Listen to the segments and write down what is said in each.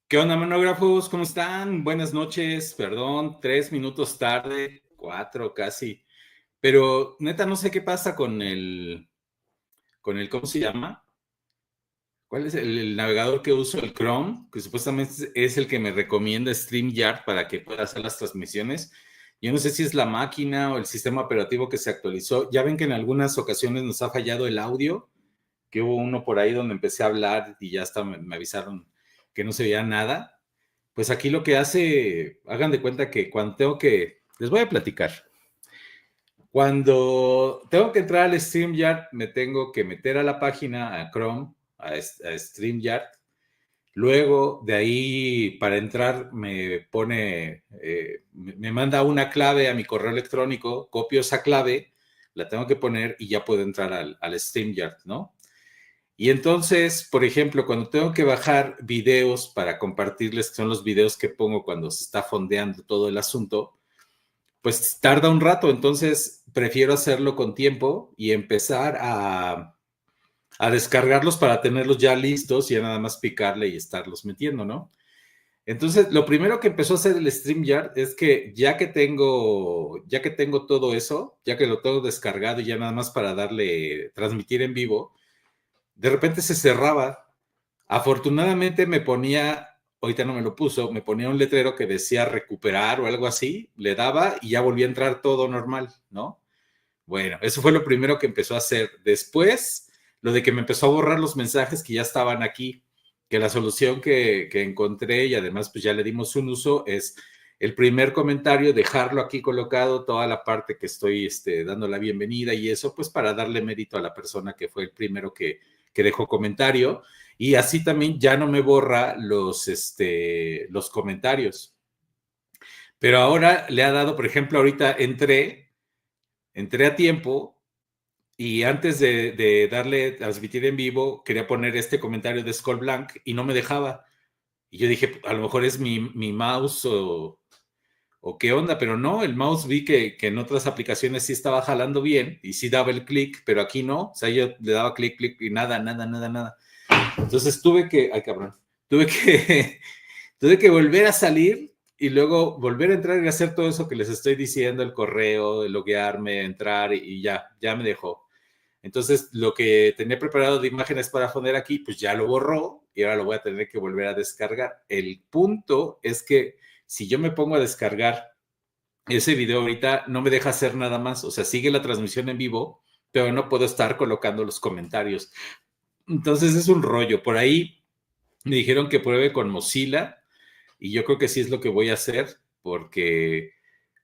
¿Qué onda, monógrafos? ¿Cómo están? Buenas noches, perdón, 3 minutos tarde, 4 casi. Pero neta, no sé qué pasa con el, ¿cómo se llama? ¿Cuál es el navegador que uso? El Chrome, que supuestamente es el que me recomienda StreamYard para que pueda hacer las transmisiones. Yo no sé si es la máquina o el sistema operativo que se actualizó. Ya ven que en algunas ocasiones nos ha fallado el audio, que hubo uno por ahí donde empecé a hablar y ya hasta me avisaron que no se veía nada. Pues aquí lo que hace, hagan de cuenta que cuando tengo que, les voy a platicar. Cuando tengo que entrar al StreamYard, me tengo que meter a la página, a Chrome, a StreamYard. Luego de ahí, para entrar, me pone, me manda una clave a mi correo electrónico, copio esa clave, la tengo que poner y ya puedo entrar al StreamYard, ¿no? Y entonces, por ejemplo, cuando tengo que bajar videos para compartirles, que son los videos que pongo cuando se está fondeando todo el asunto, pues tarda un rato. Entonces, prefiero hacerlo con tiempo y empezar a descargarlos para tenerlos ya listos y ya nada más picarle y estarlos metiendo, ¿no? Entonces, lo primero que empezó a hacer el StreamYard es que ya que tengo todo eso, ya que lo tengo descargado y ya nada más para darle, transmitir en vivo, de repente se cerraba. Afortunadamente me ponía, ahorita no me lo puso, me ponía un letrero que decía recuperar o algo así, le daba y ya volvía a entrar todo normal, ¿no? Bueno, eso fue lo primero que empezó a hacer. Después, lo de que me empezó a borrar los mensajes que ya estaban aquí, que la solución que encontré y además pues ya le dimos un uso es el primer comentario, dejarlo aquí colocado, toda la parte que estoy dando la bienvenida y eso, pues para darle mérito a la persona que fue el primero que dejó comentario y así también ya no me borra los comentarios. Pero ahora le ha dado, por ejemplo, ahorita entré a tiempo y antes de darle transmitir en vivo, quería poner este comentario de Skull Blank y no me dejaba. Y yo dije, a lo mejor es mi mouse o qué onda, pero no, el mouse vi que en otras aplicaciones sí estaba jalando bien y sí daba el clic, pero aquí no. O sea, yo le daba clic, clic y nada, nada, nada, nada. Entonces ay cabrón, tuve que, tuve que volver a salir y luego volver a entrar y hacer todo eso que les estoy diciendo, el correo, el loguearme, entrar y ya me dejó. Entonces, lo que tenía preparado de imágenes para poner aquí, pues ya lo borró y ahora lo voy a tener que volver a descargar. El punto es que si yo me pongo a descargar ese video ahorita, no me deja hacer nada más. O sea, sigue la transmisión en vivo, pero no puedo estar colocando los comentarios. Entonces, es un rollo. Por ahí me dijeron que pruebe con Mozilla y yo creo que sí es lo que voy a hacer porque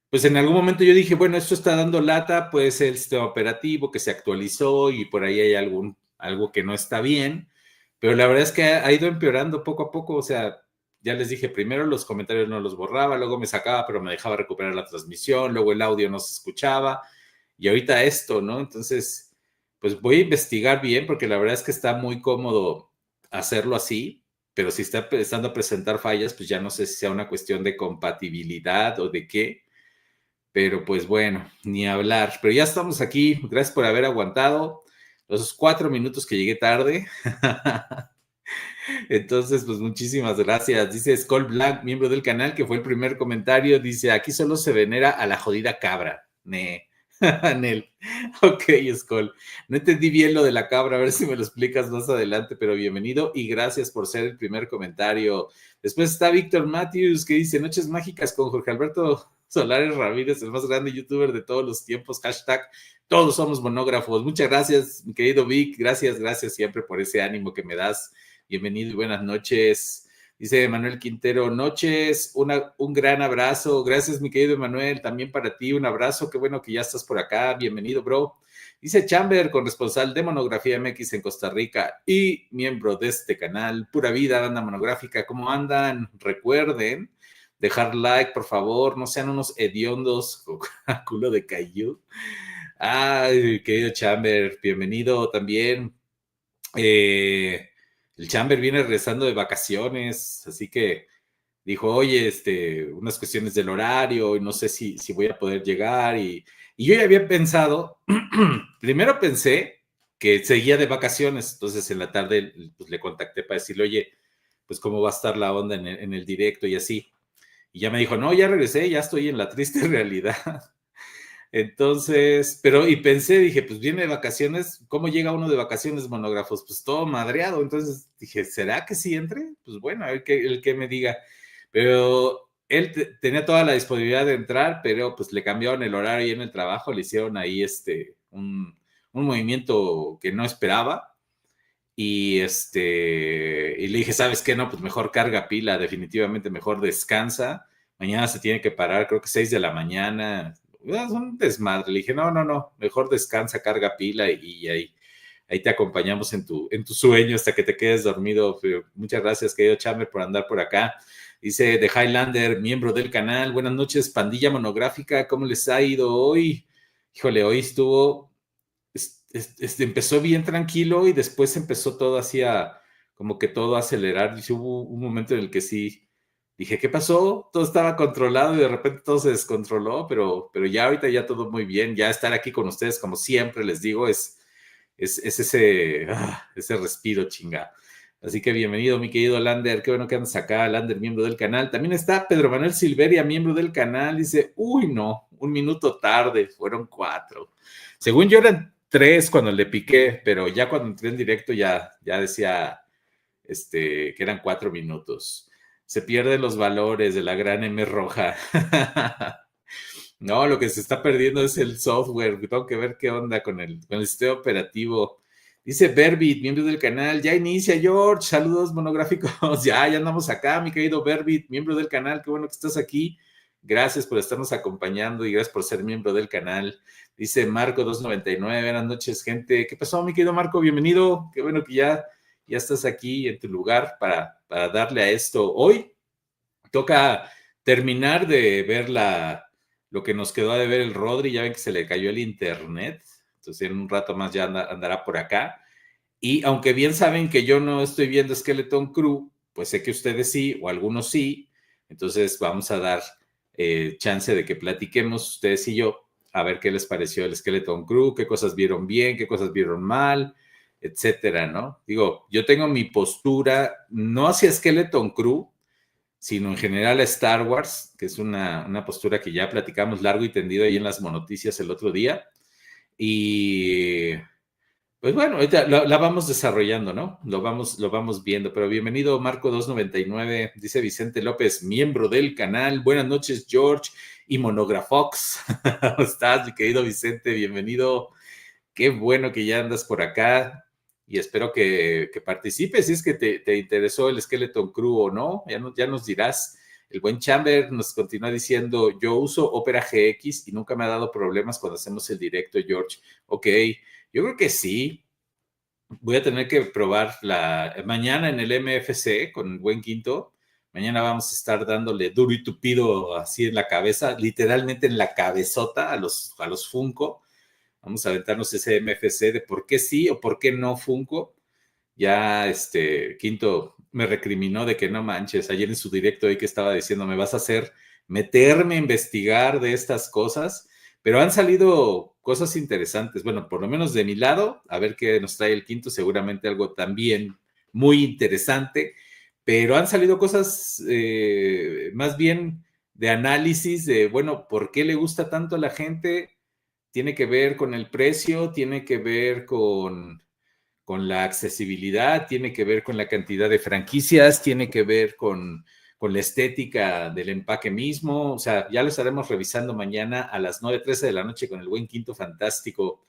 pues en algún momento yo dije, bueno, esto está dando lata, puede ser el sistema operativo que se actualizó y por ahí hay algo que no está bien, pero la verdad es que ha ido empeorando poco a poco, o sea, ya les dije, primero los comentarios no los borraba, luego me sacaba, pero me dejaba recuperar la transmisión, luego el audio no se escuchaba y ahorita esto, ¿no? Entonces, pues voy a investigar bien porque la verdad es que está muy cómodo hacerlo así, pero si está empezando a presentar fallas, pues ya no sé si sea una cuestión de compatibilidad o de qué, pero pues bueno, ni hablar. Pero ya estamos aquí. Gracias por haber aguantado los 4 minutos que llegué tarde. Entonces, pues muchísimas gracias. Dice Skull Black, miembro del canal, que fue el primer comentario. Dice, aquí solo se venera a la jodida cabra. Nel. Ok, Skull. No entendí bien lo de la cabra, a ver si me lo explicas más adelante, pero bienvenido y gracias por ser el primer comentario. Después está Víctor Matthews, que dice, Noches Mágicas con Jorge Alberto Solares Ramírez, el más grande youtuber de todos los tiempos. Hashtag, todos somos monógrafos. Muchas gracias, mi querido Vic. Gracias, gracias siempre por ese ánimo que me das. Bienvenido y buenas noches. Dice Manuel Quintero, noches, un gran abrazo. Gracias, mi querido Manuel, también para ti, un abrazo. Qué bueno que ya estás por acá. Bienvenido, bro. Dice Chamber, corresponsal de Monografía MX en Costa Rica y miembro de este canal, Pura Vida, banda monográfica. ¿Cómo andan? Recuerden dejar like, por favor. No sean unos hediondos con culo de cayú. Ay, querido Chamber, bienvenido también. El Chamber viene regresando de vacaciones, así que dijo, oye, unas cuestiones del horario y no sé si voy a poder llegar. Y yo ya había pensado, primero pensé que seguía de vacaciones, entonces en la tarde pues, le contacté para decirle, oye, pues cómo va a estar la onda en el directo y así. Y ya me dijo, no, ya regresé, ya estoy en la triste realidad. Entonces, y pensé, dije, pues viene de vacaciones, ¿cómo llega uno de vacaciones, monógrafos? Pues todo madreado. Entonces dije, ¿será que sí entre? Pues bueno, a ver el que me diga. Pero él tenía toda la disponibilidad de entrar, pero pues le cambiaron el horario y en el trabajo le hicieron ahí un movimiento que no esperaba. Y le dije, ¿sabes qué? No, pues mejor carga pila, definitivamente mejor descansa. Mañana se tiene que parar, creo que 6 de la mañana. Es un desmadre. Le dije, no, mejor descansa, carga pila y ahí te acompañamos en tu sueño hasta que te quedes dormido. Muchas gracias, querido Chamber, por andar por acá. Dice The Highlander, miembro del canal. Buenas noches, pandilla monográfica. ¿Cómo les ha ido hoy? Híjole, hoy empezó bien tranquilo y después empezó todo así como que todo a acelerar. Y hubo un momento en el que sí dije, ¿qué pasó? Todo estaba controlado y de repente todo se descontroló, pero ya ahorita ya todo muy bien. Ya estar aquí con ustedes, como siempre les digo, es ese respiro chinga. Así que bienvenido, mi querido Lander. Qué bueno que andas acá, Lander, miembro del canal. También está Pedro Manuel Silveria, miembro del canal. Dice, uy, no, un minuto tarde, fueron 4. Según yo eran 3 cuando le piqué, pero ya cuando entré en directo ya decía que eran 4 minutos. Se pierden los valores de la gran M roja. No, lo que se está perdiendo es el software. Tengo que ver qué onda con el sistema operativo. Dice Berbit, miembro del canal. Ya inicia, George. Saludos monográficos. Ya andamos acá, mi querido Berbit, miembro del canal. Qué bueno que estás aquí. Gracias por estarnos acompañando y gracias por ser miembro del canal. Dice Marco 299. Buenas noches, gente. ¿Qué pasó, mi querido Marco? Bienvenido. Qué bueno que ya estás aquí en tu lugar para darle a esto. Hoy toca terminar de ver lo que nos quedó de ver el Rodri. Ya ven que se le cayó el internet. Entonces en un rato más ya andará por acá. Y aunque bien saben que yo no estoy viendo Skeleton Crew, pues sé que ustedes sí, o algunos sí. Entonces vamos a dar chance de que platiquemos ustedes y yo, a ver qué les pareció el Skeleton Crew, qué cosas vieron bien, qué cosas vieron mal, etcétera, ¿no? Digo, yo tengo mi postura, no hacia Skeleton Crew, sino en general a Star Wars, que es una postura que ya platicamos largo y tendido ahí en las monoticias el otro día. Y pues bueno, ahorita la vamos desarrollando, ¿no? Lo vamos viendo, pero bienvenido Marco 299, dice Vicente López, miembro del canal. Buenas noches, George y Monografox. ¿Cómo estás, mi querido Vicente? Bienvenido. Qué bueno que ya andas por acá y espero que participes si es que te interesó el Skeleton Crew o no. Ya nos dirás. El buen Chamber nos continúa diciendo, yo uso Opera GX y nunca me ha dado problemas cuando hacemos el directo, George. Ok, yo creo que sí. Voy a tener que probar mañana en el MFC con el buen Quinto. Mañana vamos a estar dándole duro y tupido así en la cabeza, literalmente en la cabezota a los Funko. Vamos a aventarnos ese MFC de por qué sí o por qué no Funko. Ya Quinto me recriminó de que no manches, ayer en su directo ahí que estaba diciendo, me vas a hacer meterme a investigar de estas cosas, pero han salido cosas interesantes. Bueno, por lo menos de mi lado, a ver qué nos trae el Quinto, seguramente algo también muy interesante, pero han salido cosas más bien de análisis de, bueno, ¿por qué le gusta tanto a la gente? Tiene que ver con el precio, tiene que ver con la accesibilidad, tiene que ver con la cantidad de franquicias, tiene que ver con la estética del empaque mismo. O sea, ya lo estaremos revisando mañana a las 9:13 de la noche con el buen Quinto Fantástico.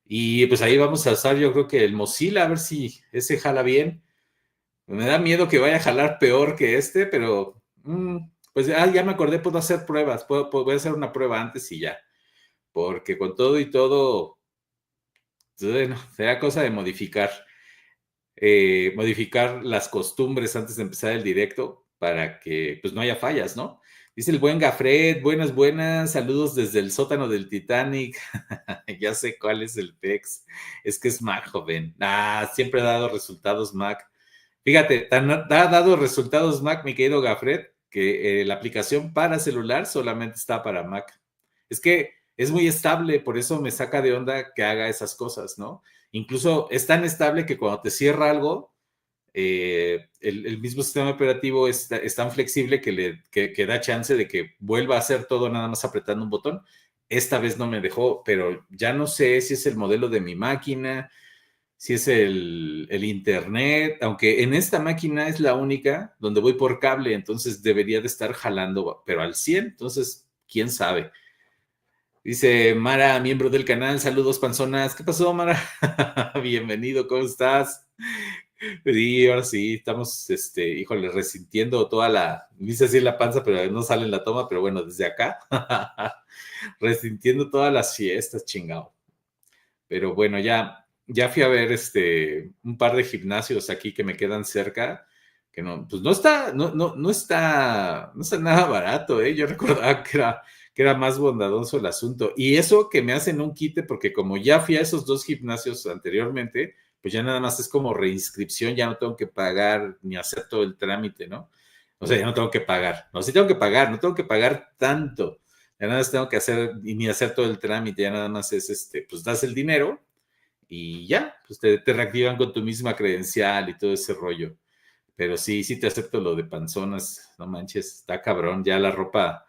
Y pues ahí vamos a usar, yo creo que el Mozilla, a ver si ese jala bien. Me da miedo que vaya a jalar peor que pero pues ya me acordé, puedo hacer pruebas, voy a hacer una prueba antes y ya. Porque con todo y todo, bueno, será cosa de modificar las costumbres antes de empezar el directo para que pues no haya fallas, ¿no? Dice el buen Gafred, buenas, saludos desde el sótano del Titanic. Ya sé cuál es el PEX. Es que es Mac, joven. Siempre ha dado resultados Mac. Fíjate, ha dado resultados Mac, mi querido Gafred, que la aplicación para celular solamente está para Mac. Es que es muy estable, por eso me saca de onda que haga esas cosas, ¿no? Incluso es tan estable que cuando te cierra algo, el mismo sistema operativo es tan flexible que da chance de que vuelva a hacer todo nada más apretando un botón. Esta vez no me dejó, pero ya no sé si es el modelo de mi máquina, si es el internet, aunque en esta máquina es la única donde voy por cable, entonces debería de estar jalando, pero al 100, entonces, quién sabe. Dice Mara, miembro del canal, saludos panzonas. ¿Qué pasó, Mara? Bienvenido, ¿cómo estás? Sí, ahora sí, estamos, híjole, resintiendo toda dice así la panza, pero no sale en la toma, pero bueno, desde acá, resintiendo todas las fiestas, chingado. Pero bueno, ya fui a ver un par de gimnasios aquí que me quedan cerca, que no, pues no está nada barato, ¿eh? Yo recordaba que era más bondadoso el asunto. Y eso que me hacen un quite, porque como ya fui a esos dos gimnasios anteriormente, pues ya nada más es como reinscripción, ya no tengo que pagar ni hacer todo el trámite, ¿no? O sea, ya no tengo que pagar. No, sí tengo que pagar, no tengo que pagar tanto. Ya nada más tengo que hacer, ni hacer todo el trámite, ya nada más es pues das el dinero y ya, pues te reactivan con tu misma credencial y todo ese rollo. Pero sí, sí te acepto lo de panzonas, no manches, está cabrón, ya la ropa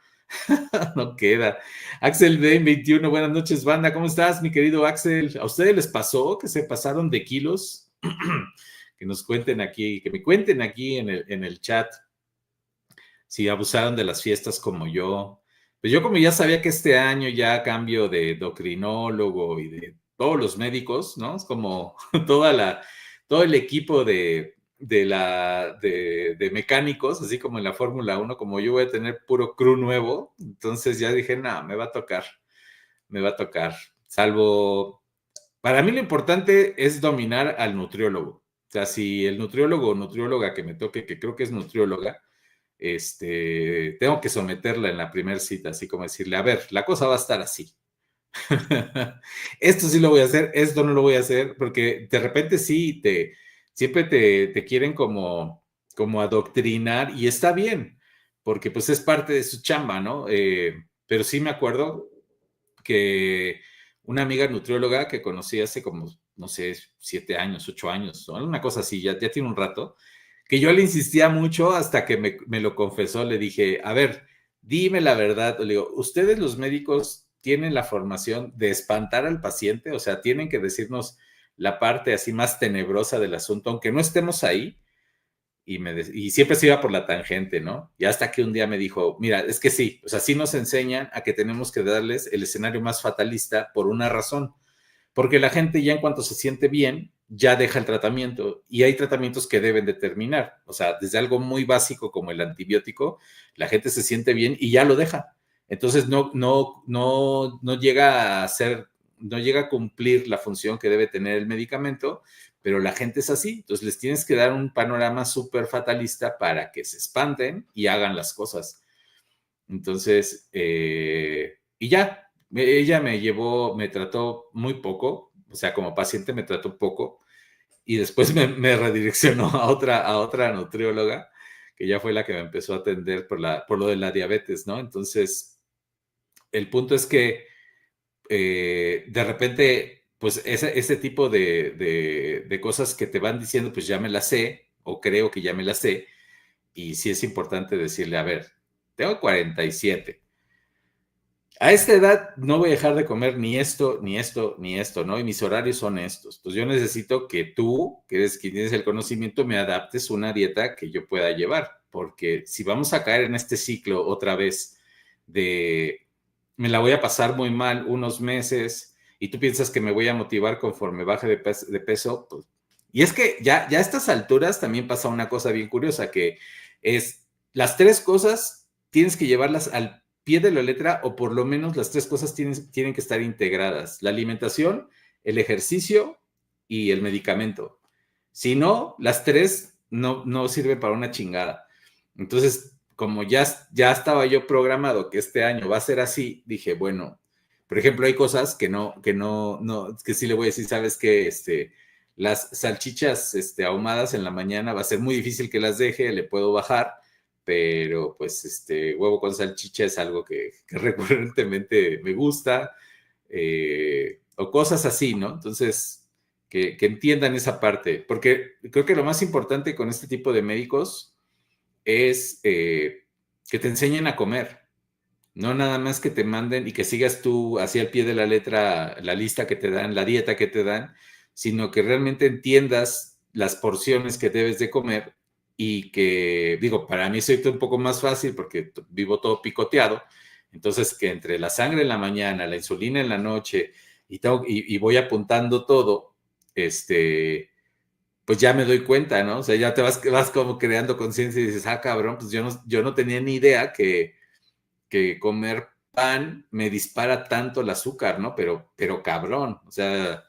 no queda. Axel Bain 21, buenas noches, banda, ¿cómo estás, mi querido Axel? ¿A ustedes les pasó que se pasaron de kilos? Que nos cuenten aquí, que me cuenten aquí en el chat si abusaron de las fiestas como yo. Pues yo como ya sabía que este año ya cambio de docrinólogo y de todos los médicos, ¿no? Es como todo el equipo de mecánicos, así como en la Fórmula 1, como yo voy a tener puro crew nuevo, entonces ya dije, no, me va a tocar, salvo, para mí lo importante es dominar al nutriólogo. O sea, si el nutriólogo o nutrióloga que me toque, que creo que es nutrióloga, tengo que someterla en la primera cita, así como decirle, a ver, la cosa va a estar así. Esto sí lo voy a hacer, esto no lo voy a hacer, porque de repente sí, siempre te quieren como adoctrinar y está bien, porque pues es parte de su chamba, ¿no? Pero sí me acuerdo que una amiga nutrióloga que conocí hace como, no sé, 7 años, 8 años, o una cosa así, ya tiene un rato, que yo le insistía mucho hasta que me lo confesó, le dije, a ver, dime la verdad, le digo, ¿ustedes los médicos tienen la formación de espantar al paciente? O sea, tienen que decirnos la parte así más tenebrosa del asunto, aunque no estemos ahí, y siempre se iba por la tangente, ¿no? Y hasta que un día me dijo, mira, es que sí, o sea, sí nos enseñan a que tenemos que darles el escenario más fatalista por una razón, porque la gente ya en cuanto se siente bien, ya deja el tratamiento y hay tratamientos que deben de terminar. O sea, desde algo muy básico como el antibiótico, la gente se siente bien y ya lo deja. Entonces no llega a ser, no llega a cumplir la función que debe tener el medicamento, pero la gente es así. Entonces les tienes que dar un panorama súper fatalista para que se espanten y hagan las cosas. Entonces, y ya, ella me trató muy poco, o sea, como paciente me trató poco, y después me redireccionó a otra nutrióloga, que ya fue la que me empezó a atender por lo de la diabetes, ¿no? Entonces, el punto es que de repente, pues ese tipo de cosas que te van diciendo, pues ya me las sé, o creo que ya me las sé, y sí es importante decirle, a ver, tengo 47. A esta edad no voy a dejar de comer ni esto, ni esto, ni esto, ¿no? Y mis horarios son estos. Pues yo necesito que tú, que eres quien tienes el conocimiento, me adaptes una dieta que yo pueda llevar, porque si vamos a caer en este ciclo otra vez de me la voy a pasar muy mal unos meses y tú piensas que me voy a motivar conforme baje de peso, pues, y es que ya a estas alturas también pasa una cosa bien curiosa, que es las tres cosas tienes que llevarlas al pie de la letra, o por lo menos las tres cosas tienen que estar integradas: la alimentación, el ejercicio y el medicamento. Si no, las tres no sirven para una chingada. Entonces, como ya estaba yo programado que este año va a ser así, dije, bueno, por ejemplo, hay cosas que sí le voy a decir, sabes que las salchichas ahumadas en la mañana va a ser muy difícil que las deje, le puedo bajar, pero pues huevo con salchicha es algo que recurrentemente me gusta, o cosas así, ¿no? Entonces, que entiendan esa parte, porque creo que lo más importante con este tipo de médicos es que te enseñen a comer, no nada más que te manden y que sigas tú así al pie de la letra la lista que te dan, la dieta que te dan, sino que realmente entiendas las porciones que debes de comer y que, digo, para mí es un poco más fácil porque vivo todo picoteado, entonces que entre la sangre en la mañana, la insulina en la noche y voy apuntando todo, pues ya me doy cuenta, ¿no? O sea, ya te vas como creando conciencia y dices, ah, cabrón, pues yo no tenía ni idea que comer pan me dispara tanto el azúcar, ¿no? Pero cabrón, o sea,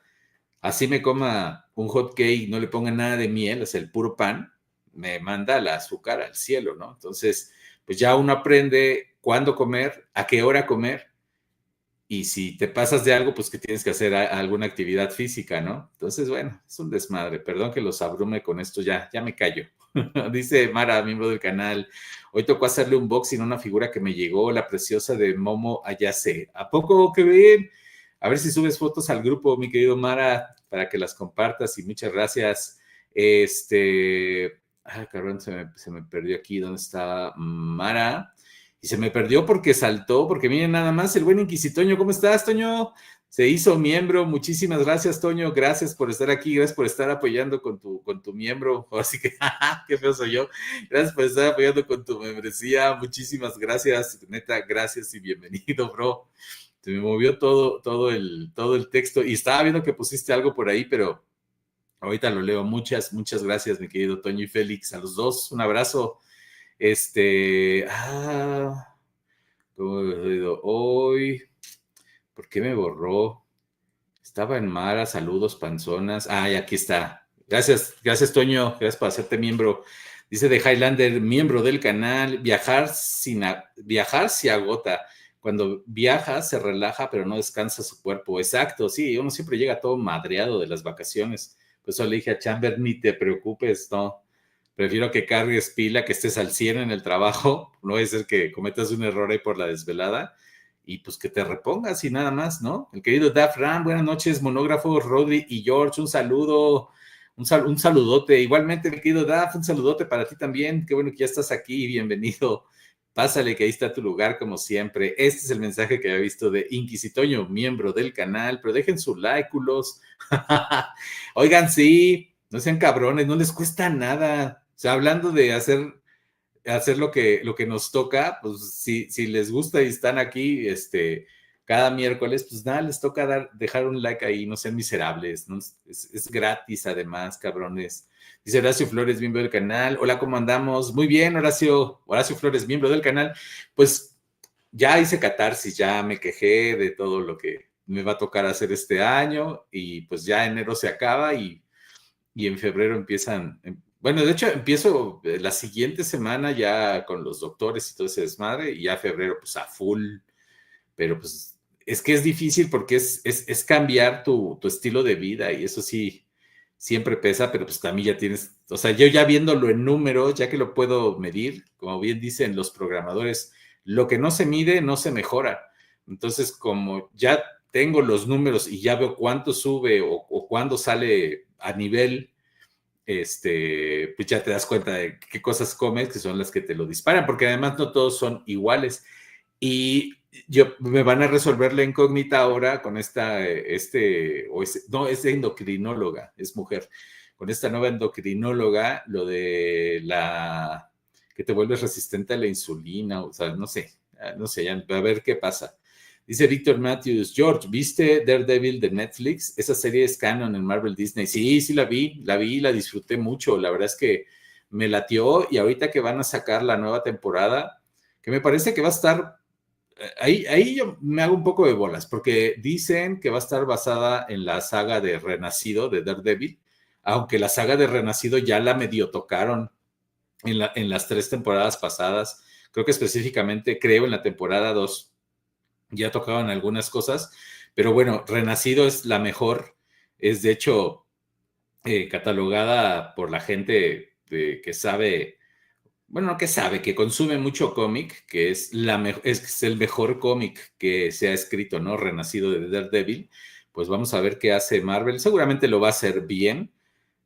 así me coma un hot cake, no le ponga nada de miel, o sea, el puro pan, me manda el azúcar al cielo, ¿no? Entonces, pues ya uno aprende cuándo comer, a qué hora comer, y si te pasas de algo, pues que tienes que hacer alguna actividad física, ¿no? Entonces, bueno, es un desmadre. Perdón que los abrume con esto, ya me callo. Dice Mara, miembro del canal, hoy tocó hacerle un unboxing a una figura que me llegó, la preciosa de Momo Ayase. ¿A poco? ¡Qué bien! A ver si subes fotos al grupo, mi querido Mara, para que las compartas y muchas gracias. Ay, cabrón, se me perdió aquí. ¿Dónde está Mara? Y se me perdió porque saltó, porque miren nada más, el buen Inquisitoño, ¿cómo estás, Toño? Se hizo miembro, muchísimas gracias, Toño, gracias por estar aquí, gracias por estar apoyando con tu miembro, así que, qué feo soy yo, gracias por estar apoyando con tu membresía, muchísimas gracias, neta, gracias y bienvenido, bro. Se me movió todo el texto y estaba viendo que pusiste algo por ahí, pero ahorita lo leo. Muchas gracias, mi querido Toño y Félix, a los dos, un abrazo. ¿Cómo he ido hoy? ¿Por qué me borró? Estaba en Mara, saludos, panzonas. Y aquí está. Gracias, Toño. Gracias por hacerte miembro. Dice de Highlander, miembro del canal. Viajar se agota. Cuando viaja, se relaja, pero no descansa su cuerpo. Exacto, sí. Uno siempre llega todo madreado de las vacaciones. Por eso le dije a Chamber, ni te preocupes, no. Prefiero que cargues pila, que estés al 100 en el trabajo. No es el que cometas un error ahí por la desvelada y pues que te repongas y nada más, ¿no? El querido Daf Ram, buenas noches, monógrafo, Rodri y George, un saludo, un saludote. Igualmente, mi querido Daf, un saludote para ti también. Qué bueno que ya estás aquí, bienvenido. Pásale, que ahí está tu lugar, como siempre. Este es el mensaje que había visto de Inquisitoño, miembro del canal, pero dejen su like, culos. Oigan, sí, no sean cabrones, no les cuesta nada. O sea, hablando de hacer lo que nos toca, pues si les gusta y están aquí cada miércoles, pues nada, les toca dejar un like ahí, no sean miserables, ¿no? Es gratis además, cabrones. Dice Horacio Flores, miembro del canal. Hola, ¿cómo andamos? Muy bien, Horacio Flores, miembro del canal. Pues ya hice catarsis, ya me quejé de todo lo que me va a tocar hacer este año y pues ya enero se acaba y en febrero empiezan, bueno, de hecho empiezo la siguiente semana ya con los doctores y todo ese desmadre, y ya febrero pues a full, pero pues es que es difícil porque es cambiar tu estilo de vida y eso sí, siempre pesa, pero pues también ya tienes, o sea, yo ya viéndolo en números, ya que lo puedo medir, como bien dicen los programadores, lo que no se mide no se mejora. Entonces, como ya tengo los números y ya veo cuánto sube o cuándo sale a nivel, pues ya te das cuenta de qué cosas comes que son las que te lo disparan, porque además no todos son iguales. Y me van a resolver la incógnita ahora con no, es endocrinóloga, es mujer, con esta nueva endocrinóloga, lo de que te vuelves resistente a la insulina, o sea, no sé, ya, a ver qué pasa. Dice Víctor Matthews, George, ¿viste Daredevil de Netflix? Esa serie es canon en Marvel Disney. Sí, la disfruté mucho. La verdad es que me latió y ahorita que van a sacar la nueva temporada, que me parece que va a estar, ahí yo me hago un poco de bolas, porque dicen que va a estar basada en la saga de Renacido de Daredevil, aunque la saga de Renacido ya la medio tocaron en las 3 temporadas pasadas. Creo que específicamente, creo en la temporada 2 ya tocaban algunas cosas, pero bueno, Renacido es la mejor, es de hecho catalogada por la gente que sabe, bueno, no que sabe, que consume mucho cómic, que es el mejor cómic que se ha escrito, ¿no? Renacido de Daredevil, pues vamos a ver qué hace Marvel. Seguramente lo va a hacer bien,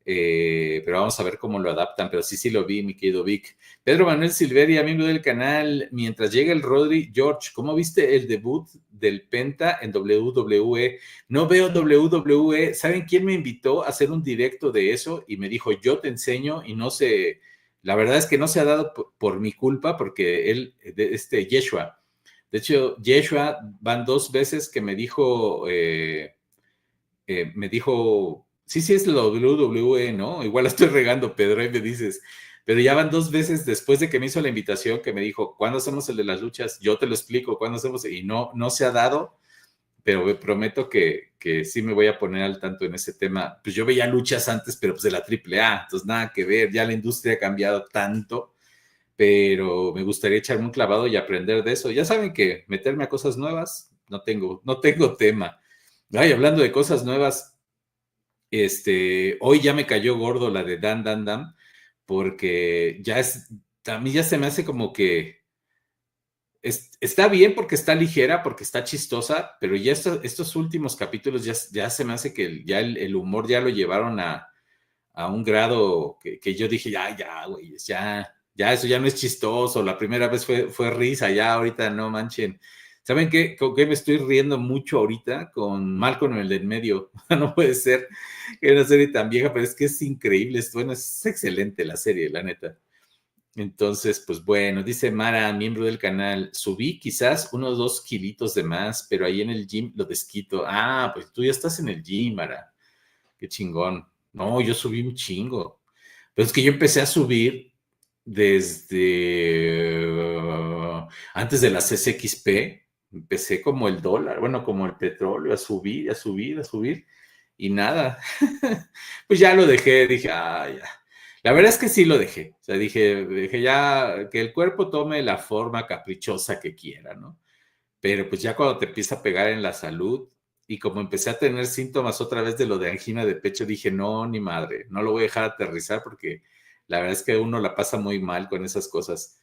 pero vamos a ver cómo lo adaptan. Pero sí lo vi, mi querido Vic. Pedro Manuel Silveria, miembro del canal. Mientras llega el Rodri, George, ¿cómo viste el debut del Penta en WWE? No veo WWE. ¿Saben quién me invitó a hacer un directo de eso? Y me dijo, yo te enseño, y no sé, la verdad es que no se ha dado por mi culpa, porque él, Yeshua, de hecho, Yeshua van 2 veces que me dijo, sí, sí es la WWE, ¿no? Igual la estoy regando, Pedro, y me dices, pero ya van 2 veces después de que me hizo la invitación que me dijo, ¿cuándo hacemos el de las luchas? Yo te lo explico, ¿cuándo hacemos? Y no se ha dado, pero me prometo que sí me voy a poner al tanto en ese tema. Pues yo veía luchas antes, pero pues de la AAA, entonces nada que ver, ya la industria ha cambiado tanto, pero me gustaría echarme un clavado y aprender de eso. Ya saben que meterme a cosas nuevas, no tengo tema. Ay, hablando de cosas nuevas, hoy ya me cayó gordo la de Dan Dan Dan, porque a mí ya se me hace como que está bien porque está ligera, porque está chistosa, pero ya estos últimos capítulos ya se me hace que ya el humor ya lo llevaron a un grado que yo dije, ya, güey, ya eso ya no es chistoso, la primera vez fue risa, ya ahorita no manchen. ¿Saben qué? ¿Con qué me estoy riendo mucho ahorita? Con Malcolm en el del medio. No puede ser que una serie tan vieja, pero es que es increíble. Bueno, es excelente la serie, la neta. Entonces, pues bueno, dice Mara, miembro del canal, subí quizás unos 2 kilitos de más, pero ahí en el gym lo desquito. Ah, pues tú ya estás en el gym, Mara. Qué chingón. No, yo subí un chingo. Pero es que yo empecé a subir desde antes de las SXP. Empecé como el dólar, bueno, como el petróleo, a subir, a subir, a subir. Y nada. Pues ya lo dejé, dije, ya. La verdad es que sí lo dejé. O sea, dije ya que el cuerpo tome la forma caprichosa que quiera, ¿no? Pero pues ya cuando te empieza a pegar en la salud y como empecé a tener síntomas otra vez de lo de angina de pecho, dije, no, ni madre, no lo voy a dejar aterrizar porque la verdad es que uno la pasa muy mal con esas cosas.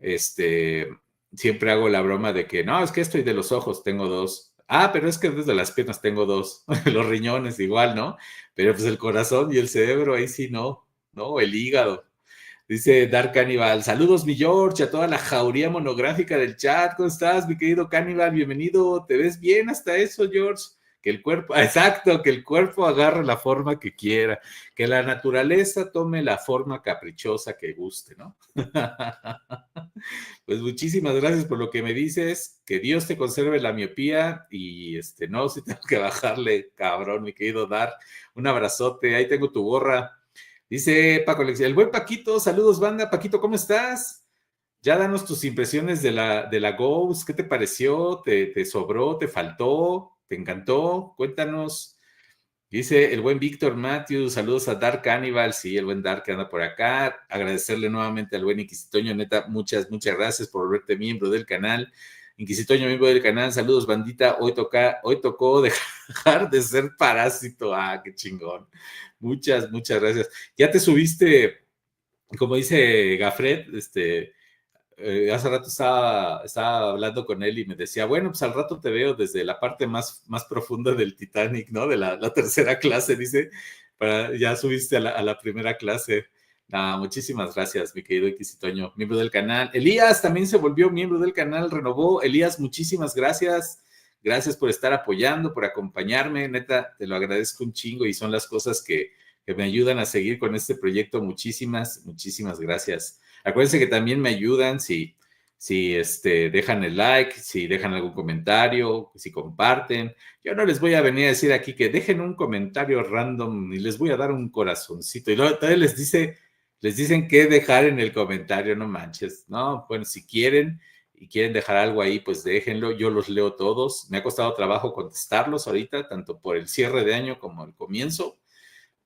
Este, Siempre hago la broma de que, no, es que estoy de los ojos, tengo 2. Ah, pero es que desde las piernas tengo 2. Los riñones igual, ¿no? Pero pues el corazón y el cerebro, ahí sí no, ¿no? El hígado. Dice Dark Cannibal, saludos mi George, a toda la jauría monográfica del chat, ¿cómo estás mi querido Cannibal? Bienvenido, ¿te ves bien hasta eso George? Que el cuerpo, exacto, que el cuerpo agarre la forma que quiera, que la naturaleza tome la forma caprichosa que guste, ¿no? Pues muchísimas gracias por lo que me dices, que Dios te conserve la miopía y no, si tengo que bajarle, cabrón, mi querido Dar, un abrazote, ahí tengo tu gorra. Dice Paco Alexia, el buen Paquito, saludos banda, Paquito, ¿cómo estás? Ya danos tus impresiones de la Ghost, ¿qué te pareció? ¿Te sobró? ¿Te faltó? ¿Te encantó? Cuéntanos. Dice el buen Víctor Matthews, saludos a Dark Cannibal, sí, el buen Dark que anda por acá. Agradecerle nuevamente al buen Inquisitoño, neta, muchas gracias por volverte miembro del canal. Inquisitoño, miembro del canal, saludos bandita, hoy tocó dejar de ser parásito, qué chingón. Muchas gracias. Ya te subiste, como dice Gafret, hace rato estaba hablando con él y me decía, bueno, pues al rato te veo desde la parte más profunda del Titanic, ¿no? De la tercera clase, dice, ya subiste a la primera clase. Muchísimas gracias, mi querido Inquisitoño, miembro del canal. Elías también se volvió miembro del canal, renovó. Elías, muchísimas gracias. Gracias por estar apoyando, por acompañarme. Neta, te lo agradezco un chingo y son las cosas que me ayudan a seguir con este proyecto. Muchísimas gracias. Acuérdense que también me ayudan si dejan el like, si dejan algún comentario, si comparten. Yo no les voy a venir a decir aquí que dejen un comentario random y les voy a dar un corazoncito. Y luego todavía les dicen qué dejar en el comentario, no manches, ¿no? Bueno, si quieren y quieren dejar algo ahí, pues déjenlo. Yo los leo todos. Me ha costado trabajo contestarlos ahorita, tanto por el cierre de año como el comienzo,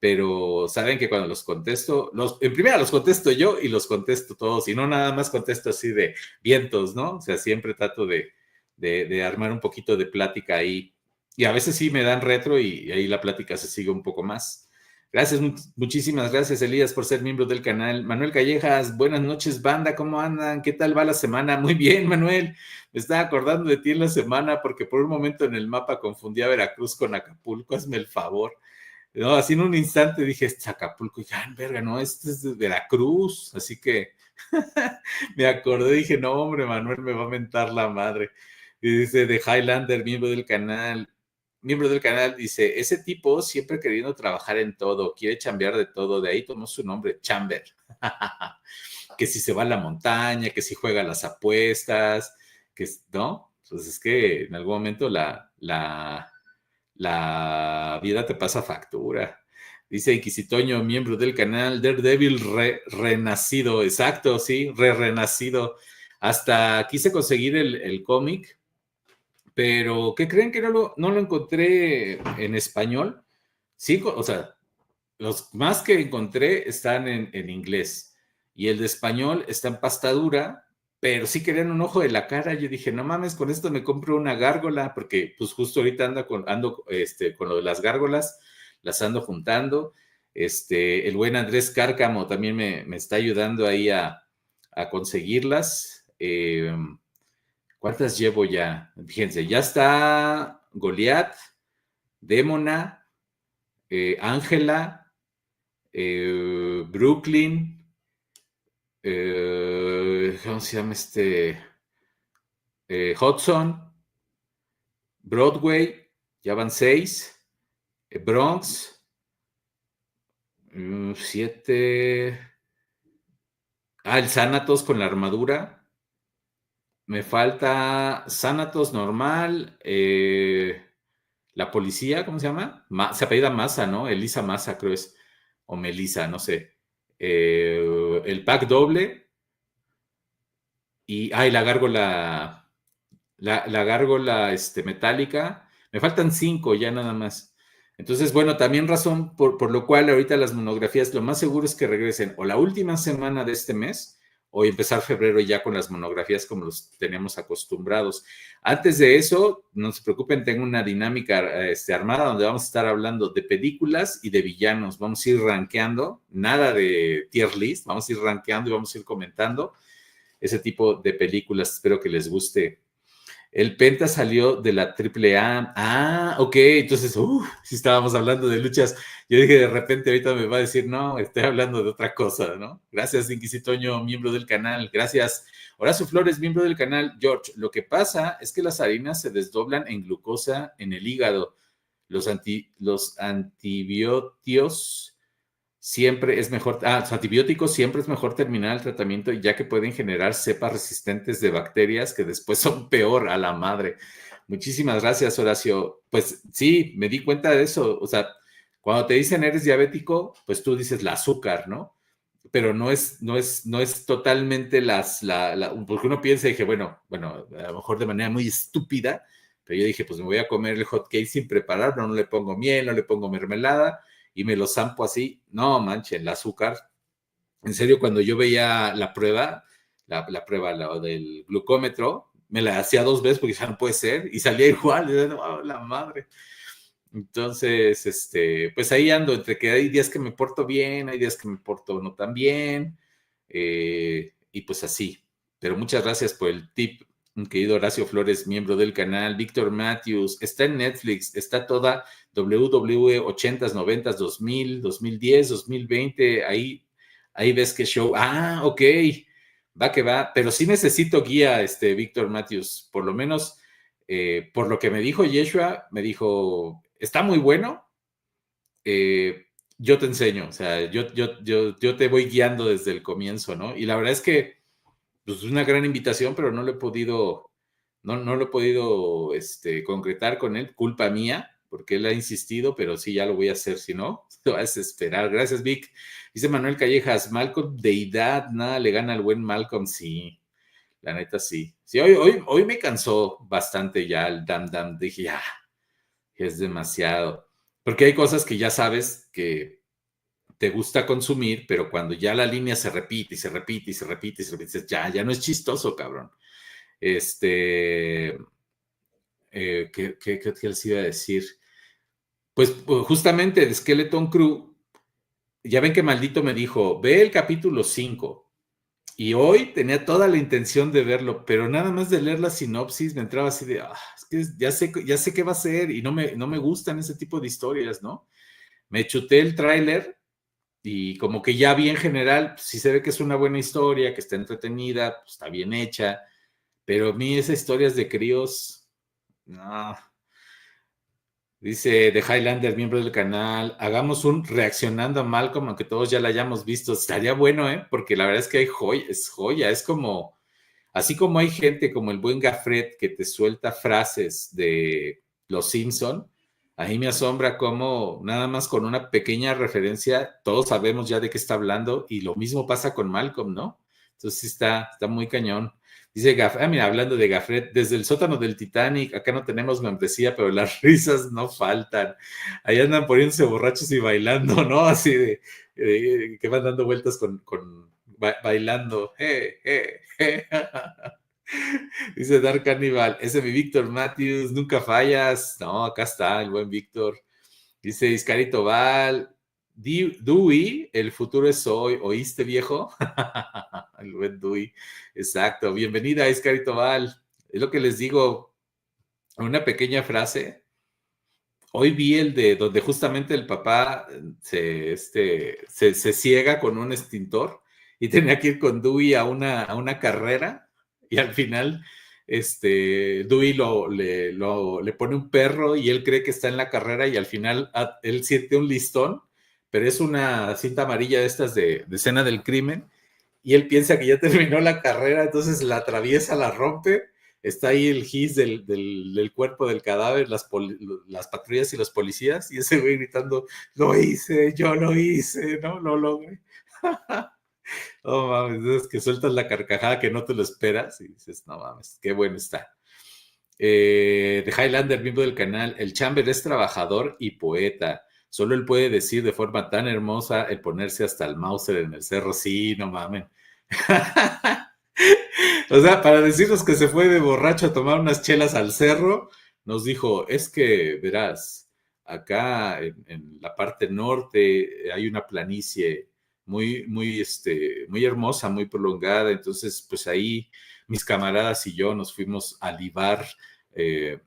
pero saben que cuando los contesto, en primera los contesto yo y los contesto todos, y no nada más contesto así de vientos, ¿no? O sea, siempre trato de armar un poquito de plática ahí, y a veces sí me dan retro y ahí la plática se sigue un poco más. Gracias, muchísimas gracias, Elías, por ser miembro del canal. Manuel Callejas, buenas noches, banda, ¿cómo andan? ¿Qué tal va la semana? Muy bien, Manuel. Me estaba acordando de ti en la semana porque por un momento en el mapa confundí a Veracruz con Acapulco, hazme el favor. No, así en un instante dije, este es Acapulco, y ya, verga, no, este es de Veracruz, así que me acordé, dije, no, hombre, Manuel me va a mentar la madre. Y dice, de Highlander, miembro del canal, dice, ese tipo siempre queriendo trabajar en todo, quiere chambear de todo, de ahí tomó su nombre, Chamber. Que si se va a la montaña, que si juega las apuestas, que no, pues es que en algún momento la vida te pasa factura. Dice Inquisitoño, miembro del canal Daredevil renacido, exacto, sí, renacido. Hasta quise conseguir el cómic, pero ¿qué creen que no lo encontré en español? Sí, o sea, los más que encontré están en inglés y el de español está en pasta dura, pero sí querían un ojo de la cara. Yo dije, no mames, con esto me compro una gárgola, porque pues justo ahorita ando con lo de las gárgolas, las ando juntando. El buen Andrés Cárcamo también me está ayudando ahí a conseguirlas. ¿Cuántas llevo ya? Fíjense, ya está Goliat, Démona, Ángela, Brooklyn, ¿cómo se llama Hudson, Broadway, ya van 6, Bronx, 7, el Thanatos con la armadura, me falta Thanatos normal, la policía, ¿cómo se llama? Se apellida Massa, ¿no? Elisa Massa, creo es, o Melissa, no sé. El pack doble y la gárgola, la gárgola metálica. Me faltan 5 ya nada más. Entonces, bueno, también razón por lo cual ahorita las monografías, lo más seguro es que regresen o la última semana de este mes o empezar febrero ya con las monografías como los tenemos acostumbrados. Antes de eso, no se preocupen, tengo una dinámica armada donde vamos a estar hablando de películas y de villanos. Vamos a ir rankeando, nada de tier list, vamos a ir rankeando y vamos a ir comentando ese tipo de películas. Espero que les guste. El Penta salió de la AAA. Ah, ok, entonces, si estábamos hablando de luchas, yo dije de repente ahorita me va a decir, no, estoy hablando de otra cosa, ¿no? Gracias, Inquisitoño, miembro del canal. Gracias, Horacio Flores, miembro del canal. George, lo que pasa es que las harinas se desdoblan en glucosa en el hígado. Los antibióticos siempre es mejor, los antibióticos siempre es mejor terminar el tratamiento ya que pueden generar cepas resistentes de bacterias que después son peor a la madre. Muchísimas gracias, Horacio. Pues sí, me di cuenta de eso. O sea, cuando te dicen eres diabético, pues tú dices la azúcar, ¿no? Pero no es totalmente porque uno piensa y dije, bueno, a lo mejor de manera muy estúpida, pero yo dije, pues me voy a comer el hot cake sin preparar, no le pongo miel, no le pongo mermelada, y me lo zampo así. No, manchen, el azúcar. En serio, cuando yo veía la prueba, la del glucómetro, me la hacía 2 veces porque ya no puede ser, y salía igual, y yo, no, la madre. Entonces, pues ahí ando, entre que hay días que me porto bien, hay días que me porto no tan bien, y pues así. Pero muchas gracias por el tip, querido Horacio Flores, miembro del canal. Víctor Matthews, está en Netflix, está toda WWE 80s, 90s, 2000, 2010, 2020, ahí ves qué show. Ah, ok, va que va, pero sí necesito guía, Víctor Matthews, por lo menos por lo que me dijo Yeshua, me dijo, está muy bueno, yo te enseño, o sea, yo te voy guiando desde el comienzo, ¿no? Y la verdad es que, pues, es una gran invitación, pero no lo he podido, no lo he podido, concretar con él, culpa mía, porque él ha insistido, pero sí, ya lo voy a hacer, si no, te vas a esperar. Gracias, Vic. Dice Manuel Callejas, Malcolm, deidad, nada le gana al buen Malcolm, sí. La neta sí. Sí, hoy me cansó bastante ya el Dam Dam. Dije, ya, es demasiado. Porque hay cosas que ya sabes que te gusta consumir, pero cuando ya la línea se repite y se repite y se repite y se repite, dices, ya no es chistoso, cabrón. ¿Qué les iba a decir? Pues justamente de Skeleton Crew, ya ven que Maldito me dijo, ve el capítulo 5. Y hoy tenía toda la intención de verlo, pero nada más de leer la sinopsis me entraba así de, es que ya sé qué va a ser y no me gustan ese tipo de historias, ¿no? Me chuté el tráiler y como que ya vi en general, pues, sí se ve que es una buena historia, que está entretenida, pues, está bien hecha, pero a mí esas historias de críos, no. Dice The Highlander, miembro del canal, hagamos un reaccionando a Malcolm, aunque todos ya la hayamos visto. Estaría bueno, ¿eh? Porque la verdad es que hay joya, es como, así como hay gente como el buen Gafret que te suelta frases de Los Simpson, a mí me asombra cómo nada más con una pequeña referencia, todos sabemos ya de qué está hablando, y lo mismo pasa con Malcolm, ¿no? Entonces sí está muy cañón. Dice mira, hablando de Gafret, desde el sótano del Titanic, acá no tenemos membresía, pero las risas no faltan. Ahí andan poniéndose borrachos y bailando, ¿no? Así de que van dando vueltas bailando. Dice Dark Cannibal, ese mi Víctor Matthews, nunca fallas. No, acá está el buen Víctor. Dice Iscarito Val, Dewey, el futuro es hoy, ¿oíste, viejo? El buen Dewey, exacto. Bienvenida, Iscarito Val. Es lo que les digo, una pequeña frase. Hoy vi el de donde justamente el papá se ciega con un extintor y tenía que ir con Dewey a una carrera y al final Dewey le pone un perro y él cree que está en la carrera y al final él siente un listón, pero es una cinta amarilla de estas de escena del crimen y él piensa que ya terminó la carrera, entonces la atraviesa, la rompe, está ahí el gis del cuerpo del cadáver, las patrullas y los policías, y ese güey gritando, lo hice, yo lo hice, ¿no? Lo logré. No mames, es que sueltas la carcajada que no te lo esperas y dices, no mames, qué bueno está. The Highlander, miembro del canal, el Chamber es trabajador y poeta. Solo él puede decir de forma tan hermosa el ponerse hasta el Mauser en el cerro. Sí, no mames. O sea, para decirnos que se fue de borracho a tomar unas chelas al cerro, nos dijo, es que, verás, acá en la parte norte hay una planicie muy hermosa, muy prolongada, entonces, pues ahí mis camaradas y yo nos fuimos a libar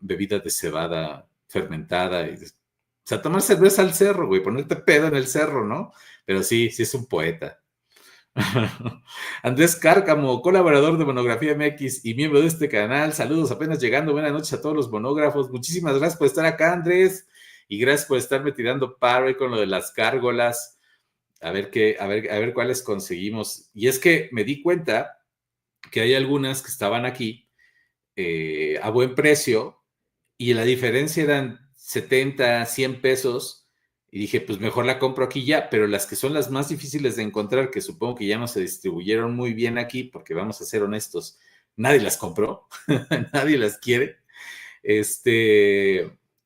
bebidas de cebada fermentada, o sea, tomar cerveza al cerro, güey, ponerte pedo en el cerro, ¿no? Pero sí, sí es un poeta. Andrés Cárcamo, colaborador de Monografía MX y miembro de este canal. Saludos, apenas llegando. Buenas noches a todos los monógrafos. Muchísimas gracias por estar acá, Andrés. Y gracias por estarme tirando paro ahí con lo de las gárgolas. A ver cuáles conseguimos. Y es que me di cuenta que hay algunas que estaban aquí a buen precio y la diferencia eran 70, 100 pesos y dije, pues mejor la compro aquí ya, pero las que son las más difíciles de encontrar, que supongo que ya no se distribuyeron muy bien aquí, porque vamos a ser honestos, nadie las compró, nadie las quiere,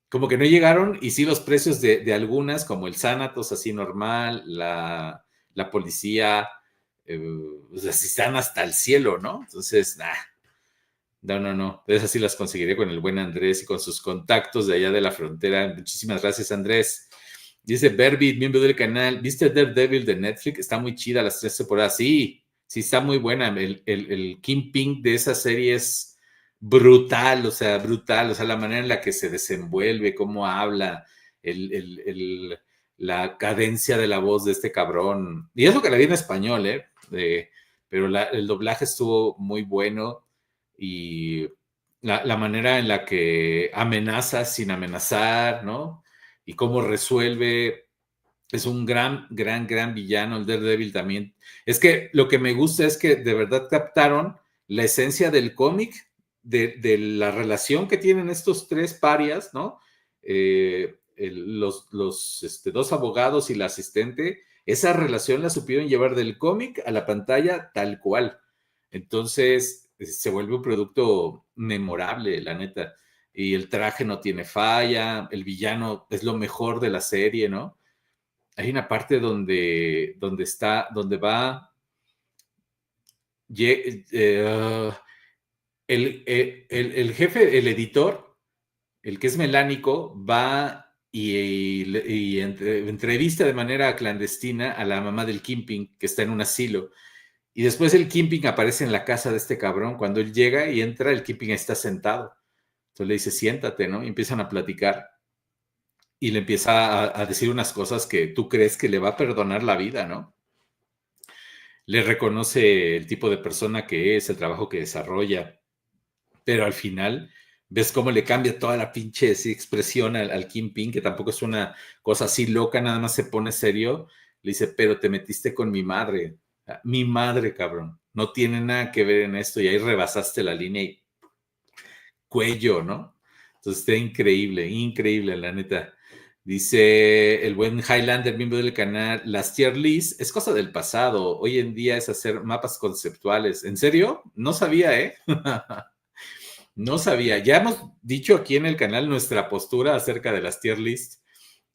como que no llegaron y sí los precios de algunas, como el Sanatos así normal, la policía, o sea, si están hasta el cielo, ¿no? Entonces, no. Esas sí las conseguiré con el buen Andrés y con sus contactos de allá de la frontera. Muchísimas gracias, Andrés. Dice Berbit, miembro del canal. ¿Viste Daredevil de Netflix? Está muy chida las 3 temporadas. Sí, sí está muy buena. El Kingpin de esa serie es brutal, o sea, brutal. O sea, la manera en la que se desenvuelve, cómo habla, el, el, el, la cadencia de la voz de este cabrón. Y eso que la vi en español, ¿eh? Pero el doblaje estuvo muy bueno y la manera en la que amenaza sin amenazar, ¿no? Y cómo resuelve, es un gran villano, el Daredevil también. Es que lo que me gusta es que de verdad captaron la esencia del cómic, de la relación que tienen estos tres parias, ¿no? Los dos abogados y la asistente, esa relación la supieron llevar del cómic a la pantalla tal cual. Entonces, se vuelve un producto memorable, la neta. Y el traje no tiene falla, el villano es lo mejor de la serie, ¿no? Hay una parte donde va el jefe, el editor, el que es melánico, va entrevista de manera clandestina a la mamá del Kingpin, que está en un asilo. Y después el Kingpin aparece en la casa de este cabrón. Cuando él llega y entra, el Kingpin está sentado. Entonces le dice, siéntate, ¿no? Y empiezan a platicar. Y le empieza a decir unas cosas que tú crees que le va a perdonar la vida, ¿no? Le reconoce el tipo de persona que es, el trabajo que desarrolla, pero al final ves cómo le cambia toda la pinche expresión al Kingpin, que tampoco es una cosa así loca, nada más se pone serio. Le dice, pero te metiste con mi madre, cabrón, no tiene nada que ver en esto, y ahí rebasaste la línea y cuello, ¿no? Entonces está increíble, increíble, la neta. Dice el buen Highlander, miembro del canal, las tier list es cosa del pasado. Hoy en día es hacer mapas conceptuales. ¿En serio? No sabía, ¿eh? No sabía. Ya hemos dicho aquí en el canal nuestra postura acerca de las tier list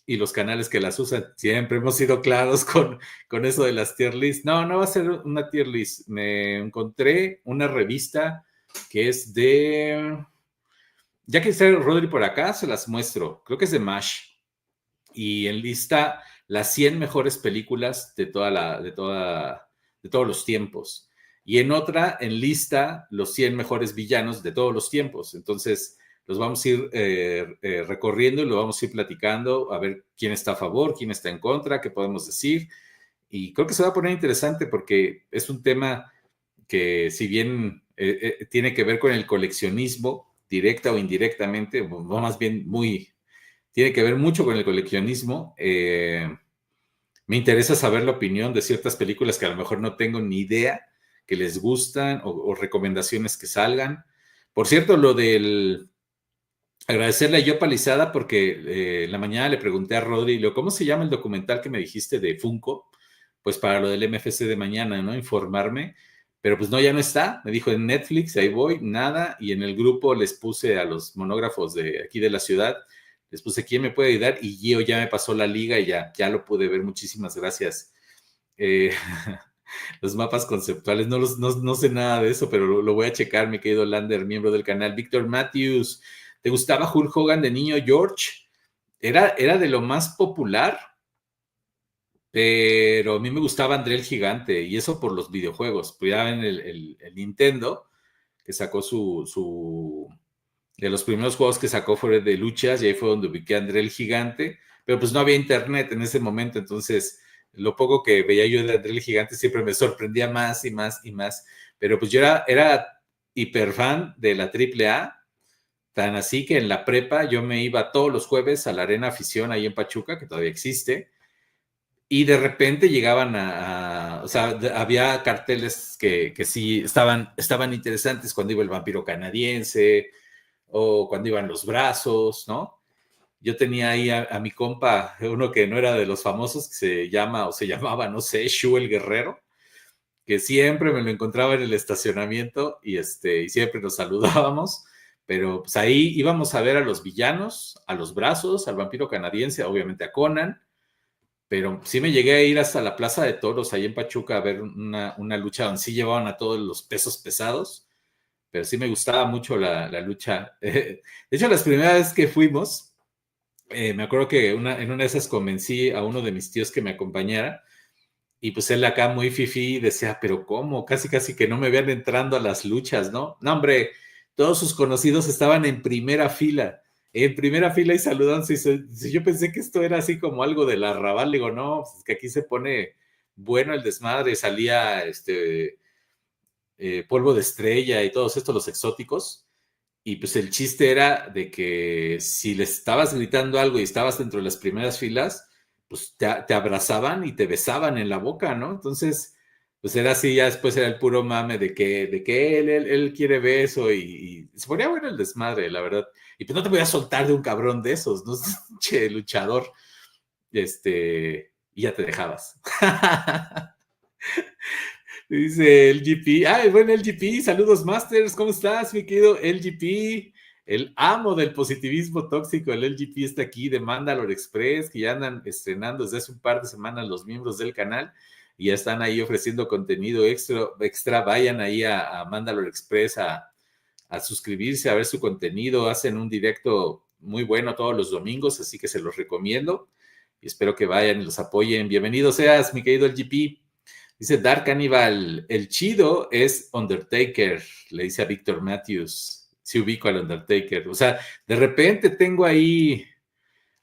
y los canales que las usan. Siempre hemos sido claros con eso de las tier list. No, no va a ser una tier list. Me encontré una revista que es de... Ya que está Rodri por acá, se las muestro. Creo que es de MASH. Y en lista las 100 mejores películas de todos los tiempos. Y en otra, en lista, los 100 mejores villanos de todos los tiempos. Entonces, los vamos a ir recorriendo y lo vamos a ir platicando, a ver quién está a favor, quién está en contra, qué podemos decir. Y creo que se va a poner interesante porque es un tema que, si bien tiene que ver con el coleccionismo, directa o indirectamente, o más bien tiene que ver mucho con el coleccionismo. Me interesa saber la opinión de ciertas películas que a lo mejor no tengo ni idea, que les gustan, o recomendaciones que salgan. Por cierto, lo del agradecerle a Yo Palizada, porque en la mañana le pregunté a Rodri, ¿cómo se llama el documental que me dijiste de Funko? Pues para lo del MFC de mañana, ¿no? Informarme. Pero pues no, ya no está. Me dijo en Netflix, ahí voy, nada. Y en el grupo les puse a los monógrafos de aquí de la ciudad, les puse quién me puede ayudar, y Gio ya me pasó la liga y ya lo pude ver. Muchísimas gracias. Eh, los mapas conceptuales, no sé nada de eso, pero lo voy a checar, mi querido Lander, miembro del canal. Víctor Matthews, ¿te gustaba Hulk Hogan de niño, George? Era de lo más popular, pero a mí me gustaba André el Gigante, y eso por los videojuegos. Pues ya en el Nintendo, que sacó de los primeros juegos que sacó fue de luchas, y ahí fue donde ubiqué a André el Gigante, pero pues no había internet en ese momento, entonces lo poco que veía yo de André el Gigante siempre me sorprendía más y más y más, pero pues yo era hiper fan de la AAA, tan así que en la prepa yo me iba todos los jueves a la Arena Afición ahí en Pachuca, que todavía existe, y de repente llegaban o sea, había carteles que sí estaban interesantes, cuando iba el Vampiro Canadiense, o cuando iban los Brazos, ¿no? Yo tenía ahí a mi compa, uno que no era de los famosos, que se llamaba, no sé, Shu el Guerrero, que siempre me lo encontraba en el estacionamiento, y siempre nos saludábamos, pero pues ahí íbamos a ver a los villanos, a los Brazos, al Vampiro Canadiense, obviamente a Conan, pero sí me llegué a ir hasta la Plaza de Toros, ahí en Pachuca, a ver una lucha donde sí llevaban a todos los pesos pesados, pero sí me gustaba mucho la lucha. De hecho, las primeras veces que fuimos, me acuerdo que en una de esas convencí a uno de mis tíos que me acompañara, y pues él acá muy fifí decía, pero ¿cómo? Casi casi que no me vean entrando a las luchas, ¿no? No, hombre, todos sus conocidos estaban en primera fila y saludándose. Y yo pensé que esto era así como algo del arrabal, digo, no, pues es que aquí se pone bueno el desmadre, salía Polvo de Estrella y todos estos, los exóticos, y pues el chiste era de que si le estabas gritando algo y estabas dentro de las primeras filas, pues te abrazaban y te besaban en la boca, ¿no? Entonces, pues era así, ya después era el puro mame de que él quiere beso, y se ponía bueno el desmadre, la verdad. Y pues no te voy a soltar de un cabrón de esos, ¿no? Che, luchador, y ya te dejabas. Dice el GP. Ay, bueno, el GP, saludos, Masters. ¿Cómo estás, mi querido LGP? El amo del positivismo tóxico, el LGP está aquí de Mandalore Express, que ya andan estrenando desde hace un par de semanas los miembros del canal, y ya están ahí ofreciendo contenido extra. Vayan ahí a Mandalore Express a suscribirse, a ver su contenido. Hacen un directo muy bueno todos los domingos, así que se los recomiendo y espero que vayan y los apoyen. Bienvenido seas, mi querido LGP. Dice Dark Cannibal, el chido es Undertaker, le dice a Víctor Matthews. Sí ubico al Undertaker. O sea, de repente tengo ahí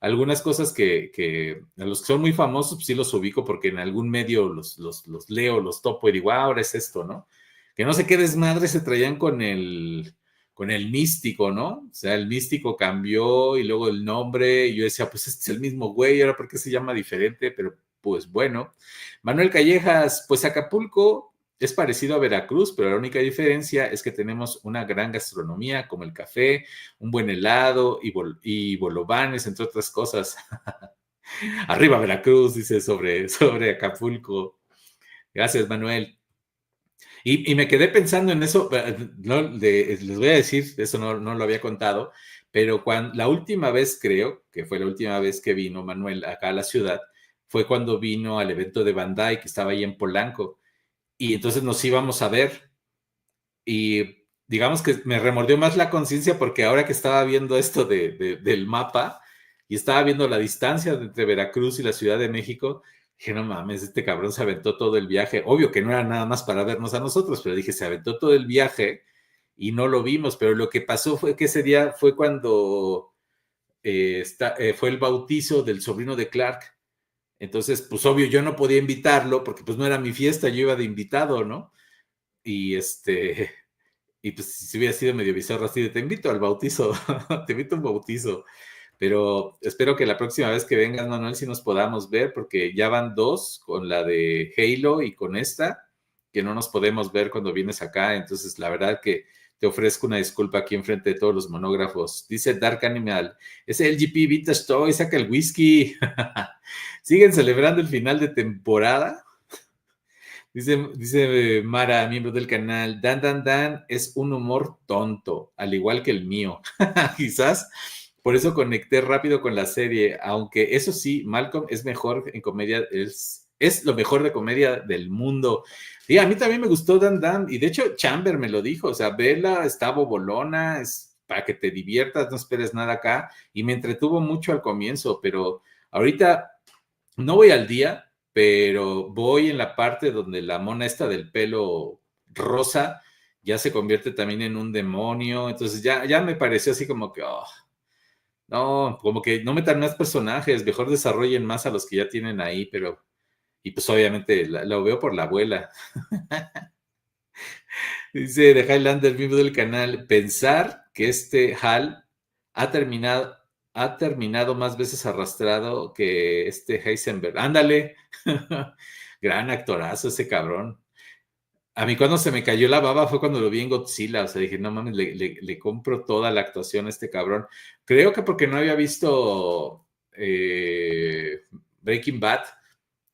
algunas cosas que a los que son muy famosos, pues sí los ubico porque en algún medio los leo, los topo y digo, ahora es esto, ¿no? Que no sé qué desmadre se traían con el místico, ¿no? O sea, el místico cambió y luego el nombre, y yo decía, pues este es el mismo güey, ahora por qué se llama diferente, pero pues bueno. Manuel Callejas, pues Acapulco es parecido a Veracruz, pero la única diferencia es que tenemos una gran gastronomía como el café, un buen helado y bolovanes, entre otras cosas. Arriba Veracruz, dice sobre Acapulco. Gracias, Manuel. Y me quedé pensando en eso, les voy a decir, eso no lo había contado, pero la última vez, creo que fue la última vez que vino Manuel acá a la ciudad, fue cuando vino al evento de Bandai, que estaba ahí en Polanco, y entonces nos íbamos a ver, y digamos que me remordió más la conciencia porque ahora que estaba viendo esto del mapa, y estaba viendo la distancia entre Veracruz y la Ciudad de México, dije, no mames, este cabrón se aventó todo el viaje. Obvio que no era nada más para vernos a nosotros, pero dije, se aventó todo el viaje y no lo vimos. Pero lo que pasó fue que ese día fue cuando fue el bautizo del sobrino de Clark. Entonces, pues obvio, yo no podía invitarlo porque pues no era mi fiesta, yo iba de invitado, ¿no? Y y pues si hubiera sido medio bizarro así de te invito al bautizo, te invito a un bautizo. Pero espero que la próxima vez que vengas, Manuel, si nos podamos ver, porque ya van dos, con la de Halo y con esta, que no nos podemos ver cuando vienes acá. Entonces, la verdad que te ofrezco una disculpa aquí enfrente de todos los monógrafos. Dice Dark Animal, ese LGP Vintage Toy, saca el whisky. ¿Siguen celebrando el final de temporada? Dice Mara, miembro del canal, Dan es un humor tonto, al igual que el mío. Quizás por eso conecté rápido con la serie, aunque eso sí, Malcolm es mejor en comedia, es lo mejor de comedia del mundo. Y a mí también me gustó Dan, y de hecho Chamber me lo dijo, o sea, vela, está bobolona, es para que te diviertas, no esperes nada acá, y me entretuvo mucho al comienzo, pero ahorita no voy al día, pero voy en la parte donde la mona esta del pelo rosa ya se convierte también en un demonio, entonces ya me pareció así como que, oh, no, como que no metan más personajes, mejor desarrollen más a los que ya tienen ahí, pero, y pues obviamente lo veo por la abuela. Dice de Highlander, miembro del canal, pensar que este Hal ha terminado, ha terminado más veces arrastrado que este Heisenberg. Ándale, gran actorazo ese cabrón. A mí cuando se me cayó la baba fue cuando lo vi en Godzilla, o sea, dije, no mames, le compro toda la actuación a este cabrón. Creo que porque no había visto Breaking Bad.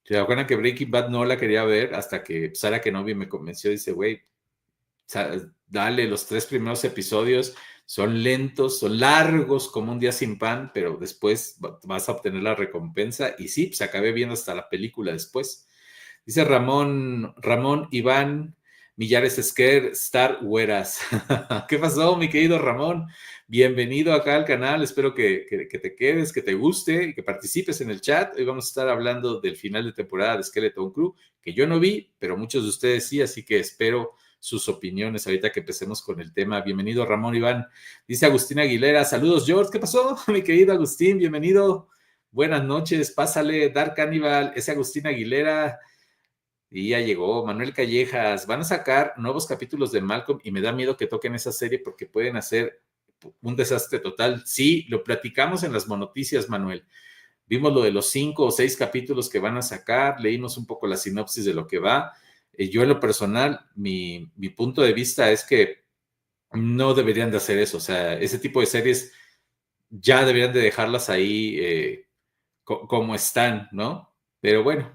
¿Se acuerdan que Breaking Bad no la quería ver hasta que Sara Kenobi me convenció? Dice, güey, dale, los 3 primeros episodios son lentos, son largos como un día sin pan, pero después vas a obtener la recompensa. Y sí, pues acabé viendo hasta la película después. Dice Ramón Iván Millares Esquer, Star Hueras. ¿Qué pasó, mi querido Ramón? Bienvenido acá al canal. Espero que te quedes, que te guste y que participes en el chat. Hoy vamos a estar hablando del final de temporada de Skeleton Crew, que yo no vi, pero muchos de ustedes sí, así que espero sus opiniones ahorita que empecemos con el tema. Bienvenido, Ramón Iván. Dice Agustín Aguilera, saludos, George. ¿Qué pasó, mi querido Agustín? Bienvenido. Buenas noches, pásale, Dark Cannibal, ese Agustín Aguilera. Y ya llegó Manuel Callejas. Van a sacar nuevos capítulos de Malcolm y me da miedo que toquen esa serie porque pueden hacer un desastre total. Sí, lo platicamos en las monoticias, Manuel. Vimos lo de los 5 o 6 capítulos que van a sacar, leímos un poco la sinopsis de lo que va. Yo en lo personal, mi punto de vista es que no deberían de hacer eso. O sea, ese tipo de series ya deberían de dejarlas ahí como están, ¿no? Pero bueno,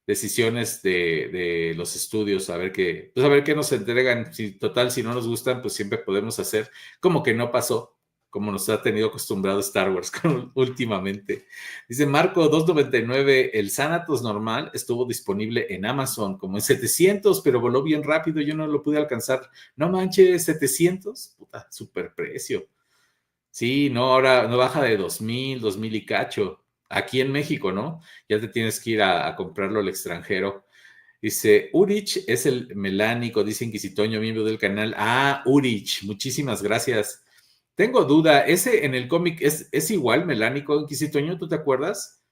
decisiones de los estudios, pues a ver qué nos entregan. Si, total, si no nos gustan, pues siempre podemos hacer como que no pasó, como nos ha tenido acostumbrado Star Wars últimamente. Dice Marco 299, el Thanatos normal estuvo disponible en Amazon como en 700, pero voló bien rápido, yo no lo pude alcanzar. No manches, 700, puta, super precio. Sí, no, ahora no baja de 2000 y cacho. Aquí en México, ¿no? Ya te tienes que ir a comprarlo al extranjero. Dice, Urich es el melánico, dice Inquisitoño, miembro del canal. Ah, Urich, muchísimas gracias. Tengo duda, ¿ese en el cómic es igual melánico, Inquisitoño? ¿Tú te acuerdas?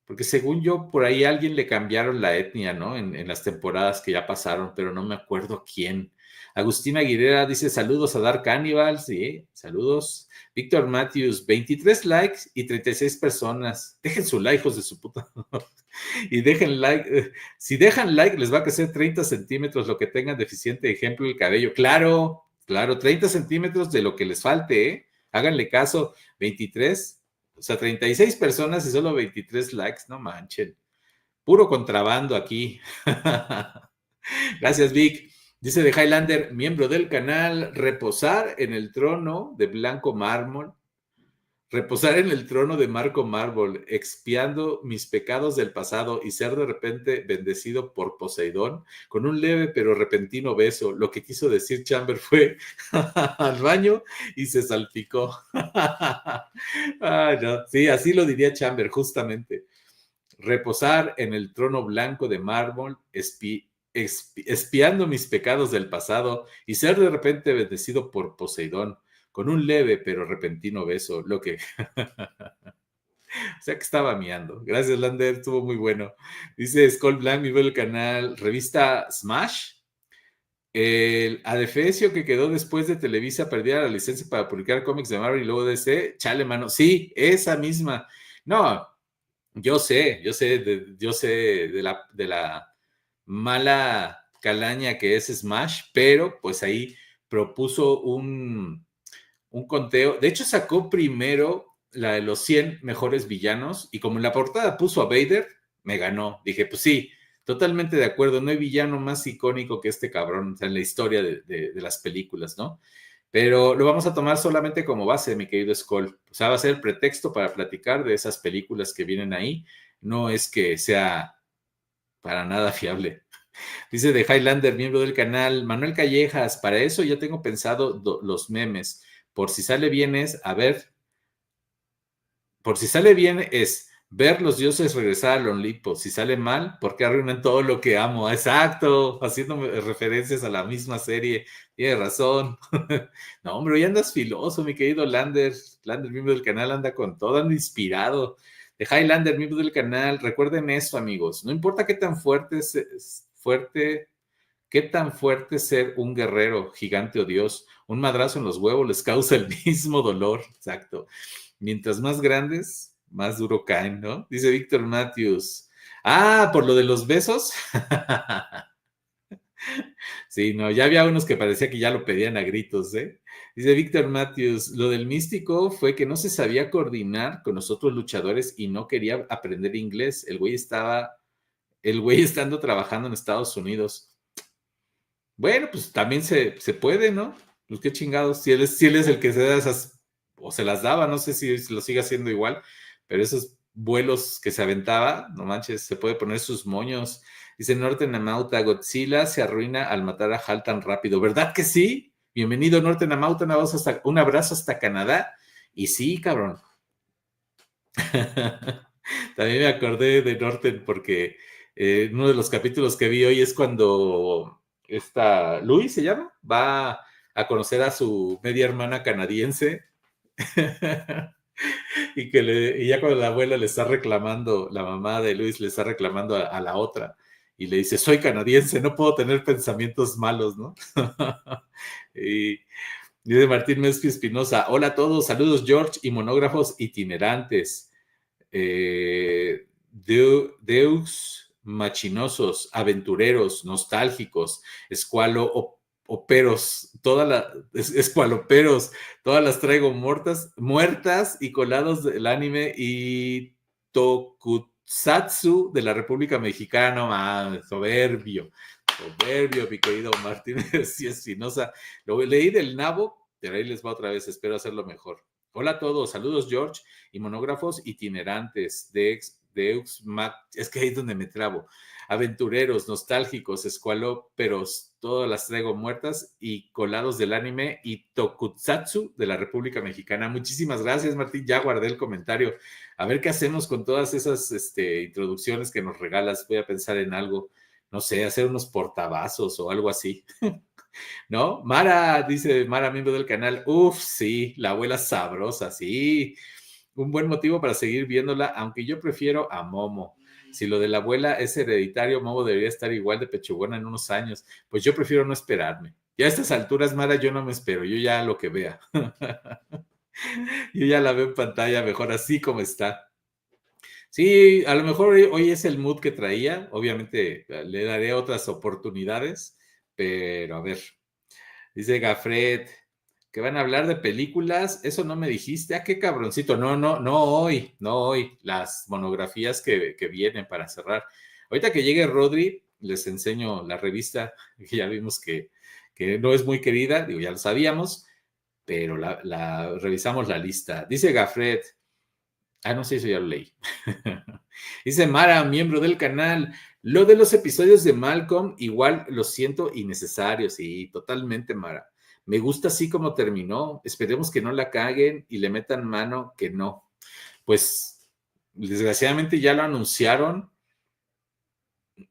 Porque según yo, por ahí a alguien le cambiaron la etnia, ¿no? En las temporadas que ya pasaron, pero no me acuerdo quién. Agustina Aguilera dice, saludos a Dark Cannibal, sí, saludos. Víctor Matthews, 23 likes y 36 personas. Dejen su like, hijos de su puta. Y dejen like. Si dejan like, les va a crecer 30 centímetros lo que tengan deficiente, ejemplo, el cabello. Claro, claro, 30 centímetros de lo que les falte, ¿eh? Háganle caso. 23, o sea, 36 personas y solo 23 likes, no manchen. Puro contrabando aquí. Gracias, Vic. Dice de Highlander, miembro del canal, reposar en el trono de blanco mármol. Reposar en el trono de Marco Mármol, expiando mis pecados del pasado y ser de repente bendecido por Poseidón con un leve pero repentino beso. Lo que quiso decir Chamber fue al baño y se salpicó. No. Sí, así lo diría Chamber, justamente. Reposar en el trono blanco de mármol, espiando mis pecados del pasado y ser de repente bendecido por Poseidón con un leve pero repentino beso, lo que o sea que estaba miando. Gracias, Lander, estuvo muy bueno. Dice Skull Blanc, mi el canal, revista Smash. El adefesio que quedó después de Televisa perdía la licencia para publicar cómics de Marvel y luego DC. Chale, mano. Sí, esa misma. No, yo sé de la mala calaña que es Smash, pero pues ahí propuso un conteo. De hecho, sacó primero la de los 100 mejores villanos y como en la portada puso a Vader, me ganó. Dije, pues sí, totalmente de acuerdo. No hay villano más icónico que este cabrón, o sea, en la historia de las películas, ¿no? Pero lo vamos a tomar solamente como base, mi querido Skull. O sea, va a ser pretexto para platicar de esas películas que vienen ahí. No es que sea para nada fiable. Dice de Highlander, miembro del canal, Manuel Callejas, para eso ya tengo pensado los memes. Por si sale bien es, a ver, por si sale bien es ver los dioses regresar al Olimpo. Si sale mal, porque arruinan todo lo que amo. Exacto, haciendo referencias a la misma serie. Tiene razón. No, hombre, hoy andas filoso, mi querido Lander. Lander, miembro del canal, anda con todo, anda inspirado. De Highlander, miembro del canal, recuerden eso, amigos. No importa qué tan qué tan fuerte ser un guerrero, gigante o dios. Un madrazo en los huevos les causa el mismo dolor. Exacto. Mientras más grandes, más duro caen, ¿no? Dice Víctor Matthews. Ah, por lo de los besos. Sí, no, ya había unos que parecía que ya lo pedían a gritos, ¿eh? Dice Víctor Matthews, lo del místico fue que no se sabía coordinar con los otros luchadores y no quería aprender inglés. El güey estando trabajando en Estados Unidos. Bueno, pues también se puede, ¿no? Pues qué chingados, si él es el que se da esas, o se las daba, no sé si lo sigue haciendo igual, pero esos vuelos que se aventaba, no manches, se puede poner sus moños. Dice Norten Amauta, Godzilla se arruina al matar a Hal tan rápido, ¿verdad que sí? Bienvenido Norten Amauta, un abrazo hasta Canadá. Y sí, cabrón. También me acordé de Norten porque uno de los capítulos que vi hoy es cuando esta Louis se llama, va a conocer a su media hermana canadiense y ya cuando la abuela le está reclamando, la mamá de Luis le está reclamando a la otra y le dice, soy canadiense, no puedo tener pensamientos malos, ¿no? Y dice Martín Mespi Espinosa, hola a todos, saludos George y monógrafos itinerantes. Deux machinosos, aventureros, nostálgicos, escualoperos, todas las traigo muertas y colados del anime y tokusatsu de la República Mexicana, soberbio, mi querido Martínez y Espinosa. Lo leí del nabo, pero ahí les va otra vez, espero hacerlo mejor. Hola a todos, saludos George y monógrafos itinerantes Deux, es que ahí es donde me trabo. Aventureros, nostálgicos, escualóperos, todas las traigo muertas y colados del anime y tokusatsu de la República Mexicana. Muchísimas gracias, Martín. Ya guardé el comentario. A ver qué hacemos con todas esas introducciones que nos regalas. Voy a pensar en algo, no sé, hacer unos portavasos o algo así. ¿No? Mara, dice Mara, miembro del canal. Uf, sí, la abuela sabrosa, sí. Un buen motivo para seguir viéndola, aunque yo prefiero a Momo. Si lo de la abuela es hereditario, Momo debería estar igual de pechugona en unos años. Pues yo prefiero no esperarme. Ya a estas alturas, Mara, yo no me espero, yo ya lo que vea. Yo ya la veo en pantalla mejor así como está. Sí, a lo mejor hoy es el mood que traía. Obviamente le daré otras oportunidades, pero a ver. Dice Gafret, que van a hablar de películas, eso no me dijiste, ah, qué cabroncito, no hoy, las monografías que vienen para cerrar. Ahorita que llegue Rodri, les enseño la revista, que ya vimos que no es muy querida, digo, ya lo sabíamos, pero revisamos la lista. Dice Gafret, no sé, eso ya lo leí. Dice Mara, miembro del canal, lo de los episodios de Malcolm, igual lo siento innecesario, sí, totalmente, Mara. Me gusta así como terminó. Esperemos que no la caguen y le metan mano que no. Pues, desgraciadamente ya lo anunciaron.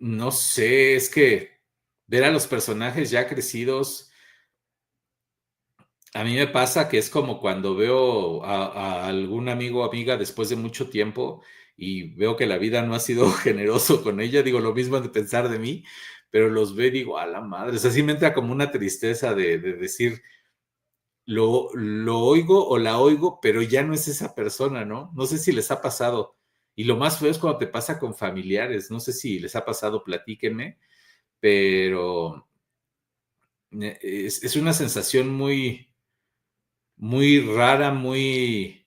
No sé, es que ver a los personajes ya crecidos, a mí me pasa que es como cuando veo a algún amigo o amiga después de mucho tiempo y veo que la vida no ha sido generoso con ella, digo lo mismo de pensar de mí, pero los veo y digo, a la madre, o sea, sí me entra como una tristeza de decir, lo oigo o la oigo, pero ya no es esa persona, ¿no? No sé si les ha pasado. Y lo más feo es cuando te pasa con familiares, no sé si les ha pasado, platíquenme, pero es una sensación muy rara, a mí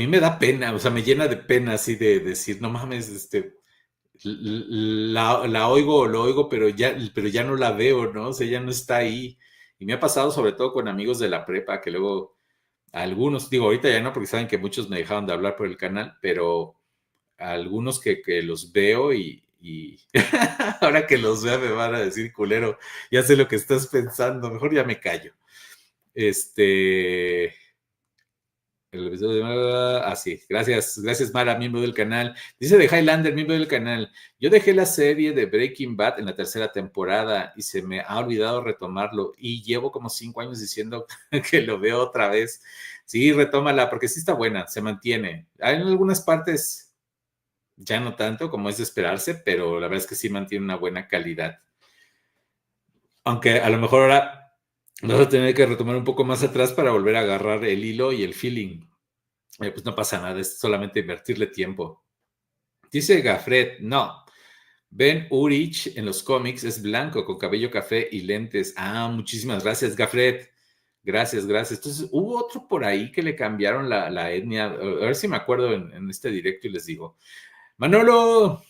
me da pena, o sea, me llena de pena así de decir, no mames, la oigo o lo oigo, pero ya no la veo, ¿no? O sea, ya no está ahí. Y me ha pasado sobre todo con amigos de la prepa, que luego algunos, digo, ahorita ya no, porque saben que muchos me dejaron de hablar por el canal, pero algunos que los veo y ahora que los vea me van a decir, culero, ya sé lo que estás pensando, mejor ya me callo. El episodio de... sí, gracias Mara, miembro del canal. Dice de Highlander, miembro del canal. Yo dejé la serie de Breaking Bad en la tercera temporada y se me ha olvidado retomarlo y llevo como 5 años diciendo que lo veo otra vez. Sí, retómala porque sí está buena, se mantiene. Hay en algunas partes ya no tanto como es de esperarse, pero la verdad es que sí mantiene una buena calidad. Aunque a lo mejor ahora vas a tener que retomar un poco más atrás para volver a agarrar el hilo y el feeling. Pues no pasa nada, es solamente invertirle tiempo. Dice Gafret, no. Ben Urich en los cómics es blanco, con cabello café y lentes. Muchísimas gracias, Gafret. Gracias. Entonces, hubo otro por ahí que le cambiaron la etnia. A ver si me acuerdo en este directo y les digo. Manolo,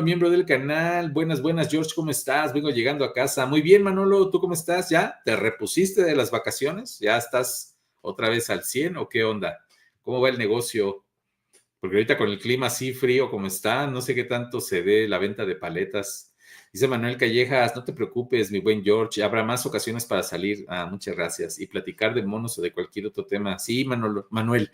miembro del canal. Buenas, George, ¿cómo estás? Vengo llegando a casa. Muy bien, Manolo, ¿tú cómo estás? ¿Ya te repusiste de las vacaciones? ¿Ya estás otra vez al 100 o qué onda? ¿Cómo va el negocio? Porque ahorita con el clima así frío como está, no sé qué tanto se ve la venta de paletas. Dice Manuel Callejas, no te preocupes, mi buen George, habrá más ocasiones para salir. Muchas gracias. Y platicar de monos o de cualquier otro tema. Sí, Manuel,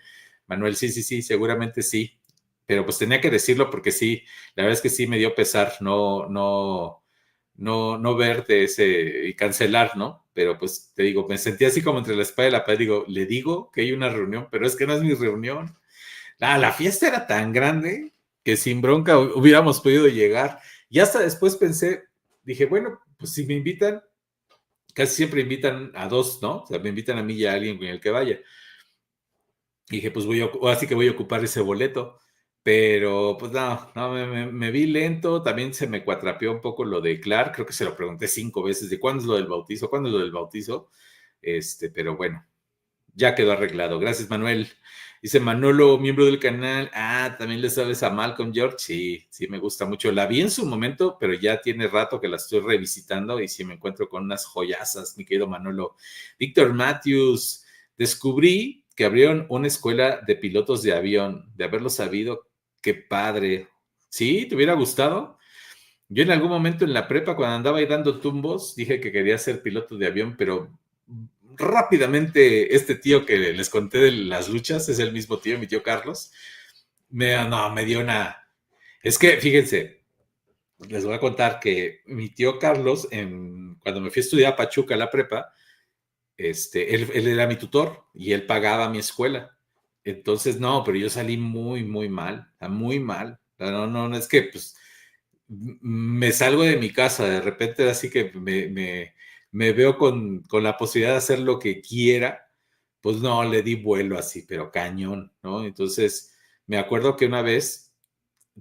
sí, seguramente sí. Pero pues tenía que decirlo porque sí, la verdad es que sí me dio pesar no verte ese y cancelar, ¿no? Pero pues te digo, me sentí así como entre la espada y la pared. Digo, le digo que hay una reunión, pero es que no es mi reunión. La fiesta era tan grande que sin bronca hubiéramos podido llegar. Y hasta después pensé, dije, bueno, pues si me invitan, casi siempre invitan a dos, ¿no? O sea, me invitan a mí y a alguien con el que vaya. Y dije, pues así que voy a ocupar ese boleto. Pero pues no, me vi lento. También se me cuatrapeó un poco lo de Clark. Creo que se lo pregunté 5 veces de cuándo es lo del bautizo, pero bueno, ya quedó arreglado. Gracias, Manuel. Dice Manolo, miembro del canal. ¿También le sabes a Malcolm George? Sí, me gusta mucho. La vi en su momento, pero ya tiene rato que la estoy revisitando y sí me encuentro con unas joyazas, mi querido Manolo. Víctor Matthews, descubrí que abrieron una escuela de pilotos de avión, de haberlo sabido, qué padre. ¿Sí? ¿Te hubiera gustado? Yo en algún momento en la prepa, cuando andaba ahí dando tumbos, dije que quería ser piloto de avión, pero rápidamente este tío que les conté de las luchas, es el mismo tío, mi tío Carlos, me dio una... Es que, fíjense, les voy a contar que mi tío Carlos, cuando me fui a estudiar a Pachuca, la prepa, él era mi tutor y él pagaba mi escuela. Entonces, no, pero yo salí muy, muy mal, muy mal. No, no, no, es que pues me salgo de mi casa, de repente así que me veo con la posibilidad de hacer lo que quiera, pues no, le di vuelo así, pero cañón, ¿no? Entonces, me acuerdo que una vez,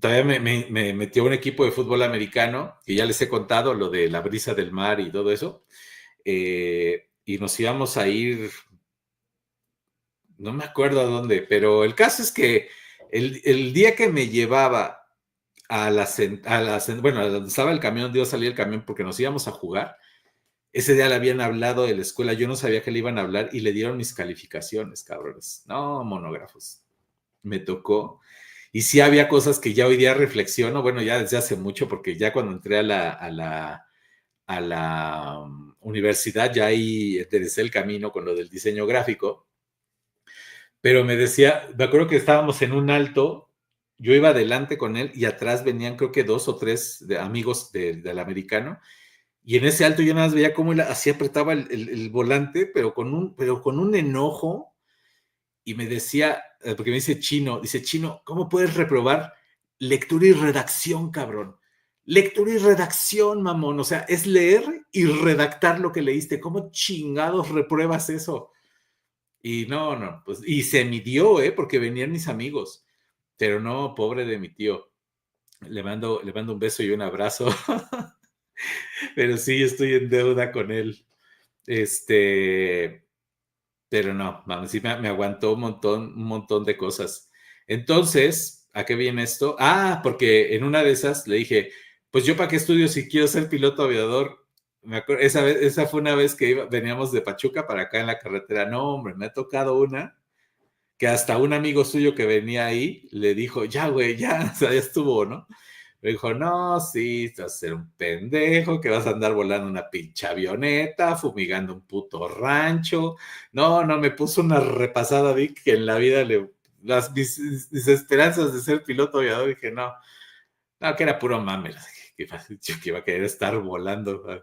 todavía me metió un equipo de fútbol americano, que ya les he contado lo de la brisa del mar y todo eso, y nos íbamos a ir, no me acuerdo a dónde, pero el caso es que el día que me llevaba bueno, a donde estaba el camión, donde iba a salir el camión porque nos íbamos a jugar, ese día le habían hablado de la escuela, yo no sabía que le iban a hablar y le dieron mis calificaciones, cabrones. No, monógrafos. Me tocó. Y sí había cosas que ya hoy día reflexiono, bueno, ya desde hace mucho, porque ya cuando entré a la universidad, ya ahí enderecé el camino con lo del diseño gráfico, pero me acuerdo que estábamos en un alto, yo iba adelante con él y atrás venían creo que 2 o 3 amigos del americano, y en ese alto yo nada más veía cómo él así apretaba el volante, pero con un enojo, y me decía, porque me dice, Chino, ¿cómo puedes reprobar lectura y redacción, cabrón? Lectura y redacción, mamón, o sea, es leer y redactar lo que leíste, ¿cómo chingados repruebas eso? Y no, no, pues, y se midió, porque venían mis amigos, pero no, pobre de mi tío, le mando un beso y un abrazo, pero sí, estoy en deuda con él, pero no, mames, sí me aguantó un montón de cosas. Entonces, ¿a qué viene esto? Ah, porque en una de esas le dije, pues yo para qué estudio si quiero ser piloto aviador. Me acuerdo, esa fue una vez que veníamos de Pachuca para acá en la carretera. No, hombre, me ha tocado una que hasta un amigo suyo que venía ahí le dijo, ya, güey, ya, o sea, ya estuvo, ¿no? Me dijo, no, sí, vas a ser un pendejo, que vas a andar volando una pinche avioneta, fumigando un puto rancho. No, no, me puso una repasada, vi que en la vida mis esperanzas de ser piloto aviador, dije, no, no, que era puro mame, que iba a querer estar volando.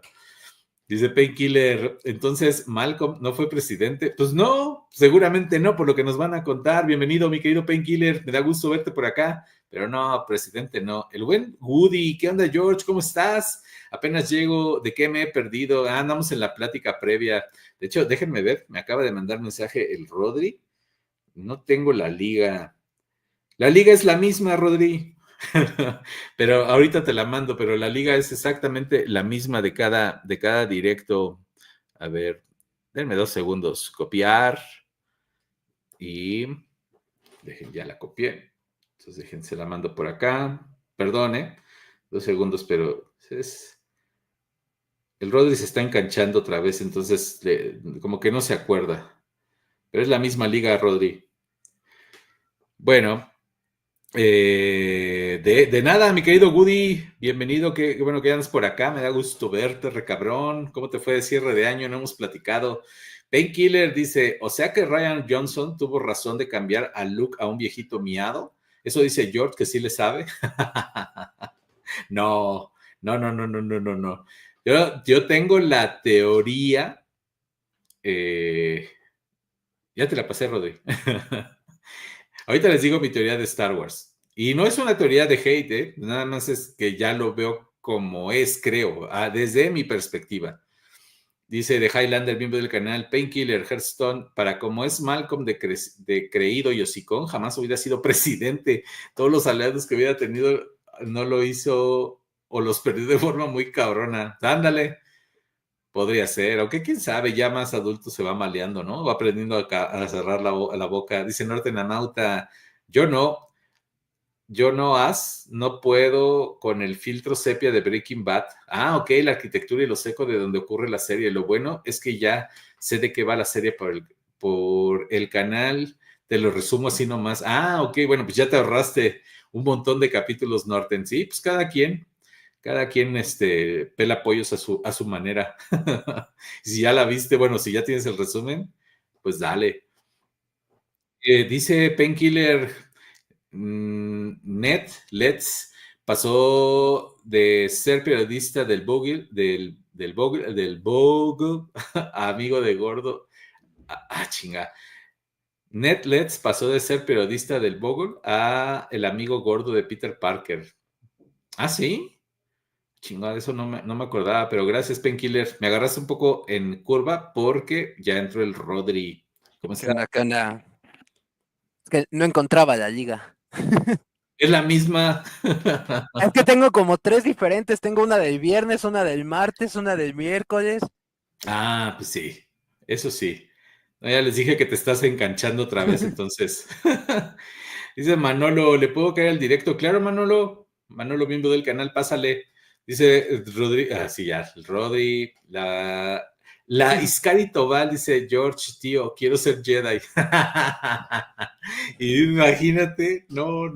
Dice Painkiller, entonces Malcolm no fue presidente. Pues no, seguramente no, por lo que nos van a contar. Bienvenido, mi querido Painkiller, me da gusto verte por acá, pero no, presidente no. El buen Woody, ¿qué onda, George? ¿Cómo estás? Apenas llego, ¿de qué me he perdido? Ah, andamos en la plática previa. De hecho, déjenme ver, me acaba de mandar mensaje el Rodri. No tengo la liga. La liga es la misma, Rodri. Pero ahorita te la mando, pero la liga es exactamente la misma de cada directo. A ver, denme 2 segundos. Copiar y ya la copié. Entonces se la mando por acá. Perdone, 2 segundos, pero el Rodri se está enganchando otra vez, entonces como que no se acuerda. Pero es la misma liga, Rodri. Bueno, de nada, mi querido Woody, bienvenido, qué bueno que andas por acá, me da gusto verte, recabrón, ¿cómo te fue de cierre de año? No hemos platicado. Painkiller dice, o sea que Ryan Johnson tuvo razón de cambiar a Luke a un viejito miado, eso dice George que sí le sabe. No, no, no, no, no, no, no, no. Yo tengo la teoría, ya te la pasé, Rodri. Ahorita les digo mi teoría de Star Wars. Y no es una teoría de hate, nada más es que ya lo veo como es, creo, desde mi perspectiva. Dice de Highlander, miembro del canal Painkiller Hearthstone, para como es Malcolm de creído y hocicón, jamás hubiera sido presidente. Todos los aliados que hubiera tenido no lo hizo o los perdió de forma muy cabrona. Ándale, podría ser, aunque quién sabe, ya más adulto se va maleando, ¿no? Va aprendiendo a cerrar la boca. Dice Nortenanauta, yo no puedo con el filtro sepia de Breaking Bad. Ah, ok, la arquitectura y lo seco de donde ocurre la serie. Lo bueno es que ya sé de qué va la serie por el canal, te lo resumo así nomás. Ah, ok, bueno, pues ya te ahorraste un montón de capítulos, Norten. Sí, pues cada quien pela pollos a su manera. Si ya la viste, bueno, si ya tienes el resumen, pues dale. Dice Painkiller, Let's pasó de ser periodista del Bogle a amigo de Gordo. Chinga. Ned Letts pasó de ser periodista del Bogle a el amigo gordo de Peter Parker. Ah, sí. Chingada, eso no me acordaba, pero gracias, Painkiller. Me agarraste un poco en curva porque ya entró el Rodri. ¿Cómo ¿Qué está? onda? ¿Qué onda? Es que no encontraba la liga. Es la misma. Es que tengo como 3 diferentes. Tengo una del viernes, una del martes, una del miércoles. Ah, pues sí, eso sí. No, ya les dije que te estás enganchando otra vez, entonces. Dice Manolo, ¿le puedo caer al directo? Claro, Manolo. Manolo, miembro del canal, pásale. Dice Rodri, sí, ya, el Rodri, la Iscari Tobal, dice George, tío, quiero ser Jedi. Y imagínate, no.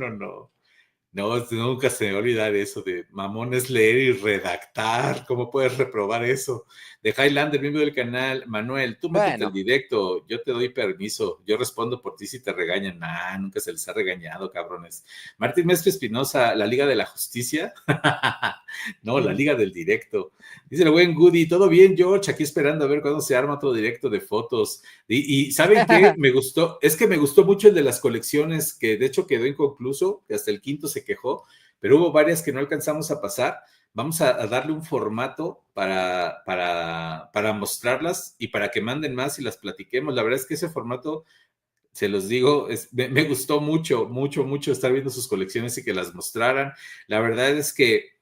No, nunca se me va a olvidar eso de mamón es leer y redactar. ¿Cómo puedes reprobar eso? De Highlander, miembro del canal. Manuel, tú métete al Bueno, directo. Yo te doy permiso. Yo respondo por ti si te regañan. Nah, nunca se les ha regañado, cabrones. Martín Mestre Espinosa, la Liga de la Justicia. No, la Liga del Directo. Dice el buen Goody, todo bien, George, aquí esperando a ver cuándo se arma otro directo de fotos. Y ¿saben qué? Me gustó, es que me gustó mucho el de las colecciones, que de hecho quedó inconcluso, que hasta el quinto se quejó, pero hubo varias que no alcanzamos a pasar. Vamos a darle un formato para mostrarlas y para que manden más y las platiquemos. La verdad es que ese formato, se los digo, me gustó mucho estar viendo sus colecciones y que las mostraran. La verdad es que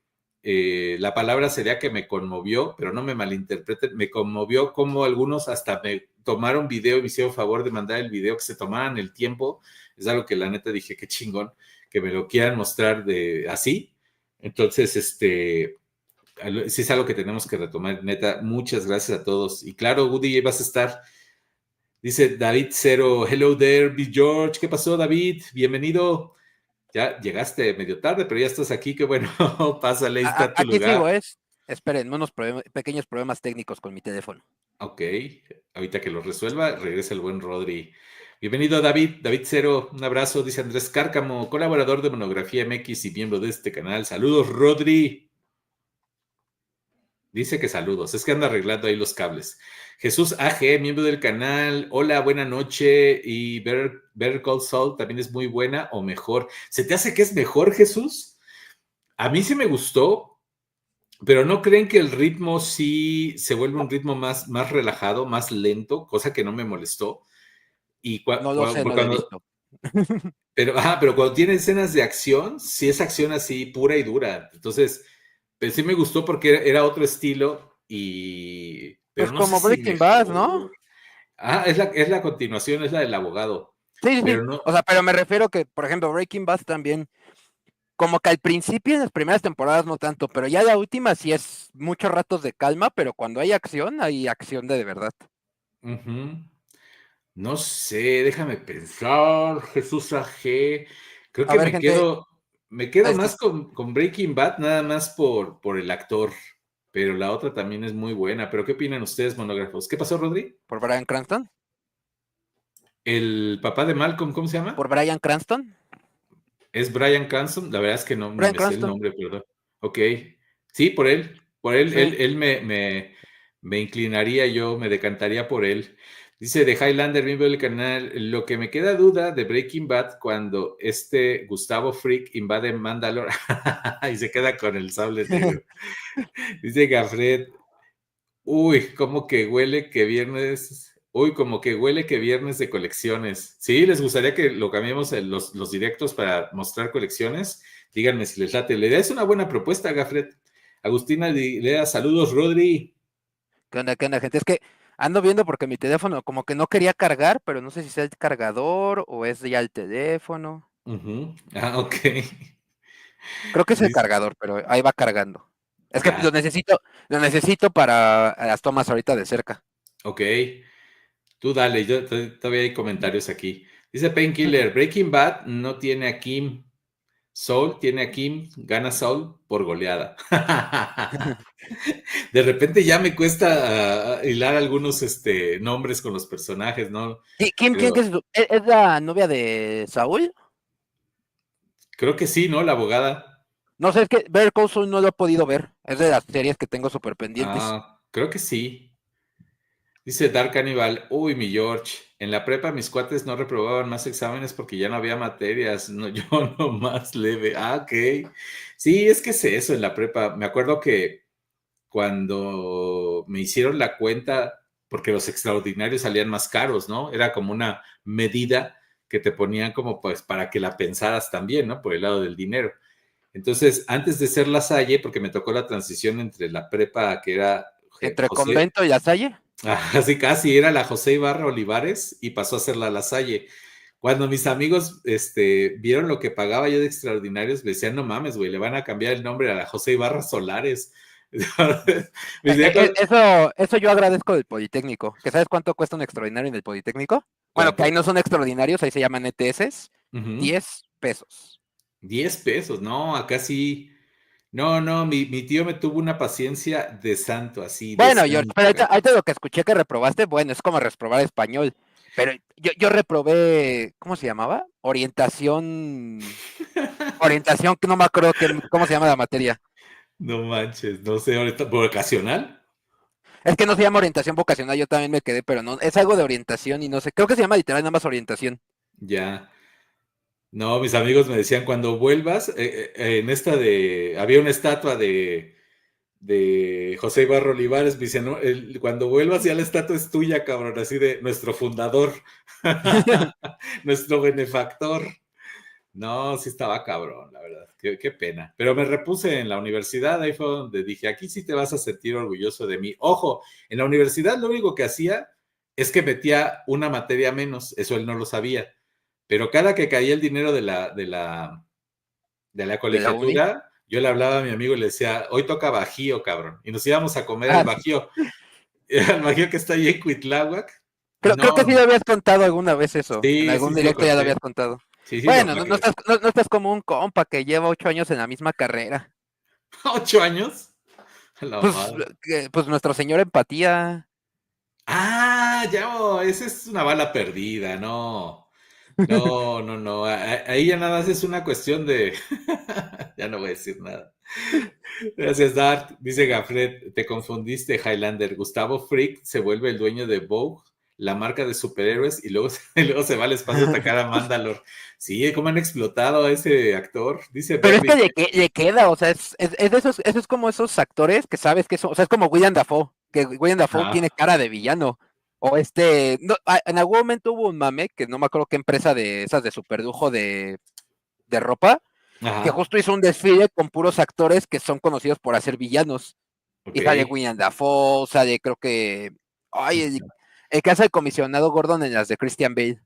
la palabra sería que me conmovió, pero no me malinterpreten, me conmovió como algunos hasta me tomaron video y me hicieron favor de mandar el video, que se tomaran el tiempo. Es algo que la neta dije, qué chingón, que me lo quieran mostrar de así. Entonces, sí es algo que tenemos que retomar, neta. Muchas gracias a todos. Y claro, Woody, vas a estar. Dice David Cero, hello there, Big George. ¿Qué pasó, David? Bienvenido. Ya llegaste medio tarde, pero ya estás aquí. Qué bueno, pásale, ahí está tu aquí sigo, lugar. es. Esperen, unos pequeños problemas técnicos con mi teléfono. Ok, ahorita que lo resuelva, regresa el buen Rodri. Bienvenido, David. David Cero, un abrazo. Dice Andrés Cárcamo, colaborador de Monografía MX y miembro de este canal. Saludos, Rodri. Dice que saludos, es que anda arreglando ahí los cables. Jesús AG, miembro del canal. Hola, buena noche. Y Better Call Saul también es muy buena o mejor. ¿Se te hace que es mejor, Jesús? A mí sí me gustó, pero ¿no creen que el ritmo sí se vuelve un ritmo más relajado, más lento, cosa que no me molestó? Y No lo sé, no lo he visto. pero cuando tiene escenas de acción, sí es acción así pura y dura. Entonces, pues sí me gustó porque era otro estilo pero Pues no sé como si Breaking Bad, ¿no? mejor. Es la continuación, es la del abogado, Sí. pero no. O sea, pero me refiero que, por ejemplo, Breaking Bad también, como que al principio, en las primeras temporadas no tanto, pero ya la última sí es muchos ratos de calma, pero cuando hay acción de verdad. Ujú. No sé, déjame pensar, Jesús AG. Creo A que ver, gente, me quedo este, más con Breaking Bad, nada más por el actor, pero la otra también es muy buena. ¿Pero qué opinan ustedes, monógrafos? ¿Qué pasó, Rodri? por Bryan Cranston, El papá de Malcolm, ¿cómo se llama? por Bryan Cranston, ¿Es Bryan Cranston? La verdad es que no, ni Bryan me sé el Cranston. nombre, perdón. Ok. Sí, por él. Por él, Sí. me inclinaría yo, me decantaría por él. Dice de Highlander, miembro del canal, lo que me queda duda de Breaking Bad cuando Gustavo Frick invade Mandalore y se queda con el sable negro. Dice Gafred, uy, como que huele que viernes. Uy, como que huele que viernes de colecciones. Sí, les gustaría que lo cambiemos en los directos para mostrar colecciones. Díganme si les late. La idea es una buena propuesta, Gafret. Agustina Lea, saludos, Rodri. Qué onda, gente? Es que ando viendo porque mi teléfono como que no quería cargar, pero no sé si es el cargador o es ya el teléfono. Ah, ok. Creo que es el Dice, cargador, pero ahí va cargando. Es que ya, lo necesito para las tomas ahorita de cerca. ok. Tú dale, todavía hay comentarios aquí. Dice Painkiller, Breaking Bad no tiene a Kim. Saul tiene a Kim, gana Saul por goleada. De repente ya me cuesta hilar algunos nombres con los personajes, ¿no? Kim, ¿quién Pero que es la novia de Saúl? creo que sí, ¿no? La abogada. No sé, es que Better Call Saul no lo he podido ver. Es de las series que tengo súper pendientes. Creo que sí. Dice Dark Cannibal, uy, mi George, en la prepa mis cuates no reprobaban más exámenes porque ya no había materias, no, yo no más leve. Ok. Sí, es que es eso en la prepa. Me acuerdo que cuando me hicieron la cuenta, porque los extraordinarios salían más caros, ¿no? Era como una medida que te ponían como pues para que la pensaras también, ¿no? Por el lado del dinero. Entonces, antes de ser La Salle, porque me tocó la transición entre la prepa que era Entre José, Convento y La Salle. así casi era la José Ibarra Olivares y pasó a ser la Salle. Cuando mis amigos vieron lo que pagaba yo de extraordinarios, me decían, no mames, güey, le van a cambiar el nombre a la José Ibarra Solares. Eso yo agradezco del Politécnico. ¿Que sabes cuánto cuesta un extraordinario en el Politécnico? Bueno, que ahí ¿Cuánto? no son extraordinarios, ahí se llaman ETS. Ujú. 10 pesos. 10 pesos, no, acá sí. No, no, mi tío me tuvo una paciencia de santo, así, de Bueno, George, pero santo, ahorita lo que escuché que reprobaste, bueno, es como reprobar español. Pero yo reprobé, ¿cómo se llamaba? Orientación, que no me acuerdo cómo se llama la materia. No manches, no sé, ahorita, ¿por ocasional? Es que no se llama orientación vocacional, yo también me quedé, pero no, es algo de orientación y no sé, creo que se llama literal nada más orientación. Ya. No, mis amigos me decían, cuando vuelvas, había una estatua de José Ibarro Olivares, me dicen, "No, cuando vuelvas ya la estatua es tuya, cabrón, así de nuestro fundador, nuestro benefactor. No, sí estaba cabrón, la verdad, qué pena. Pero me repuse en la universidad, ahí fue donde dije, aquí sí te vas a sentir orgulloso de mí. Ojo, en la universidad lo único que hacía es que metía una materia menos, eso él no lo sabía. Pero cada que caía el dinero de la ¿De la uni? colegiatura, yo le hablaba a mi amigo y le decía, hoy toca Bajío, cabrón. Y nos íbamos a comer al Ah, sí. Bajío, al Bajío que está ahí en Cuitláhuac. Y Creo que sí no, lo habías contado alguna vez eso. En sí, algún sí, sí lo directo ya lo habías conté. contado. Sí, sí, Bueno, no estás como un compa que lleva 8 años en la misma carrera. 8 años. A la Pues, madre. pues nuestro señor empatía. Ya, esa es una bala perdida, no. No, no, no. Ahí ya nada más es una cuestión de. Ya no voy a decir nada. Gracias, Dart. Dice Gafret, te confundiste, Highlander. Gustavo Frick se vuelve el dueño de Vogue, la marca de superhéroes, y luego, y luego se va al espacio a atacar a Mandalore. Sí, cómo han explotado a ese actor. Dice Pero es que Berbit. le queda, o sea, es de eso es como esos actores que sabes que son, o sea, es como William Dafoe, que William Dafoe tiene Ah, cara de villano. O no, en algún momento hubo un mame, que no me acuerdo qué empresa de esas de superlujo de ropa, que ajá, justo hizo un desfile con puros actores que son conocidos por hacer villanos. ok. Y sale William Dafoe, sale creo que, ay, el que hace el comisionado Gordon en las de Christian Bale.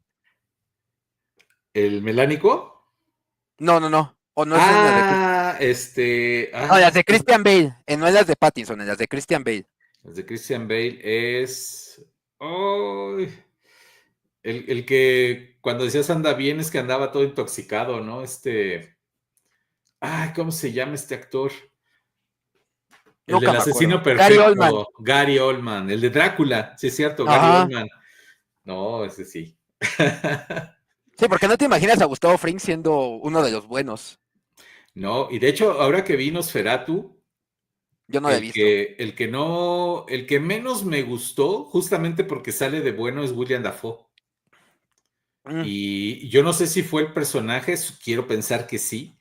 ¿El melánico? No, o no es en las de, Ah, no, ¿cómo las se de llama? Christian Bale, no en las de Pattinson, en las de Christian Bale. El de Christian Bale es. ¡Ay! El que cuando decías anda bien es que andaba todo intoxicado, ¿no? Ay, ¿cómo se llama este actor? El del Nunca me acuerdo. asesino Gary Oldman. perfecto, Gary Oldman, el de Drácula, sí es cierto, Gary Ajá. Oldman. No, ese sí. Sí, porque no te imaginas a Gustavo Fring siendo uno de los buenos. No, y de hecho, ahora que vi Nosferatu, Yo no lo he el visto. que, el que no, el que menos me gustó, justamente porque sale de bueno, es William Dafoe. Mm. Y yo no sé si fue el personaje, quiero pensar que sí,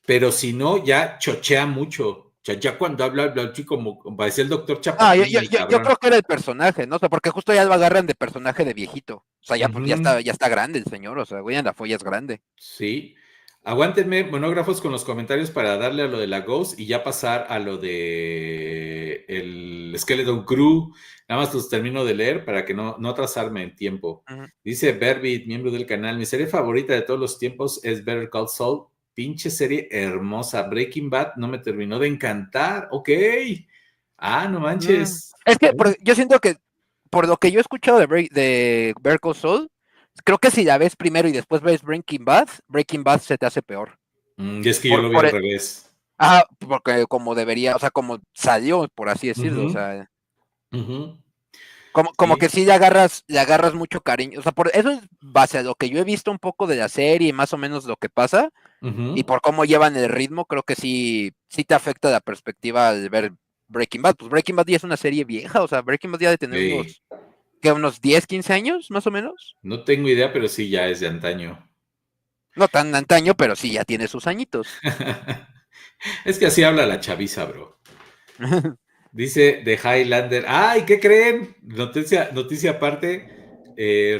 pero si no, ya chochea mucho. O sea, ya cuando habla así como parecía el doctor Ah, Chapatín, el yo cabrón. creo que era el personaje, ¿no? O sea, porque justo ya lo agarran de personaje de viejito. O sea, ya, pues, Ujú, ya está grande el señor. O sea, William Dafoe ya es grande. sí. Aguántenme monógrafos con los comentarios para darle a lo de la Ghost y ya pasar a lo de el Skeleton Crew. Nada más los termino de leer para que no atrasarme en tiempo. Ujú. Dice Berbit, miembro del canal, mi serie favorita de todos los tiempos es Better Call Saul. Pinche serie hermosa. Breaking Bad no me terminó de encantar. Ok. Ah, no Mm. manches. Es que yo siento que por lo que yo he escuchado de Better Call Saul, creo que si la ves primero y después ves Breaking Bad se te hace peor. Y es que yo lo vi al revés. Porque como debería, o sea, como salió, por así decirlo, o sea, como Sí. que sí le agarras mucho cariño, o sea, por eso es base a lo que yo he visto un poco de la serie y más o menos lo que pasa, y por cómo llevan el ritmo, creo que sí te afecta la perspectiva al ver Breaking Bad. Pues Breaking Bad ya es una serie vieja, o sea, Breaking Bad ya de tener Sí. unos 10, 15 años, más o menos. No tengo idea, pero sí, ya es de antaño. No tan antaño, pero sí ya tiene sus añitos. Es que así habla la chaviza, bro. Dice The Highlander. ¡Ay! ¿Qué creen? Noticia aparte.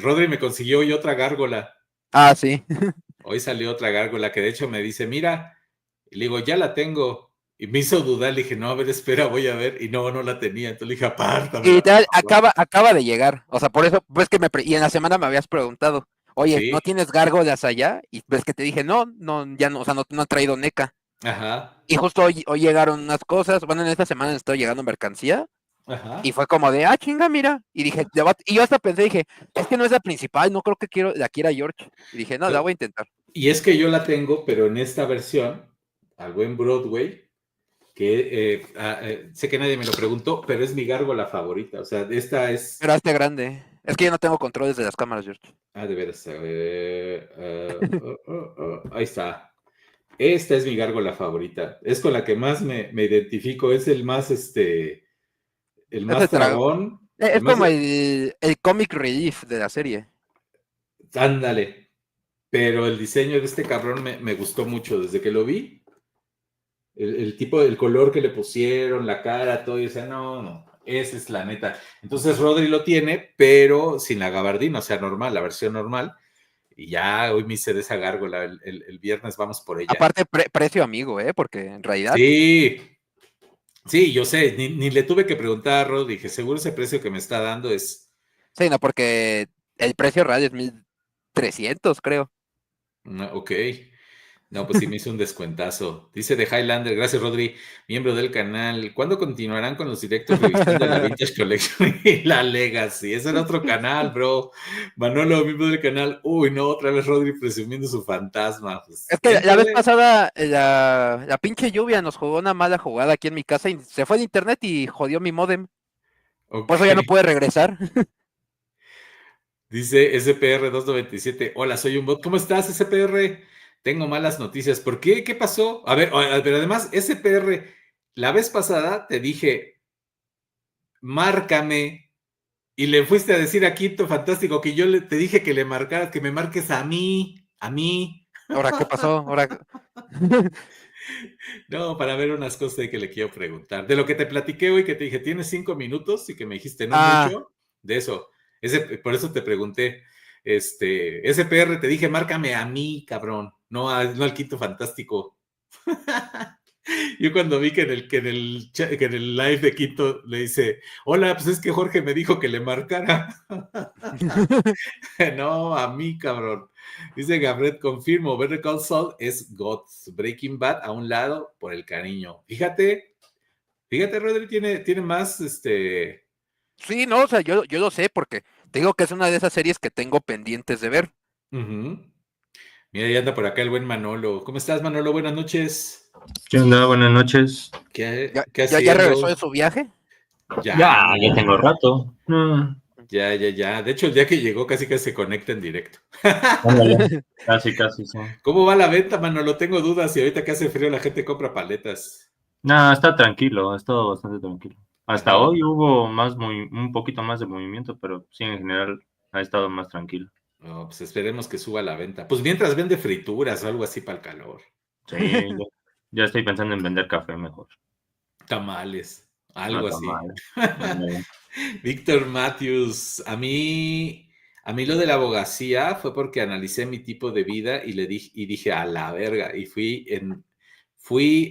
Rodri me consiguió hoy otra gárgola. Sí. Hoy salió otra gárgola que de hecho me dice, mira, y le digo, ya la tengo. Y me hizo dudar, le dije, no, a ver, espera, voy a ver. Y no la tenía. Entonces le dije, Y apártamela, por literal, favor. acaba de llegar. O sea, por eso, pues y en la semana me habías preguntado, oye, ¿no Sí, tienes gárgolas allá? Y ves que te dije, no, ya no, o sea, no han traído NECA. ajá, Y justo hoy llegaron unas cosas, bueno, en esta semana está llegando mercancía, y ajá. fue como de, chinga, mira. Y dije, y yo hasta pensé, dije, es que no es la principal, no creo que la quiera George. Y dije, no, la voy a intentar. Y es que yo la tengo, pero en esta versión, al buen Broadway, que sé que nadie me lo preguntó, pero es mi gárgola favorita. O sea, esta es. Pero hazte grande. Es que yo no tengo controles de las cámaras, George. De veras. Ahí está. Esta es mi gárgola favorita. Es con la que más me identifico. Es el más, el Ese más dragón. El es más. como el comic relief de la serie. Ándale. Pero el diseño de este cabrón me gustó mucho desde que lo vi. El tipo, el color que le pusieron, la cara, todo, y decía, no, esa es la neta. Entonces Rodri lo tiene, pero sin la gabardina, o sea, normal, la versión normal. Y ya hoy me hice de esa gárgola, el viernes vamos por ella. Aparte, precio amigo, porque en realidad. Sí, sí, yo sé, ni le tuve que preguntar a Rod, dije, seguro ese precio que me está dando es. Sí, no, porque el precio real es 1,300, creo. Ok. No, pues sí me hizo un descuentazo. Dice de Highlander, gracias Rodri, miembro del canal. ¿Cuándo continuarán con los directos revisando la Vintage Collection y la Legacy? Ese era otro canal, bro. Manolo, miembro del canal. Uy, no, otra vez Rodri presumiendo su fantasma. Pues, Es que la vez éntrale. pasada, la pinche lluvia nos jugó una mala jugada aquí en mi casa y se fue el internet y jodió mi modem. Por eso ya no Ok. pude regresar. Dice SPR297. Hola, soy un bot. ¿Cómo estás, SPR? Tengo malas noticias. ¿Por qué? ¿Qué pasó? A ver, pero además, SPR, la vez pasada te dije, márcame. Y le fuiste a decir a Quinto Fantástico que yo te dije que le marcaras, que me marques a mí, a mí. Ahora, ¿qué pasó? Ahora. No, para ver unas cosas de que le quiero preguntar. De lo que te platiqué hoy, que te dije, ¿tienes 5 minutos? Y que me dijiste, no Ah, mucho, de eso. Por eso te pregunté, SPR, te dije, márcame a mí, cabrón, no al Quinto Fantástico. Yo cuando vi que en el live de Quinto le dice, hola, pues es que Jorge me dijo que le marcara. No, a mí, cabrón. Dice Gabriel, confirmo, Better Call Saul es Gods. Breaking Bad a un lado por el cariño. Fíjate, Rodri, tiene más, sí, no, o sea, yo lo sé porque te digo que es una de esas series que tengo pendientes de ver. Ujú. Mira, ya anda por acá el buen Manolo. ¿Cómo estás, Manolo? Buenas noches. ¿Qué onda? Buenas noches. ¿Qué ¿Ya regresó de haciendo? su viaje? Ya tengo rato. Ya. De hecho, el día que llegó casi que se conecta en directo. Ándale. Casi, casi, sí. ¿Cómo va la venta, Manolo? Tengo dudas y ahorita que hace frío la gente compra paletas. No, está tranquilo, ha estado bastante tranquilo. Hasta Ajá. hoy hubo un poquito más de movimiento, pero sí, en general ha estado más tranquilo. No, pues esperemos que suba la venta. Pues mientras vende frituras o algo así para el calor. Sí, ya estoy pensando en vender café mejor. Tamales, No algo está así. mal. Ándale. Víctor Matthews, a mí lo de la abogacía fue porque analicé mi tipo de vida y dije a la verga y fui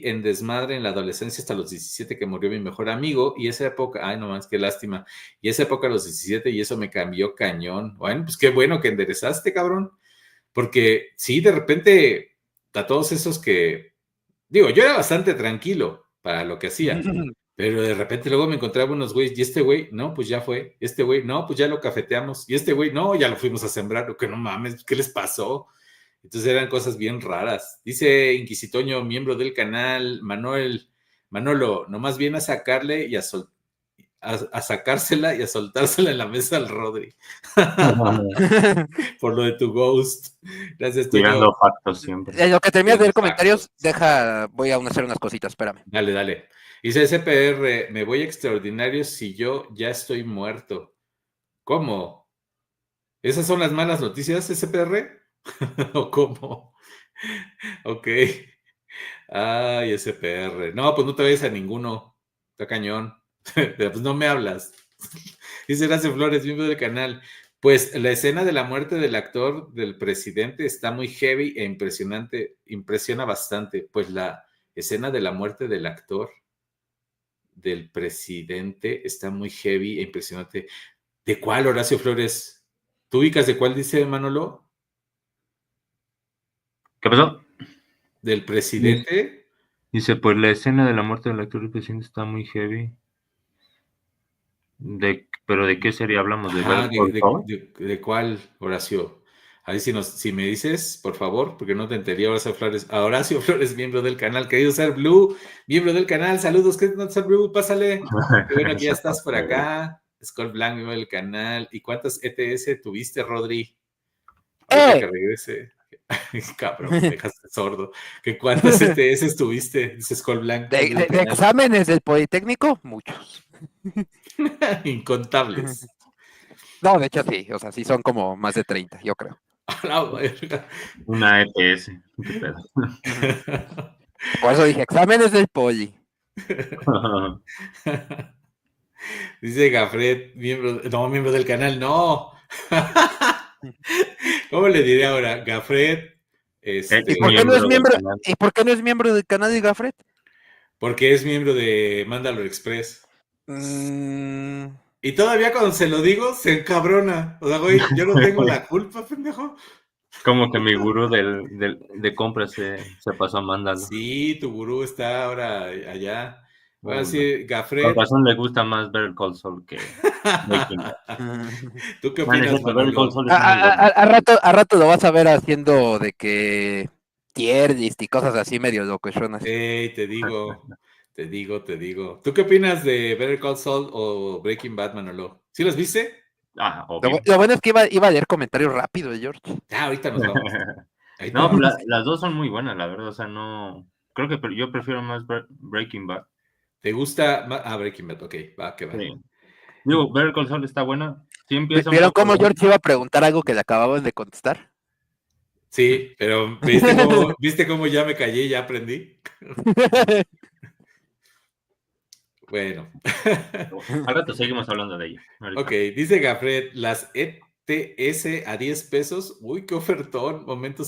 en desmadre en la adolescencia hasta los 17 que murió mi mejor amigo y esa época, ay no más, qué lástima, y esa época a los 17 y eso me cambió cañón. Bueno, pues qué bueno que enderezaste, cabrón, porque sí, de repente a todos esos que, digo, yo era bastante tranquilo para lo que hacía. Pero de repente luego me encontraba unos güeyes, y este güey, no, pues ya fue, este güey, no, pues ya lo cafeteamos, y este güey, no, ya lo fuimos a sembrar, que no mames, ¿qué les pasó? Entonces eran cosas bien raras. Dice Inquisitoño, miembro del canal, Manolo, nomás viene a sacarle y a sacársela y a soltársela en la mesa al Rodri. Por lo de tu ghost. Gracias, Toño. Tirando factos siempre. En lo que terminas de ver comentarios, voy a hacer unas cositas, espérame. Dale. Dice SPR, me voy extraordinario si yo ya estoy muerto. ¿Cómo? ¿Esas son las malas noticias, SPR? ¿O cómo? Ok. Ay, SPR. No, pues no te vayas a ninguno. Está cañón. Pero pues no me hablas. Dice Gracias Flores, miembro del canal. Pues la escena de la muerte del actor del presidente está muy heavy e impresionante. Impresiona bastante. Pues la escena de la muerte del actor del presidente está muy heavy e impresionante. ¿De cuál, Horacio Flores? ¿Tú ubicas de cuál dice Manolo? ¿Qué pasó? ¿Del presidente? Dice, pues la escena de la muerte del actor del presidente está muy heavy. ¿Pero de qué serie hablamos? ¿De Ajá, Better Call Saul? ¿de cuál, Horacio? Ahí si me dices, por favor, porque no te entendí, Horacio Flores, miembro del canal, querido Ser Blue, miembro del canal, saludos, ¿qué tal, Ser Blue? Pásale, qué bueno que ya estás por acá, Skull Blanc, miembro del canal, ¿y cuántas ETS tuviste, Rodri? Ahorita que regrese, cabrón, me dejaste sordo, ¿que cuántas ETS tuviste? Dice Skull Blanc. De exámenes del Politécnico, muchos. Incontables. No, de hecho sí, o sea, sí son como más de 30, yo creo. Una ETS. ¿Qué pedo? Por eso dije, exámenes del Poli. Dice Gafret, miembro del canal, no. ¿Cómo le diré ahora? Gafret, ¿Y por qué no es miembro? ¿Y por qué no es miembro del canal de Gafret? Porque es miembro de Mandalore Express. Y todavía cuando se lo digo, se encabrona. O sea, güey, yo no tengo la culpa, pendejo. Como que mi gurú de compras se pasó a Mandalore. Sí, tu gurú está ahora allá. Voy a decir, Gafret. Por razón le gusta más Better Call Saul que Breaking Bad. ¿Tú qué opinas, Manolo? A rato lo vas a ver haciendo de que tier list y cosas así medio locochonas. Te digo. ¿Tú qué opinas de Better Call Saul o Breaking Bad, Manolo? ¿Sí los viste? Obvio. Lo bueno es que iba a leer comentarios rápido, George. Ahorita nos vamos. No, pues las dos son muy buenas, la verdad. O sea, no. Creo que yo prefiero más Breaking Bad. ¿Te gusta más? Breaking Bad, ok, va, que va. Sí. Digo, Better Call Saul está buena. Sí empieza. ¿Vieron cómo George iba a preguntar algo que le acababan de contestar? Sí, pero ¿viste cómo ya me callé y ya aprendí? Bueno. Al rato seguimos hablando de ella. Ahorita. Ok, dice Gafret, las ETS a 10 pesos. Uy, qué ofertón. Momento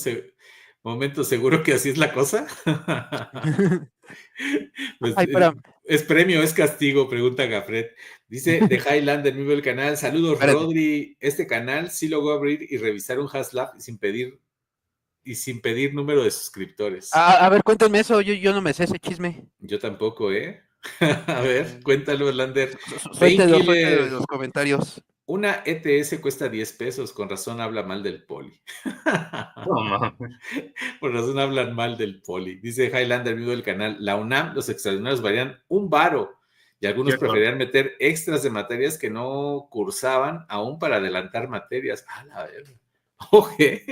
seguro que así es la cosa. Pues, Ay, ¿es premio o es castigo? Pregunta Gafret. Dice de Highlander, miembro del canal. Saludos, espérate. Rodri. Este canal sí logró abrir y revisar un Haslab sin pedir número de suscriptores. A ver, cuéntame eso, yo no me sé ese chisme. Yo tampoco, ¿eh? A ver, cuéntalo, Lander. Suéltelo en los comentarios. Una ETS cuesta 10 pesos, con razón habla mal del Poli. Por razón hablan mal del Poli. Dice Highlander, amigo del canal, la UNAM, los extraordinarios varían un varo y algunos preferían meter extras de materias que no cursaban aún para adelantar materias. La verdad. Okay.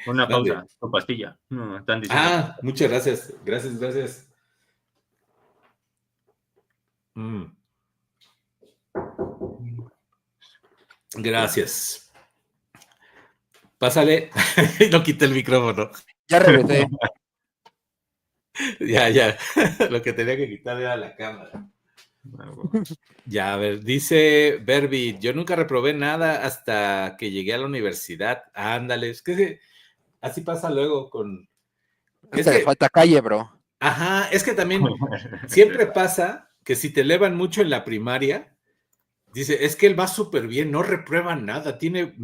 Una pausa, tu pastilla. No, están diciendo. Muchas gracias. Gracias. Gracias. Pásale. No quité el micrófono. Ya regresé. Ya. Lo que tenía que quitar era la cámara. Ya, a ver, dice Berbi, yo nunca reprobé nada hasta que llegué a la universidad. Ándale, es que así pasa luego con... Es que falta calle, bro. Ajá, es que también siempre pasa que si te elevan mucho en la primaria, dice, es que él va súper bien, no reprueba nada, tiene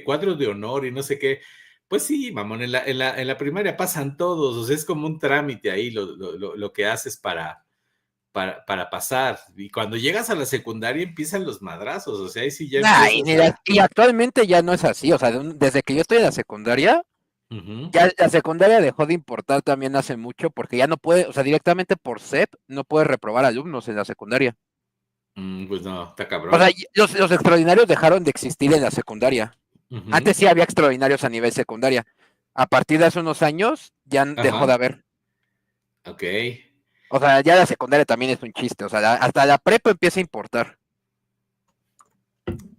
cuadros de honor y no sé qué. Pues sí, mamón, en la primaria pasan todos, o sea, es como un trámite ahí lo que haces para para pasar. Y cuando llegas a la secundaria empiezan los madrazos, o sea, ahí sí ya y actualmente ya no es así, o sea, desde que yo estoy en la secundaria, ya la secundaria dejó de importar también hace mucho, porque ya no puede, o sea, directamente por SEP no puede reprobar alumnos en la secundaria. Pues no, está O cabrón. sea, los extraordinarios dejaron de existir en la secundaria. Antes sí había extraordinarios a nivel secundaria. A partir de hace unos años ya dejó de haber. Ok. O sea, ya la secundaria también es un chiste. O sea, hasta la prepa empieza a importar.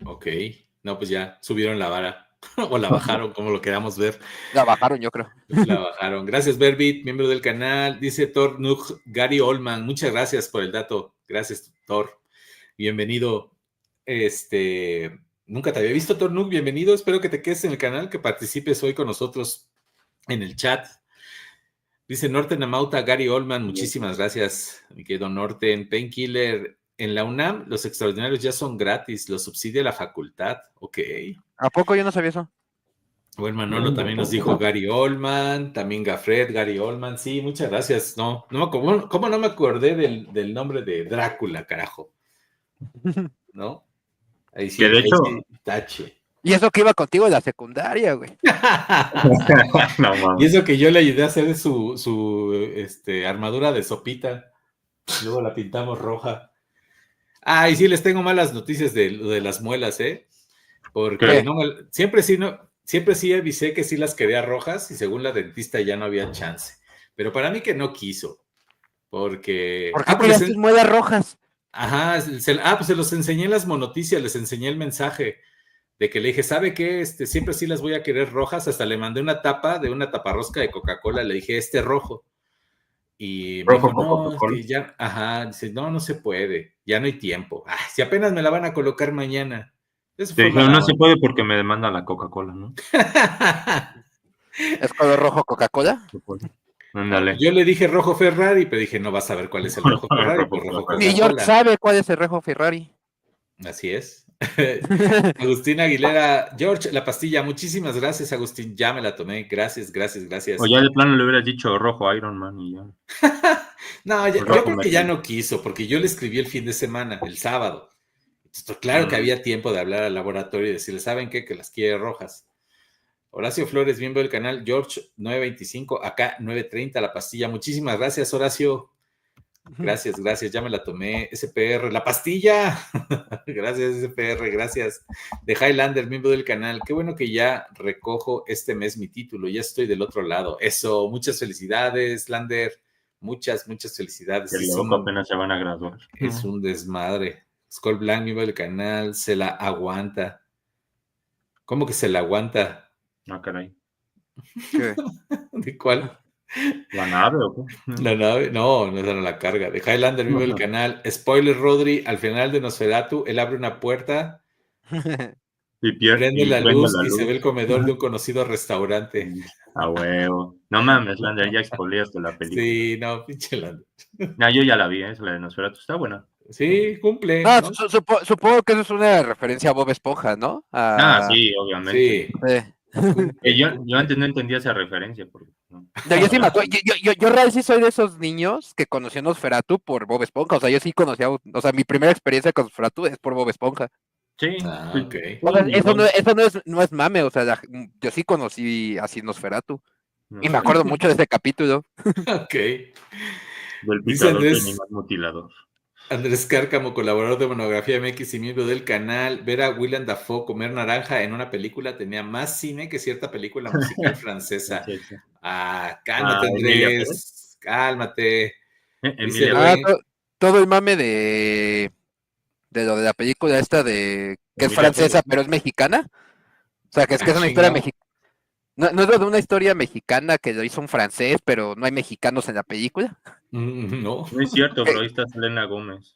Ok. No, pues ya subieron la vara. O la bajaron, como lo queramos ver. La bajaron, yo creo. La bajaron. Gracias, Berbit, miembro del canal. Dice Thor Nug, Gary Oldman. Muchas gracias por el dato. Gracias, Thor. Bienvenido. Nunca te había visto, Thor Nug. Bienvenido. Espero que te quedes en el canal, que participes hoy con nosotros en el chat. Dice Norten Amauta, Gary Oldman. Muchísimas gracias, mi querido Norten. Painkiller. En la UNAM, los extraordinarios ya son gratis. Los subsidia la facultad. Ok. ¿A poco yo no sabía eso? Bueno, Manolo también nos dijo Gary Oldman, también Gafred, Gary Oldman, sí, muchas gracias. No, ¿cómo no me acordé del nombre de Drácula, carajo? ¿No? Ahí sí, que de hecho, sí, tache. Y eso que iba contigo en la secundaria, güey. No, y eso que yo le ayudé a hacer su armadura de sopita. Luego la pintamos roja. Y sí, les tengo malas noticias de las muelas, ¿eh? Porque siempre sí avisé que sí las quería rojas y según la dentista ya no había chance. Pero para mí que no quiso. Porque... ¿Por qué querías tus muelas rojas? Ajá, pues se los enseñé en las monoticias, les enseñé el mensaje de que le dije, ¿sabe qué? Siempre sí las voy a querer rojas. Hasta le mandé una tapa de una taparrosca de Coca-Cola, le dije, rojo. Y me dijo, no, que ya, dice, no se puede, ya no hay tiempo. Si apenas me la van a colocar mañana. No se puede porque me demanda la Coca-Cola, ¿no? ¿Es color rojo Coca-Cola? Ándale. Yo le dije rojo Ferrari, pero dije, no vas a ver cuál es el rojo Ferrari, pues rojo Coca-Cola. Ni George sabe cuál es el rojo Ferrari. Así es. Agustín Aguilera, George, la pastilla, muchísimas gracias, Agustín, ya me la tomé, gracias. O ya de plano le hubieras dicho rojo Iron Man y ya. No, yo creo que ya no quiso, porque yo le escribí el fin de semana, el sábado. Entonces, claro que había tiempo de hablar al laboratorio y decirle, ¿saben qué? Que las quiere rojas. Horacio Flores, miembro del canal, George 925, acá 930, la pastilla. Muchísimas gracias, Horacio. Gracias, ya me la tomé. SPR, la pastilla. Gracias, SPR, gracias. De Highlander, miembro del canal. Qué bueno que ya recojo este mes mi título, ya estoy del otro lado. Eso, muchas felicidades, Lander. Muchas felicidades. Que luego apenas se van a graduar. Es un desmadre. Skull Blanc, miembro del canal, se la aguanta. ¿Cómo que se la aguanta? Caray. ¿Qué? ¿De cuál? ¿La nave o qué? La nave, no era la carga. De Highlander, vive el canal. Spoiler, Rodri, al final de Nosferatu, él abre una puerta, prende la luz y se ve el comedor de un conocido restaurante. A huevo. No mames, Lander, ya expoliaste la película. Sí, no, pinche Lander. Yo ya la vi, la de Nosferatu, está buena. Sí, cumple. ¿no? Supongo que eso es una referencia a Bob Esponja, ¿no? Sí, obviamente. Sí. Yo antes no entendía esa referencia. Porque, no. Yo sí me acuerdo, yo real sí soy de esos niños que conocí a Nosferatu por Bob Esponja, o sea, yo sí conocía, o sea, mi primera experiencia con Nosferatu es por Bob Esponja. Sí. Ok. O sea, eso no es mame, o sea, yo sí conocí así Nosferatu. Y me acuerdo mucho de ese capítulo. Ok. Del picador animal mutilador. Andrés Cárcamo, colaborador de Monografía MX y miembro del canal. Ver a Willem Dafoe comer naranja en una película tenía más cine que cierta película musical francesa. Cálmate, Andrés. Cálmate. Todo el mame de lo de la película esta de que es francesa, pero es mexicana. O sea, que es una historia mexicana. No es de una historia mexicana que lo hizo un francés, pero no hay mexicanos en la película. No. No es cierto, pero ahí está Selena Gómez.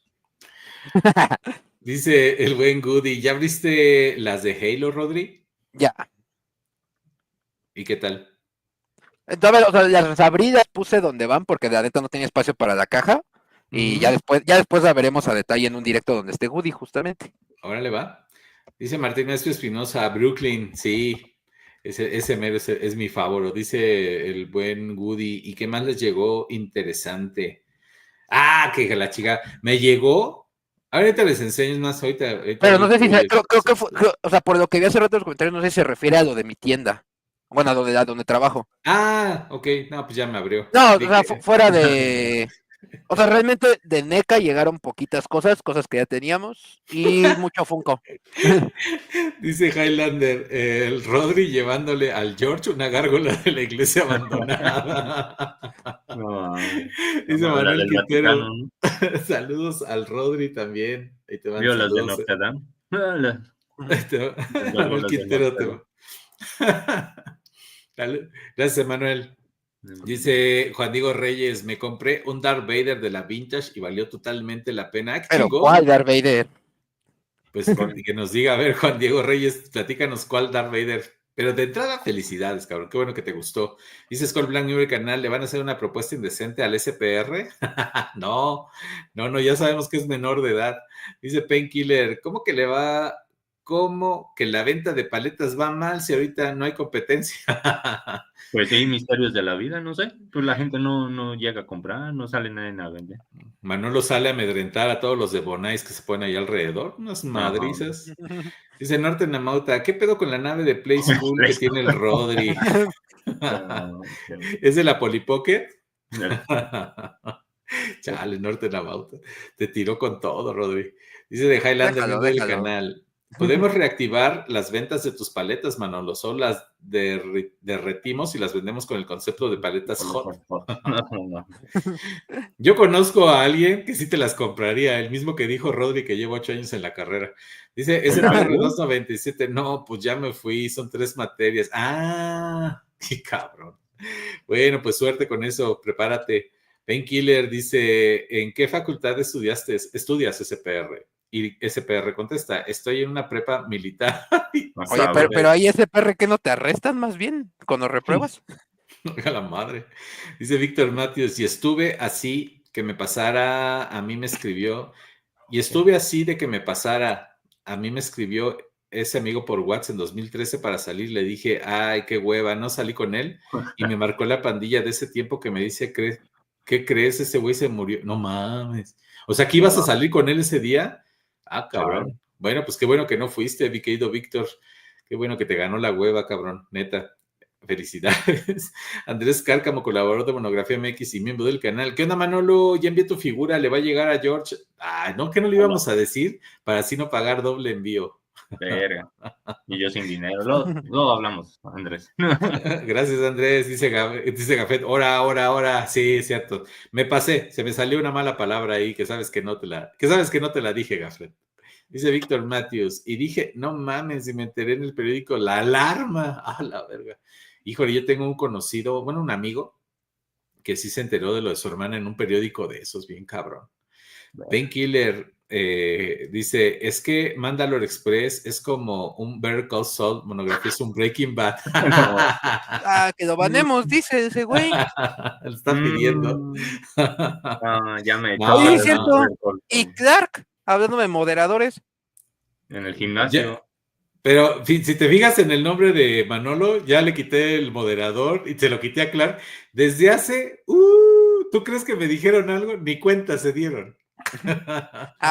Dice el buen Goody, ¿ya viste las de Halo, Rodri? Ya. ¿Y qué tal? Entonces, o sea, las abrí, las puse donde van, porque la neta no tenía espacio para la caja. Y ya después la veremos a detalle en un directo donde esté Goody, justamente. Órale, va. Dice Martín Espinosa, Brooklyn, sí. Ese mero es mi favorito, dice el buen Goody. ¿Y qué más les llegó interesante? Ah, que la chica. Me llegó. Ahorita les enseño más. Ahorita Pero no sé si, creo que fue, o sea, por lo que vi hace rato en los comentarios, no sé si se refiere a lo de mi tienda. Bueno, a donde trabajo. Ah, ok. No, pues ya me abrió. No, o sea, Dije, fuera de... O sea, realmente de NECA llegaron poquitas cosas que ya teníamos, y mucho Funko. dice Highlander, el Rodri llevándole al George una gárgola de la iglesia abandonada. No, Dice la Manuel del Vaticano, Quintero, ¿no? saludos al Rodri también. Ahí te van ¿Vio las de saludos. Notre Dame? Las Manuel gárgolas de Quintero, Notre Dame. Gracias, Manuel. Dice Juan Diego Reyes, me compré un Darth Vader de la Vintage y valió totalmente la pena. ¡Qué Pero, chingón! ¿cuál Darth Vader? Pues que nos diga, a ver, Juan Diego Reyes, platícanos cuál Darth Vader. Pero de entrada, felicidades, cabrón. Qué bueno que te gustó. Dice Skull Blanc New Canal, ¿le van a hacer una propuesta indecente al SPR? No, ya sabemos que es menor de edad. Dice Painkiller, ¿cómo que le va? ¿Cómo que la venta de paletas va mal si ahorita no hay competencia? Pues sí, misterios de la vida, no sé. Pues la gente no llega a comprar, no sale nadie a vender. Manolo sale a amedrentar a todos los de Bonais que se ponen ahí alrededor, unas madrizas. Dice Norte Namauta, ¿qué pedo con la nave de Play School que tiene el Rodri? ¿Es de la Polly Pocket? Chale, Norte Namauta. Te tiró con todo, Rodri. Dice de Highlander, miembro del canal. Podemos reactivar las ventas de tus paletas, Manolo. Solo las derretimos y las vendemos con el concepto de paletas hot. Yo conozco a alguien que sí te las compraría, el mismo que dijo Rodri que lleva 8 años en la carrera. Dice, SPR 297, no, pues ya me fui, son 3 materias. Ah, qué cabrón. Bueno, pues suerte con eso, prepárate. Painkiller dice, ¿en qué facultad estudias SPR? Y SPR contesta, estoy en una prepa militar. Oye, pero ahí SPR, ¿qué no te arrestan más bien cuando repruebas? A la madre. Dice Víctor Matios, y estuve así que me pasara, a mí me escribió, y estuve así de que me pasara, a mí me escribió ese amigo por WhatsApp en 2013 para salir, le dije, ay, qué hueva, no salí con él, y me marcó la pandilla de ese tiempo que me dice, ¿qué crees? Ese güey se murió. No mames. O sea, ¿que ibas a salir con él ese día? Ah, cabrón. Bueno, pues qué bueno que no fuiste, mi querido Víctor. Qué bueno que te ganó la hueva, cabrón, neta. Felicidades. Andrés Cárcamo, colaborador de Monografía MX y miembro del canal. ¿Qué onda, Manolo? Ya envié tu figura, le va a llegar a George. Ah, no, que no le íbamos a decir para así no pagar doble envío. Verga. Y yo sin dinero. Luego hablamos, Andrés. Gracias, Andrés. Dice Gafet, ahora. Sí, es cierto. Me pasé, se me salió una mala palabra ahí que sabes que no te la dije, Gafet. Dice Víctor Matthews, y dije, no mames, y me enteré en el periódico, la alarma. Ah, la verga. Híjole, yo tengo un conocido, bueno, un amigo, que sí se enteró de lo de su hermana en un periódico de esos, bien cabrón. Painkiller dice, es que Mandalore Express es como un Better Call Saul, monografía es un Breaking Bad. Ah, que lo banemos, dice ese güey. Lo está pidiendo. Ya me No, Oye, es cierto. Y Clark, hablando de moderadores. En el gimnasio. Pero si te fijas en el nombre de Manolo, ya le quité el moderador y se lo quité a Clark. Desde hace, ¿tú crees que me dijeron algo? Ni cuenta se dieron.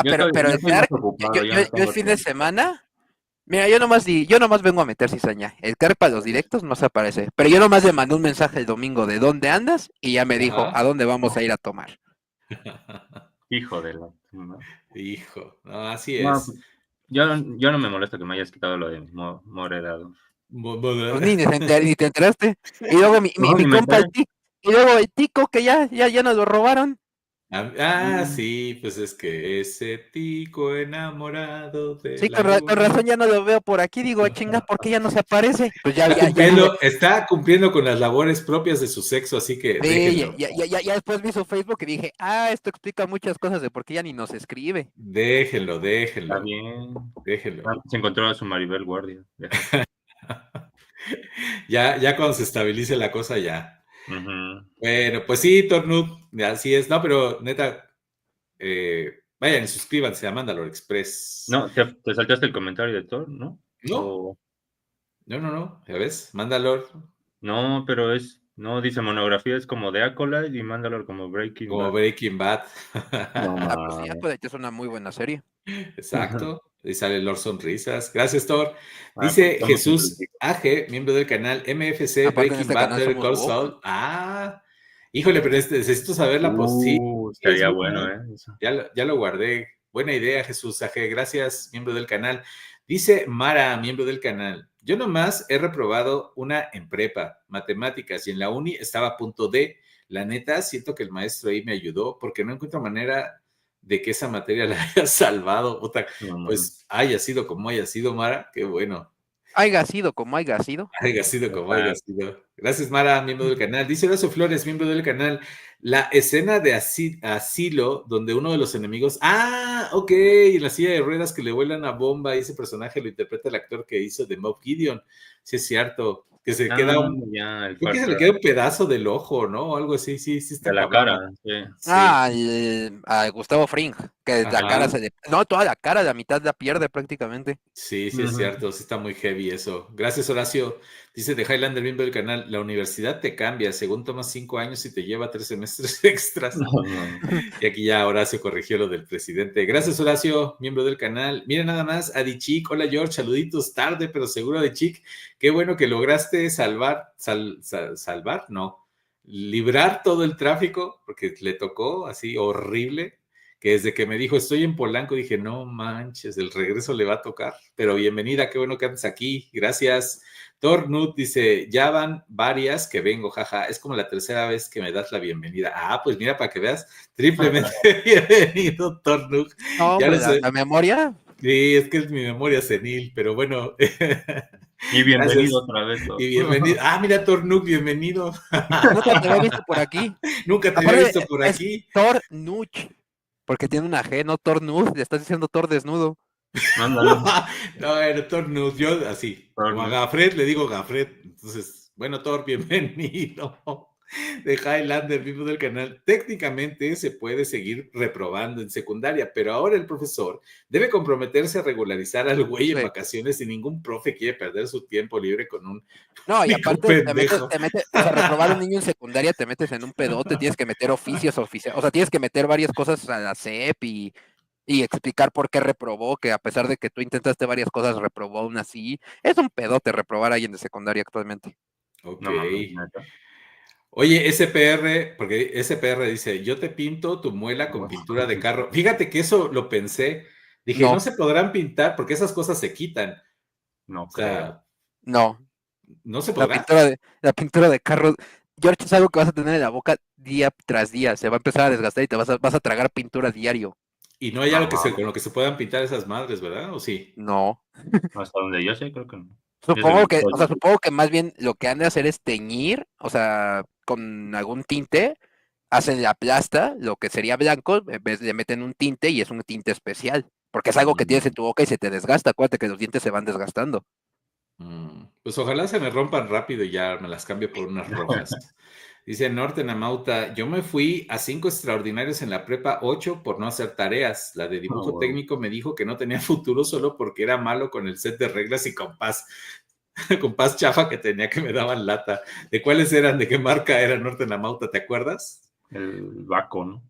Pero el Clark, yo el fin de semana, mira, yo nomás vengo a meter cizaña. El Clark para los directos no se aparece. Pero yo nomás le mandé un mensaje el domingo de dónde andas y ya me dijo a dónde vamos a ir a tomar. Hijo de la... ¿no? Hijo, no, así es. Yo no me molesto que me hayas quitado lo de moderador. Pues ni te enteraste. Y luego mi compa el Tico que ya nos lo robaron. Sí, pues es que ese tico enamorado de sí, con razón ya no lo veo por aquí, digo, chinga, ¿por qué ya no se aparece? Pues está cumpliendo con las labores propias de su sexo, así que déjenlo. Ya después vi su Facebook y dije, esto explica muchas cosas de por qué ya ni nos escribe. Déjenlo. Está bien. Déjenlo. Se encontró a su Maribel Guardia. ya cuando se estabilice la cosa, ya. Bueno, pues sí, Tornud, así es. No, pero neta, vayan y suscríbanse a Mandalore Express. No, te saltaste el comentario de Thor, ¿no? No, ya ves, Mandalore. No, pero es No, dice monografía es como de Acolyte y Mandalore como Breaking Como Bad. Breaking Bad. No, Pues sí, Acolyte es una muy buena serie. Exacto. Y sale Lord Sonrisas. Gracias, Thor. pues Dice estamos en Jesús principio. AG, miembro del canal MFC Aparte en Breaking este Bad canal Better somos Call woke. Saul. Híjole, pero necesito saber la posición. Sí, es Estaría buena, bueno, ¿eh? Eso. Ya lo guardé. Buena idea, Jesús AG. Gracias, miembro del canal. Dice Mara, miembro del canal. Yo nomás he reprobado una en prepa, matemáticas, y en la uni estaba a punto de. La neta, siento que el maestro ahí me ayudó porque no encuentro manera de que esa materia la haya salvado. Puta, No, pues haya sido como haya sido, Mara, qué bueno. Haiga sido como haiga sido. Haya sido como haya sido. Gracias, Mara, miembro del canal. Dice Horacio Flores, miembro del canal. La escena de Asilo, donde uno de los enemigos. Ok, en la silla de ruedas que le vuelan a bomba, y ese personaje lo interpreta el actor que hizo de Mob Gideon. Sí, es cierto. Que se queda ya, el creo que se le Far queda un pedazo del ojo, ¿no? O algo así, sí, sí de está la cabrona. cara, sí. Sí. A Gustavo Fring, que la cara Ajá. no, toda la cara, la mitad la pierde prácticamente. Sí, sí es cierto, sí está muy heavy eso. Gracias, Horacio. Dice de Highlander, miembro del canal, la universidad te cambia, según tomas 5 años y te lleva 3 semestres extras. No. Y aquí ya Horacio corrigió lo del presidente. Gracias, Horacio, miembro del canal. Mira nada más, Adichik, hola George, saluditos, tarde, pero seguro Adichik. Qué bueno que lograste salvar, no, librar todo el tráfico, porque le tocó así horrible, que desde que me dijo estoy en Polanco, dije, no manches, el regreso le va a tocar, pero bienvenida, qué bueno que andes aquí, gracias. Tornut dice, ya van varias que vengo, jaja, es como la tercera vez que me das la bienvenida. Pues mira, para que veas, triplemente bienvenido, Tornut. No, Ya hombre, no sé, la memoria. sí, es que es mi memoria senil, pero bueno, Y bienvenido gracias. otra vez. Y bienvenido. Mira, Tornuk, bienvenido. Nunca te había visto por aquí. Nunca te había Aparte, visto por es aquí. Thor Nuch, porque tiene una G, no Thor Nud, le estás diciendo Thor desnudo. Ándale. No, era Tornus, yo así, como a Tornus. Gafret le digo Gafret. Entonces, bueno, Thor, bienvenido. De Highlander, mismo del canal. Técnicamente se puede seguir reprobando en secundaria, pero ahora el profesor debe comprometerse a regularizar al güey en Sí. vacaciones y ningún profe quiere perder su tiempo libre con un No, y pico aparte pendejo. o sea, reprobar a un niño en secundaria te metes en un pedote, tienes que meter oficios, o sea, tienes que meter varias cosas a la SEP y explicar por qué reprobó, que a pesar de que tú intentaste varias cosas, reprobó aún así. Es un pedote reprobar a alguien de secundaria actualmente. Ok. No mames, neta. Oye, SPR, porque SPR dice, yo te pinto tu muela con pintura de carro. Fíjate que eso lo pensé. Dije, no No, se podrán pintar porque esas cosas se quitan. No O creo. sea, no. ¿no se podrá? La pintura de carro, George, es algo que vas a tener en la boca día tras día. Se va a empezar a desgastar y te vas a tragar pintura diario. Y no hay No algo mames. con lo que se puedan pintar esas madres, ¿verdad? ¿O sí? No. Hasta donde yo sé, creo que no. Es de Supongo que más bien lo que han de hacer es teñir, o sea, con algún tinte, hacen la plasta, lo que sería blanco, en vez le meten un tinte y es un tinte especial, porque es algo que tienes en tu boca y se te desgasta. Acuérdate que los dientes se van desgastando. Pues ojalá se me rompan rápido y ya me las cambio por unas rojas. Dice Norten Amauta, yo me fui a 5 extraordinarios en la prepa 8 por no hacer tareas. La de dibujo bueno. técnico me dijo que no tenía futuro solo porque era malo con el set de reglas y compás. Compás chafa que tenía que me daban lata. ¿De cuáles eran? ¿De qué marca era Norten Amauta? ¿Te acuerdas? El Baco, ¿no?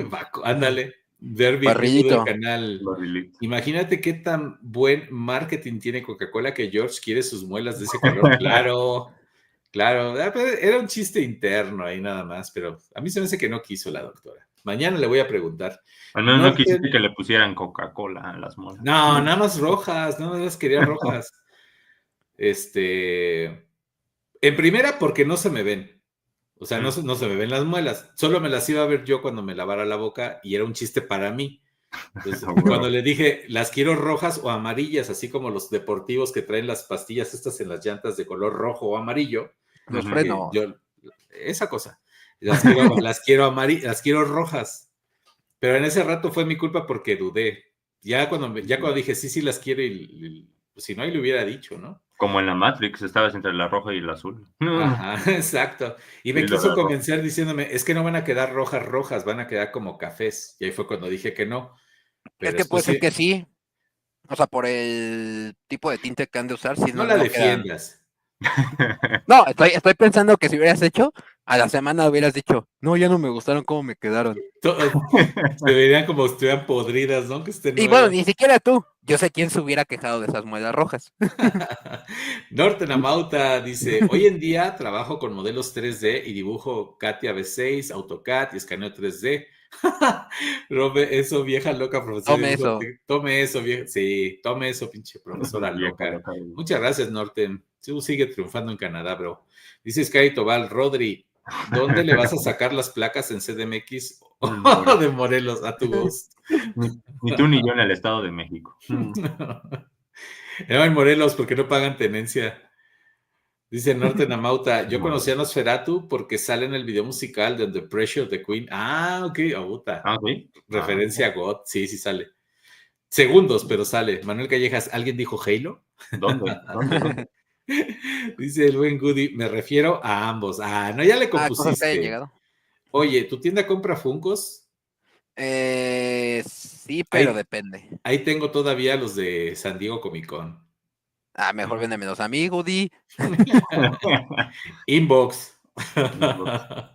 Baco, ándale. Derby, miembro del Barrilito. canal. Barrilito. Imagínate qué tan buen marketing tiene Coca-Cola que George quiere sus muelas de ese color. Claro, claro. Era un chiste interno ahí nada más, pero a mí se me hace que no quiso la doctora. Mañana le voy a preguntar. Al menos no Norten, quisiste que le pusieran Coca-Cola a las molas. no, nada más rojas, nada más quería rojas. En primera, porque no se me ven. O sea, no se me ven las muelas. Solo me las iba a ver yo cuando me lavara la boca y era un chiste para mí. Entonces, cuando le dije, las quiero rojas o amarillas, así como los deportivos que traen las pastillas estas en las llantas de color rojo o amarillo, Los dije, frenos. esa cosa, las quiero rojas. Pero en ese rato fue mi culpa porque dudé. Ya cuando dije, sí, las quiero, pues, si no, ahí le hubiera dicho, ¿no? Como en la Matrix, estabas entre la roja y el azul. Ajá, exacto. Y me Y lo quiso agarró. convencer diciéndome, es que no van a quedar rojas, van a quedar como cafés. Y ahí fue cuando dije que no. Es Pero que puede después ser sí, que sí. O sea, por el tipo de tinte que han de usar, si no no, la no quedan. defiendas. No, estoy pensando que si hubieras hecho, a la semana hubieras dicho, no, ya no me gustaron cómo me quedaron. Se verían como si estuvieran podridas, ¿no? Que estén Y bueno, nuevas. ni siquiera tú. Yo sé quién se hubiera quejado de esas muelas rojas. Norten Amauta dice, hoy en día trabajo con modelos 3D y dibujo CATIA V6, AutoCAD y escaneo 3D. Robe, eso, vieja loca, profesor. Tome eso. Tome eso, vieja. Sí, tome eso, pinche profesora Vieja loca. loca, güey. Muchas gracias, Norten. Tú sigue triunfando en Canadá, bro. Dice Sky Tobal, Rodri, ¿dónde le vas a sacar las placas en CDMX de Morelos a tu Ghost? Ni tú ni yo en el Estado de México. No, en Morelos, porque no pagan tenencia. Dice Norten Amauta, yo conocí a Nosferatu porque sale en el video musical de The Pressure of the Queen. Ah, ok, puta. ¿Sí? Referencia a God, sí, sí sale. Segundos, pero sale. Manuel Callejas, ¿alguien dijo Halo? ¿Dónde? Dice el buen Goody, me refiero a ambos. Ah, no, ya le Cosas que hayan compusiste. llegado. Oye, ¿tu tienda compra Funkos? Sí, pero Ahí, depende. ahí tengo todavía los de San Diego Comic Con. Mejor véndeme los amigos, Di. Inbox. Inbox.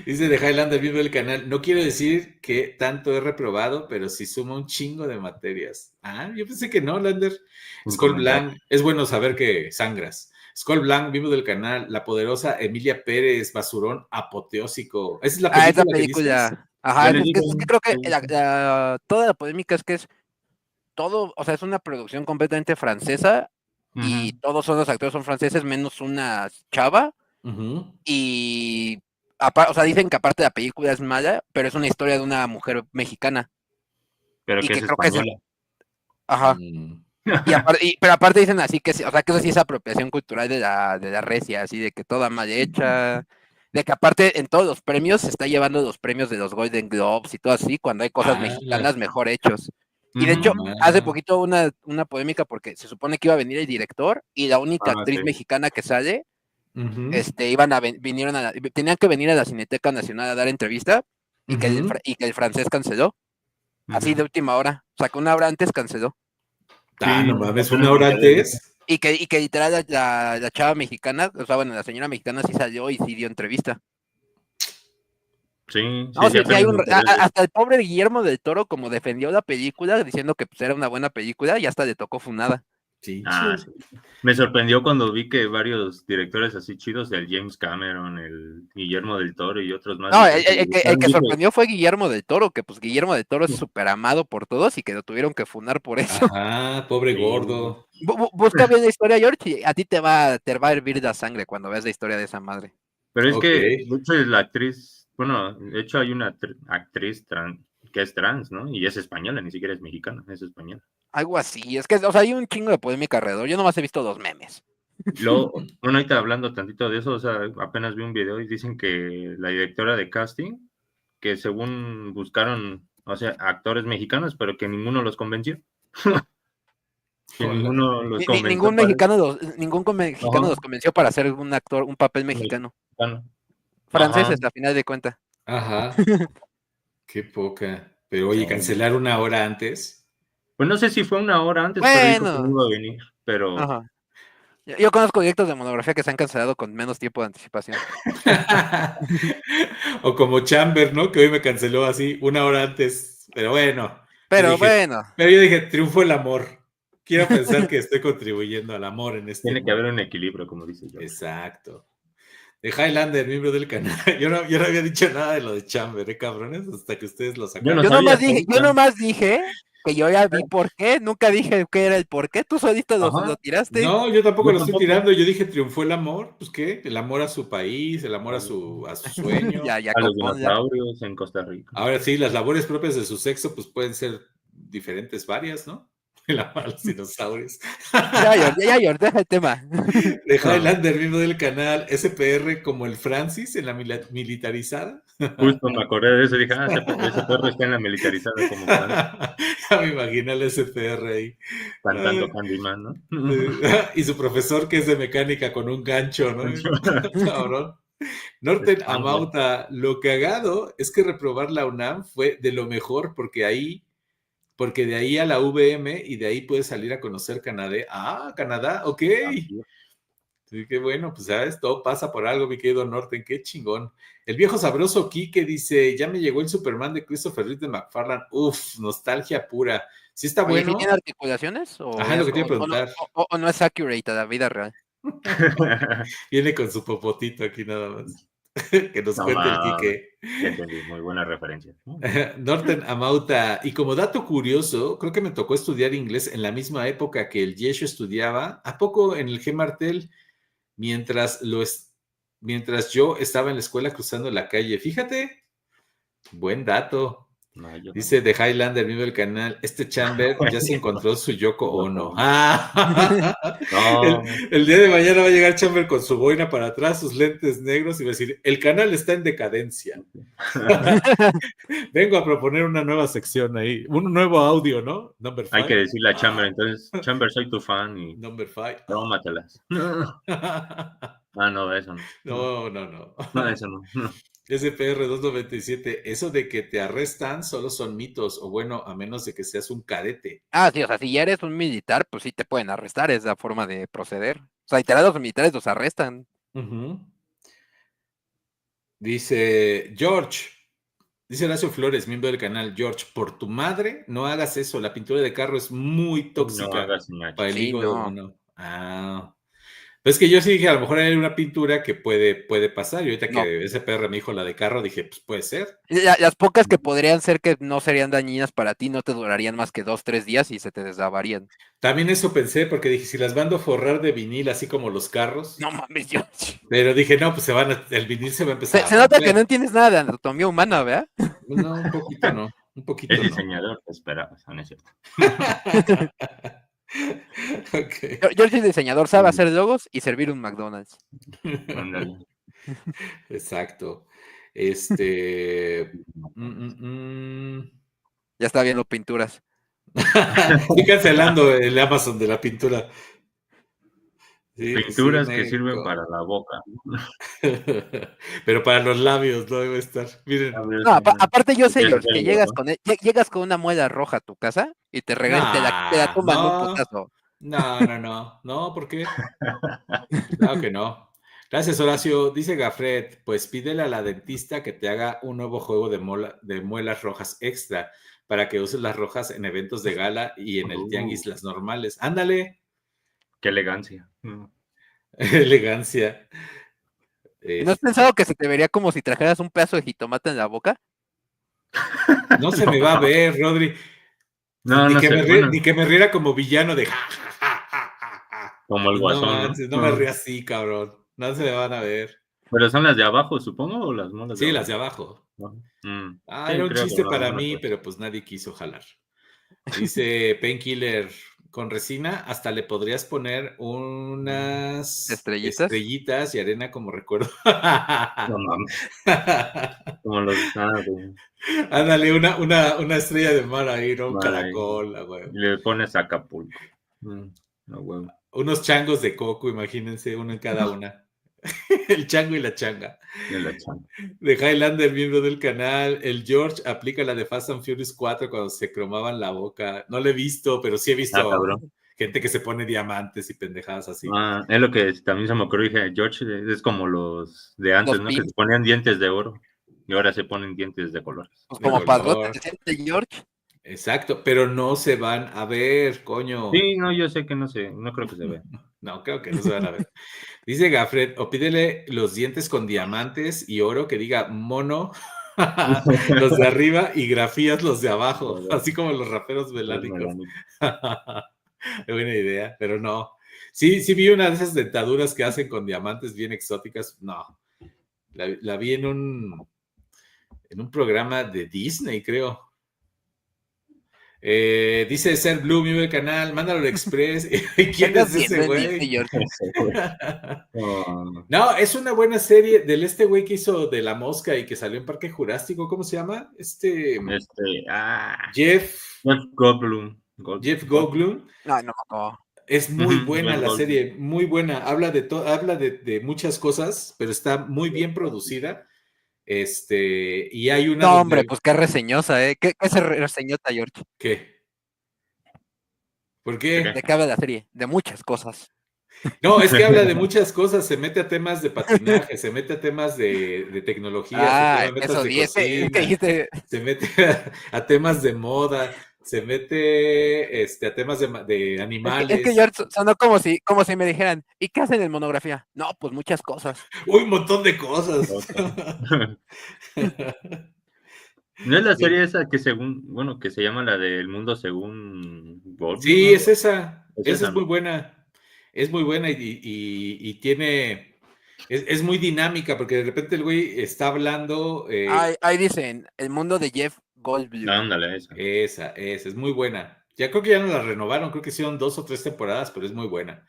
Dice de Highlander, viendo el canal. No quiero decir que tanto he reprobado, pero sí suma un chingo de materias. Ah, yo pensé que no, Lander. Sin Skull comentario. Blanc, es bueno saber que sangras. Skull Blanc, vivo del canal. La poderosa Emilia Pérez, basurón apoteósico. ¿Esa es la Esa película que dices? película. Ajá, Yo es les que, digo, es que creo que toda la polémica es que es todo, o sea, es una producción completamente francesa y todos los actores son franceses menos una chava Ujú. y, o sea, dicen que aparte de la película es mala, pero es una historia de una mujer mexicana pero y que que es creo que es, española. ajá, Mm. pero aparte dicen así que, o sea, que eso sí es apropiación cultural de la recia, así de que toda mal hecha, de que aparte en todos los premios se está llevando los premios de los Golden Globes y todo así, cuando hay cosas Ah, mexicanas mejor hechos. Y de hecho, hace ah, poquito una polémica porque se supone que iba a venir el director y la única actriz Sí. mexicana que sale, ujú, tenían que venir a la Cineteca Nacional a dar entrevista ujú. y que el francés canceló, así de última hora, o sea, que una hora antes canceló. Ah, Sí, no mames, una apenas me hora enteré de eso. antes. Y que literal la chava mexicana, o sea, bueno, la señora mexicana sí salió y sí dio entrevista. Sí, No, sí, sí hay apenas me enteré de eso. hasta el pobre Guillermo del Toro como defendió la película diciendo que pues, era una buena película y hasta le tocó funada. Sí. Me sorprendió cuando vi que varios directores así chidos, el James Cameron, el Guillermo del Toro y otros más, No, dicen que le el gustaron. que Dije, sorprendió fue Guillermo del Toro, que pues Guillermo del Toro es súper amado por todos y que lo tuvieron que funar por eso. Ajá, pobre sí. gordo. Busca bien la historia, George, y a ti te va a hervir la sangre cuando veas la historia de esa madre. Pero es Ok. que, de hecho, la actriz, bueno, de hecho hay una actriz que es trans, ¿no? Y es española, ni siquiera es mexicana, es española. Algo así, es que, o sea, hay un chingo de polémica alrededor. Yo nomás he visto 2 memes. Luego, bueno, ahorita hablando tantito de eso, o sea, apenas vi un video y dicen que la directora de casting, que según buscaron, o sea, actores mexicanos, pero que ninguno los convenció. Que Hola. ninguno los convenció Ningún para mexicano los convenció para hacer un actor, un papel mexicano. mexicano. Ajá. Franceses, a final de cuentas. Ajá, qué poca. Pero oye, cancelar una hora antes. Pues no sé si fue una hora antes, pero dijo que no Bueno, iba a venir. Pero ajá. Yo conozco directos de monografía que se han cancelado con menos tiempo de anticipación. O como Chamber, ¿no? Que hoy me canceló así una hora antes. Pero bueno, Pero bueno, yo dije, triunfó el amor. Quiero pensar que estoy contribuyendo al amor en este tiene que mundo. haber un equilibrio, como dice yo. Exacto. De Highlander, miembro del canal. Yo no había dicho nada de lo de Chamber, cabrones, hasta que ustedes lo Yo sacaron. no yo sabía nomás hasta dije, yo ahorita. nomás dije que yo ya vi por qué, nunca dije qué era el por qué, tú solito lo Ajá, tiraste. No, yo tampoco yo lo estoy tampoco. tirando. Yo dije, triunfó el amor. Pues qué, el amor a su país, el amor a su sueño. Ya, A los componla. dinosaurios en Costa Rica. Ahora sí, las labores propias de su sexo, pues pueden ser diferentes, varias, ¿no? El amor a los dinosaurios. Deja el tema. De Highlander, mismo del canal SPR como el Francis en la militarizada. Justo me acordé de eso y dije, ese perro está en la militarizada como Fran, Ya me imagino el SPR ahí. cantando Candyman, ¿no? Y su profesor que es de mecánica con un gancho, ¿no? Cabrón. Norten Spangler. Amauta, lo cagado es que reprobar la UNAM fue de lo mejor porque de ahí a la VM y de ahí puedes salir a conocer Canadá. Ah, Canadá, ok. Así es. Así que bueno, pues sabes, todo pasa por algo, mi querido Norton, qué chingón. El viejo sabroso Quique dice, ya me llegó el Superman de Christopher Reeve de McFarlane. Uf, nostalgia pura. ¿Sí está Oye, ¿sí bueno? tiene articulaciones? ¿O, Ajá, lo que te iba a preguntar. o no es accurate a la vida real? Viene con su popotito aquí nada más. Que nos cuente el Quique. Ya entendí, muy buena referencia. Norton Amauta, y como dato curioso, creo que me tocó estudiar inglés en la misma época que el Yesho estudiaba, ¿a poco en el G. Martel? Mientras yo estaba en la escuela cruzando la calle. Fíjate, buen dato. No, Dice The Highlander, mismo del canal, este Chamber ya se encontró su Yoko Ono. Ah, No. el día de mañana va a llegar Chamber con su boina para atrás, sus lentes negros y va a decir, el canal está en decadencia. Vengo a proponer una nueva sección ahí, un nuevo audio, ¿no? Number 5. Hay que decirle a Chamber, entonces, Chamber, soy tu fan y Number 5. tómatelas. No, eso no. No, Eso no. SPR 297, eso de que te arrestan solo son mitos, o bueno, a menos de que seas un cadete. Ah, sí, o sea, si ya eres un militar, pues sí te pueden arrestar, es la forma de proceder. O sea, literal, los militares los arrestan. Dice George, dice Horacio Flores, miembro del canal, George, por tu madre, no hagas eso, la pintura de carro es muy tóxica No hagas para el Sí, hígado no. humano. Ah. Pues que yo sí dije, a lo mejor hay una pintura que puede pasar. Y ahorita No. que ese PR me dijo la de carro, dije, pues puede ser. Las pocas que podrían ser que no serían dañinas para ti no te durarían más que 2-3 días y se te deslavarían. También eso pensé, porque dije, si las mando a forrar de vinil, así como los carros. No mames, yo. Pero dije, no, pues el vinil se va a empezar Se a nota romper. que no entiendes nada de anatomía humana, ¿verdad? No, un poquito no. Un poquito Es no. diseñador, te esperabas, no es cierto. Okay. Yo soy diseñador, sabe hacer logos y servir un McDonald's. Ándale. Exacto. Ya está viendo pinturas. Estoy cancelando el Amazon de la pintura. Sí, Pinturas sí, que sirven para la boca. Pero para los labios no debe estar. Miren. No, aparte yo sé, George, que llegas con una muela roja a tu casa y te regresan, te la toman un putazo. No, ¿por qué? Claro que no. Gracias, Horacio. Dice Gafret, pues pídele a la dentista que te haga un nuevo juego de muelas rojas extra para que uses las rojas en eventos de gala y en el tianguis las normales. Ándale. Qué elegancia. Elegancia. ¿No has pensado que se te vería como si trajeras un pedazo de jitomate en la boca? No se me va a ver, Rodri. No, ni, no que sé, ni que me riera como villano de como el guasón, no me rías así, cabrón. No se me van a ver. Pero son las de abajo, supongo, o las molas de Sí, abajo. las de abajo. Sí, Era un creo chiste que para no, mí, pues. pero pues nadie quiso jalar. Dice Painkiller, con resina hasta le podrías poner unas estrellitas y arena como recuerdo. No mames. Como los Ándale, una estrella de mar ahí, ¿no? Un caracol, güey. Le pones Acapulco. No, güey. Unos changos de coco, imagínense, uno en cada una. El chango y la changa. De Highlander, miembro del canal. El George aplica la de Fast and Furious 4 cuando se cromaban la boca. No lo he visto, pero sí he visto gente que se pone diamantes y pendejadas así. Es lo que también se me ocurrió. Dije, George es como los de antes, ¿no? Que se ponían dientes de oro y ahora se ponen dientes de colores. Pues como padrote de George. Exacto, pero no se van a ver, coño. Sí, no, yo sé que no creo que se vea. No, creo que no se van a ver. Dice Gafret, o pídele los dientes con diamantes y oro que diga mono, los de arriba, y grafías los de abajo, así como los raperos melánicos. Buena idea, pero no. Sí vi una de esas dentaduras que hacen con diamantes bien exóticas. No, la vi en un programa de Disney, creo. Dice Ser Blue, mi del canal, mándalo al Express. ¿Quién es ese güey? No, es una buena serie del güey que hizo de La Mosca y que salió en Parque Jurásico. ¿Cómo se llama? Jeff Goldblum. Jeff Goldblum. No. Es muy buena la serie, muy buena. Habla de muchas cosas, pero está muy bien producida. Y hay una. No, hombre, pues qué reseñosa, ¿eh? ¿Qué se reseñota, George? ¿Qué? ¿Por qué? ¿De qué habla la serie? De muchas cosas. No, es que habla de muchas cosas, se mete a temas de patinaje, se mete a temas de tecnología, se Ah, toma metas eso de sí, es que cocina, dijiste, se mete a temas de moda, se mete a temas de es que animales. George sonó como si me dijeran, ¿y qué hacen en monografía? No, pues muchas cosas. Uy, un montón de cosas. ¿No es la Sí, serie esa que bueno, que se llama la del mundo según Goldblum, sí, ¿no? es esa. Es Esa esa, es muy ¿no? buena. Es muy buena y tiene. Es muy dinámica porque de repente el güey está hablando. Ahí dicen, el mundo de Jeff Goldblum. Ándale, esa. Esa, es muy buena. Ya creo que ya no la renovaron, creo que hicieron 2 o 3 temporadas, pero es muy buena.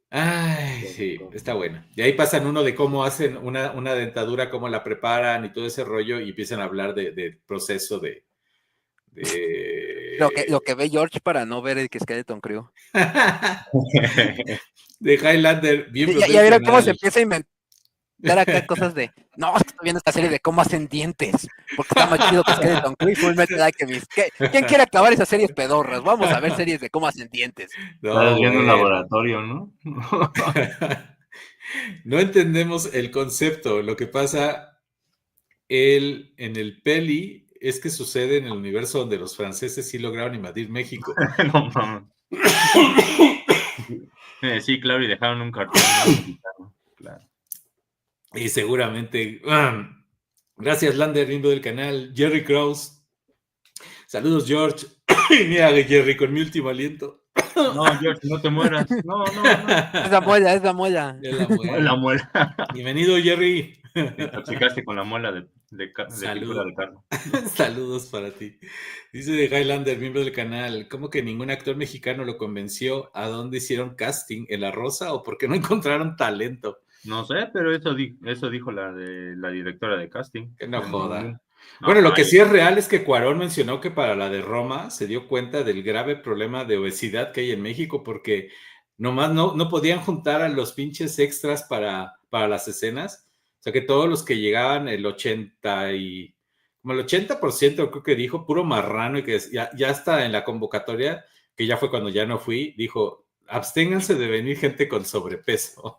Ay, sí, está buena. Y ahí pasan uno de cómo hacen una dentadura, cómo la preparan y todo ese rollo, y empiezan a hablar del proceso Lo de, que ve George para no ver el que Skeleton Crew. de Highlander, miembro Ya del vieron cómo se canal. empieza a inventar acá cosas de, no, es que estoy viendo esta serie de cómo hacen dientes, porque está más chido que Skeleton Crew y Full Metal Alchemist. ¿Quién quiere acabar esas series pedorras? Vamos a ver series de cómo hacen dientes. Estás No, viendo un bueno. laboratorio, ¿no? No entendemos el concepto. Lo que pasa en el peli es que sucede en el universo donde los franceses sí lograron invadir México. No mames. Sí, claro, y dejaron un cartón, ¿no? Mexicano, claro. Y seguramente. Gracias, Lander, miembro del canal. Jerry Krause. Saludos, George. Mira, Jerry, con mi último aliento. No, George, no te mueras. No, no, no. Es la muela, es la muela. Ya la La muela. muela. Bienvenido, Jerry. Te intoxicaste con la muela de pintura Salud. de carro. Saludos para ti. Dice de Highlander, miembro del canal, ¿cómo que ningún actor mexicano lo convenció? ¿A dónde hicieron casting? ¿En La Rosa o por qué no encontraron talento? No sé, pero eso dijo la directora de casting. Que no joda. No, Bueno, lo que ay, sí es real es que Cuarón mencionó que para la de Roma se dio cuenta del grave problema de obesidad que hay en México porque nomás no podían juntar a los pinches extras para las escenas. O sea que todos los que llegaban, como el 80% creo que dijo, puro marrano y que ya está en la convocatoria, que ya fue cuando ya no fui, dijo, absténganse de venir gente con sobrepeso.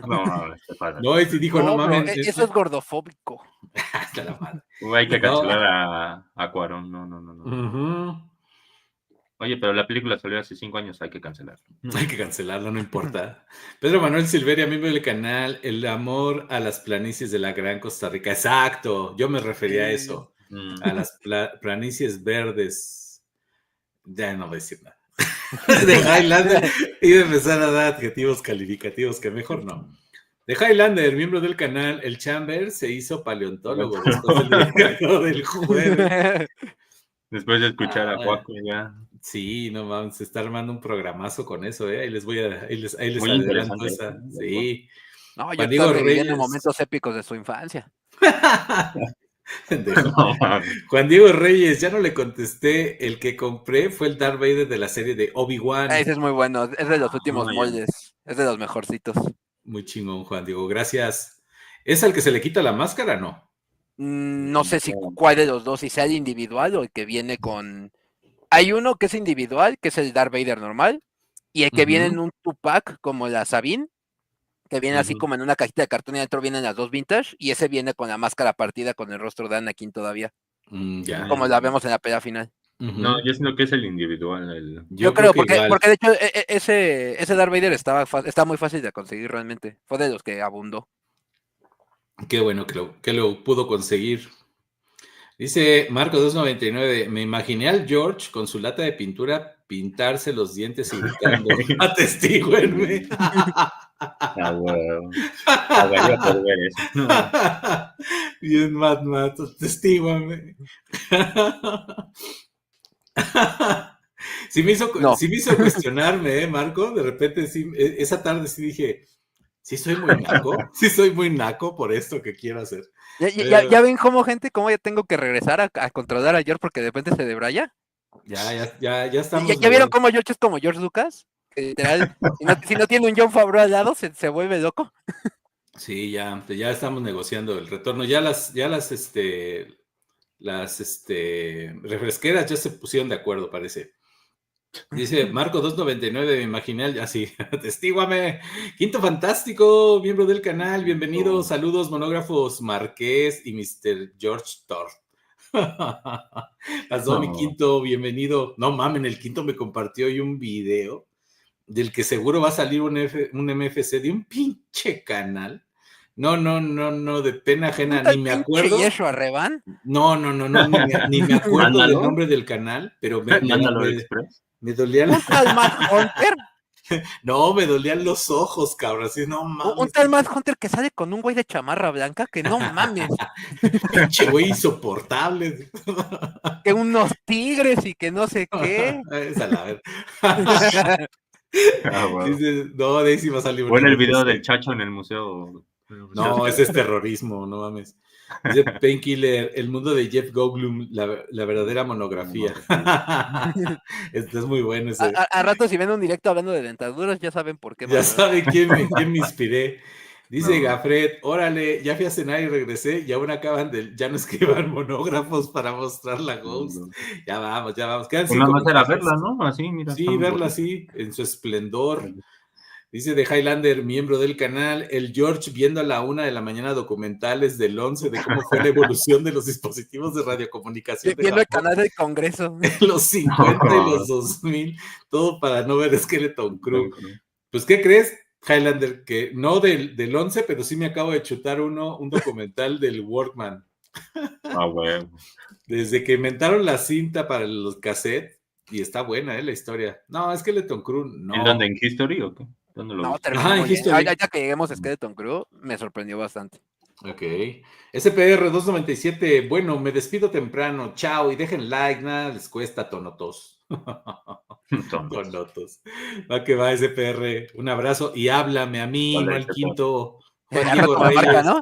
no, se pasa. No, y sí dijo, no No, bro, mames. eso es gordofóbico. Hasta la madre. Hay que No. cancelar a Cuarón. No, no, no, no. Uh-huh. Oye, pero la película salió hace 5 años, hay que cancelarla. Hay que cancelarlo, no importa. Pedro Manuel Silveria, miembro del canal, el amor a las planicies de la Gran Costa Rica. Exacto, yo me refería a eso, a las planicies verdes. Ya no voy a decir nada. De Highlander, y de empezar a dar adjetivos calificativos que mejor no. De Highlander, miembro del canal, el Chamber se hizo paleontólogo después del jueves. Después de escuchar a Juaco ya. Sí, no mames, se está armando un programazo con eso, ¿eh? Ahí les Muy adelanto interesante. esa. Sí. No, yo Juan estaba Diego reviviendo Reyes. momentos épicos de su infancia. No, Juan Diego Reyes, ya no le contesté. El que compré fue el Darth Vader de la serie de Obi-Wan. Ese es muy bueno, es de los últimos ya. moldes, es de los mejorcitos. Muy chingón, Juan Diego, gracias. ¿Es al que se le quita la máscara? No. No sé si cuál de los dos, si sea el individual o el que viene con... Hay uno que es individual, que es el Darth Vader normal, y el que viene en un two-pack, como la Sabine, que viene así como en una cajita de cartón y adentro vienen las dos vintage, y ese viene con la máscara partida con el rostro de Anakin todavía, Ya. como la vemos en la pelea final. No, yo siento que es el individual. Yo creo, porque de hecho ese Darth Vader está muy fácil de conseguir realmente, fue de los que abundó. Qué bueno que lo pudo conseguir. Dice Marco 299, me imaginé al George con su lata de pintura pintarse los dientes y gritando, atestíguenme. Bueno. Pagaría por ver eso. Bien, Matt, atestíguame. Sí me hizo cuestionarme, Marco. De repente, sí, esa tarde sí dije, sí soy muy naco por esto que quiero hacer. ¿Ya ven cómo ya tengo que regresar a controlar a George porque de repente se debraya? Ya estamos. ¿Ya vieron cómo George es como George Lucas? Que literal, si no tiene un Jon Favreau al lado, se vuelve loco. Sí, ya estamos negociando el retorno. Ya las refresqueras ya se pusieron de acuerdo, parece. Dice Marco 299, me imaginé así, testíguame. Quinto Fantástico, miembro del canal, bienvenido, saludos monógrafos Marqués y Mr. George Thor. Pasó mi Quinto, bienvenido. No mamen, el Quinto me compartió hoy un video del que seguro va a salir un MFC de un pinche canal. No, de pena ajena, ni me acuerdo. ¿Yeshua Revan? No, ni me acuerdo del nombre del canal, pero me dolían. ¿Un tal Matt Hunter? No, me dolían los ojos, cabrón, así, no mames. Un tal Matt Hunter que sale con un güey de chamarra blanca, que no mames. Pinche güey insoportable. Que unos tigres y que no sé qué. Esa la ver. Bueno. Dice, no, de ahí sí va a salir. Bueno, el video del Chacho en el museo. No, ese es terrorismo, no mames. Dice Painkiller, el mundo de Jeff Goldblum, la verdadera monografía. Este es muy bueno ese. A rato si ven un directo hablando de dentaduras, ya saben por qué. Ya saben quién me inspiré. Dice Gafret, órale, ya fui a cenar y regresé y aún acaban ya no escriban monógrafos para mostrar la Ghost. Ya vamos. Quedan 5 minutos. Era verla, ¿no? Así, mira. Sí, verla así, en su esplendor. Dice de Highlander, miembro del canal, el George viendo a la 1 de la mañana documentales del 11 de cómo fue la evolución de los dispositivos de radiocomunicación. Viendo el canal del Congreso. Los 50 y los 2000, todo para no ver Skeleton Crew. Pues, ¿qué crees, Highlander? Que no del 11, pero sí me acabo de chutar un documental del Workman. Bueno. Desde que inventaron la cinta para los cassettes, y está buena, la historia. No, Skeleton Crew, no. ¿En dónde? ¿En History o qué? ¿Dónde lo no, terminó muy bien. Ahorita que lleguemos a Skeleton Crew, me sorprendió bastante. Ok. SPR 297, bueno, me despido temprano, chao, y dejen like, nada les cuesta, tonotos. Tonotos. Va que va, SPR, un abrazo, y háblame a mí, no al Quinto. Juan Diego Reyes. Marca, ¿no?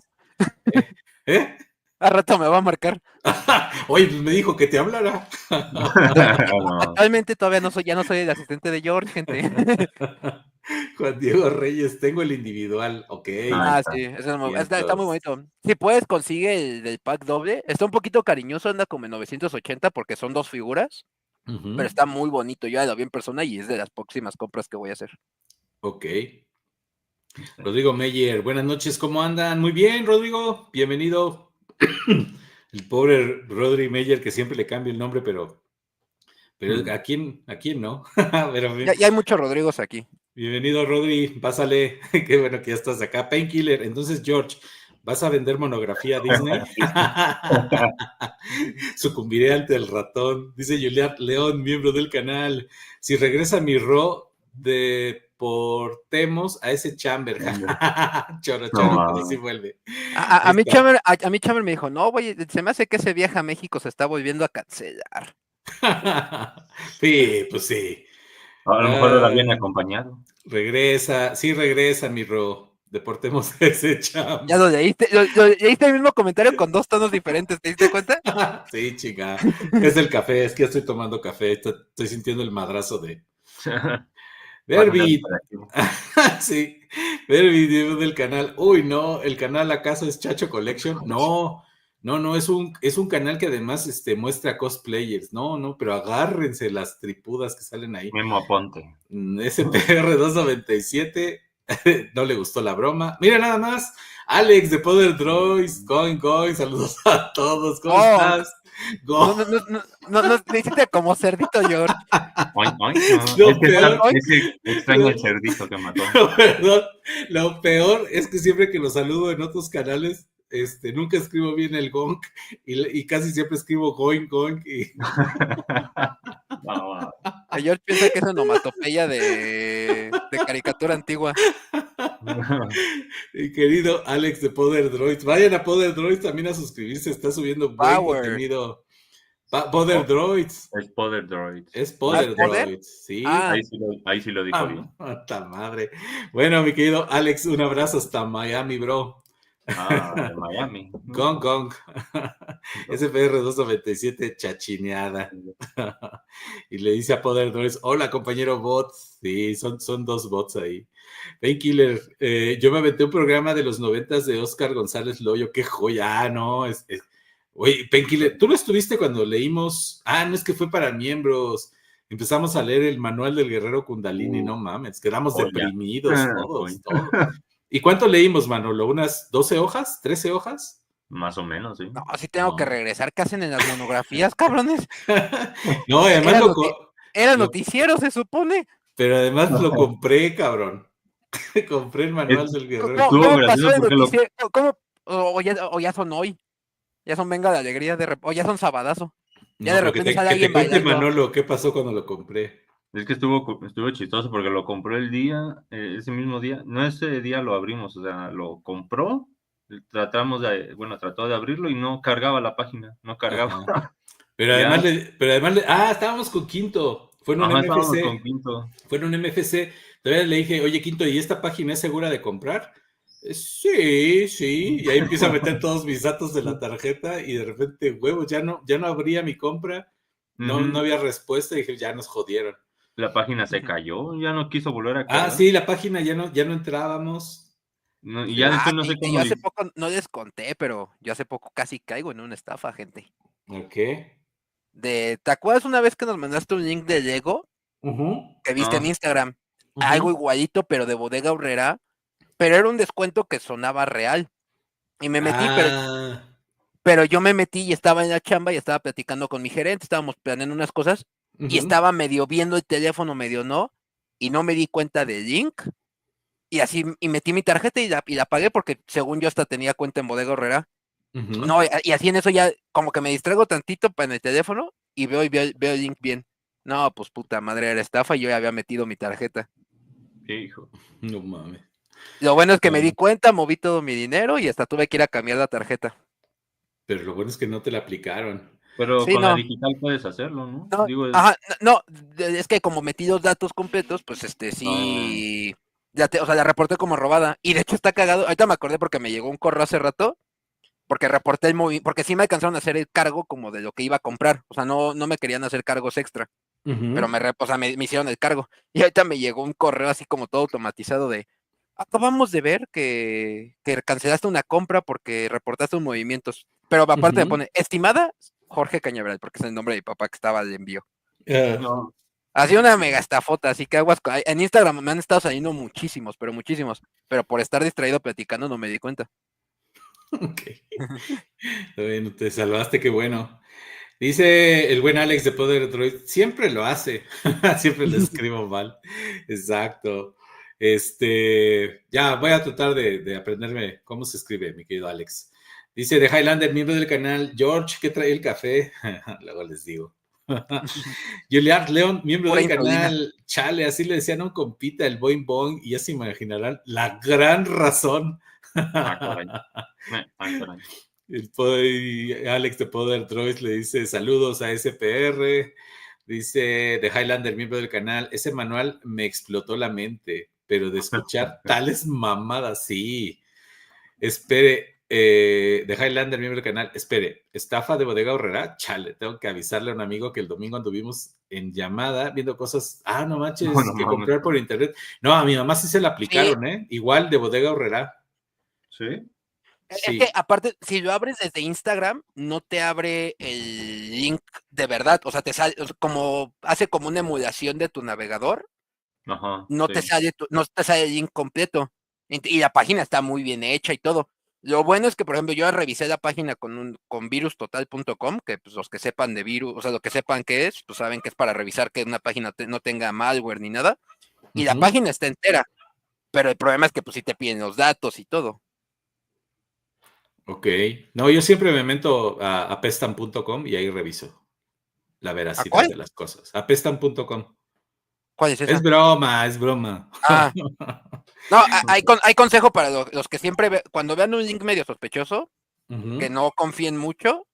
¿Eh? A rato me va a marcar. Oye, pues me dijo que te hablara. Actualmente todavía ya no soy el asistente de George, gente. Juan Diego Reyes, tengo el individual, ok. Sí, está muy bonito. Si puedes, consigue el pack doble. Está un poquito cariñoso, anda como en 980 porque son 2 figuras. Pero está muy bonito. Yo ya lo vi en persona y es de las próximas compras que voy a hacer. Ok. Rodrigo Meyer, buenas noches, ¿cómo andan? Muy bien, Rodrigo, bienvenido. El pobre Rodri Meyer que siempre le cambia el nombre, pero ¿a quién no? Pero, ya hay muchos Rodrigos aquí. Bienvenido, Rodri, pásale. Qué bueno que ya estás acá. Painkiller, entonces, George, ¿vas a vender monografía a Disney? Sucumbiré ante el ratón. Dice Julián León, miembro del canal. Si regresa mi deportemos a ese Chamber. Choro, pues sí vuelve. A mí Chamber me dijo, no, güey, se me hace que ese viaje a México se está volviendo a cancelar. Sí, pues sí. A lo mejor lo viene acompañado. Regresa, mi Ro. Deportemos a ese Chamber. Ya lo leíste el mismo comentario con 2 tonos diferentes, ¿te diste cuenta? Sí, chica. Es el café, es que ya estoy tomando café. Estoy sintiendo el madrazo de... Verbi. Sí, Verbi del canal. Uy, no, el canal ¿acaso es Chacho Collection? No, es un canal que además muestra cosplayers. No, pero agárrense las tripudas que salen ahí. Memo Aponte. SPR 297, no le gustó la broma. Mira nada más, Alex de Poder Droids, going, saludos a todos, ¿cómo estás? No, te hiciste como cerdito, George. Ese extraño el cerdito que mató. Lo peor es que siempre que lo saludo en otros canales, nunca escribo bien el gong y casi siempre escribo going. George piensa que es onomatopeya de caricatura antigua. Mi querido Alex de Poder Droids, vayan a Poder Droids también a suscribirse, está subiendo buen contenido. Poder Droids. Es Poder Droids. Es Poder Droids, sí. Ahí sí lo dijo bien. ¡Ta madre! Bueno, mi querido Alex, un abrazo hasta Miami, bro. De Miami. Gong. SPR 297, chachineada. Y le dice a Poder Droids, hola, compañero bot. Sí, son 2 bots ahí. Painkiller, yo me aventé un programa de los 90s de Oscar González Loyo, qué joya, no, Oye, Painkiller, ¿tú no estuviste cuando leímos? No es que fue para miembros, empezamos a leer el manual del guerrero Kundalini, no mames, quedamos deprimidos todos. ¿Y cuánto leímos, Manolo? ¿Unas 12 hojas? ¿13 hojas? Más o menos, sí. No, sí tengo que regresar. ¿Qué hacen en las monografías, cabrones? No, además era noticiero, se supone. Pero además lo compré, cabrón. Compré el manual del guerrero. ¿Cómo pasó el noticiero? ¿Cómo? O ya son hoy. Ya son Venga de Alegría, o ya son Sabadazo. Ya no, de repente sale alguien cuente, bailando. Manolo, ¿qué pasó cuando lo compré? Es que estuvo chistoso porque lo compró el día, ese mismo día. No, ese día lo abrimos, o sea, lo compró. Trató de abrirlo y no cargaba la página, no cargaba. Pero además, estábamos con Quinto. Fue en un estábamos con Quinto. Fue en un MFC. Todavía le dije, oye, Quinto, ¿y esta página es segura de comprar? Sí. Y ahí empiezo a meter todos mis datos de la tarjeta y de repente, huevos, ya no abría mi compra. No había respuesta y dije, ya nos jodieron. La página se cayó, ya no quiso volver a cargar. Sí, la página ya no entrábamos. No, y ya después no sé cómo. Yo hace poco, no les conté, pero yo hace poco casi caigo en una estafa, gente. ¿Ok? ¿Te acuerdas una vez que nos mandaste un link de Lego? Que viste en Instagram. Algo igualito, pero de Bodega Aurrera. Pero era un descuento que sonaba real. Y me metí, pero yo me metí y estaba en la chamba y estaba platicando con mi gerente, estábamos planeando unas cosas y estaba medio viendo el teléfono, medio no, y no me di cuenta del link. Y así, y metí mi tarjeta y la pagué porque según yo hasta tenía cuenta en Bodega Aurrera. No, y así en eso ya como que me distraigo tantito en el teléfono y veo el link bien. No, pues puta madre, era estafa y yo ya había metido mi tarjeta. ¿Qué hijo? No mames. Lo bueno es que me di cuenta, moví todo mi dinero y hasta tuve que ir a cambiar la tarjeta. Pero lo bueno es que no te la aplicaron. Pero sí, con la digital puedes hacerlo, ¿no? Es que como metí los datos completos, pues sí, la reporté como robada. Y de hecho está cagado, ahorita me acordé porque me llegó un correo hace rato, porque reporté el movimiento, porque sí me alcanzaron a hacer el cargo como de lo que iba a comprar. O sea, no me querían hacer cargos extra, pero me hicieron el cargo. Y ahorita me llegó un correo así como todo automatizado de, acabamos de ver que cancelaste una compra porque reportaste un movimientos. Pero aparte me pone, estimada Jorge Cañaveral, porque es el nombre de mi papá que estaba de envío. Así una mega estafota, así que aguas. En Instagram me han estado saliendo muchísimos, pero por estar distraído platicando no me di cuenta. Ok. Bueno, te salvaste, qué bueno. Dice el buen Alex de Poder Droid, siempre lo hace, siempre lo escribo mal. Exacto. Ya voy a tratar de aprenderme cómo se escribe, mi querido Alex. Dice de Highlander, miembro del canal, George, ¿qué trae el café? Luego les digo. Julián León, miembro del canal, chale, así le decían a un compita, el Boing Boing, y ya se imaginarán la gran razón. Alex de Poder Droid le dice saludos a SPR. Dice de Highlander, miembro del canal, ese manual me explotó la mente, pero de escuchar tales mamadas, sí. Espere, de Highlander, miembro del canal, espere, estafa de Bodega Aurrera, chale, tengo que avisarle a un amigo que el domingo anduvimos en llamada viendo cosas, no manches, que comprar por internet. No, a mi mamá sí se la aplicaron, igual de Bodega Aurrera. ¿Sí? Es que aparte, si lo abres desde Instagram, no te abre el link de verdad, o sea, te sale, hace como una emulación de tu navegador. No te sale el link completo. Y la página está muy bien hecha y todo. Lo bueno es que, por ejemplo, yo revisé la página con virustotal.com, que pues los que sepan de virus, o sea, los que sepan qué es, pues saben que es para revisar que una página no tenga malware ni nada. Y la página está entera. Pero el problema es que pues sí te piden los datos y todo. Ok. No, yo siempre me meto a apestan.com y ahí reviso la veracidad de las cosas. Apestan.com. ¿Cuál es esa? Es broma. No, hay consejo para los que siempre cuando vean un link medio sospechoso, que no confíen mucho,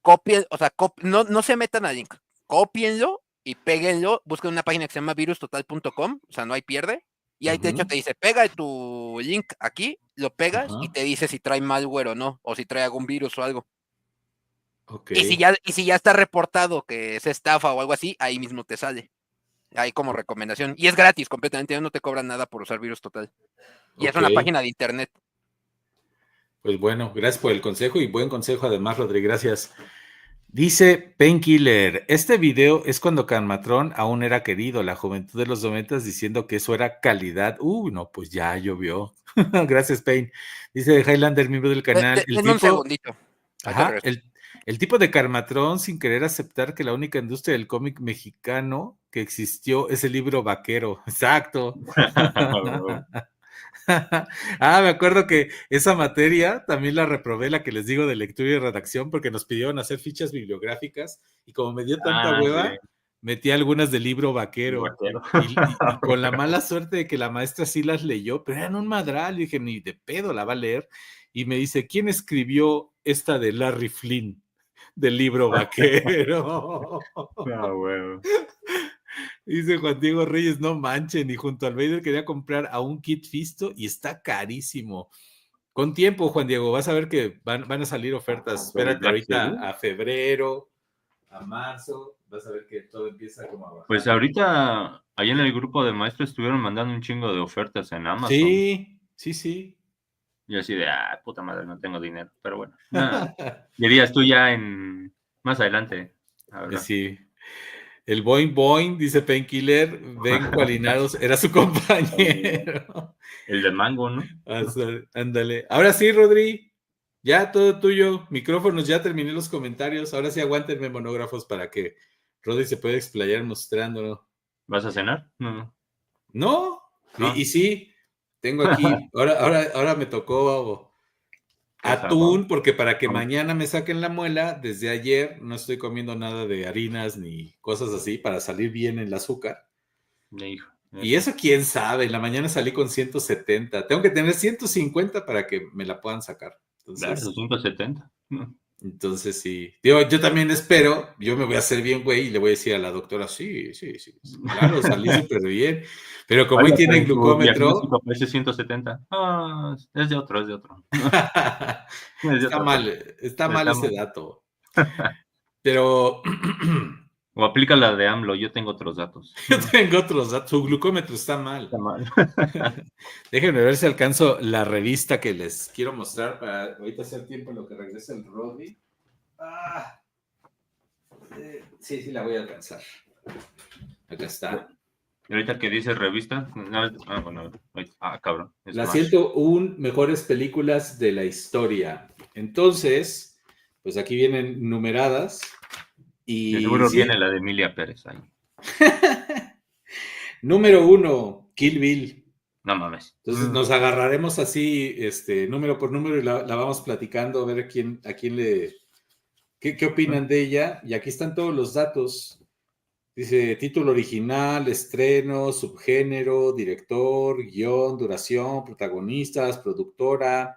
copien, o sea, no se metan al link, cópienlo y péguenlo, busquen una página que se llama virustotal.com, o sea, no hay pierde. Y ahí de hecho te dice, pega tu link aquí, lo pegas y te dice si trae malware o no, o si trae algún virus o algo. Okay. Y si ya está reportado que es estafa o algo así, ahí mismo te sale. Ahí como recomendación. Y es gratis completamente, no te cobran nada por usar Virus Total. Y es una página de internet. Pues bueno, gracias por el consejo y buen consejo además, Rodri, gracias. Dice Painkiller, este video es cuando Carmatrón aún era querido, la juventud de los 90 diciendo que eso era calidad. No, pues ya llovió. Gracias, Pain. Dice Highlander, miembro del canal. Un segundito. Ajá, el tipo de Carmatrón sin querer aceptar que la única industria del cómic mexicano que existió es el libro vaquero. Exacto. Me acuerdo que esa materia también la reprobé, la que les digo de lectura y redacción, porque nos pidieron hacer fichas bibliográficas y como me dio tanta hueva, metí algunas del libro vaquero. Y con la mala suerte de que la maestra sí las leyó, pero eran un madral, y dije, ni de pedo la va a leer. Y me dice, ¿quién escribió esta de Larry Flynn del libro vaquero? Bueno. Dice Juan Diego Reyes, no manchen, y junto al Vader quería comprar a un kit Fisto y está carísimo. Con tiempo, Juan Diego, vas a ver que van a salir ofertas. Espérate ahorita a febrero, a marzo, vas a ver que todo empieza como a bajar. Pues ahorita, allá en el grupo de maestros estuvieron mandando un chingo de ofertas en Amazon. Sí. Y así de, puta madre, no tengo dinero, pero bueno. Dirías tú ya más adelante. Sí. El Boing Boing, dice Painkiller, Ben Cualinaros, era su compañero. El del mango, ¿no? Ándale. Ahora sí, Rodri, ya todo tuyo. Micrófonos, ya terminé los comentarios. Ahora sí aguántenme monógrafos para que Rodri se pueda explayar mostrándolo. ¿Vas a cenar? No. Y sí, tengo aquí, ahora me tocó atún, porque para que mañana me saquen la muela, desde ayer no estoy comiendo nada de harinas ni cosas así para salir bien en el azúcar. Y eso quién sabe, en la mañana salí con 170, tengo que tener 150 para que me la puedan sacar. Entonces, claro, 170. Entonces sí, yo también espero, yo me voy a hacer bien güey y le voy a decir a la doctora, sí, claro, salí súper bien, pero como hoy tiene glucómetro... Parece 170. Es de otro. Está mal ese dato. Pero... O aplica la de AMLO, yo tengo otros datos. Su glucómetro está mal. Déjenme ver si alcanzo la revista que les quiero mostrar para ahorita hacer tiempo en lo que regrese el Rodri. Sí, la voy a alcanzar. Acá está. ¿Y ahorita que dice revista? Cabrón. Las 101 mejores películas de la historia. Entonces, pues aquí vienen numeradas. Y seguro viene la de Emilia Pérez ahí. Número 1, Kill Bill. No mames. Entonces nos agarraremos así, número por número, y la vamos platicando, a ver a quién le... ¿Qué opinan de ella? Y aquí están todos los datos. Dice título original, estreno, subgénero, director, guión, duración, protagonistas, productora.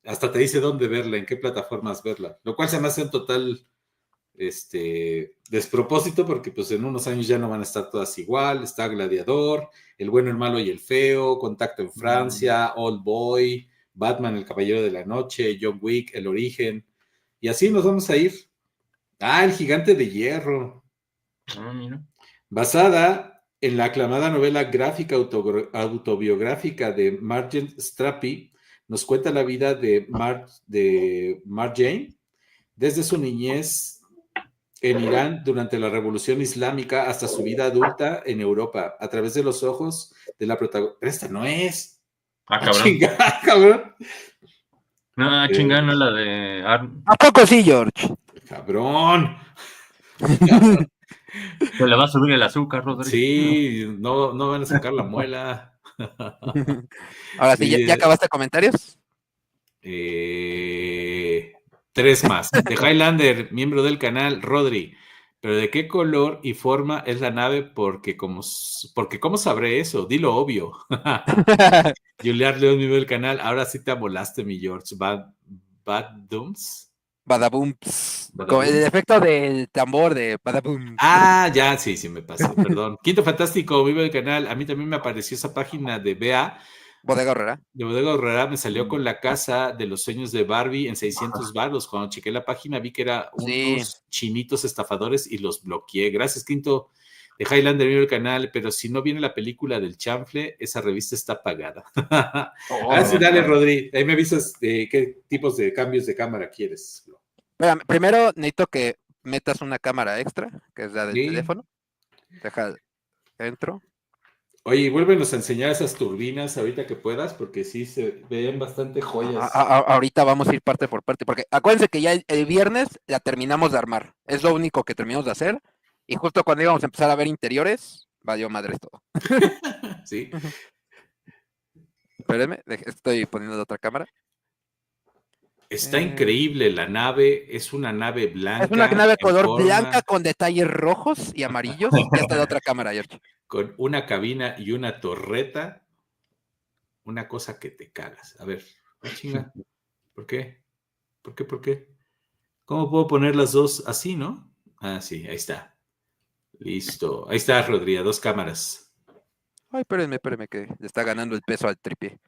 Hasta te dice dónde verla, en qué plataformas verla. Lo cual se me hace un total... despropósito, porque pues en unos años ya no van a estar todas igual. Está Gladiador, El bueno, el malo y el feo, Contacto en Francia, Old Boy, Batman, el caballero de la noche, John Wick, El origen, y así nos vamos a ir. El gigante de hierro, mira. Basada en la aclamada novela gráfica autobiográfica de Marjane Satrapi, nos cuenta la vida de Marjane desde su niñez en Irán durante la Revolución Islámica hasta su vida adulta en Europa, a través de los ojos de la protagonista. Pero esta no es. Cabrón. Chingada, cabrón. No, chingada, no es la de... ¿A poco sí, George? Cabrón. Se le va a subir el azúcar, Rodrigo. Sí, no van a sacar la muela. Ahora sí, ¿ya acabaste comentarios? 3 más. De Highlander, miembro del canal, Rodri. Pero ¿de qué color y forma es la nave? Porque ¿cómo sabré eso? Dilo obvio. Julián León, miembro del canal. Ahora sí te amolaste, mi George. Badums. Badabumps. Con el efecto del tambor de Badabum. Ya, sí, me pasé, perdón. Quinto Fantástico, miembro del canal. A mí también me apareció esa página de BA. Bodega Horrera. De Bodega Horrera me salió con la casa de los sueños de Barbie en 600 varos. Cuando chequé la página vi que era unos chinitos estafadores y los bloqueé. Gracias, Quinto. De Highlander, el canal, pero si no viene la película del chanfle, esa revista está pagada. Sí, dale, Rodri. Ahí me avisas qué tipos de cambios de cámara quieres. Primero necesito que metas una cámara extra, que es la del teléfono. Deja, entro. Oye, vuélvenos a enseñar esas turbinas ahorita que puedas, porque sí se ven bastante joyas. Ahorita vamos a ir parte por parte, porque acuérdense que ya el viernes la terminamos de armar. Es lo único que terminamos de hacer. Y justo cuando íbamos a empezar a ver interiores, valió madres todo. Sí. Espérenme, estoy poniendo la otra cámara. Está increíble la nave, es una nave blanca. Es una nave color blanca con detalles rojos y amarillos. Ya está la otra cámara, George. Con una cabina y una torreta. Una cosa que te cagas. A ver, chinga. ¿Por qué? ¿Por qué? ¿Cómo puedo poner las dos así, no? Ah, sí, ahí está. Listo. Ahí está, Rodrigo, 2 cámaras. Ay, espérenme, que le está ganando el peso al tripié.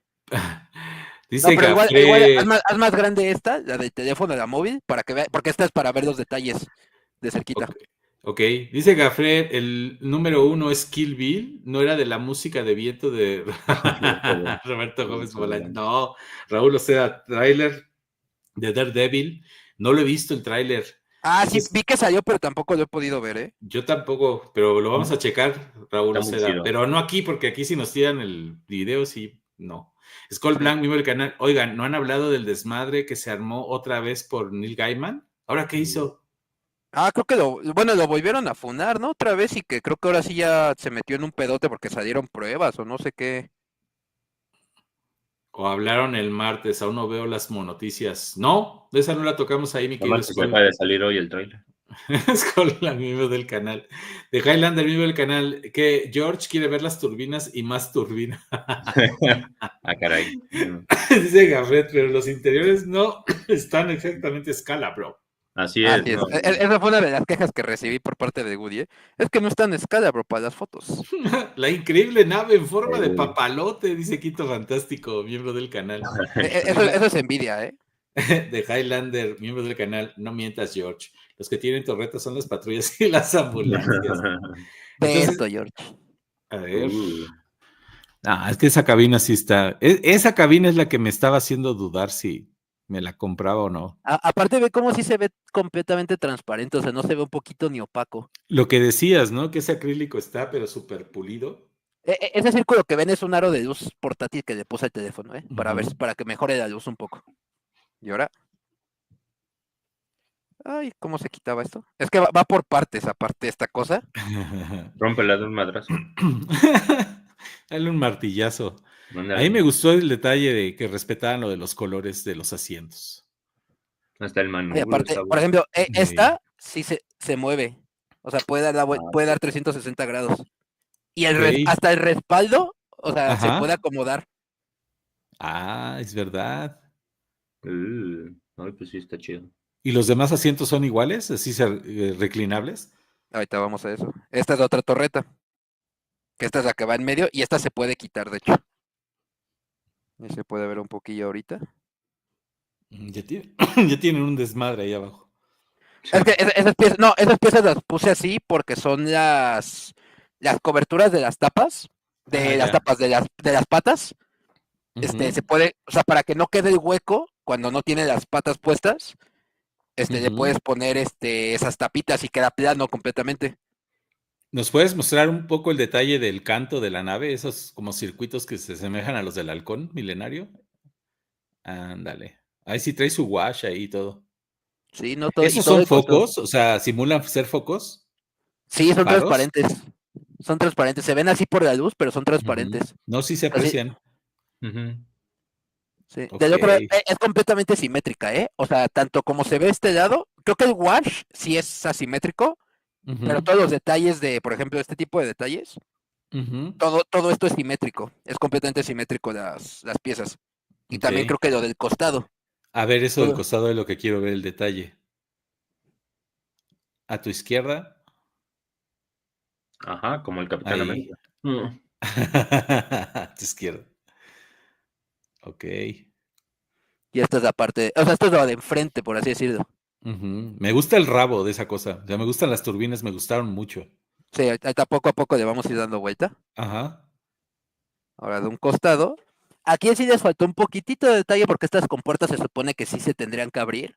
Dice no, pero igual haz más grande esta, la del teléfono, la móvil, para que vea, porque esta es para ver los detalles de cerquita. Ok, dice Gafred, el número 1 es Kill Bill, no era de la música de viento de Roberto Gómez Bolaño. No, Raúl Oceda, tráiler de Daredevil, no lo he visto el tráiler. Ah, sí, vi que salió, pero tampoco lo he podido ver, ¿eh? Yo tampoco, pero lo vamos a checar, Raúl Oceda, pero no aquí, porque aquí si nos tiran el video, sí, no. Skull Blanc, mismo el canal. Oigan, ¿no han hablado del desmadre que se armó otra vez por Neil Gaiman? ¿Ahora qué hizo? Creo que lo volvieron a funar, ¿no? Otra vez, y que creo que ahora sí ya se metió en un pedote porque salieron pruebas o no sé qué. O hablaron el martes, aún no veo las monoticias. No, de esa no la tocamos ahí, mi querido Skull. Acaba de salir hoy el trailer. Skull, amigo del canal. De Highlander, amigo del canal, que George quiere ver las turbinas y más turbinas. Caray. Dice Gafret, pero los interiores no están exactamente a escala, bro. Así es. No. Esa fue una de las quejas que recibí por parte de Woody, ¿eh? Es que no está en escala, bro, para las fotos. La increíble nave en forma de papalote, dice Quito Fantástico, miembro del canal. Eso es envidia, ¿eh? De Highlander, miembro del canal, no mientas, George. Los que tienen torretas son las patrullas y las ambulancias. Entonces, esto, George. A ver. Es que esa cabina sí está. Esa cabina es la que me estaba haciendo dudar si me la compraba o no. Aparte ve cómo sí se ve completamente transparente, o sea, no se ve un poquito ni opaco. Lo que decías, ¿no? Que ese acrílico está, pero súper pulido. Ese círculo que ven es un aro de luz portátil que le puse al teléfono, ¿eh? Para que mejore la luz un poco. ¿Y ahora? Ay, ¿cómo se quitaba esto? Es que va por partes, aparte esta cosa. Rómpela de un madrazo. Dale un martillazo. A mí me gustó el detalle de que respetaban lo de los colores de los asientos. Hasta el manual. Aparte, por ejemplo, esta sí se mueve. O sea, puede dar 360 grados. Y hasta el respaldo, o sea, se puede acomodar. Es verdad. Pues sí, está chido. ¿Y los demás asientos son iguales? ¿Así reclinables? Ahorita vamos a eso. Esta es la otra torreta. Que esta es la que va en medio y esta se puede quitar, de hecho. Y se puede ver un poquillo ahorita. Ya tienen un desmadre ahí abajo. Es que esas piezas las puse así porque son las coberturas de las tapas, tapas de las patas. Se puede, o sea, para que no quede el hueco cuando no tiene las patas puestas, le puedes poner esas tapitas y queda plano completamente. ¿Nos puedes mostrar un poco el detalle del canto de la nave? Esos como circuitos que se asemejan a los del halcón milenario. Ándale. Ahí sí trae su wash ahí y todo. Sí, no todo. ¿Esos son focos? O sea, ¿simulan ser focos? Sí, son transparentes. Son transparentes. Se ven así por la luz, pero son transparentes. No, sí se aprecian. Sí. Del otro es completamente simétrica, ¿eh? O sea, tanto como se ve este lado, creo que el wash sí es asimétrico, pero todos los detalles de, por ejemplo, este tipo de detalles, todo esto es simétrico. Es completamente simétrico las piezas. Y también creo que lo del costado. A ver, eso del costado es lo que quiero ver el detalle. A tu izquierda. Ajá, como el Capitán América. A tu izquierda. Ok. Y esta es la parte, o sea, esto es lo de enfrente, por así decirlo. Me gusta el rabo de esa cosa. O sea, me gustan las turbinas, me gustaron mucho. Sí, ahorita poco a poco le vamos a ir dando vuelta. Ajá. Ahora de un costado. Aquí sí les faltó un poquitito de detalle porque estas compuertas se supone que sí se tendrían que abrir.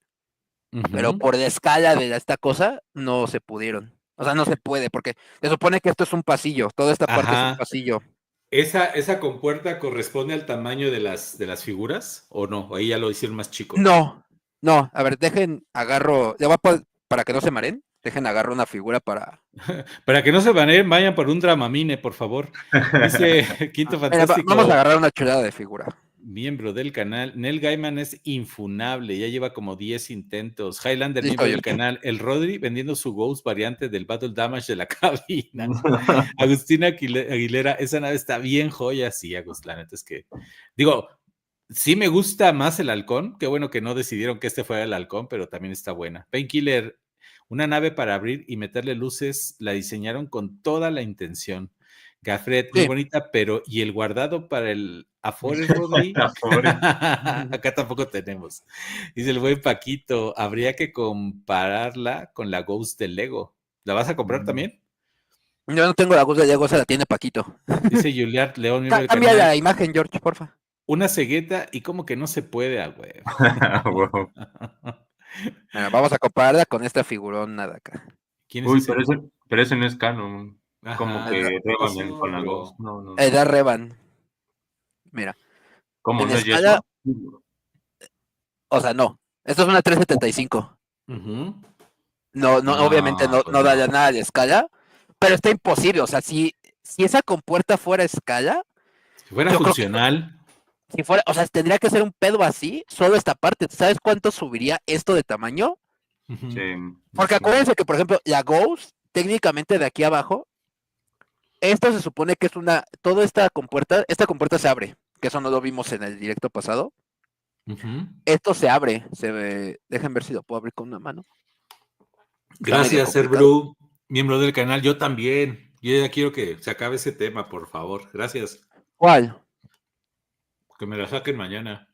pero por la escala de esta cosa no se pudieron. O sea, no se puede, porque se supone que esto es un pasillo, toda esta parte es un pasillo. ¿Esa compuerta corresponde al tamaño de las figuras o no? ¿O ahí ya lo hicieron más chico? No, a ver, agarro, para que no se mareen, agarro una figura para... Para que no se vayan por un Dramamine, por favor. Dice Quinto Fantástico. Vamos a agarrar una chulada de figura. Miembro del canal. Neil Gaiman es infunable, ya lleva como 10 intentos. Highlander, Listo, miembro del canal. El Rodri vendiendo su Ghost variante del Battle Damage de la cabina. Agustina Aguilera, esa nave está bien joya. Sí, Agus, la neta es que... Digo, sí me gusta más el halcón. Qué bueno que no decidieron que este fuera el halcón, pero también está buena. Painkiller, una nave para abrir y meterle luces, la diseñaron con toda la intención. Gafret, muy bonita, pero ¿y el guardado para el Afore, Rodri? Acá tampoco tenemos. Dice el buen Paquito, habría que compararla con la Ghost de Lego. ¿La vas a comprar también? Yo no tengo la Ghost de Lego, esa la tiene Paquito. Dice Julián León. Cambia la imagen, George, porfa. Una cegueta y como que no se puede, güey. Bueno, vamos a compararla con esta figurón nada acá. ¿Quién es ese? Pero ese no es canon. Ajá, como que Revan con la Ghost. No. Era Revan. Mira. ¿Cómo no es eso? O sea, no. Esto es una 375. No, obviamente no da nada de escala, pero está imposible. O sea, si esa compuerta fuera escala. Si fuera funcional. Si fuera, o sea, tendría que ser un pedo así, solo esta parte. ¿Sabes cuánto subiría esto de tamaño? Sí. Porque acuérdense que, por ejemplo, la Ghost, técnicamente de aquí abajo, esto se supone que es toda esta compuerta se abre, que eso no lo vimos en el directo pasado. Esto se abre, dejen ver si lo puedo abrir con una mano. Gracias, Serbru, miembro del canal, yo también. Yo ya quiero que se acabe ese tema, por favor. Gracias. ¿Cuál? Que me la saquen mañana.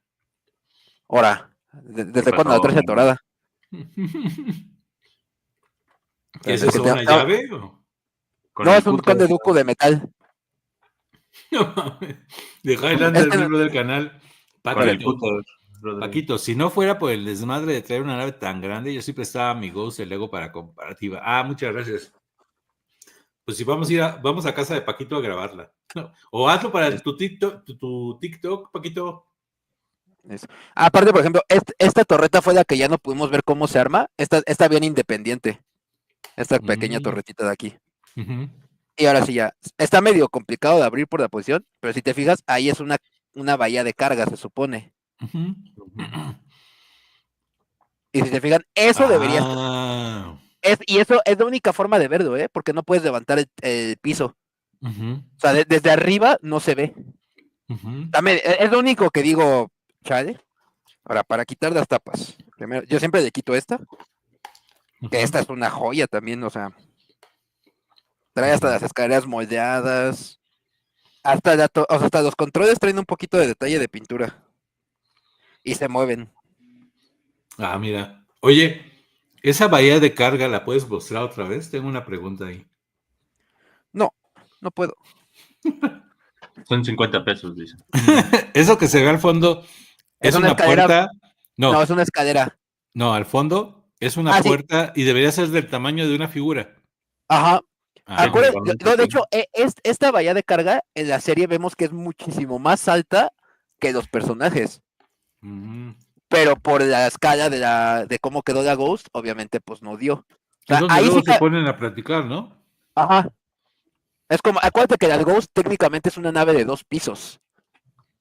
Ahora, ¿desde cuándo la traes atorada? ¿Qué es eso, una llave? No, es un conde duco de metal. De Highlander, miembro del canal. Paquito, si no fuera por el desmadre de traer una nave tan grande, yo sí prestaba mi Ghost de Lego para comparativa. Muchas gracias. Pues si vamos a casa de Paquito a grabarla. O hazlo para tu TikTok, Paquito. Eso. Aparte, por ejemplo, esta torreta fue la que ya no pudimos ver cómo se arma. Esta bien independiente. Esta pequeña torretita de aquí. Y ahora sí ya. Está medio complicado de abrir por la posición, pero si te fijas, ahí es una bahía de carga, se supone. Y si te fijan, eso debería estar. Y eso es la única forma de verlo, porque no puedes levantar el piso. O sea, desde arriba no se ve. También, es lo único que digo, chale. Ahora, para quitar las tapas. Primero, yo siempre le quito esta. Que esta es una joya también, o sea. Trae hasta las escaleras moldeadas. Hasta los controles traen un poquito de detalle de pintura. Y se mueven. Mira. Oye, ¿esa bahía de carga la puedes mostrar otra vez? Tengo una pregunta ahí. No puedo. Son 50 pesos, dice. Eso que se ve al fondo es una puerta. No, es una escalera. No, al fondo es una puerta y debería ser del tamaño de una figura. Ajá. De hecho, esta bahía de carga en la serie vemos que es muchísimo más alta que los personajes. Pero por la escala de cómo quedó la Ghost, obviamente, pues no dio. Es donde luego se ponen a practicar, ¿no? Ajá. Es como, acuérdate que la Ghost técnicamente es una nave de 2 pisos.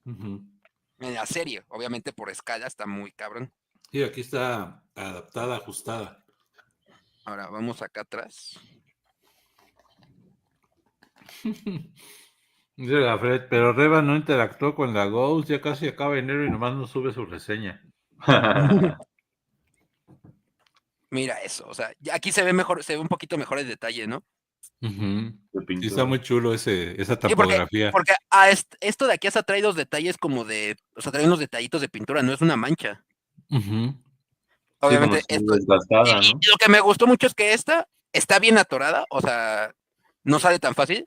En la serie, obviamente por escala está muy cabrón. Sí, aquí está adaptada, ajustada. Ahora vamos acá atrás. Dice Gafret, pero Reba no interactuó con la Ghost, ya casi acaba enero y nomás no sube su reseña. Mira eso, o sea, aquí se ve mejor, se ve un poquito mejor el detalle, ¿no? Sí, está muy chulo esa topografía. Porque esto de aquí hasta trae los detalles como o sea, trae unos detallitos de pintura, no es una mancha. Obviamente, sí, desgastada, ¿no? Y lo que me gustó mucho es que esta está bien atorada, o sea, no sale tan fácil,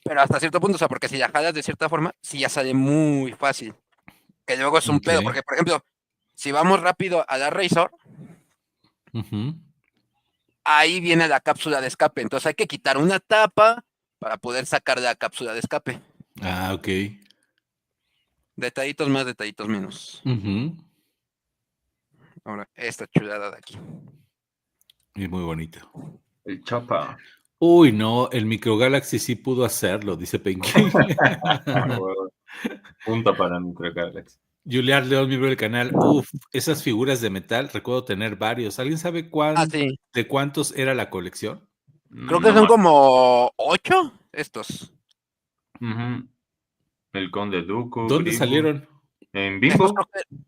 pero hasta cierto punto, o sea, porque si la jalas de cierta forma, sí ya sale muy fácil. Que luego es un pedo, porque, por ejemplo, si vamos rápido a la Razor, Ujú. ahí viene la cápsula de escape. Entonces hay que quitar una tapa para poder sacar la cápsula de escape. Ah, ok. Detallitos más, detallitos menos. Ujú. Ahora, esta chulada de aquí. Y muy bonito. El Chapa. Uy, no, el Micro Galaxy sí pudo hacerlo, dice Penky. Punto para Micro Galaxy. Julián León, miembro del canal. Uf, esas figuras de metal, recuerdo tener varios. ¿Alguien sabe Sí. de cuántos era la colección? Creo que son como 8 estos. El Conde Dooku. ¿Dónde Grievous. salieron? En Bimbo.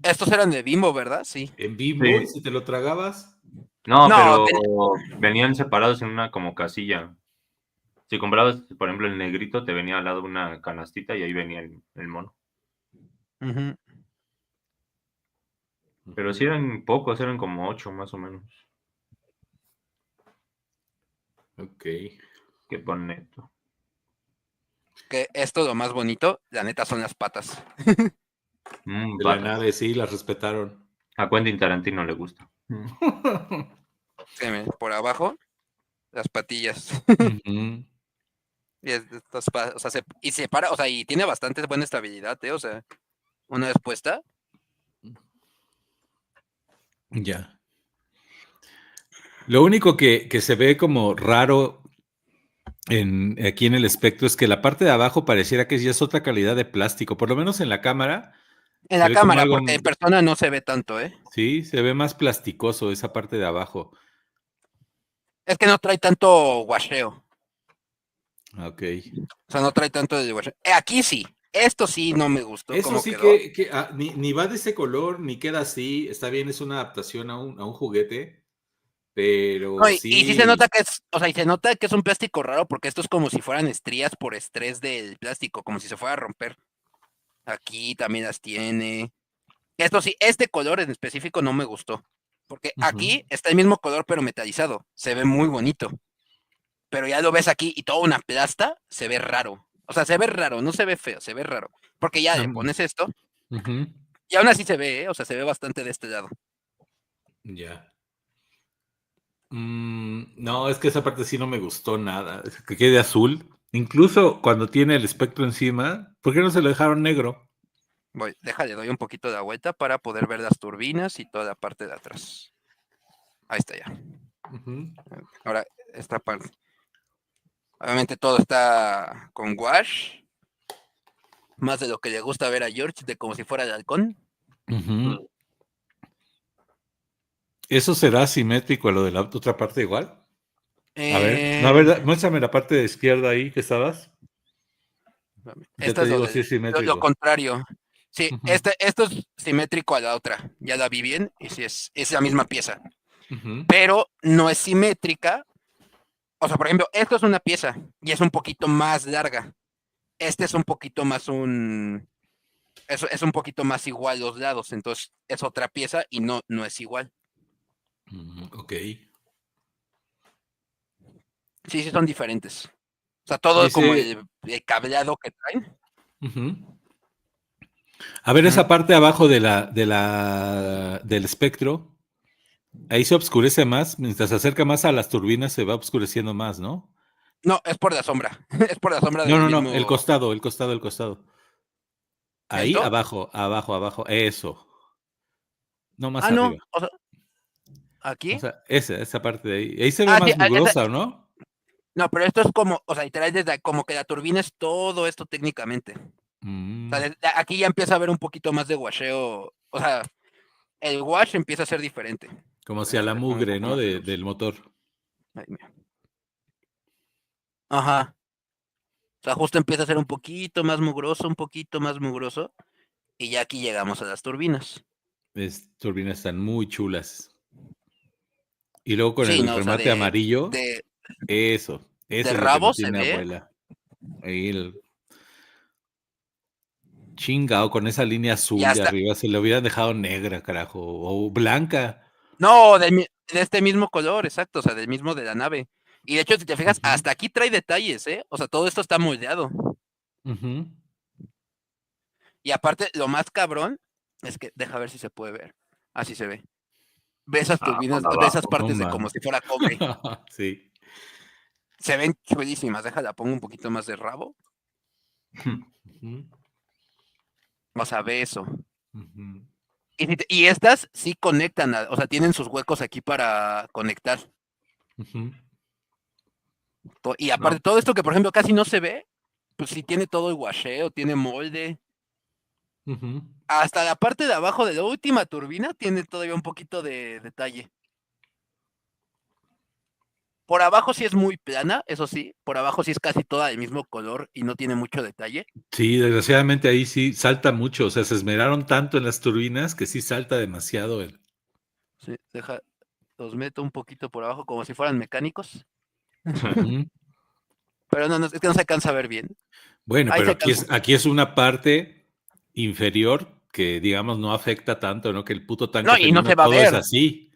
Estos eran de Bimbo, ¿verdad? Sí. ¿En Bimbo? Sí. ¿Y si te lo tragabas? No, No, pero venían separados en una como casilla. Si comprabas, por ejemplo, el negrito, te venía al lado una canastita y ahí venía el mono. Ujú. Pero sí eran pocos, eran como 8 más o menos. Ok. Qué bonito. Que esto lo más bonito, la neta, son las patas. De la nave, sí, las respetaron. A Quentin Tarantino le gusta. Sí, por abajo, las patillas. Ujú. Y o sea, y se para, o sea, y tiene bastante buena estabilidad, o sea, una vez puesta. Ya. Lo único que se ve como raro aquí en el espectro es que la parte de abajo pareciera que ya es otra calidad de plástico, por lo menos en la cámara. En Se la ve como cámara, algo, porque en persona no se ve tanto, sí, se ve más plasticoso esa parte de abajo. Es que no trae tanto washeo. Ok. O sea, no trae tanto de washeo. Aquí sí. Esto sí no me gustó Eso cómo sí quedó. ni va de ese color, ni queda así. Está bien, es una adaptación a un juguete, pero No, y sí se sí. nota que es, o sea, y se nota que es un plástico raro porque esto es como si fueran estrías por estrés del plástico, como si se fuera a romper. Aquí también las tiene. Esto sí, este color en específico no me gustó. Porque aquí Ujú. está el mismo color pero metalizado. Se ve muy bonito. Pero ya lo ves aquí y toda una plasta, se ve raro. O sea, se ve raro, no se ve feo, se ve raro. Porque ya le pones esto Ujú. y aún así se ve, o sea, se ve bastante de este lado. Ya. No, es que esa parte sí no me gustó nada. Que quede azul. Incluso cuando tiene el espectro encima, ¿por qué no se lo dejaron negro? Le doy un poquito de vuelta para poder ver las turbinas y toda la parte de atrás. Ahí está ya. Ujú. Ahora, esta parte. Obviamente todo está con wash. Más de lo que le gusta ver a George, de como si fuera el halcón. Ujú. ¿Eso será simétrico a lo de la otra parte igual? A ver, no, a ver, muéstrame la parte de izquierda ahí que estabas. Ya Esto te es digo si es lo simétrico. contrario. Sí, Ujú. esto es simétrico a la otra. Ya la vi bien y sí es la misma pieza. Ujú. Pero no es simétrica. O sea, por ejemplo, esto es una pieza y es un poquito más larga. Este es un poquito más es un poquito más igual los lados. Entonces es otra pieza y no es igual. Ok. Sí, son diferentes. O sea, todo como Dice, el cableado que traen. ujú. A ver esa parte abajo del espectro. Ahí se oscurece más. Mientras se acerca más a las turbinas, se va oscureciendo más, ¿no? No, es por la sombra. Es por la sombra No, del no, no. El mismo. costado, el costado, el costado. Ahí ¿Esto? abajo, abajo, abajo. Eso. No más Ah, no. arriba. O sea, O ¿aquí? sea, esa parte de ahí. Ahí se ve Ah, sí, más mugrosa, ¿no? no, pero esto es como, o sea, literal, desde como que la turbina es todo esto técnicamente. O sea, Mm, aquí ya empieza a haber un poquito más de washeo. O sea, el wash empieza a ser diferente. como hacia Déjame la le pongo un mugre, poco ¿no? más de luz. Del motor. Ahí, mira. Ajá. O sea, justo empieza a ser un poquito más mugroso, un poquito más mugroso. Y ya aquí llegamos a las turbinas. Turbinas están muy chulas. Y luego con Sí, el no, o sea, remate amarillo, de, eso de es lo que me rabo se tiene ve. abuela. Ahí el chingao con esa línea Y azul de hasta. arriba, se le hubieran dejado negra, carajo, o blanca. No, de este mismo color, exacto. O sea, del mismo de la nave. Y de hecho, si te fijas, Ujú, hasta aquí trae detalles, ¿eh? O sea, todo esto está moldeado. ujú. Y aparte, lo más cabrón es que, deja ver si se puede ver. Así se ve. Ve esas turbinas, por ve esas abajo, partes no de como mames. si fuera cobre. Sí. Se ven chulísimas. Déjala, pongo un poquito más de rabo. Ujú, Vas a ver eso. ujú. Y estas sí conectan, o sea, tienen sus huecos aquí para conectar. Ujú. Y No, aparte, todo esto que, por ejemplo, casi no se ve, pues sí tiene todo el washeo, tiene molde. Ujú. Hasta la parte de abajo de la última turbina tiene todavía un poquito de detalle. Por abajo sí es muy plana, eso sí. Por abajo sí es casi toda del mismo color y no tiene mucho detalle. Sí, desgraciadamente ahí sí salta mucho, o sea, se esmeraron tanto en las turbinas que sí salta demasiado el. Sí, los meto un poquito por abajo como si fueran mecánicos. Ujú. Pero no, es que no se alcanza a ver bien. Bueno, Ahí pero se aquí alcanza. aquí es una parte inferior que, digamos, no afecta tanto, ¿no? Que el puto No, tanque y no felino se va a todo es ver. así.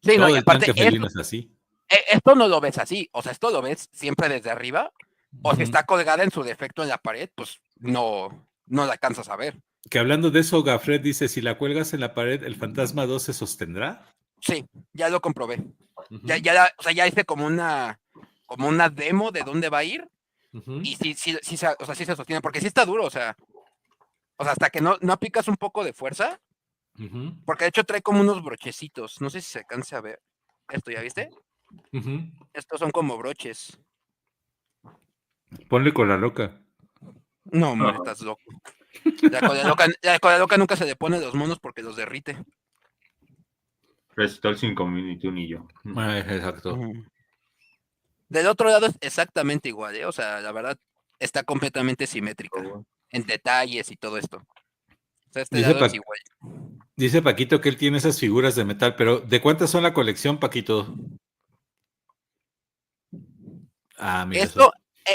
Sí, no, Todo y el aparte tanque felino es así. esto no lo ves así. O sea, esto lo ves siempre desde arriba. O si Ujú. está colgada en su defecto en la pared, pues no la alcanzas a ver. Que hablando de eso, Gafret dice, si la cuelgas en la pared, ¿el Fantasma 2 se sostendrá? Sí, ya lo comprobé. Ujú, O sea, ya hice como una demo de dónde va a ir. ujú, Y sí, o sea, sí se sostiene, porque sí está duro, o sea, hasta que no aplicas un poco de fuerza, ujú, porque de hecho trae como unos brochecitos, no sé si se alcance a ver. Esto, ¿ya viste? ujú. Estos son como broches. Ponle con la loca. No, hombre, no, estás loco. La cola loca nunca se le pone a los monos porque los derrite. restó el 5000 y tú ni yo. Ah, exacto. Ujú. Del otro lado es exactamente igual, ¿eh? O sea, la verdad está completamente simétrica en detalles y todo esto. O sea, este Dice, lado es igual. dice Paquito que él tiene esas figuras de metal, pero ¿de cuántas son la colección, Paquito? Ah, mira eso.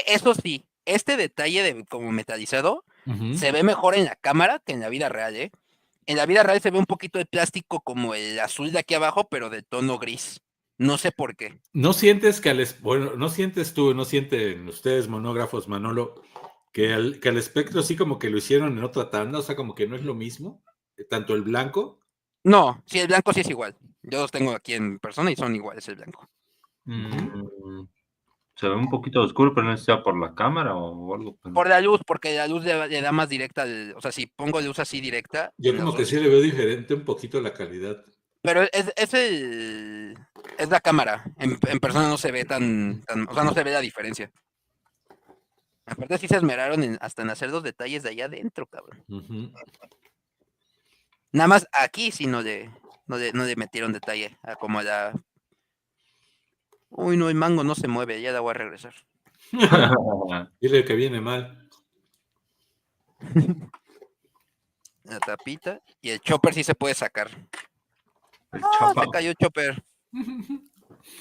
Eso sí, este detalle de como metalizado Ujú. se ve mejor en la cámara que en la vida real, ¿eh? En la vida real se ve un poquito de plástico como el azul de aquí abajo, pero de tono gris. No sé por qué. ¿No sientes bueno, no sientes tú, no sienten ustedes, monógrafos, Manolo, que al espectro sí como que lo hicieron en otra tanda, o sea, como que no es lo mismo? Tanto el blanco. No, sí, el blanco sí es igual. Yo los tengo aquí en persona y son iguales el blanco. Mm, se ve un poquito oscuro, pero no sé si sea por la cámara o algo. Por la luz, porque la luz le da más directa. O sea, si pongo luz así directa Yo en los como que sí dos. le veo diferente un poquito la calidad. Pero es la cámara. En persona no se ve o sea, no se ve la diferencia. Aparte sí se esmeraron hasta en hacer los detalles de allá adentro, cabrón. Ujú. Nada más aquí sí no le metieron detalle. Como la. Uy, no, el mango no se mueve, ya la voy a regresar. Dile que viene mal. La tapita. Y el chopper sí se puede sacar. El ¡Ah! chapa, Se cayó el chopper.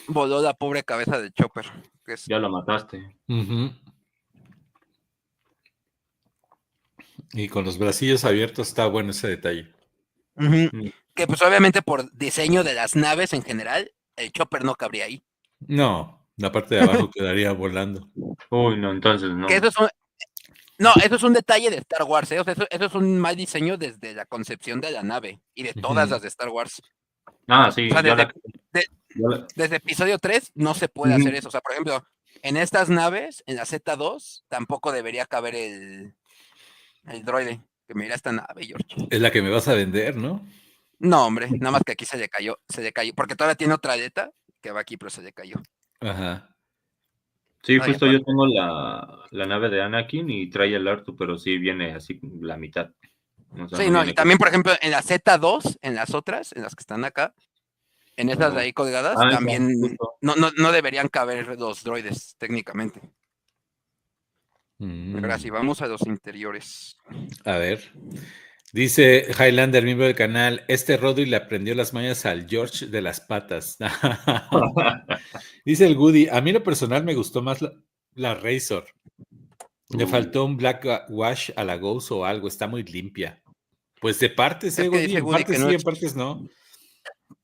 Voló la pobre cabeza del chopper. ya lo mataste. Ujú. Y con los bracillos abiertos está bueno ese detalle. Ujú. Mm. Que pues obviamente por diseño de las naves en general, el chopper no cabría ahí. No, la parte de abajo quedaría volando. Uy, no, entonces Que no. eso es un detalle de Star Wars, ¿eh? O sea, eso es un mal diseño desde la concepción de la nave y de todas Ujú. las de Star Wars. Ah, O sea, sí, de- ya desde episodio 3 no se puede hacer Ujú. eso. O sea, por ejemplo, en estas naves, en la Z2, tampoco debería caber el droide. Que mira esta nave, George. Es la que me vas a vender, ¿no? No, hombre, nada más que aquí se le cayó, porque todavía tiene otra aleta que va aquí, pero se le cayó. Ajá. Sí, Ay, justo yo aparte. tengo la nave de Anakin y trae el Artu, pero sí viene así la mitad. O sea, Sí, no no, y viene. también, por ejemplo, en la Z2, en las otras, en las que están acá, en esas de Ujú. ahí colgadas, Ah, esa, también justo. no deberían caber los droides técnicamente. Ahora sí, Mm. vamos a los interiores. A ver. Dice Highlander, miembro del canal, este Rodri le aprendió las mañas al George de las patas. Dice el Goody, a mí lo personal me gustó más la Razor. Le faltó un black wash a la Ghost o algo, está muy limpia. Pues de partes, Es que Goody, dice en Woody que partes no sí, es. en partes no.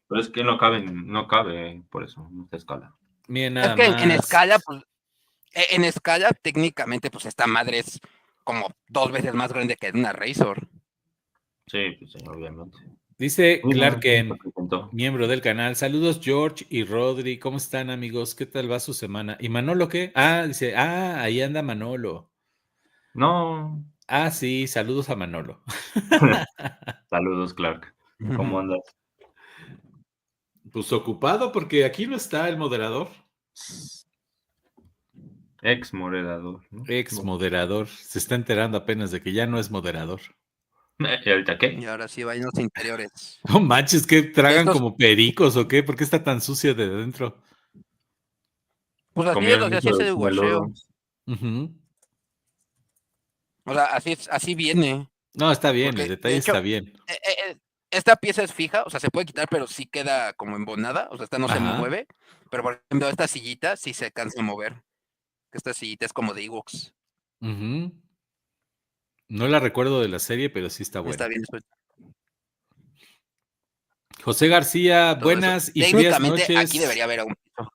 Pero es que no cabe, por eso, en esta escala. Miren Es nada que en más. escala, pues, en escala, técnicamente, pues esta madre es como 2 veces más grande que una Razor. Sí, pues sí, obviamente. Dice Mira, Clarken, lo presentó. miembro del canal. Saludos, George y Rodri. ¿Cómo están, amigos? ¿Qué tal va su semana? ¿Y Manolo qué? Dice, ahí anda Manolo. No. Sí, saludos a Manolo. Saludos, Clark. ¿Cómo andas? Pues ocupado porque aquí no está el moderador. Ex moderador, ¿no? Ex moderador. Se está enterando apenas de que ya no es moderador. ¿Y ahorita Y qué? ahora sí va en los interiores. No manches, ¿qué tragan Estos, como pericos o qué? ¿Por qué está tan sucio de dentro? pues así es, Comieron o sea, así mucho es de el guacheo. lodo. Ujú. O sea, así viene. No, está bien, el Porque, detalle de hecho, está bien. esta pieza es fija, o sea, se puede quitar, pero sí queda como embonada, o sea, esta no se Ajá. mueve. Pero, por ejemplo, esta sillita sí se cansa de mover. Esta sillita es como de Ewoks. Ujú. No la recuerdo de la serie, pero sí está Está buena. bien, José García, todo eso. buenas y frías Técnicamente, aquí noches. debería haber un piso.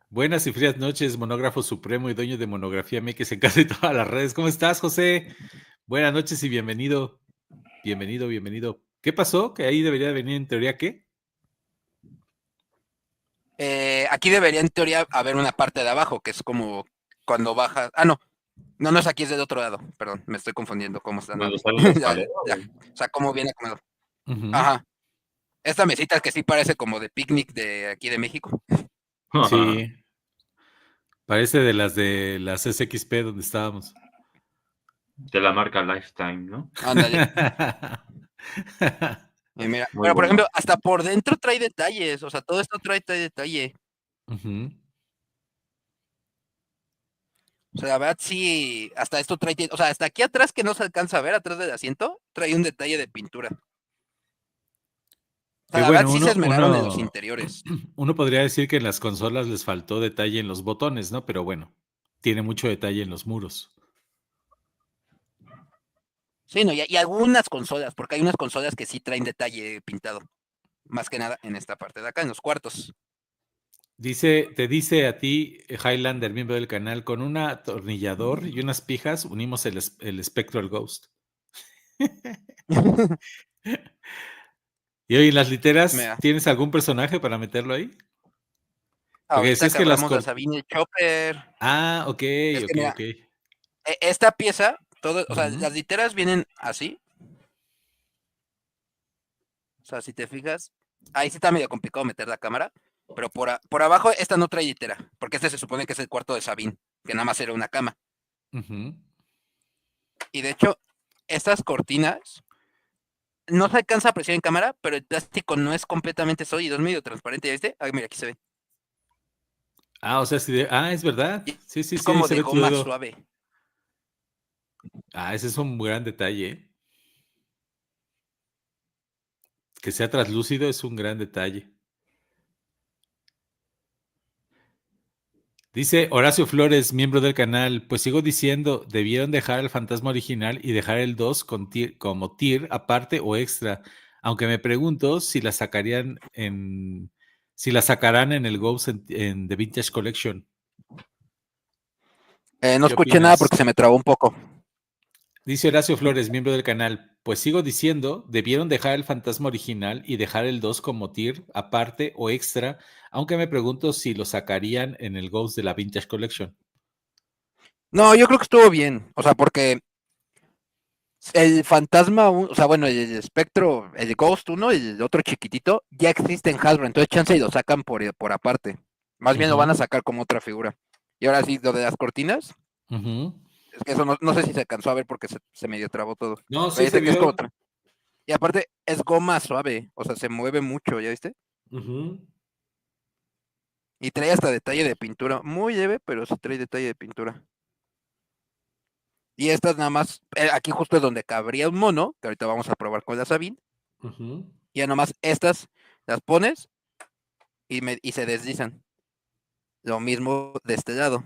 Buenas y frías noches, monógrafo supremo y dueño de Monografía MX en casi todas las redes. ¿Cómo estás, José? Buenas noches y bienvenido. Bienvenido, bienvenido. ¿Qué pasó? Que ahí debería venir en teoría, ¿qué? Aquí debería, en teoría, haber una parte de abajo, que es como cuando bajas. No. No es aquí, es del otro lado. Perdón, me estoy confundiendo cómo está la ¿Dónde nave. sale la Ya, escalera? ya. O sea, cómo viene acomodado. Ujú. Ajá. Esta mesita que sí parece como de picnic de aquí de México. Sí, parece de las SXP donde estábamos. De la marca Lifetime, ¿no? Ándale. Y mira, Muy pero por bueno. ejemplo, hasta por dentro trae detalles. O sea, todo esto trae detalle. Ujú. O sea, la verdad sí, hasta esto trae, o sea, hasta aquí atrás que no se alcanza a ver, atrás del asiento, trae un detalle de pintura. O sea, Que la verdad bueno, sí se esmeraron en los interiores. uno podría decir que en las consolas les faltó detalle en los botones, ¿no? Pero bueno, tiene mucho detalle en los muros. Sí, no, y algunas consolas, porque hay unas consolas que sí traen detalle pintado. Más que nada en esta parte de acá, en los cuartos. Te dice a ti, Highlander, miembro del canal, con un atornillador y unas pijas unimos el Spectral Ghost. Y oye, ¿en las literas Mira, tienes algún personaje para meterlo ahí? Porque ahorita decías que que las hablamos de cor... Sabine Chopper, Ok, es que ok, mira, ok. esta pieza, todo, o sea, Ujú, las literas vienen así. O sea, si te fijas, ahí sí está medio complicado meter la cámara, pero por abajo esta no trae litera, porque este se supone que es el cuarto de Sabine, que nada más era una cama. ujú. Y de hecho, estas cortinas no se alcanza a apreciar en cámara, pero el plástico no es completamente sólido, es medio transparente, ¿ya viste? Mira, aquí se ve. O sea, es verdad. Y Sí, sí, es sí, ahí como se de ve tu goma dedo. suave. Ese es un gran detalle, ¿eh? Que sea traslúcido es un gran detalle. Dice Horacio Flores, miembro del canal, pues sigo diciendo, debieron dejar el fantasma original y dejar el 2 como tier aparte o extra, aunque me pregunto si la sacarán en el Ghost en The Vintage Collection. No ¿Qué escuché nada opinas? porque se me trabó un poco. Dice Horacio Flores, miembro del canal, pues sigo diciendo, debieron dejar el fantasma original y dejar el 2 como tier aparte o extra, aunque me pregunto si lo sacarían en el Ghost de la Vintage Collection. No, yo creo que estuvo bien. O sea, porque el fantasma, o sea, bueno, el espectro, el Ghost 1, el otro chiquitito, ya existe en Hasbro, entonces chance y lo sacan por aparte. Más bien lo van a Ujú, sacar como otra figura. Y ahora sí, lo de las cortinas, ujú. es que eso no sé si se alcanzó a ver porque se medio trabó todo. No, Pero sí se dice que es como vio. otra. Y aparte, es goma suave, o sea, se mueve mucho, ¿ya viste? Ujú. Y trae hasta detalle de pintura, muy leve, pero sí trae detalle de pintura. Y estas nada más, aquí justo es donde cabría un mono, que ahorita vamos a probar con la Sabine. Ujú, Y ya nomás estas las pones y se deslizan. Lo mismo de este lado.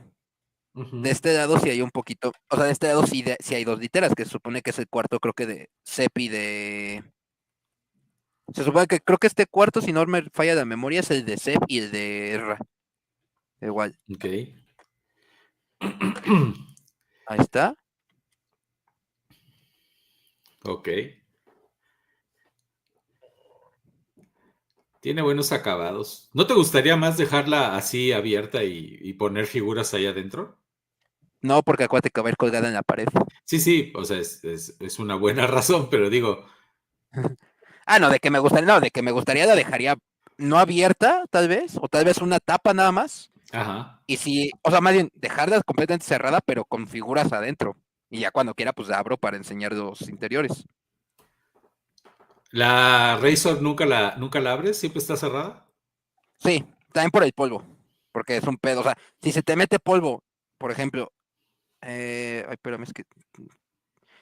De ujú, este lado sí hay un poquito, o sea, de este lado sí hay dos literas, que se supone que es el cuarto, creo que de Cepi de... Se supone que creo que este cuarto, si no me falla la memoria, es el de Cep y el de Erra. Igual. ok. Ahí está. Ok. Tiene buenos acabados. ¿No te gustaría más dejarla así abierta y poner figuras ahí adentro? No, porque acuérdate que va a ir colgada en la pared. Sí, o sea, es una buena razón, pero digo, No, de que me gustaría la dejaría no abierta, tal vez, o tal vez una tapa nada más. ajá. Y si, o sea, más bien, dejarla completamente cerrada, pero con figuras adentro. Y ya cuando quiera, pues la abro para enseñar los interiores. ¿La Razor nunca la abres? ¿Siempre está cerrada? Sí, también por el polvo, porque es un pedo. O sea, si se te mete polvo, por ejemplo, ay, espérame, es que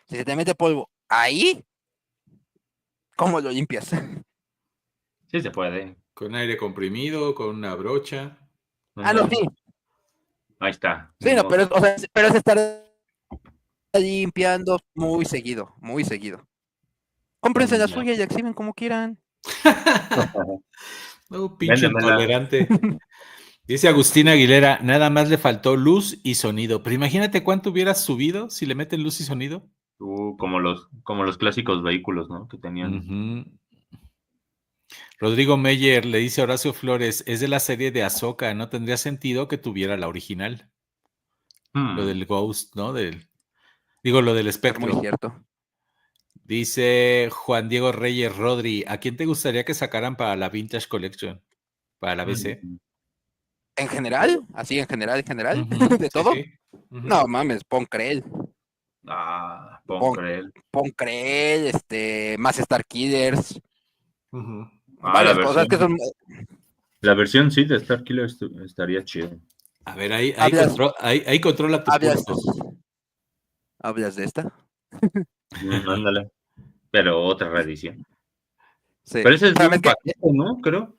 si se te mete polvo ahí, ¿cómo lo limpias? Sí se puede. Con aire comprimido, con una brocha. No, sí, Ahí está. sí, Ni no, modo. pero es estar limpiando muy seguido, muy seguido. Cómprense la Ya. suya y exhiben como quieran. No, pinche Véndemela. intolerante. Dice Agustín Aguilera, nada más le faltó luz y sonido. Pero imagínate cuánto hubieras subido si le meten luz y sonido. Como los clásicos vehículos, ¿no? Que tenían. Ujú. Rodrigo Meyer le dice a Horacio Flores, es de la serie de Ahsoka, no tendría sentido que tuviera la original. Lo del Ghost, ¿no? Digo, lo del Es muy espectro. cierto. Dice Juan Diego Reyes Rodri, ¿a quién te gustaría que sacaran para la Vintage Collection? Para la BC. En general, así en general, Ujú, de sí, todo. sí. Ujú. No mames, pon Krell, Pon pon, Creel. pon Krell, más Star Killers, Ujú. La varias cosas que versión. son. La versión sí de Star Killer estaría chido. A ver, ahí, Hablas, ahí controla tu hablas, pulso. hablas de esta. Ándale. Pero otra reedición. Sí. Pero ese es de Espérame, un paquete, ¿no? Creo.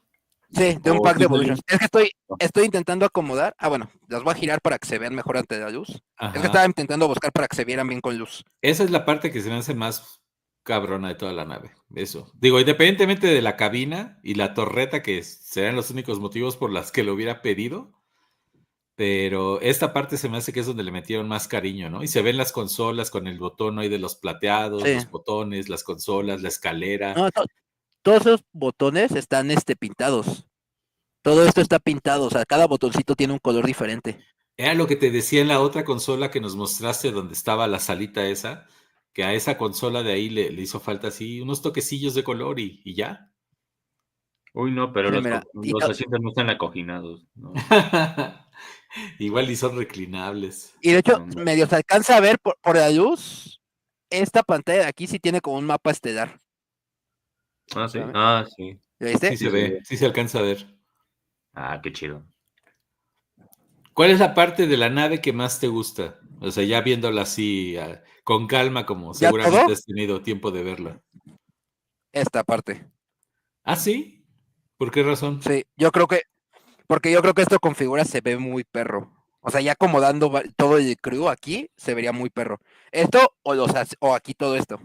sí, de un O pack sí de salió. Evolutions. Es que estoy intentando acomodar. Bueno, las voy a girar para que se vean mejor ante la luz. Es que Ajá. estaba intentando buscar para que se vieran bien con luz. Esa es la parte que se me hace más cabrona de toda la nave. Eso. Digo, independientemente de la cabina y la torreta, que serán los únicos motivos por las que lo hubiera pedido. Pero esta parte se me hace que es donde le metieron más cariño, ¿no? Y se ven las consolas con el botón ahí de los plateados, Sí. los botones, las consolas, la escalera. No, todos esos botones están pintados. Todo esto está pintado, o sea, cada botoncito tiene un color diferente. Era lo que te decía en la otra consola que nos mostraste donde estaba la salita esa, que a esa consola de ahí le hizo falta así unos toquecillos de color y ya. Uy, no, pero Sí, mira, los asientos no están acoginados, ¿no? Igual y son reclinables. y de hecho, No. medio se alcanza a ver por la luz. Esta pantalla de aquí sí tiene como un mapa estelar. Sí. ¿Sabe? Sí. ¿Lo Sí viste? se Sí se ve. ve, sí se alcanza a ver. Qué chido. ¿Cuál es la parte de la nave que más te gusta? O sea, ya viéndola así, con calma, como ¿Ya seguramente todo? has tenido tiempo de verla. Esta parte. ¿Ah, sí? ¿Por qué razón? Sí, porque yo creo que esto configura se ve muy perro. O sea, ya acomodando todo el crew aquí, se vería muy perro. Esto o aquí todo esto.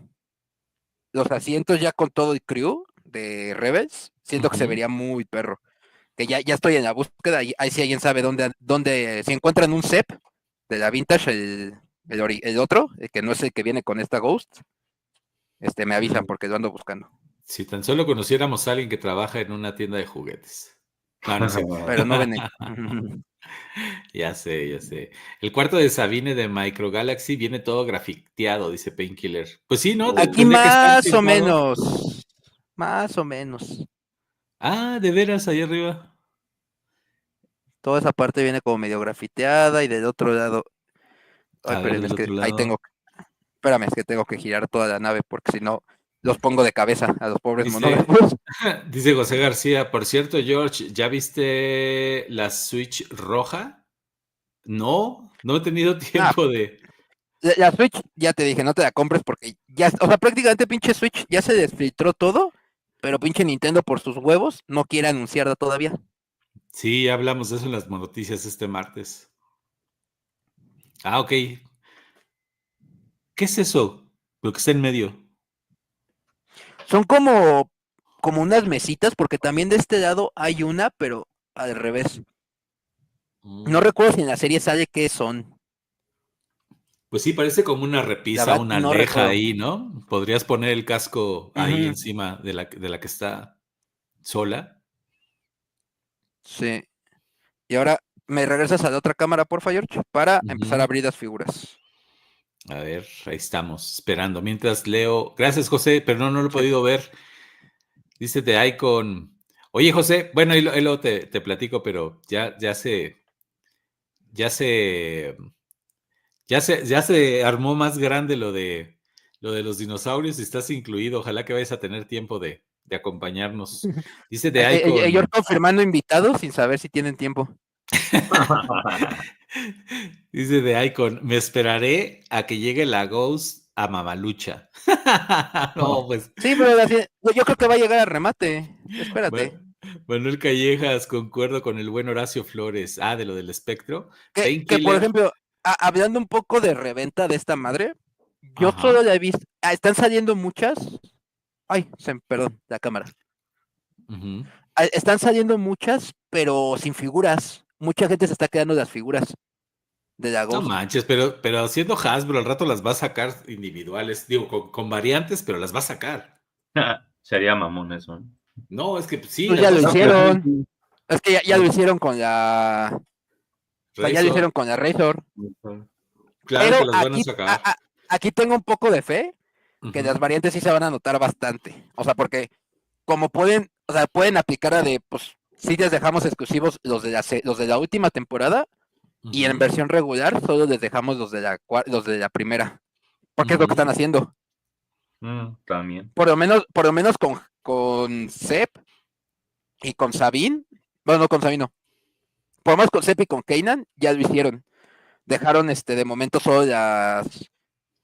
Los asientos ya con todo el crew de Rebels, siento que se Ujú. vería muy perro. Que ya estoy en la búsqueda, ahí si alguien sabe dónde, si encuentran un CEP de la Vintage, el otro, el que no es el que viene con esta Ghost, me avisan porque lo ando buscando. Si tan solo conociéramos a alguien que trabaja en una tienda de juguetes. No, no es cierto. Pero no venden. Ya sé, ya sé. El cuarto de Sabine de Micro Galaxy viene todo grafiteado, dice Painkiller. Pues sí, ¿no? Aquí Tendría que estar más o pintado. menos. Más o menos. Ah, de veras, ahí arriba. Toda esa parte viene como medio grafiteada y del otro lado. Ay, A ver, espérenme, del es que otro ahí lado. tengo. Espérame, es que tengo que girar toda la nave porque si no, los pongo de cabeza a los pobres Dice, monólogos. dice José García, por cierto, George, ¿ya viste la Switch roja? No, no he tenido Nah, tiempo de... la Switch, ya te dije, no te la compres porque ya, o sea, prácticamente pinche Switch ya se desfiltró todo, pero pinche Nintendo por sus huevos no quiere anunciarla todavía. Sí, ya hablamos de eso en las noticias este martes. Ah, ok. ¿Qué es eso? Lo que está en medio. Son como unas mesitas, porque también de este lado hay una, pero al revés. No Mm. recuerdo si en la serie sale qué son. Pues sí, parece como una La repisa, verdad, una no aldeja recuerdo. ahí, ¿no? Podrías poner el casco ahí Ujú. encima de la que está sola. Sí. Y ahora me regresas a la otra cámara, por favor, George, para empezar a abrir las figuras. A ver, ahí estamos, esperando. Mientras leo. Gracias, José, pero no lo he podido ver. Dice The Icon. Oye, José, bueno, ahí luego te platico, pero ya se armó más grande lo de los dinosaurios y estás incluido. Ojalá que vayas a tener tiempo de acompañarnos. Dice The Icon. Yo confirmando invitados sin saber si tienen tiempo. Dice The Icon, me esperaré a que llegue la Ghost a Mamalucha. No, pues. Sí, pero yo creo que va a llegar al remate. Espérate. Manuel Callejas, concuerdo con el buen Horacio Flores. Ah, de lo del espectro. Que por ejemplo, hablando un poco de reventa de esta madre, yo solo la he visto. Están saliendo muchas. Ay, perdón, la cámara. Están saliendo muchas, pero sin figuras. Mucha gente se está quedando las figuras de la Ghost. No manches, pero haciendo Hasbro al rato las va a sacar individuales, digo, con variantes, pero las va a sacar. Sería mamón eso. No, es que sí. Pues ya lo hicieron. Es que ya lo hicieron con la... O sea, ya lo hicieron con la Razor. Claro, pero que las van a sacar. Aquí tengo un poco de fe que las variantes sí se van a notar bastante. O sea, porque como pueden aplicar a de, pues, sí les dejamos exclusivos los de la última temporada y en versión regular solo les dejamos los de la primera. Porque es lo que están haciendo. También. Por lo menos con Sep y con Sabine. Bueno, no con Sabine, no. Por lo menos con Sep y con Kanan ya lo hicieron. Dejaron de momento solo las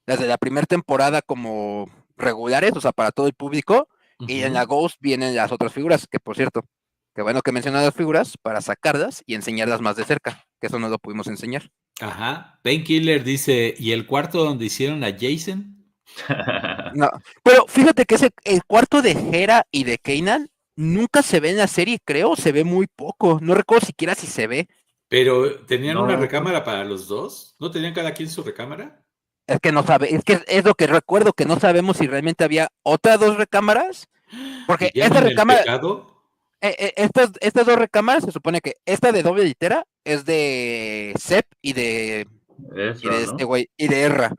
de la primera temporada como regulares, o sea, para todo el público. Y en la Ghost vienen las otras figuras, que por cierto, que bueno que mencionan las figuras para sacarlas y enseñarlas más de cerca, que eso no lo pudimos enseñar. Ajá. Painkiller dice, ¿y el cuarto donde hicieron a Jason? No, pero fíjate que el cuarto de Hera y de Kanan nunca se ve en la serie, creo, se ve muy poco. No recuerdo siquiera si se ve. ¿Pero tenían una recámara para los dos? ¿No tenían cada quien su recámara? Es que no sabe, es que es lo que recuerdo, que no sabemos si realmente había otras dos recámaras. Porque esta recámara. Estas dos recámaras se supone que esta de doble litera es de Sep y de este güey y de Erra.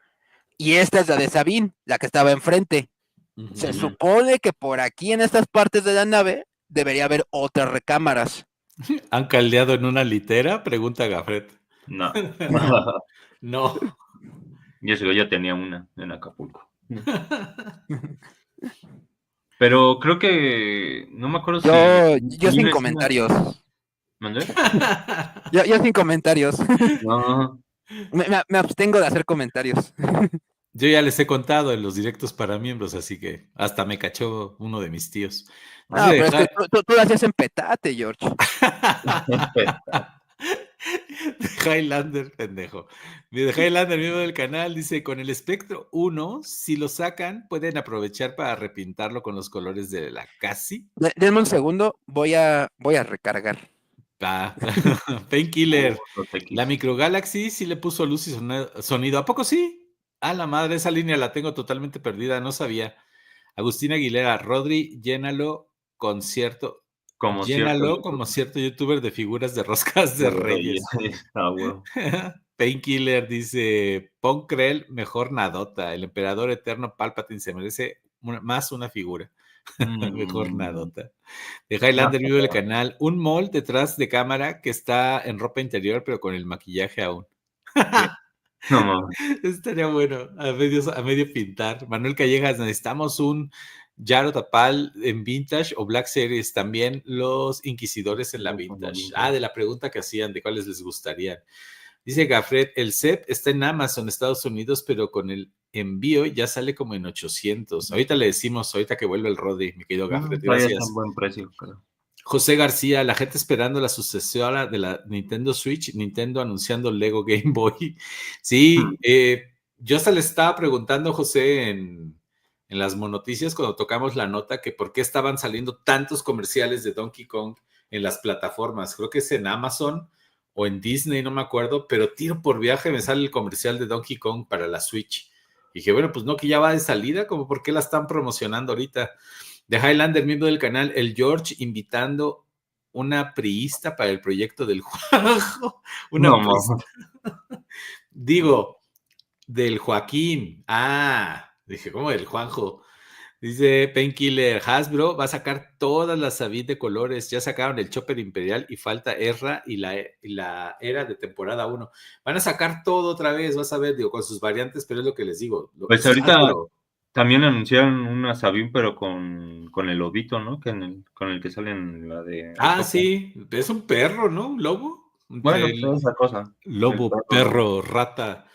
Y esta es la de Sabine, la que estaba enfrente. Se supone que por aquí en estas partes de la nave debería haber otras recámaras. ¿Han caldeado en una litera? Pregunta Gafret. No. No. Yo tenía una en Acapulco. Pero creo que no me acuerdo yo sin comentarios. ¿Mandé? yo sin comentarios. No. Me abstengo de hacer comentarios. Yo ya les he contado en los directos para miembros, así que hasta me cachó uno de mis tíos. No, pero es que tú lo hacías en petate, George. Highlander, pendejo. De Highlander, miembro del canal, dice, con el Spectro 1, si lo sacan, pueden aprovechar para repintarlo con los colores de la Casi. Denme un segundo, voy a recargar. Painkiller. La Micro Galaxy sí le puso luz y sonido. ¿A poco sí? A la madre, esa línea la tengo totalmente perdida, no sabía. Agustín Aguilera, Rodri, llénalo como cierto youtuber de figuras de roscas de Reyes. Bueno. Painkiller dice, Pon Krell, mejor nadota. El emperador eterno Palpatine se merece más una figura. Mejor nadota. De Highlander vive el canal. Un mall detrás de cámara que está en ropa interior, pero con el maquillaje aún. No, estaría bueno, a medio pintar. Manuel Callejas, necesitamos un Yaro Tapal en Vintage o Black Series. También los Inquisidores en la Vintage. De la pregunta que hacían de cuáles les gustarían. Dice Gafret, el set está en Amazon, Estados Unidos, pero con el envío ya sale como en 800. Ahorita le decimos, ahorita que vuelve el Rodri, mi querido Gafret. Gracias. Es un buen precio, creo. José García, la gente esperando la sucesora de la Nintendo Switch, Nintendo anunciando Lego Game Boy. Sí, yo hasta le estaba preguntando, José, en las monoticias cuando tocamos la nota, que por qué estaban saliendo tantos comerciales de Donkey Kong en las plataformas. Creo que es en Amazon o en Disney, no me acuerdo, pero tiro por viaje me sale el comercial de Donkey Kong para la Switch. Y dije, bueno, pues no, que ya va de salida, como por qué la están promocionando ahorita. De Highlander, miembro del canal, el George invitando una priista para el proyecto del Juanjo. No, Digo, del Joaquín. Dije, ¿cómo del Juanjo? Dice Painkiller, Hasbro va a sacar todas las Sabit de colores. Ya sacaron el Chopper Imperial y falta Erra y la era de temporada 1. Van a sacar todo otra vez, vas a ver, digo, con sus variantes, pero es lo que les digo. Pues ahorita también anunciaron una Sabine, pero con el lobito, ¿no? Con el que sale en la de... sí, es un perro, ¿no? ¿Un lobo? Bueno, pues esa cosa. Lobo, perro, rata.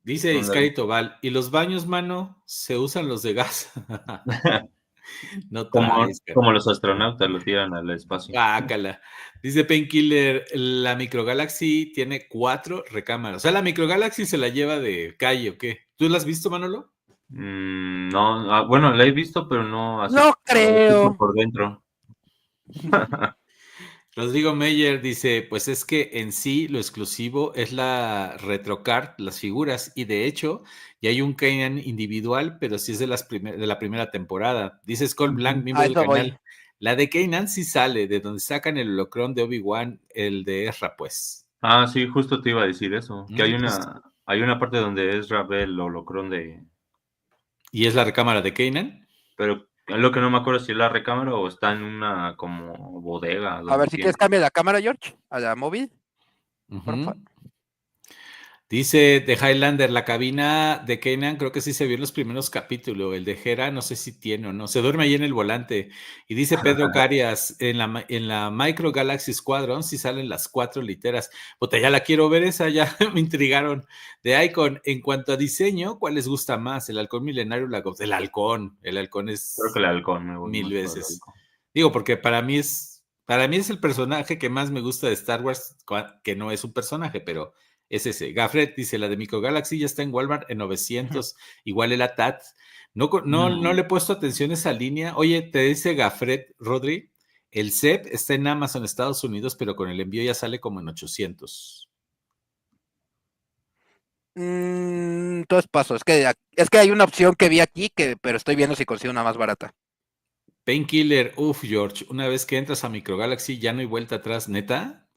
Dice Iscari Tobal, ¿y los baños, mano, se usan los de gas? No traes, como los astronautas lo tiran al espacio. Bácala. Dice Painkiller, la Microgalaxy tiene 4 recámaras. O sea, la Microgalaxy se la lleva de calle, ¿o qué? ¿Tú la has visto, Manolo? No, bueno, la he visto, pero no así. No creo. Por dentro. Rodrigo Meyer dice, pues es que en sí lo exclusivo es la retrocard, las figuras, y de hecho ya hay un Kanan individual, pero sí es de la primera temporada. Dice Skull Blanc, miembro del canal. La de Kanan sí sale, de donde sacan el holocrón de Obi-Wan, el de Ezra, pues. Sí, justo te iba a decir eso, que hay una parte donde Ezra ve el holocrón de... ¿Y es la recámara de Kanan? Pero lo que no me acuerdo si es la recámara o está en una como bodega. A ver, si quieres cambia la cámara, George, a la móvil. Porfa. Dice de Highlander, la cabina de Kanan, creo que sí se vio en los primeros capítulos. El de Hera, no sé si tiene o no. Se duerme ahí en el volante. Y dice Pedro Carias, en la Micro Galaxy Squadron sí salen las 4 literas. Puta, ya la quiero ver esa, ya me intrigaron. De Icon, en cuanto a diseño, ¿cuál les gusta más? ¿El halcón milenario o la Ghost? El halcón es... Creo que el halcón me voy 1000 veces. Digo, porque para mí es el personaje que más me gusta de Star Wars, que no es un personaje, pero... es ese. Gafret dice, la de Micro Galaxy ya está en Walmart en 900, igual el ATAT. No le he puesto atención a esa línea. Oye, te dice Gafret, Rodri, el CEP está en Amazon Estados Unidos, pero con el envío ya sale como en 800. Entonces paso, es que hay una opción que vi aquí, pero estoy viendo si consigo una más barata. Painkiller, George, una vez que entras a Micro Galaxy ya no hay vuelta atrás, ¿neta?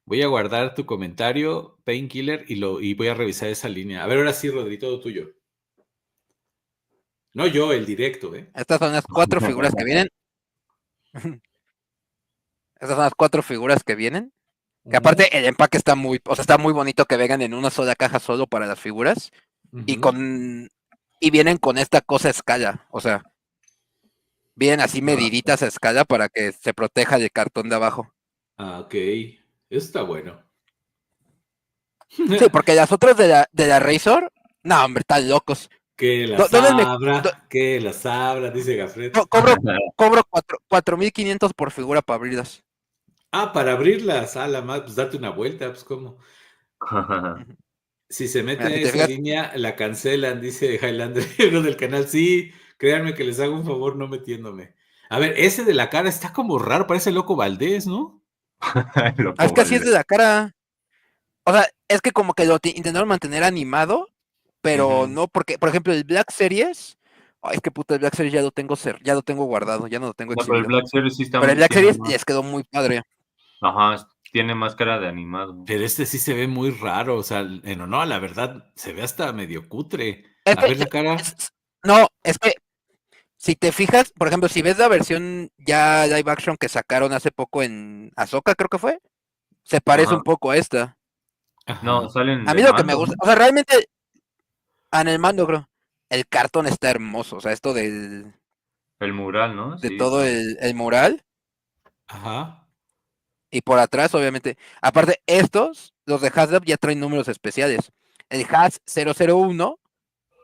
Voy a guardar tu comentario, Painkiller, y voy a revisar esa línea. A ver, ahora sí, Rodri, todo tuyo. No yo, el directo, ¿eh? Estas son las 4 figuras que vienen. Estas son las 4 figuras que vienen. Que aparte el empaque está muy bonito que vengan en una sola caja solo para las figuras. Y vienen con esta cosa a escala. O sea, vienen así mediditas a escala para que se proteja el cartón de abajo. Ok. Eso está bueno. Sí, porque las otras de la Razor, no, hombre, están locos. Que las abra, dice Gafret. Cobro 4,500 por figura para abrirlas. Para abrirlas, la más, pues date una vuelta, pues cómo. Si se mete en esa línea, la cancelan, dice Highlander, uno del canal. Sí, créanme que les hago un favor no metiéndome. A ver, ese de la cara está como raro, parece Loco Valdés, ¿no? Es que así es de la cara. O sea, es que como que lo intentaron mantener animado, pero no, porque, por ejemplo, el Black Series, es que puta, el Black Series ya lo tengo guardado, ya no lo tengo exhibido. Pero el Black Series sí está Pero el Black Series les quedó muy padre. Ajá, tiene máscara de animado. Pero este sí se ve muy raro, o sea, no, la verdad, se ve hasta medio cutre. A ver la cara. No, es que si te fijas, por ejemplo, si ves la versión ya live action que sacaron hace poco en Ahsoka, creo que fue, se parece un poco a esta. No, salen. A mí lo que me gusta, o sea, realmente, en el mando, creo, el cartón está hermoso, o sea, esto del... El mural, ¿no? De todo el mural. Ajá. Y por atrás, obviamente. Aparte, los de Hasbro ya traen números especiales. El Has 001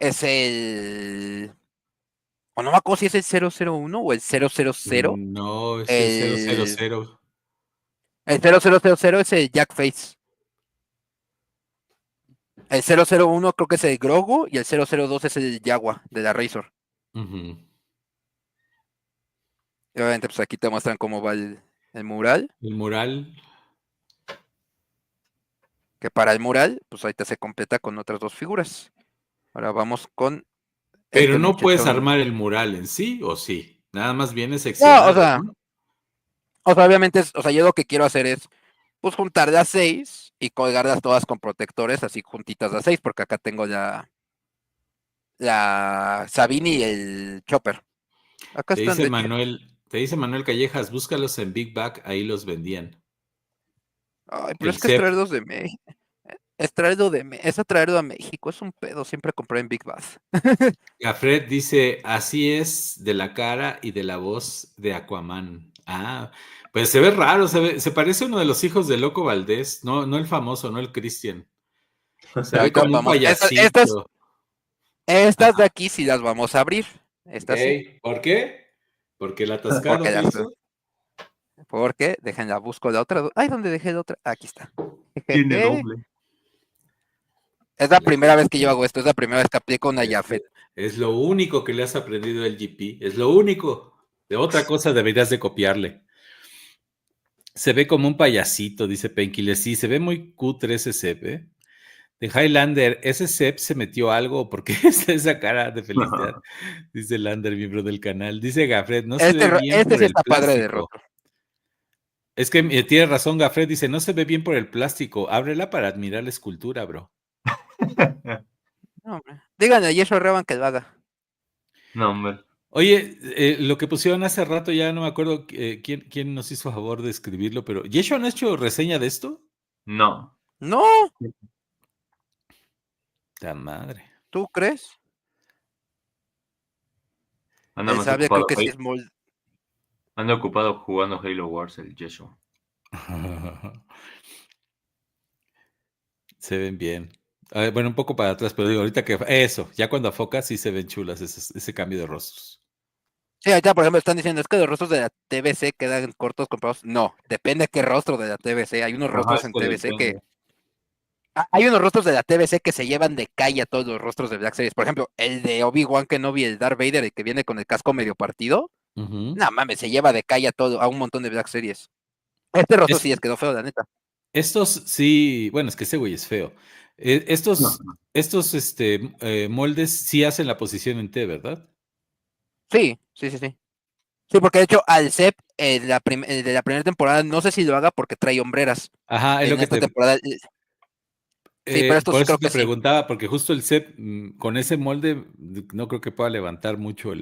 es el... O no me acuerdo si es el 001 o el 000. No, es el 000. El 0000 es el Jack Face. El 001 creo que es el Grogu y el 002 es el Jaguar de la Razor. Y obviamente, pues aquí te muestran cómo va el mural. El mural. Que para el mural, pues ahorita se completa con otras 2 figuras. Ahora vamos con... Pero no puedes armar el mural en sí, ¿o sí? Nada más vienes seccionado. No, o sea... O sea, obviamente, yo lo que quiero hacer es, pues, juntar las 6 y colgarlas todas con protectores, así juntitas las 6, porque acá tengo la Sabine y el Chopper. Acá están, de hecho. Te dice Manuel Callejas, búscalos en Big Bag, ahí los vendían. Ay, pero El es que es CEP. traerlos de México. Es traerlo a México, es un pedo, siempre compré en Big Bass. Gafret dice, así es de la cara y de la voz de Aquaman. Ah, pues se ve raro, se parece a uno de los hijos de Loco Valdés, no el famoso, no el Christian. Se ve Ahorita como un vamos. payasito. Estas de Ajá. aquí sí las vamos a abrir. Ok, Estas sí. ¿por qué? Porque el atascado Porque que hizo. déjenla, busco la otra. Ay, ¿dónde dejé la otra? Aquí está. Tiene doble. Es la primera vez que yo hago esto, es la primera vez que aplico una Jafet. Es lo único que le has aprendido al GP, es lo único. De otra cosa deberías de copiarle. Se ve como un payasito, dice Penkiller. Sí, se ve muy cutre ese CEP, ¿eh? De Highlander, ¿ese CEP se metió algo? ¿Por qué está esa cara de felicidad? Dice Lander, miembro del canal. Dice Gafret, no se ve bien Este por sí el está padre de plástico. rostro. Es que tiene razón Gafret, dice, no se ve bien por el plástico. Ábrela para admirar la escultura, bro. No, hombre. Díganle a Yeshua Revan que lo haga. No, hombre. Oye, lo que pusieron hace rato, ya no me acuerdo quién nos hizo favor de escribirlo, pero ¿Yeshua no ha hecho reseña de esto? No. No, ¡Ta madre! ¿tú crees? Anda Él más sabe, creo ocupado. que sí es muy... Anda ocupado jugando Halo Wars, el Yeshua. Se ven bien. Bueno, un poco para atrás, pero digo, ahorita que eso, ya cuando afoca sí se ven chulas ese cambio de rostros. Sí, ahorita, por ejemplo, están diciendo, es que los rostros de la TBC quedan cortos comparados. No, depende de qué rostro de la TBC. Hay unos Ajá, rostros es en que TBC que... depende. Hay unos rostros de la TBC que se llevan de calle a todos los rostros de Black Series. Por ejemplo, el de Obi-Wan Kenobi, el Darth Vader, el que viene con el casco medio partido. Ujú. No mames, se lleva de calle a un montón de Black Series. Este rostro Es- sí quedó feo, la neta. Estos sí, bueno, es que ese güey es feo. No. Estos moldes sí hacen la posición en T, ¿verdad? Sí. Sí, porque de hecho al Cep de la primera temporada no sé si lo haga porque trae hombreras. Ajá, es lo En que esta temporada sí, pero por estos eso creo te que sí. preguntaba, porque justo el set con ese molde no creo que pueda levantar mucho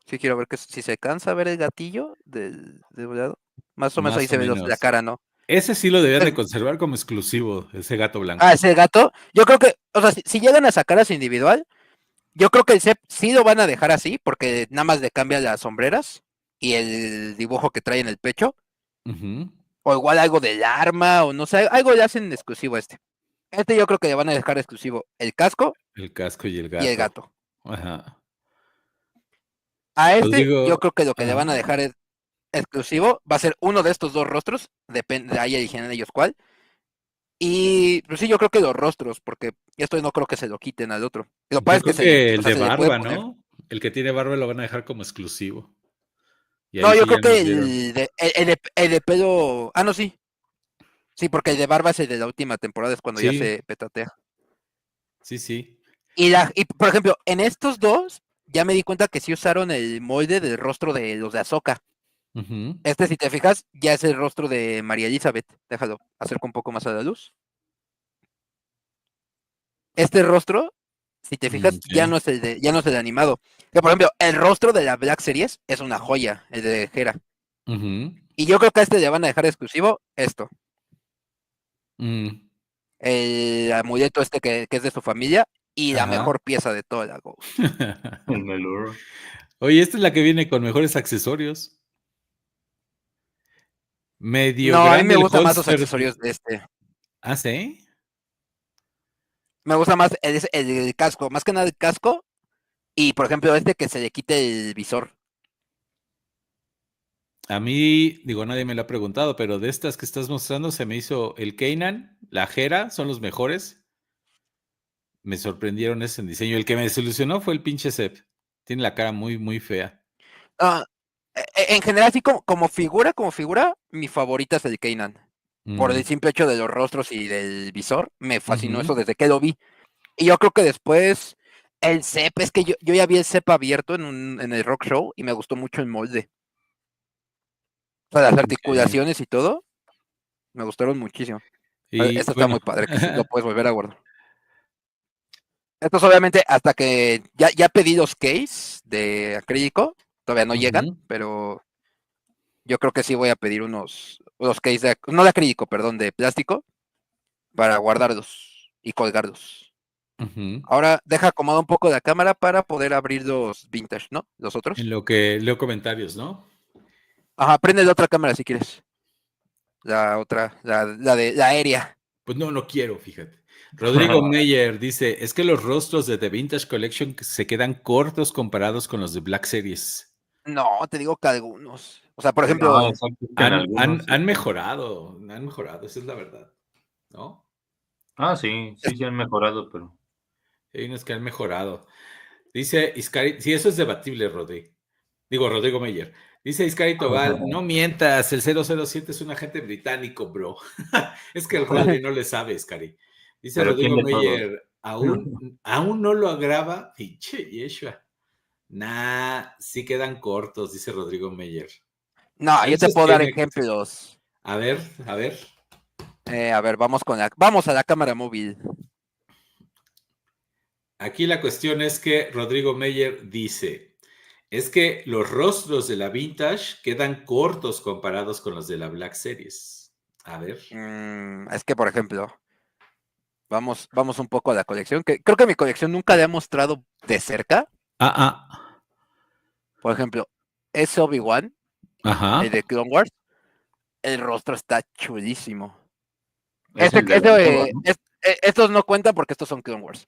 Sí quiero ver que si se cansa a ver el gatillo del lado. Más o menos ahí más o se ve la menos. cara, ¿no? Ese sí lo deberían de Es- conservar como exclusivo, ese gato blanco. Ese gato. Yo creo que, o sea, si llegan a sacar a su individual, yo creo que el Cep sí lo van a dejar así, porque nada más le cambia las sombreras y el dibujo que trae en el pecho. Ujú. O igual algo del arma, o no sé, algo le hacen exclusivo a este. Este yo creo que le van a dejar exclusivo el casco El casco y el y el gato. gato. Ajá. A Pues este yo digo, creo que lo que le ajá. van a dejar es exclusivo va a ser uno de estos dos rostros, depende, ahí eligen ellos cuál. Y pues sí, yo creo que los rostros, porque esto no creo que se lo quiten al otro. Lo que pasa Yo es que creo que el de se le puede barba, poner. ¿no? El que tiene barba lo van a dejar como exclusivo. Y No, ahí yo sí creo ya que nos dieron. el de pelo. Ah, no, sí. Sí, porque el de barba es el de la última temporada, es cuando ya Sí, se petatea. sí, sí. Y por ejemplo, en estos dos, ya me di cuenta que sí usaron el molde del rostro de los de Ahsoka. Ujú. Este, si te fijas, ya es el rostro de María Elizabeth. Déjalo, acerco un poco más a la luz. Este rostro, si te fijas, ya Ok. no es ya no es el animado. Que, por ejemplo, el rostro de la Black Series es una joya, el de Hera. Ujú. Y yo creo que a este le van a dejar exclusivo esto. Mm. El amuleto este que es de su familia y la Ajá. mejor pieza de toda la Ghost. El Melur. Oye, esta es la que viene con mejores accesorios. Medio No, a mí me grande el gustan más los holster. accesorios de este. Ah, ¿sí? Me gusta más el casco, más que nada el casco. Y por ejemplo, este que se le quite el visor. A mí, digo, nadie me lo ha preguntado, pero de estas que estás mostrando se me hizo el Kanan, la Hera, son los mejores. Me sorprendieron ese en diseño. El que me desilusionó fue el pinche Zep. Tiene la cara muy, muy fea. Ah, en general, así como figura, mi favorita es el Kanan. Por el Mm, simple hecho de los rostros y del visor, me fascinó ujú. eso desde que lo vi. Y yo creo que después el CEP, es que yo ya vi el CEP abierto en el Rock Show y me gustó mucho el molde. sea, las articulaciones y todo, me gustaron muchísimo. Y Esto está muy padre, que sí lo puedes volver a guardar. Estos obviamente hasta que ya pedí los case de acrílico, todavía no llegan, pero yo creo que sí voy a pedir unos case no de acrílico, perdón, de plástico, para guardarlos y colgarlos. Ahora deja acomodar un poco la cámara para poder abrir los vintage, ¿no? Los otros. En lo que leo comentarios, ¿no? Ajá, prende la otra cámara si quieres. La otra, la aérea. Pues no quiero, fíjate. Rodrigo Meyer dice, es que los rostros de The Vintage Collection se quedan cortos comparados con los de Black Series. No, te digo que algunos. O sea, por ejemplo, han mejorado, esa es la verdad, ¿no? Sí han mejorado, pero... Hay unos que han mejorado. Dice Iscari, sí, eso es debatible, Rodrigo Meyer. Dice Iscari Tobal, no mientas, el 007 es un agente británico, bro. Es que el Rodri no le sabe, Iscari. Dice Pero Rodrigo Meyer, aún no lo agrava, pinche Yeshua. Sí quedan cortos, dice Rodrigo Meyer. No, yo te puedo dar ejemplos. A ver. A ver, vamos a la cámara móvil. Aquí la cuestión es que Rodrigo Meyer dice, es que los rostros de la Vintage quedan cortos comparados con los de la Black Series. A ver. Es que, por ejemplo, vamos un poco a la colección, que creo que mi colección nunca le ha mostrado de cerca. Por ejemplo, es Obi-Wan, el de Clone Wars. El rostro está chulísimo. Estos no cuentan porque estos son Clone Wars.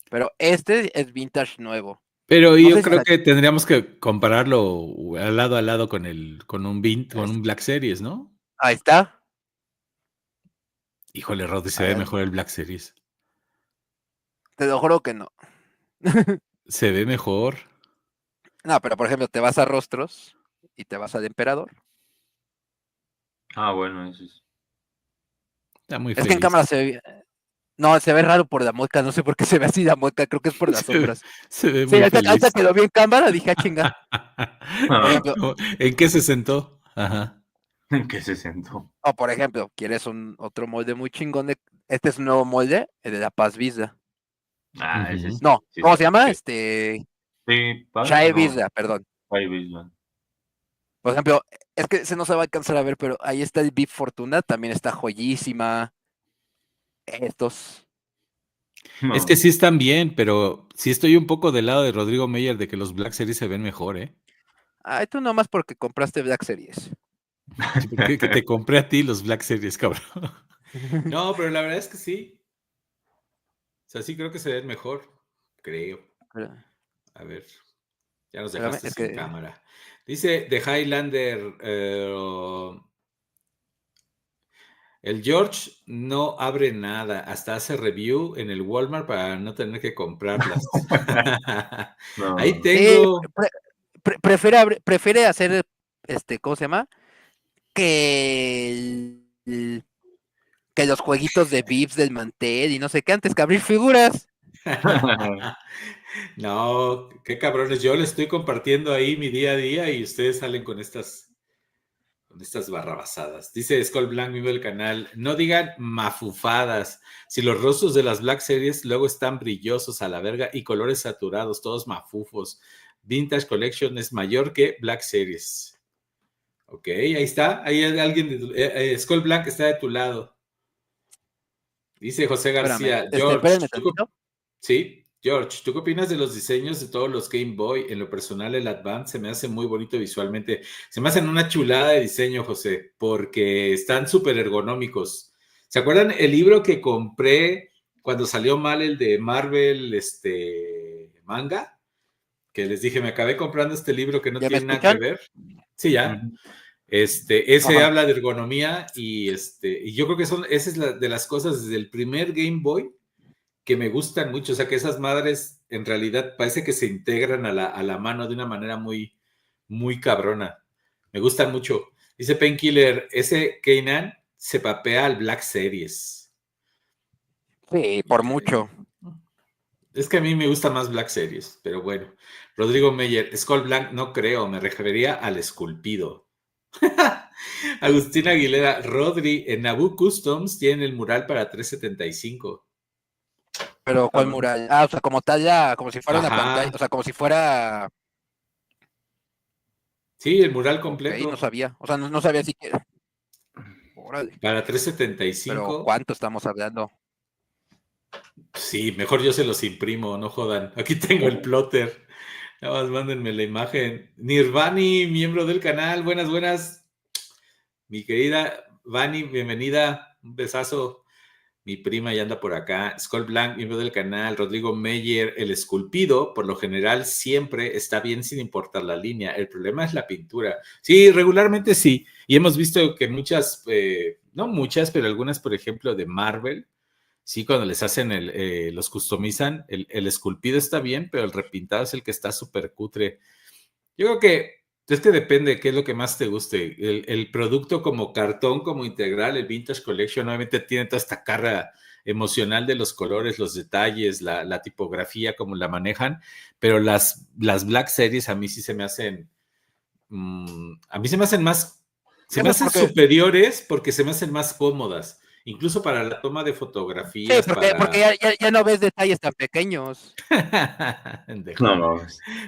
Pero este es vintage nuevo. Pero yo creo que tendríamos que compararlo al lado con un Black Series, ¿no? Ahí está. Híjole, Rodri, se ve mejor el Black Series. Te lo juro que no. Se ve mejor. No, pero por ejemplo, te vas a rostros y te vas al emperador. Bueno, eso es. Está muy feliz. Es que en cámara se ve... No, se ve raro por la mueca, no sé por qué se ve así la mueca, creo que es por las sombras. Se ve muy feliz. Hasta que lo vi en cámara, dije, chinga. Ejemplo, ¿en qué se sentó? ¿En qué se sentó? O por ejemplo, ¿quieres otro molde muy chingón? Este es un nuevo molde, el de la Paz Vizsla. Ese sí. No, ¿cómo se llama? Shai Vizsla, perdón. Shai Vizsla. Por ejemplo, es que se no se va a alcanzar a ver, pero ahí está el Bib Fortuna, también está joyísima. Estos. Es que sí están bien, pero sí estoy un poco del lado de Rodrigo Meyer de que los Black Series se ven mejor, ¿eh? Ay, tú nomás porque compraste Black Series. Que te compré a ti los Black Series, cabrón. No, pero la verdad es que sí. O sea, sí creo que se ven mejor. Creo. A ver. Ya nos dejaste sin cámara. Dice The Highlander. El George no abre nada. Hasta hace review en el Walmart para no tener que comprarlas. No. Ahí tengo. Prefiere hacer, ¿cómo se llama? Que los jueguitos de Vips del Mantel y no sé qué, antes que abrir figuras. No, qué cabrones. Yo les estoy compartiendo ahí mi día a día y ustedes salen con estas barrabasadas. Dice Skull Blanc, vivo del canal. No digan mafufadas. Si los rostros de las Black Series luego están brillosos a la verga y colores saturados, todos mafufos. Vintage Collection es mayor que Black Series. Ok, ahí está. Ahí hay alguien. Skull Blanc está de tu lado. Dice José García. George. Sí. George, ¿tú qué opinas de los diseños de todos los Game Boy? En lo personal, el Advance se me hace muy bonito visualmente. Se me hacen una chulada de diseño, José, porque están súper ergonómicos. ¿Se acuerdan el libro que compré cuando salió mal el de Marvel, manga? Que les dije, me acabé comprando este libro que no tiene nada que ver. Sí, ya. Ese habla de ergonomía y yo creo que esa es de las cosas desde el primer Game Boy que me gustan mucho, o sea, que esas madres en realidad parece que se integran a la mano de una manera muy, muy cabrona. Me gustan mucho. Dice Painkiller, ese Kanan se papea al Black Series. Sí, por mucho. Es que a mí me gusta más Black Series, pero bueno. Rodrigo Meyer, Skull Blanc no creo, me refería al esculpido. Agustín Aguilera, Rodri, en Nabu Customs tienen el mural para 375. Pero ¿cuál mural? O sea, como tal ya, como si fuera una pantalla, Ajá. o sea, como si fuera... Sí, el mural Ok, no completo sabía, o sea, no sabía si... Órale. para Pero 375. ¿cuánto estamos hablando? Sí, mejor yo se los imprimo, no jodan. Aquí tengo el plotter. Nada más mándenme la imagen. Nirvani, miembro del canal. Buenas, buenas. Mi querida Vani, bienvenida. Un besazo. Mi prima ya anda por acá. Skull Blanc, miembro del canal. Rodrigo Meyer, el esculpido, por lo general, siempre está bien sin importar la línea. El problema es la pintura. Sí, regularmente sí. Y hemos visto que muchas, no muchas, pero algunas, por ejemplo, de Marvel, sí, cuando les hacen los customizan, el esculpido está bien, pero el repintado es el que está súper cutre. Yo creo que es que depende de qué es lo que más te guste. El producto como cartón, como integral, el Vintage Collection, obviamente tiene toda esta carga emocional de los colores, los detalles, la tipografía, como la manejan, pero las Black Series a mí sí se me hacen, a mí se me hacen más, se me Eso es hacen porque... superiores porque se me hacen más cómodas, incluso para la toma de Sí, fotografías, porque para... ya no ves detalles tan pequeños. No, no.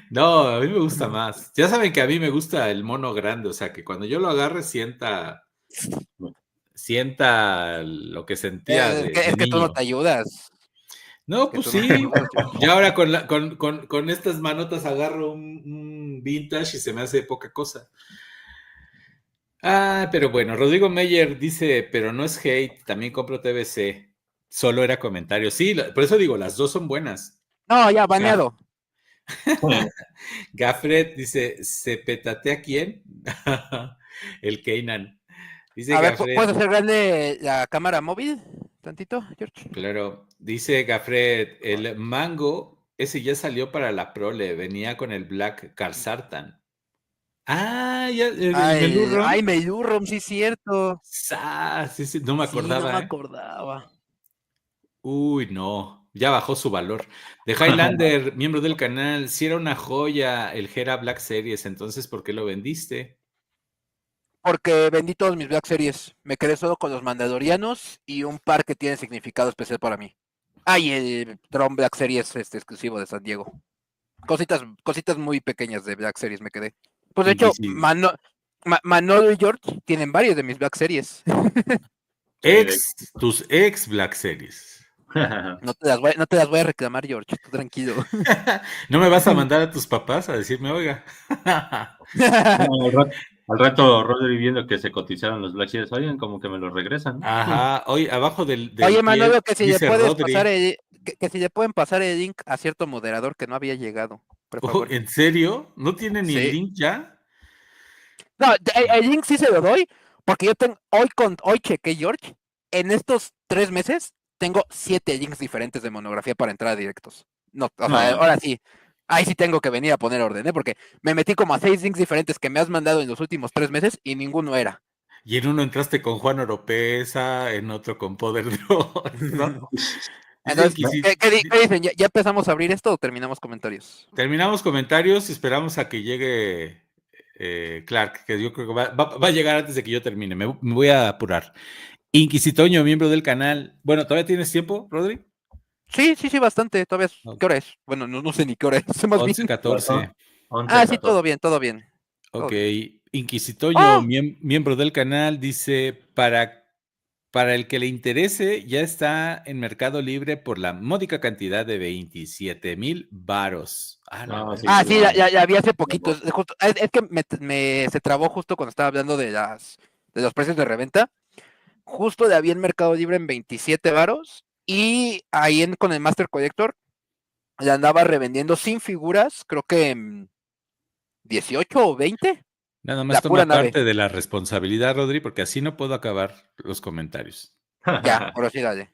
No, a mí me gusta más. Ya saben que a mí me gusta el mono grande, o sea, que cuando yo lo agarre sienta lo que sentía Es de que tú no niño. te ayudas. No, Que pues tú no te sí. ayudas, George. Ya ahora con estas manotas agarro un vintage y se me hace poca cosa. Ah, pero bueno, Rodrigo Meyer dice, pero no es hate, también compro TBC. Solo era comentario. Sí, por eso digo, las dos son buenas. No, ya, Gaf- baneado. Gafret dice, ¿se petatea quién? El Keynan. Dice A ver, ¿puedes Gafret, hacer grande la cámara móvil? Tantito, George. claro, dice Gafret, el mango, ese ya salió para la prole, venía con el Black Karsartan. Ah, ya, el Ay, Melurrum. Melurrum, sí es cierto. Sí, sí, no me Sí, no me acordaba, ¿eh? acordaba. Uy, no, ya bajó su valor. De Highlander, miembro del canal, si era una joya el Hera Black Series, entonces, ¿por qué lo vendiste? Porque vendí todos mis Black Series. Me quedé solo con los Mandalorianos y un par que tiene significado especial para mí. Ah, y el Tron Black Series exclusivo de San Diego. Cositas muy pequeñas de Black Series me quedé. Pues de hecho, Inquisi- Manolo y George tienen varios de mis Black Series. Sí, tus ex Black Series. No te las voy a reclamar, George. Tú tranquilo. ¿No me vas a mandar a tus papás a decirme, oiga? no, al rato Rodri viendo que se cotizaron los Black Series, oigan, como que me los regresan, ¿no? Ajá, hoy abajo del Oye, pie Manolo, que si le dice puedes pasar Rodri. que si le pueden pasar el link a cierto moderador que no había llegado, por favor. ¿En serio? ¿No tiene ni el Sí. link ya? No, el link sí se lo doy, porque yo tengo, hoy chequé, George, en estos 3 meses tengo 7 links diferentes de monografía para entrar a directos. No, o sea, No, ahora sí, ahí sí tengo que venir a poner orden, ¿eh? Porque me metí como a 6 links diferentes que me has mandado en los últimos 3 meses y ninguno era. Y en uno entraste con Juan Oropesa, en otro con Poder Droid, ¿no? Dice Entonces, Inquisi- ¿qué dicen? ¿Ya empezamos a abrir esto o terminamos comentarios? Terminamos comentarios y esperamos a que llegue Clark, que yo creo que va a llegar antes de que yo termine. Me voy a apurar. Inquisitoño, miembro del canal. Bueno, ¿todavía tienes tiempo, Rodri? Sí, bastante. Todavía No, ¿qué hora es? Bueno, no sé ni qué hora es, más bien. 11, las 14. 11, Ah, sí, 14. todo bien. Todo Ok. bien. Inquisitoño, ¡Oh! miembro del canal, dice, para el que le interese, ya está en Mercado Libre por la módica cantidad de 27,000 varos. Ah, la No, sí, Ah, verga. sí, sí, lo- ya vi hace poquito. Es que se trabó justo cuando estaba hablando de los precios de reventa. Justo la vi en Mercado Libre en 27 varos. Y ahí con el Master Collector la andaba revendiendo sin figuras, creo que en 18 o 20. Nada más La pura toma nave. parte de la responsabilidad, Rodri, porque así no puedo acabar los comentarios. Ya, ahora sí, dale.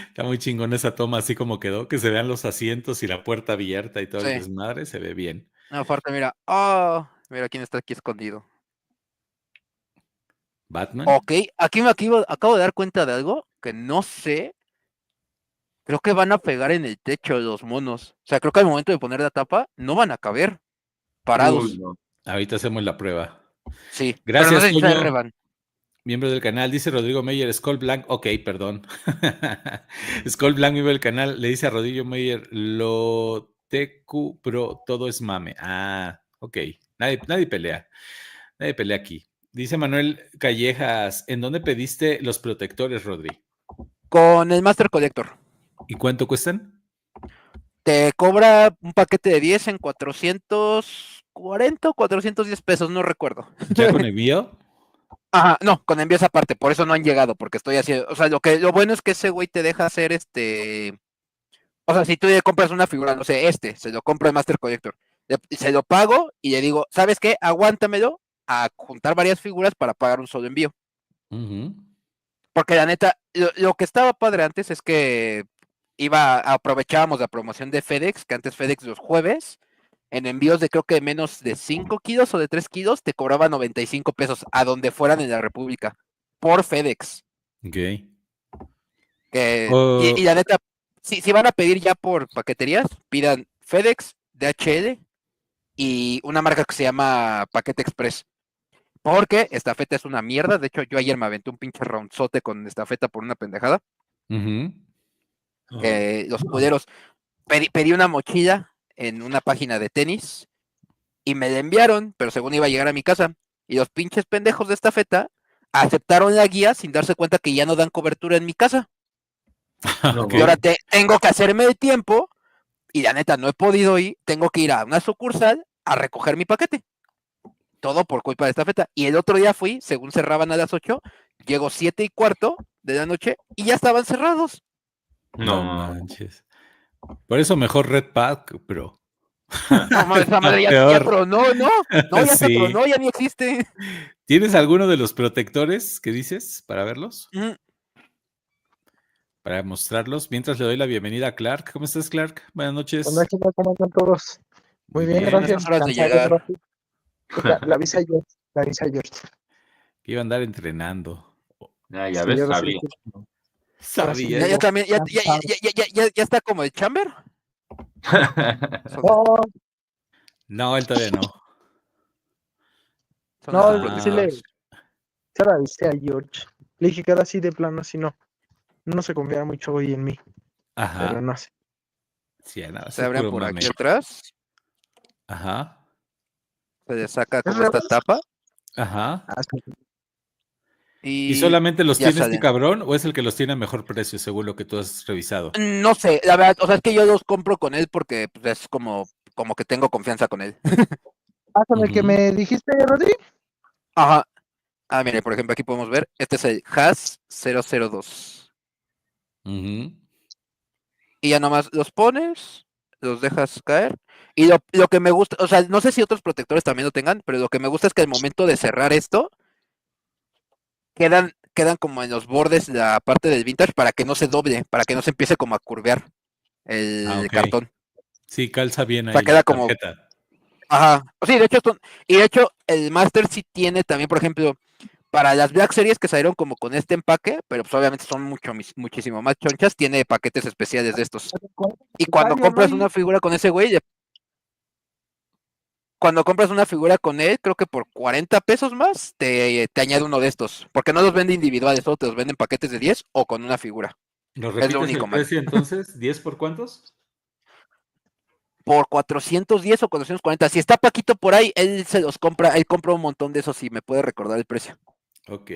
Está muy chingón esa toma, así como quedó, que se vean los asientos y la puerta abierta y todo el Sí. desmadre, se ve bien. No, fuerte, mira. Oh, mira quién está aquí escondido. Batman. Ok, aquí acabo de dar cuenta de algo que no sé. Creo que van a pegar en el techo los monos. O sea, creo que al momento de poner la tapa no van a caber Uy, parados. no. Ahorita hacemos la prueba. Sí. Gracias, pero no sé si sea Toño. Revan. Miembro del canal, dice Rodrigo Meyer, Skull Blank, ok, perdón. Skull Blank, miembro del canal, le dice a Rodrigo Meyer, lo tecu, bro, todo es mame. Ah, ok, nadie pelea aquí. Dice Manuel Callejas, ¿en dónde pediste los protectores, Rodri? Con el Master Collector. ¿Y cuánto cuestan? Te cobra un paquete de 10 en 440 o 410 pesos, no recuerdo. ¿Ya con envío? Ajá, no, con envíos aparte, por eso no han llegado, porque estoy haciendo, o sea, lo bueno es que ese güey te deja hacer o sea, si tú le compras una figura, no sé, se lo compro de Master Collector, se lo pago y le digo, ¿sabes qué? Aguántamelo a juntar varias figuras para pagar un solo envío. Uh-huh. Porque la neta, lo que estaba padre antes es que aprovechábamos la promoción de FedEx, que antes FedEx los jueves, en envíos de creo que menos de 5 kilos o de 3 kilos, te cobraba 95 pesos a donde fueran en la República, por FedEx. Ok. Y la neta, si van a pedir ya por paqueterías, pidan FedEx, DHL y una marca que se llama Paquete Express. Porque Estafeta es una mierda. De hecho, yo ayer me aventé un pinche roundzote con Estafeta por una pendejada. Uh-huh. Los culeros. Pedí una mochila en una página de tenis y me la enviaron, pero según iba a llegar a mi casa. Y los pinches pendejos de Estafeta aceptaron la guía sin darse cuenta que ya no dan cobertura en mi casa. Okay. Y ahora tengo que hacerme el tiempo y la neta no he podido ir. Tengo que ir a una sucursal a recoger mi paquete. Todo por culpa de Estafeta. Y el otro día fui, según cerraban a las 8, llegó 7:15 de la noche y ya estaban cerrados. No manches. Por eso mejor Red Pack, pero. No, esa madre ya tronó, ¿no? No, ya sí. se tronó, ya ni existe. ¿Tienes alguno de los protectores que dices para verlos? Para mostrarlos. Mientras le doy la bienvenida a Clark. ¿Cómo estás, Clark? Buenas noches. Hola, chicos, ¿cómo están todos? Muy bien, gracias. Horas de llegar. La avisa George. Que iba a andar entrenando. Ya ves, sabía. Sabía. Ya también, ya está como el Chamber. No, él todavía no. No, sí se la avisé a George. Le dije que era así de plano, así no se confiara mucho hoy en mí. Ajá. Pero no sé. Sí, nada, se abren por mame. aquí atrás. Ajá. Se le saca como esta tapa. Ajá. ¿Y solamente los tiene salen. este cabrón o es el que los tiene a mejor precio según lo que tú has revisado? No sé, la verdad, o sea, es que yo los compro con él porque pues, es como que tengo confianza con él. ¿Con el que me dijiste, Rodri? Ajá. Ah, mire, por ejemplo, aquí podemos ver, este es el Haas 002. Y ya nomás los pones, los dejas caer. Y lo que me gusta, o sea, no sé si otros protectores también lo tengan, pero lo que me gusta es que al momento de cerrar esto, quedan como en los bordes de la parte del vintage para que no se doble, para que no se empiece como a curvear el cartón. Sí, calza bien ahí. O sea, queda como. Tarjeta. Ajá. Sí, de hecho, el Master sí tiene también, por ejemplo, para las Black Series que salieron como con este empaque, pero pues obviamente son muchísimo más chonchas, tiene paquetes especiales de estos. Y cuando compras una figura con ese güey, cuando compras una figura con él, creo que por 40 pesos más te añade uno de estos. Porque no los vende individuales, solo te los venden paquetes de 10 o con una figura. ¿Nos repites es lo único el precio entonces? ¿10 por cuántos? Por 410 o 440. Si está Paquito por ahí, él se los compra, él compra un montón de esos y me puede recordar el precio. Ok.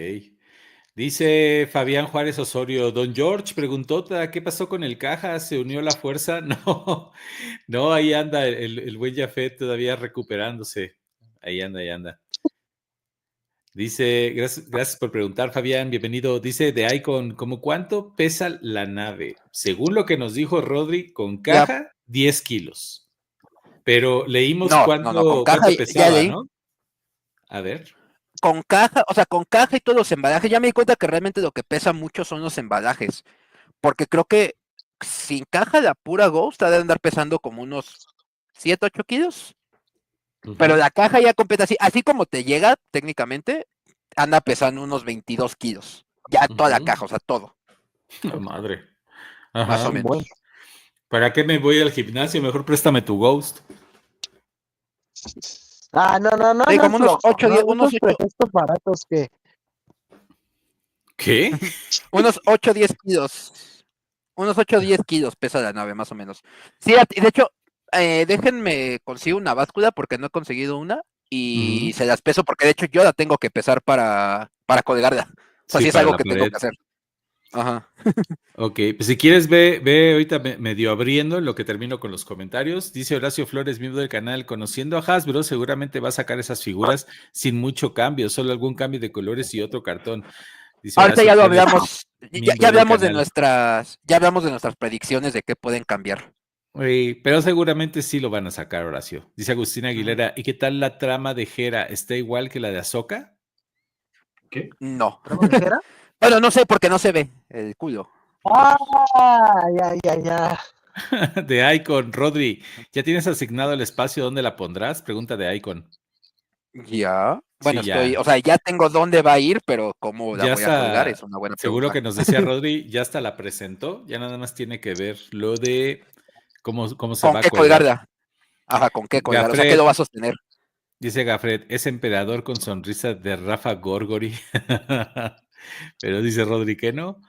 Dice Fabián Juárez Osorio, Don George preguntó, ¿qué pasó con el caja? ¿Se unió la fuerza? No, ahí anda el buen Jafet todavía recuperándose. Ahí anda. Dice, gracias por preguntar, Fabián, bienvenido. Dice de Icon, ¿cómo cuánto pesa la nave? Según lo que nos dijo Rodri, con caja, 10 kilos. Pero leímos cuánto pesaba, ¿no? A ver. Con caja, o sea, con caja y todos los embalajes, ya me di cuenta que realmente lo que pesa mucho son los embalajes. Porque creo que sin caja la pura Ghost ha de andar pesando como unos 7, 8 kilos. Pero la caja ya completa, así como te llega técnicamente, anda pesando unos 22 kilos. Ya toda la caja, o sea, todo. La madre. Ajá. Más o menos. ¿Para qué me voy al gimnasio? Mejor préstame tu Ghost. No, Sí, no como es unos flojo, 8, 10, no, unos esos 8, pretextos baratos que... ¿Qué? unos 8, 10 kilos. Unos 8 o 10 kilos pesa la nave, más o menos. Sí, de hecho, déjenme consigo una báscula porque no he conseguido una y se las peso porque de hecho yo la tengo que pesar para colgarla. O sea, Sí, sí es para algo la que tengo pared. que hacer. Ajá. Ok, pues si quieres, ve ahorita medio abriendo en lo que termino con los comentarios. Dice Horacio Flores, miembro del canal, conociendo a Hasbro, seguramente va a sacar esas figuras sin mucho cambio, solo algún cambio de colores y otro cartón. Dice Ahorita Horacio ya lo Flores, hablamos, miembro del canal. ya hablamos de nuestras predicciones de qué pueden cambiar. Pero seguramente sí lo van a sacar, Horacio. Dice Agustín Aguilera, ¿y qué tal la trama de Hera? ¿Está igual que la de Ahsoka? ¿Qué? No. ¿Trama ligera? Bueno, no sé porque no se ve el culo. Ya. De Icon, Rodri, ¿ya tienes asignado el espacio donde la pondrás? Pregunta de Icon. Ya. Bueno, Sí, ya. o sea, ya tengo dónde va a ir, pero cómo la Ya voy a colgar es está, una buena seguro pregunta. que nos decía Rodri, ya hasta la presentó, ya nada más tiene que ver lo de cómo se ¿Con va a qué colgar. colgarla? Ajá, ¿con qué colgar? O sea, ¿qué lo Gafret, va a sostener? dice Gafret, es emperador con sonrisa de Rafa Gorgori. Pero dice Rodri que no.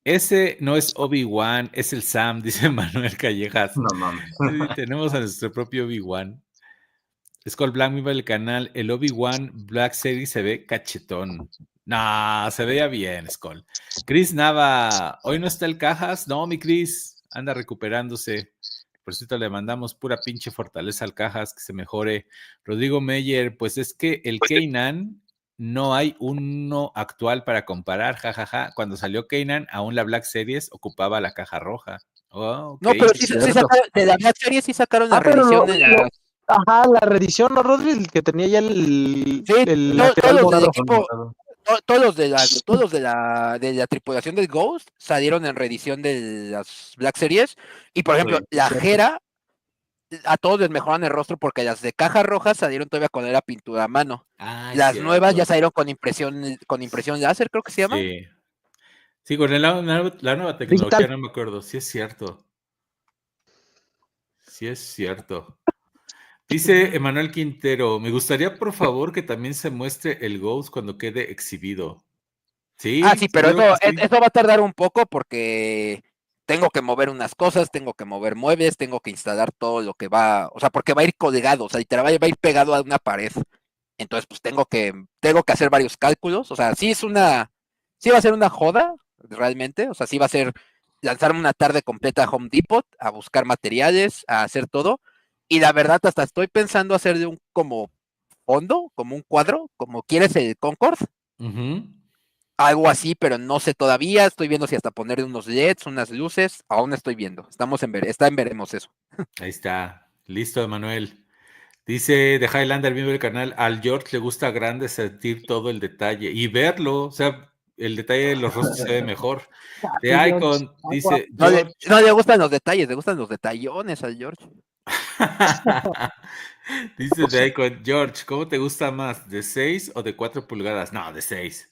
Ese no es Obi-Wan, es el Sam, dice Manuel Callejas. No mames. Sí, tenemos a nuestro propio Obi-Wan. Skull Black, viva el canal. El Obi-Wan Black Series se ve cachetón. No, se veía bien, Skull. Chris Nava, hoy no está el Cajas. No, mi Chris, anda recuperándose. Por cierto, le mandamos pura pinche fortaleza al Cajas, que se mejore. Rodrigo Meyer, pues es que el Kanan no hay uno actual para comparar, jajaja. Cuando salió Kanan, aún la Black Series ocupaba la caja roja. Oh, ok. No, pero sí Cierto. sacaron, de la Black Series sí sacaron la Pero reedición de la... ajá, la reedición, ¿no, Rodri? El que tenía ya Sí, el todos lateral los del morado. equipo, todos los de la tripulación del Ghost salieron en reedición de las Black Series. Y por ejemplo, Sí, la cierto. Jera, a todos les mejoran el rostro porque las de caja roja salieron todavía con la pintura a mano. Ah, es Las nuevas ya cierto. salieron con impresión láser, creo que se llama. Sí. Sí, con la nueva tecnología, Digital. no me acuerdo. Sí es cierto. Sí es cierto. Dice Emanuel Quintero, me gustaría por favor que también se muestre el Ghost cuando quede exhibido. Ah, Sí, sí, pero seguro que sí. eso va a tardar un poco porque tengo que mover unas cosas, tengo que mover muebles, tengo que instalar todo lo que va, o sea, porque va a ir colgado, o sea, literal va a ir pegado a una pared. Entonces, pues tengo que hacer varios cálculos, o sea, sí va a ser una joda, realmente, o sea, sí va a ser lanzarme una tarde completa a Home Depot, a buscar materiales, a hacer todo, y la verdad hasta estoy pensando hacer de un como fondo, como un cuadro, como quieres el Concord, Ujú. algo así, pero no sé todavía, estoy viendo si hasta poner unos LEDs, unas luces, aún estoy viendo, está en veremos eso. Ahí está. Listo, Emanuel. Dice de Highlander, miembro del canal, al George le gusta grande sentir todo el detalle y verlo, o sea, el detalle de los rostros se ve mejor. De Sí, George. Icon, dice No George. no le gustan los detalles, le gustan los detallones al George. Dice de Icon, George, ¿cómo te gusta más? ¿De 6 o de 4 pulgadas? No, de 6.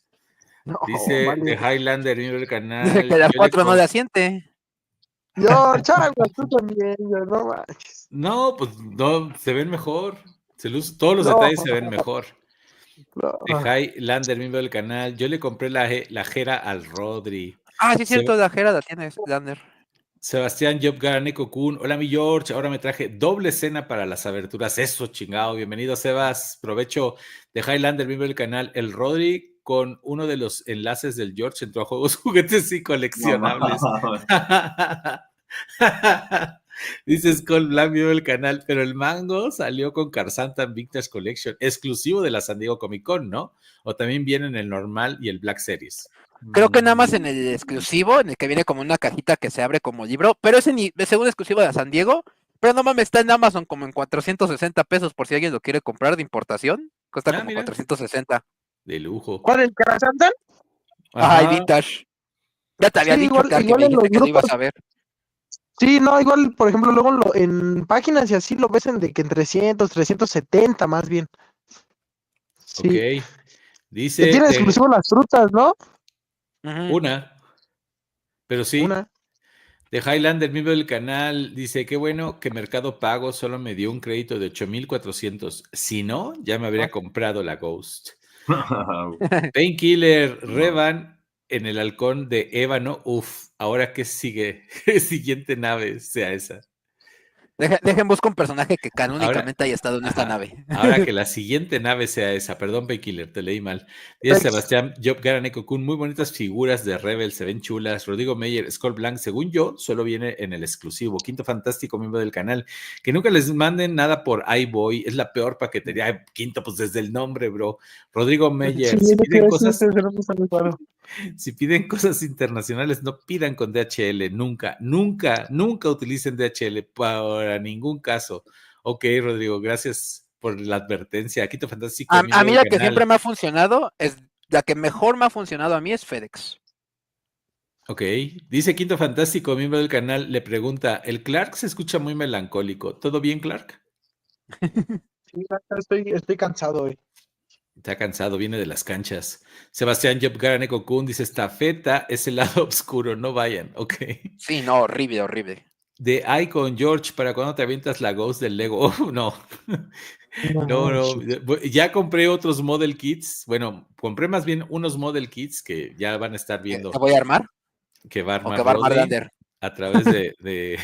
No, Dice vale. de Highlander, miembro del Dice canal, que la yo le 4 no le asiente. George, algo, tú también, George, no manches. No, pues no, se ven mejor. Todos los No, detalles se ven mejor. De no. Highlander, miembro del canal, yo le compré la Jera al Rodri. Ah, sí, es Se- cierto, la Jera la tiene Lander. Sebastián Job Garaneco Kun, hola mi George, ahora me traje doble cena para las aberturas, eso chingado, bienvenido Sebas, provecho de Highlander, miembro del canal, el Rodri con uno de los enlaces del George entró a juegos, juguetes y no coleccionables. mames. Dice Skull Black, miembro del canal, pero el mango salió con Carzantan Vintage Collection, exclusivo de la San Diego Comic Con, ¿no? O también viene en el normal y el Black Series. Creo que nada más en el exclusivo, en el que viene como una cajita que se abre como libro, pero ese ni es un exclusivo de San Diego, pero no mames, está en Amazon como en 460 pesos por si alguien lo quiere comprar de importación, cuesta Ah, como mira, 460. de lujo. ¿Cuál, el Karasantan? Ajá, y Ajá. vintage. Ya te Sí, había dicho, Car, que igual me en los dijiste que lo ibas grupos. a ver. Sí, no, igual, por ejemplo, luego en páginas y así lo ves en de que en 300, 370 más bien. Ok. Sí. Que Dice tiene de exclusivo las frutas, ¿no? Ujú. una, pero sí. Una. De Highlander, miembro del canal, dice, qué bueno que Mercado Pago solo me dio un crédito de 8,400. Si no, ya me habría comprado la Ghost. Painkiller, Revan en el halcón de ébano. Uf, ahora qué sigue. Siguiente nave sea esa. Dejen buscar un personaje que canónicamente haya estado en esta nave. Ahora que la siguiente nave sea esa. Perdón, Painkiller, te leí mal. Dice Sebastián, Job Garaneco Kun, muy bonitas figuras de Rebel, se ven chulas. Rodrigo Meyer, Skull Blanc, según yo, solo viene en el exclusivo. Quinto Fantástico, miembro del canal. Que nunca les manden nada por iBoy, es la peor paquetería. Ay, Quinto, pues desde el nombre, bro. Rodrigo Meyer, si piden cosas internacionales, no pidan con DHL, nunca, nunca, nunca utilicen DHL para ningún caso. Ok, Rodrigo, gracias por la advertencia. Quinto Fantástico. A mí la que siempre me ha funcionado, la que mejor me ha funcionado a mí es FedEx. Ok, dice Quinto Fantástico, miembro del canal, le pregunta, el Clark se escucha muy melancólico. ¿Todo bien, Clark? Sí, estoy cansado hoy. Está cansado, viene de las canchas. Sebastián Job Garaneco Kun dice, estafeta es el lado oscuro, no vayan, ok. Sí, no, horrible, horrible. De Icon, George, ¿para cuándo te avientas la Ghost del Lego? Oh, no. No. Ya compré otros model kits. Bueno, compré más bien unos model kits que ya van a estar viendo. ¿Te voy a armar? Que va a armar, ¿O que va a armar Lander? A través de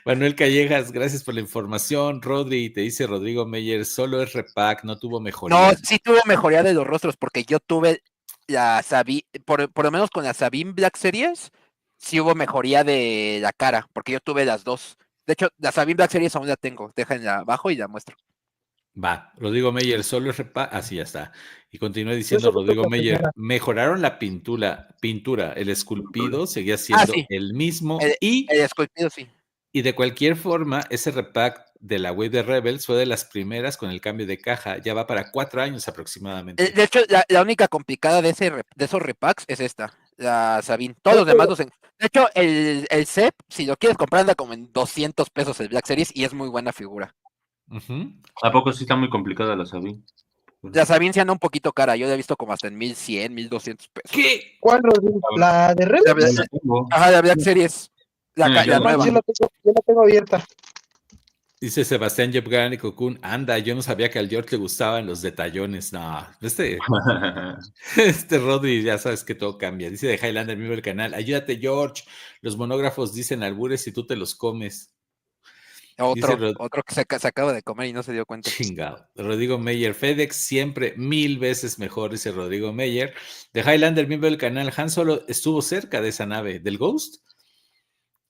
Manuel Callejas, gracias por la información. Rodri, te dice Rodrigo Meyer, solo es repack, no tuvo mejoría. No, sí tuvo mejoría de los rostros, porque yo tuve la Sabine, por lo menos con la Sabine Black Series, sí hubo mejoría de la cara, porque yo tuve las dos. De hecho, la Sabine Black Series aún la tengo, déjenla abajo y la muestro. Va, Rodrigo Meyer, solo es repack, así ya está. Y continúa diciendo Rodrigo Meyer, mejoraron la pintura, el esculpido seguía siendo el mismo el esculpido sí. Y de cualquier forma, ese repack de la Wave de Rebels fue de las primeras con el cambio de caja. Ya va para 4 años aproximadamente. De hecho, la única complicada de esos repacks es esta, la Sabine. Todos los demás De hecho, el CEP, si lo quieres comprar, anda como en $200 el Black Series y es muy buena figura. ¿A poco sí está muy complicada la Sabine? La Sabine se anda un poquito cara. Yo la he visto como hasta en 1,100, $1,200. ¿Qué? ¿Cuál, Rodrigo? ¿La de Rebels? La Black Series. La nueva. Yo la tengo abierta. Dice Sebastián Yepgani Kokun, anda, yo no sabía que al George le gustaban los detallones. No, este Rodri, ya sabes que todo cambia. Dice de Highlander, miembro del canal, ayúdate, George. Los monógrafos dicen albures y tú te los comes. Otro que se acaba de comer y no se dio cuenta. Chingado. Rodrigo Meyer, FedEx siempre 1000 veces mejor, dice Rodrigo Meyer. De Highlander, miembro del canal, Han Solo estuvo cerca de esa nave, del Ghost.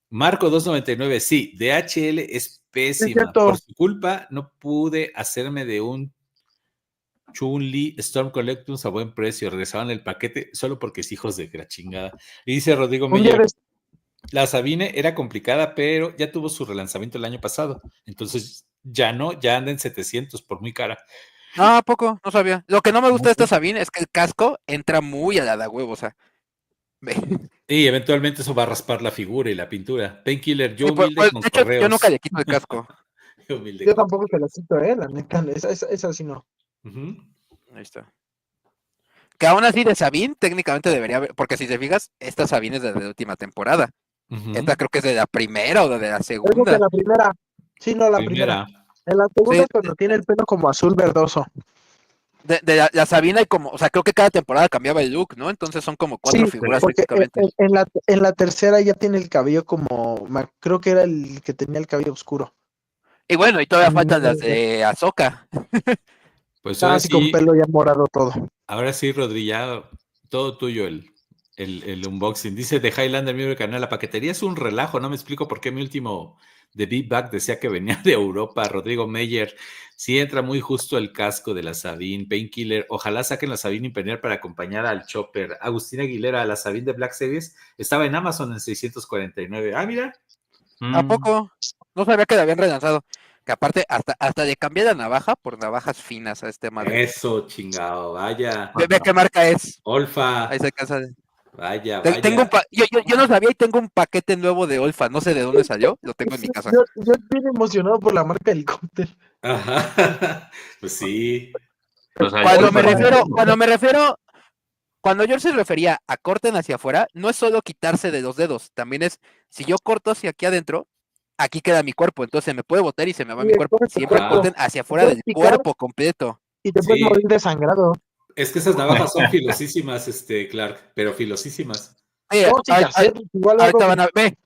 Marco 299, sí, DHL es pésima. Por su culpa no pude hacerme de un Chun-Li Storm Collectors a buen precio. Regresaban el paquete solo porque es hijos de la chingada. Y dice Rodrigo Meyer, la Sabine era complicada, pero ya tuvo su relanzamiento el año pasado. Entonces ya anda en 700 por muy cara. No, ¿a poco? No sabía. Lo que no me gusta de esta Sabine es que el casco entra muy a la de huevo, o sea. Y eventualmente eso va a raspar la figura y la pintura. Painkiller, yo humilde pues, con de hecho, correos. Yo nunca le quito el casco. Yo tampoco te la quito, la neta. Esa sí no. Ahí está. Que aún así de Sabine técnicamente debería haber, porque si te fijas, esta Sabine es de la última temporada. Esta creo que es de la primera o de la segunda. Es de la primera. Sí, no, la primera. En la segunda cuando tiene el pelo como azul verdoso. De la Sabina hay como, o sea, creo que cada temporada cambiaba el look, ¿no? Entonces son como 4 figuras prácticamente. En la tercera ya tiene el cabello como, creo que era el que tenía el cabello oscuro. Y bueno, y todavía faltan las de Ahsoka. Pues ahora sí, con pelo ya morado todo. Ahora sí, Rodri, ya todo tuyo el unboxing. Dice de Highlander, miembro del canal, la paquetería es un relajo, no me explico por qué mi último de Big Bag decía que venía de Europa. Rodrigo Meyer, sí entra muy justo el casco de la Sabine. Painkiller, ojalá saquen la Sabine Imperial para acompañar al Chopper. Agustín Aguilera, la Sabine de Black Series estaba en Amazon en 649. Ah, mira. ¿A poco? No sabía que la habían relanzado. Que aparte, hasta de cambiar la navaja por navajas finas a este madre. Eso, chingado, vaya. Ve qué marca es. Olfa. Ahí se casa de... Vaya. Yo no sabía y tengo un paquete nuevo de Olfa, no sé de dónde salió, lo tengo en mi casa. Yo estoy emocionado por la marca helicóptero. Ajá, pues sí. Cuando me refiero cuando George se refería a corten hacia afuera, no es solo quitarse de los dedos, también es, si yo corto hacia aquí adentro, aquí queda mi cuerpo, entonces me puede botar y se me va mi cuerpo. Siempre corten hacia afuera del cuerpo completo. Y te puedes morir desangrado. Es que esas navajas son filosísimas, Clark, pero filosísimas. Ahorita van a ver. Ve,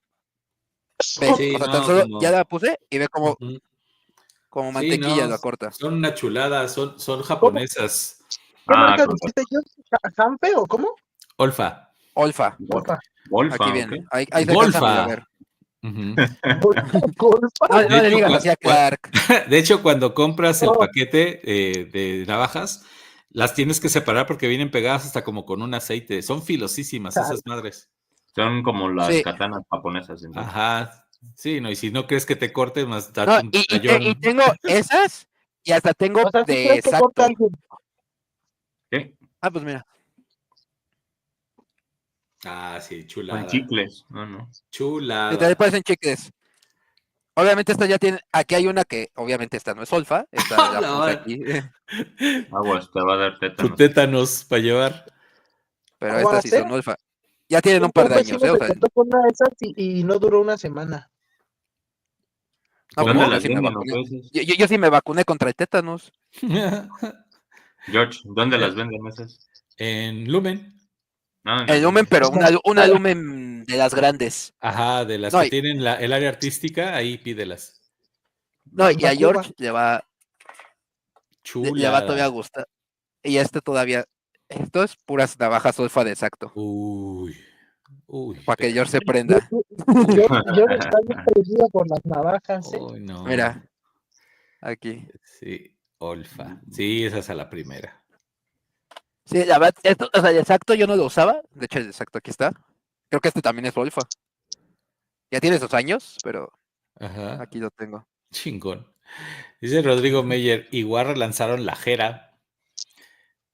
Sí, o sea, tan solo ya la puse y ve como, Ujú. como mantequilla Sí, la corta. Son una chulada, son japonesas. ¿Qué marca dijiste yo? ¿Hanfe o cómo? Olfa. Olfa. Wolfa, Aquí viene. ¿ok? Ahí se alcanza a ver. No le digas así a Clark. De hecho, cuando compras el paquete de navajas, las tienes que separar porque vienen pegadas hasta como con un aceite. Son filosísimas esas madres. Son como las Sí. katanas japonesas. Entonces. Ajá. Sí, no, y si no crees que te cortes, más date No, un y tallón. tengo esas y hasta tengo O sea, ¿sí de crees que corta exacto. alguien? ¿Qué? Ah, pues mira. Ah, sí, Con chulada. chicles. No. Chulada. Y también parecen chicles. Obviamente esta ya tiene, aquí hay una que, obviamente esta no es olfa, esta la puse aquí. Aguas, te va a dar Tu tétanos. tétanos para llevar. Pero estas sí son olfa. Ya tienen un par de años, Me o sea, cortó con una de esas y no duró una semana. no, ¿Dónde pues, las yo sí me venden o vacuné. qué es? Yo sí me vacuné contra el tétanos. George, ¿dónde las venden esas? En Lumen. No, El lumen, pero una lumen de las grandes. Ajá, de las No, que tienen el área artística, ahí pídelas. No, y a George le va Chulada. todavía a gustar. Y todavía, esto es puras navajas olfa de exacto. Uy, para que George se prenda. Yo estaba perdido por las navajas. Uy, no. Mira, aquí. Sí, olfa. Sí, esa es a la primera. Sí, la verdad, o sea, el exacto yo no lo usaba. De hecho, el exacto aquí está. Creo que este también es olfa. Ya tiene sus años, pero Ajá. aquí lo tengo. Chingón. Dice Rodrigo Meyer, igual relanzaron la Jera.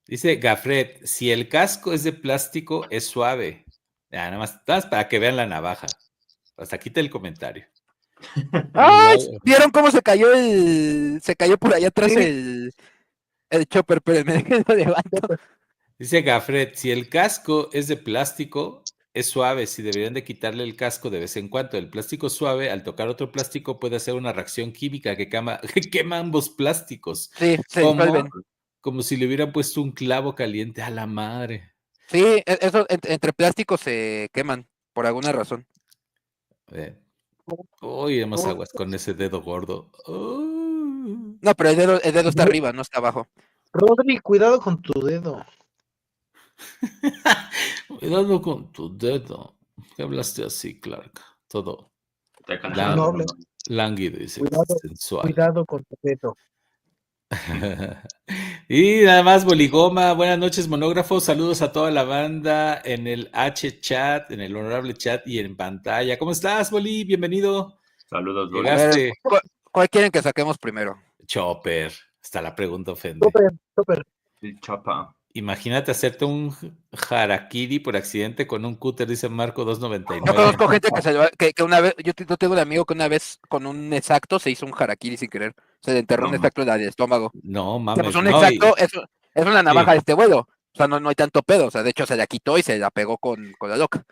Dice Gafret, si el casco es de plástico, es suave. Ya, nada más para que vean la navaja. Hasta quita el comentario. ¡Ay! ¿Vieron cómo se cayó se cayó por allá atrás el chopper? Pero me lo levanto. Dice Gafret, si el casco es de plástico, es suave. Si deberían de quitarle el casco de vez en cuando. El plástico suave, al tocar otro plástico, puede hacer una reacción química que quema ambos plásticos. Sí, se disuelven. Como si le hubieran puesto un clavo caliente a la madre. Sí, eso entre plásticos se queman, por alguna razón. Uy, más aguas con ese dedo gordo. No, pero el dedo está arriba, no está abajo. Rodri, cuidado con tu dedo. Cuidado con tu dedo. ¿Qué hablaste así, Clark? Todo lánguido y sensual. Cuidado con tu dedo. Y nada más, Boligoma, buenas noches, monógrafo, saludos a toda la banda en el H-Chat, en el honorable chat y en pantalla. ¿Cómo estás, Boli? Bienvenido. Saludos, Boli. Llegaste. ¿Cuál quieren que saquemos primero? Chopper, hasta la pregunta ofende. Chopper. El chapa. Imagínate hacerte un harakiri por accidente con un cúter, dice Marco 299. Yo conozco gente que una vez, yo tengo un amigo que una vez con un exacto se hizo un harakiri sin querer. Se le enterró un exacto en el estómago. No, mames. Pues un exacto es una navaja de este vuelo. O sea, no hay tanto pedo. O sea, de hecho se la quitó y se la pegó con la loca.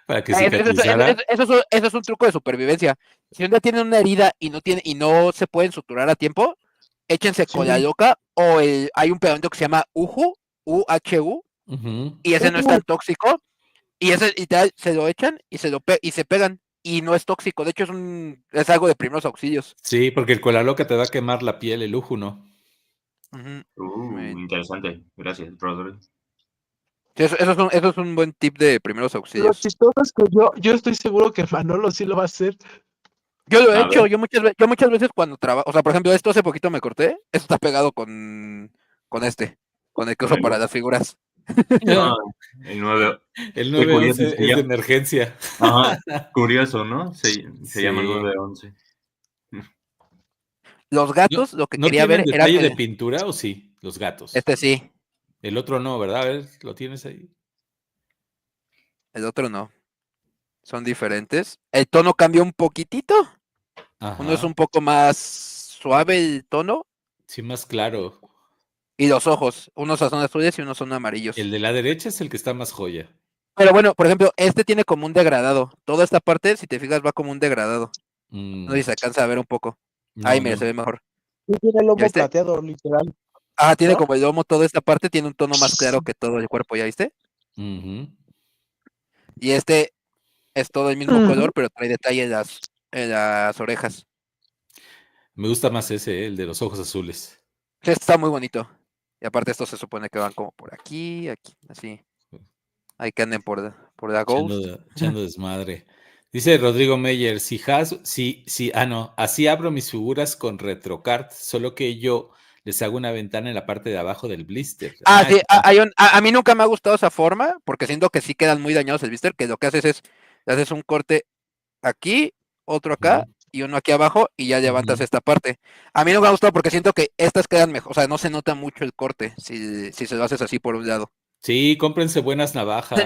Para que cicatrizara. Eso es un truco de supervivencia. Si un día tienen una herida y no se pueden suturar a tiempo, échense con la loca o hay un pegamento que se llama UHU, UHU, y ese no es tan tóxico, y ese se lo echan y se pegan, y no es tóxico, de hecho es algo de primeros auxilios. Sí, porque el cola loca te va a quemar la piel, el UHU, ¿no? Interesante, gracias, Rodri. Sí, eso es un buen tip de primeros auxilios. Lo chistoso es que yo estoy seguro que Manolo sí lo va a hacer. Yo lo he hecho, yo muchas veces cuando trabajo, o sea, por ejemplo, esto hace poquito me corté, esto está pegado con el que uso para las figuras. No, el 911 es de emergencia. Ajá, curioso, ¿no? Se llama 911. Los gatos, lo que ¿No quería ver era detalle de pintura o sí? Los gatos. Sí. El otro no, ¿verdad? A ver, ¿lo tienes ahí? El otro no. Son diferentes. El tono cambia un poquitito. Ajá. Uno es un poco más suave el tono. Sí, más claro. Y los ojos, unos son azules y unos son amarillos. El de la derecha es el que está más joya. Pero bueno, por ejemplo, este tiene como un degradado. Toda esta parte, si te fijas, va como un degradado. No sé si se alcanza a ver un poco. Ahí, mira, se ve mejor. Sí, tiene el ¿Ya lomo viste? plateado, literal. Tiene ¿No? como el lomo, toda esta parte tiene un tono más claro que todo el cuerpo, ¿ya viste? Y este es todo el mismo color, pero trae detalle en las orejas. Me gusta más ese, el de los ojos azules. Este está muy bonito. Y aparte estos se supone que van como por aquí, así. Hay que anden por la Ghost. Echando desmadre. Dice Rodrigo Meyer, así abro mis figuras con RetroCard, solo que yo les hago una ventana en la parte de abajo del blister. Sí, a mí nunca me ha gustado esa forma, porque siento que sí quedan muy dañados el blister, que lo que haces es, haces un corte aquí, otro acá, y uno aquí abajo, y ya levantas esta parte. A mí no me ha gustado porque siento que estas quedan mejor, o sea, no se nota mucho el corte si se lo haces así por un lado. Sí, cómprense buenas navajas.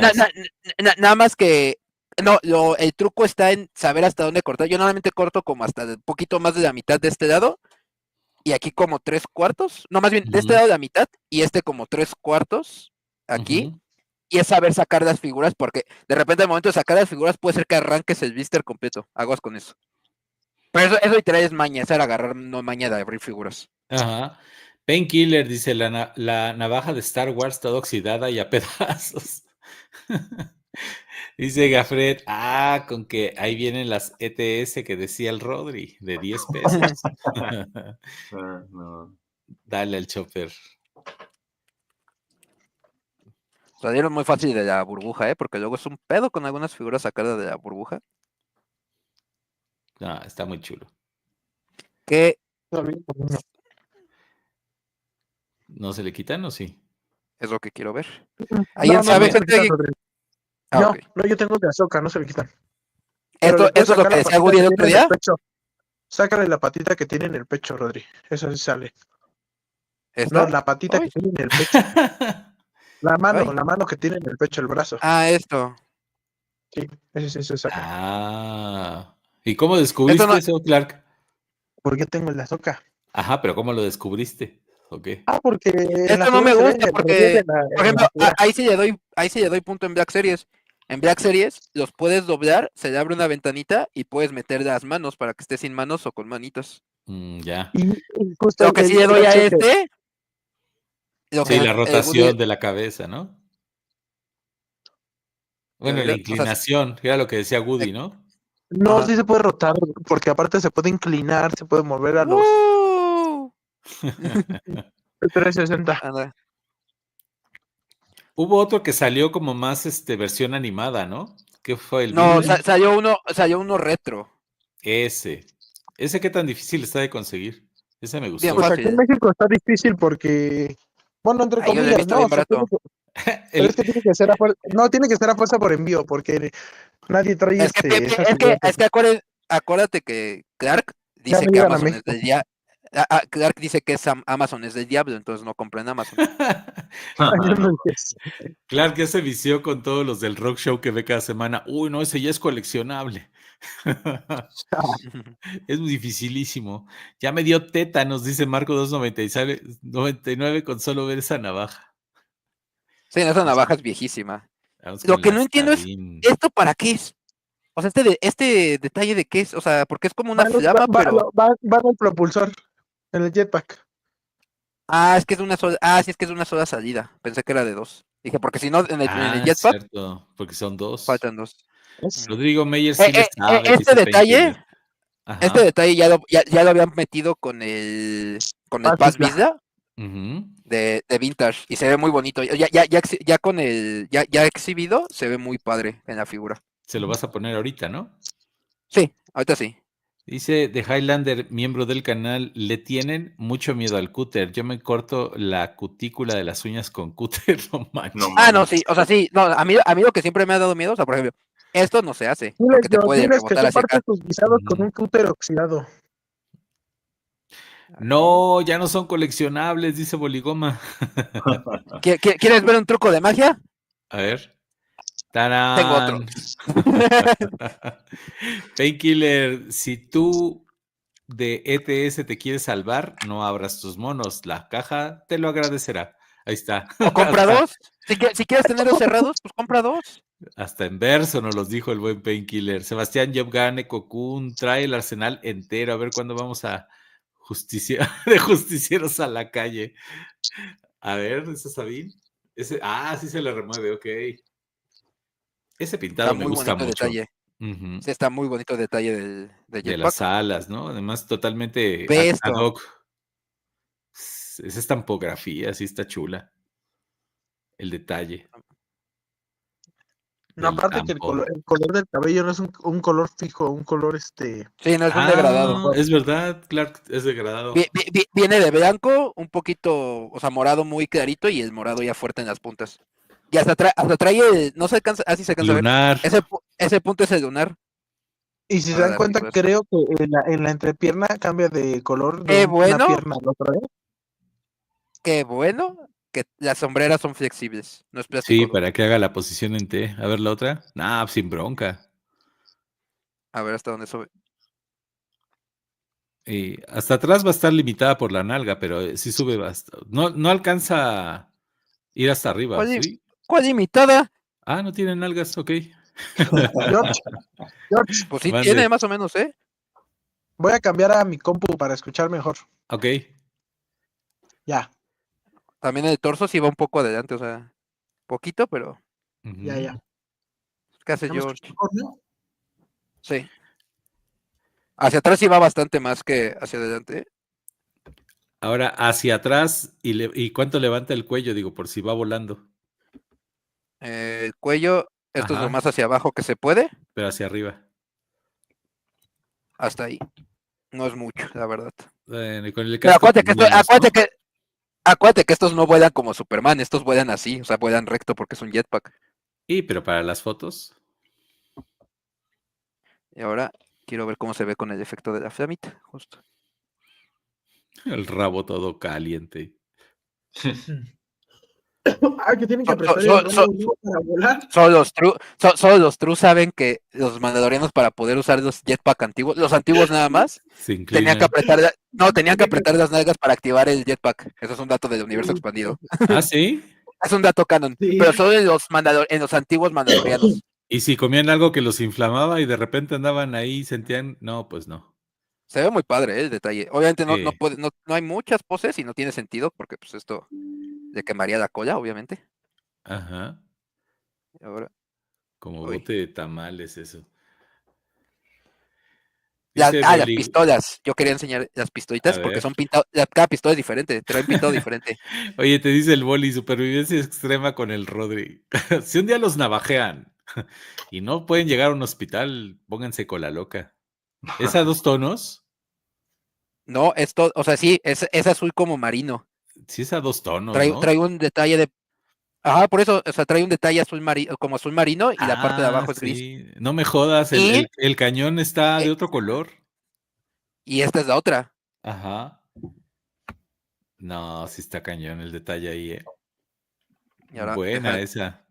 Nada más que, no, el truco está en saber hasta dónde cortar. Yo normalmente corto como hasta un poquito más de la mitad de este lado, y aquí como 3/4, no, más bien de este lado de la mitad, y este como 3/4 aquí, y es saber sacar las figuras, porque de repente al momento de sacar las figuras puede ser que arranques el blister completo. Aguas con eso. Pero eso literal es maña, es agarrar, no maña de abrir figuras. Ajá. Painkiller dice, la navaja de Star Wars toda oxidada y a pedazos. Dice Gafret, con que ahí vienen las ETS que decía el Rodri, de 10 pesos. No. Dale al chopper. Salieron muy fácil de la burbuja, porque luego es un pedo con algunas figuras sacadas de la burbuja. No, está muy chulo. Que ¿No se le quitan o sí? es lo que quiero ver. ¿Alguien sabe? No, yo tengo de azúcar, no se le quitan. Esto es lo que decía Woody el otro día. Sácale la patita que tiene en el pecho, Rodri. Eso sí sale. ¿Esta? No, la patita que tiene en el pecho. La mano que tiene en el pecho, el brazo. Esto. Sí, ese se saca. ¿Y cómo descubriste eso, Clark? Porque tengo el azúcar. Ajá, pero ¿cómo lo descubriste? ¿O qué? Porque esto no me gusta porque, por ejemplo, ahí sí le doy punto en Black Series. En Black Series los puedes doblar, se le abre una ventanita y puedes meter las manos para que esté sin manos o con manitos. Ya. Lo que sí le doy a este. Sí, la rotación de la cabeza, ¿no? Bueno, la inclinación, era lo que decía Woody, ¿no? No, sí se puede rotar, porque aparte se puede inclinar, se puede mover a los 360. Hubo otro que salió como más versión animada, ¿no? ¿Qué fue el No, salió uno retro. Ese qué tan difícil está de conseguir. Ese me gustó. Bien pues fácil. aquí en México está difícil porque, bueno, entre comillas, no, pero es que tiene que ser a fuerza, tiene que ser a fuerza por envío, porque nadie trae es que acuérdate que Clark dice que Amazon es del diablo. Clark dice que Amazon es del diablo, entonces no compra en Amazon. Clark ya se vició con todos los del Rock Show que ve cada semana. Uy, no, ese ya es coleccionable. Es muy dificilísimo. Ya me dio tétanos, dice Marco 299 con solo ver esa navaja. Sí, esa navaja es viejísima. Lo que no entiendo es, ¿esto para qué es? O sea, este detalle de qué es, o sea, porque es como una flama, pero... Va en el propulsor, en el jetpack. Es que es una sola, sí, es que es una sola salida. Pensé que era de dos. Dije, porque si no, en el jetpack... Cierto, porque son dos. Faltan dos. Rodrigo Meyer sí le sabe. Este detalle ya lo habían metido con el Paz Vizla de Vintage y se ve muy bonito. Ya con el ya exhibido se ve muy padre en la figura. Se lo vas a poner ahorita, ¿no? Sí, ahorita sí. Dice The Highlander, miembro del canal, le tienen mucho miedo al cúter. Yo me corto la cutícula de las uñas con cúter, no manches. No, sí, o sea, sí, no, a mí lo que siempre me ha dado miedo, o sea, por ejemplo, esto no se hace, porque te puede rebotar hacia acá. Tus guisados con un cúter oxidado. No, ya no son coleccionables, dice Boligoma. ¿Quieres ver un truco de magia? A ver. ¡Tarán! Tengo otro. Painkiller, si tú de ETS te quiere salvar, no abras tus monos. La caja te lo agradecerá. Ahí está. O compra dos. Si quieres tenerlos cerrados, pues compra dos. Hasta en verso nos los dijo el buen Painkiller. Sebastián Yobgane Cocoon trae el arsenal entero. A ver cuándo vamos a de justicieros a la calle. A ver, ¿ese Sabín? Sí se le remueve, ok. Ese pintado Está me muy gusta bonito mucho. Detalle. Sí, está muy bonito el detalle del De jetpack. las alas, ¿no? Además, totalmente Ve ad esto. hoc. Esa estampografía, sí está chula. El detalle. No, del aparte que el campo. color del cabello no es un color fijo, un color Sí, no es un degradado. Es verdad, Clark, es degradado. Viene de blanco, un poquito, o sea, morado muy clarito y el morado ya fuerte en las puntas. Y hasta trae el, no se alcanza, así se alcanza Lunar. a ver. Ese punto es el lunar. Y si se dan cuenta, creo que en la entrepierna cambia de color de una pierna a la otra. Qué bueno que las sombreras son flexibles, no es plástico. Sí, para que haga la posición en T. A ver la otra. Nah, sin bronca. A ver hasta dónde sube. Y hasta atrás va a estar limitada por la nalga, pero sí sube bastante. No alcanza a ir hasta arriba, ¿sí? ¿Cuál limitada? Ah, no tiene nalgas, ok. George, pues sí tiene más o menos, ¿eh? Voy a cambiar a mi compu para escuchar mejor. Ok. Ya. También el torso sí va un poco adelante, o sea, poquito, pero... Ya. ¿Qué hace George? Mejor, ¿no? Sí. Hacia atrás sí va bastante más que hacia adelante. Ahora hacia atrás y ¿cuánto levanta el cuello? Digo, por si va volando. El cuello, esto es lo más hacia abajo que se puede. Pero hacia arriba. Hasta ahí. No es mucho, la verdad. Con el casco acuérdate que estos no vuelan como Superman, estos vuelan así, o sea, vuelan recto porque es un jetpack. Pero para las fotos. Y ahora quiero ver cómo se ve con el efecto de la flamita, justo. El rabo todo caliente. Que tienen que apretar el rabo para volar. Solo los true saben que los mandalorianos para poder usar los jetpack antiguos, los antiguos nada más, tenían que apretar las nalgas para activar el jetpack. Eso es un dato del universo expandido. ¿Ah, sí? Es un dato canon, sí. Pero solo en los antiguos mandalorianos. Y si comían algo que los inflamaba y de repente andaban ahí y sentían, no, pues no. Se ve muy padre el detalle. Obviamente no hay muchas poses y no tiene sentido porque pues esto le quemaría la cola, obviamente. Ajá. Y ahora, como bote de tamales eso. Las pistolas. Yo quería enseñar las pistolitas porque son pintadas. Cada pistola es diferente, traen pintado diferente. Oye, te dice el Boli, supervivencia extrema con el Rodri. Si un día los navajean y no pueden llegar a un hospital, pónganse con la loca. ¿Es a 2 tonos? No, esto, o sea, sí, es azul como marino. Sí, es a 2 tonos. Trae un detalle de. Ajá, por eso, o sea, trae un detalle como azul marino y la parte de abajo es gris. No me jodas, el cañón está de otro color. Y esta es la otra. Ajá. No, sí está cañón el detalle ahí, Buena esa.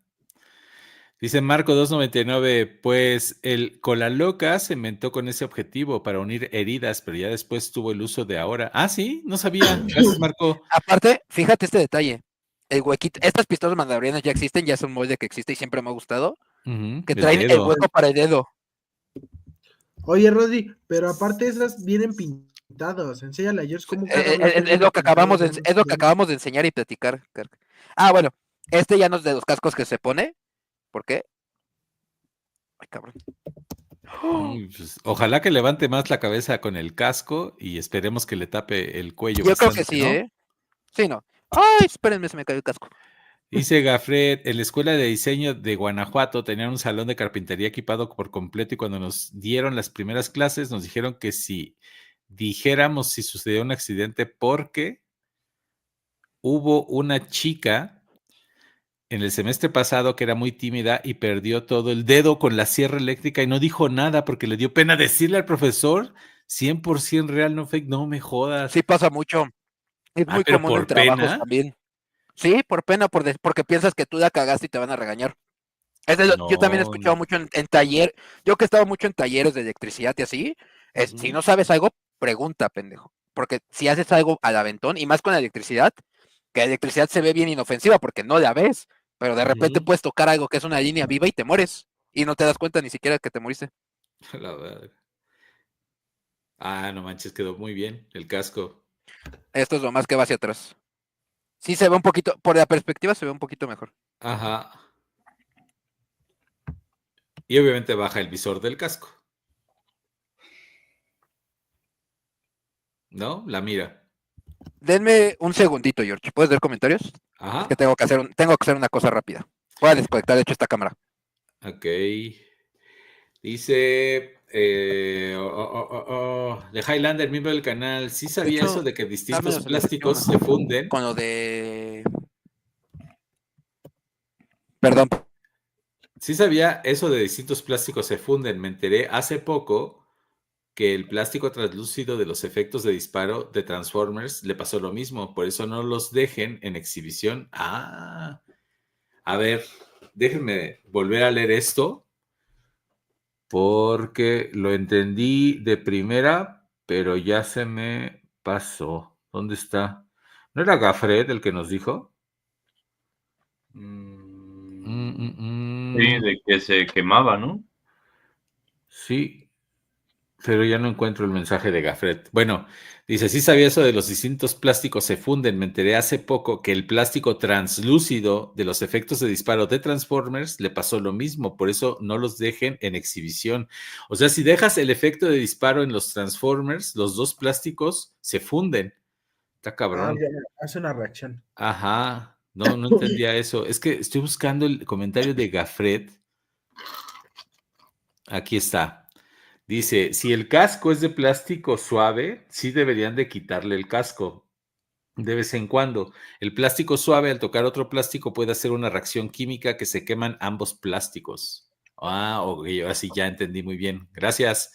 Dice Marco 299, pues el Cola Loca se inventó con ese objetivo para unir heridas, pero ya después tuvo el uso de ahora. Ah, sí, no sabía. Gracias, Marco. Aparte, fíjate este detalle. El huequito, estas pistolas mandalorianas ya existen, ya es un molde que existe y siempre me ha gustado. Que traen el hueco para el dedo. Oye, Rodri, pero aparte esas vienen pintadas. Enséñale a George cómo es lo que acabamos de enseñar y platicar. Ah, bueno, este ya no es de los cascos que se pone. ¿Por qué? Ay, cabrón. Pues, ojalá que levante más la cabeza con el casco y esperemos que le tape el cuello. Yo creo que sí, ¿no? Sí, no. Ay, espérenme, se me cayó el casco. Dice Gafred, en la escuela de diseño de Guanajuato tenían un salón de carpintería equipado por completo y cuando nos dieron las primeras clases nos dijeron que si dijéramos si sucedió un accidente porque hubo una chica en el semestre pasado que era muy tímida y perdió todo el dedo con la sierra eléctrica y no dijo nada porque le dio pena decirle al profesor 100% real, no fake, no me jodas. Sí pasa mucho. Es muy común en trabajos también. Sí, por pena, porque piensas que tú la cagaste y te van a regañar. Yo también he escuchado mucho en taller. Yo que he estado mucho en talleres de electricidad y así, si no sabes algo, pregunta, pendejo. Porque si haces algo al aventón, y más con la electricidad, que la electricidad se ve bien inofensiva porque no la ves, pero de repente puedes tocar algo que es una línea viva y te mueres. Y no te das cuenta ni siquiera que te moriste. La verdad. Ah, no manches, quedó muy bien el casco. Esto es lo más que va hacia atrás. Sí se ve un poquito, por la perspectiva se ve un poquito mejor. Ajá. Y obviamente baja el visor del casco. ¿No? La mira. Denme un segundito, George. ¿Puedes ver comentarios? Ajá. Es que tengo que hacer una cosa rápida. Voy a desconectar, de hecho, esta cámara. Ok. Dice de Highlander, miembro del canal. ¿Sí sabía eso de que distintos plásticos se funden? Con lo de... Perdón. Sí sabía eso de distintos plásticos se funden. Me enteré hace poco que el plástico translúcido de los efectos de disparo de Transformers le pasó lo mismo. Por eso no los dejen en exhibición. Ah, a ver, déjenme volver a leer esto porque lo entendí de primera, pero ya se me pasó. ¿Dónde está? ¿No era Gafred el que nos dijo? Sí, de que se quemaba, ¿no? Sí, pero ya no encuentro el mensaje de Gafret. Bueno, dice, sí sabía eso de los distintos plásticos se funden. Me enteré hace poco que el plástico translúcido de los efectos de disparo de Transformers le pasó lo mismo. Por eso no los dejen en exhibición. O sea, si dejas el efecto de disparo en los Transformers, los dos plásticos se funden. Está cabrón. Ya hace una reacción. Ajá. No entendía eso. Es que estoy buscando el comentario de Gafret. Aquí está. Dice, si el casco es de plástico suave, sí deberían de quitarle el casco de vez en cuando. El plástico suave al tocar otro plástico puede hacer una reacción química que se queman ambos plásticos. Ah, ok, ahora sí ya entendí muy bien. Gracias.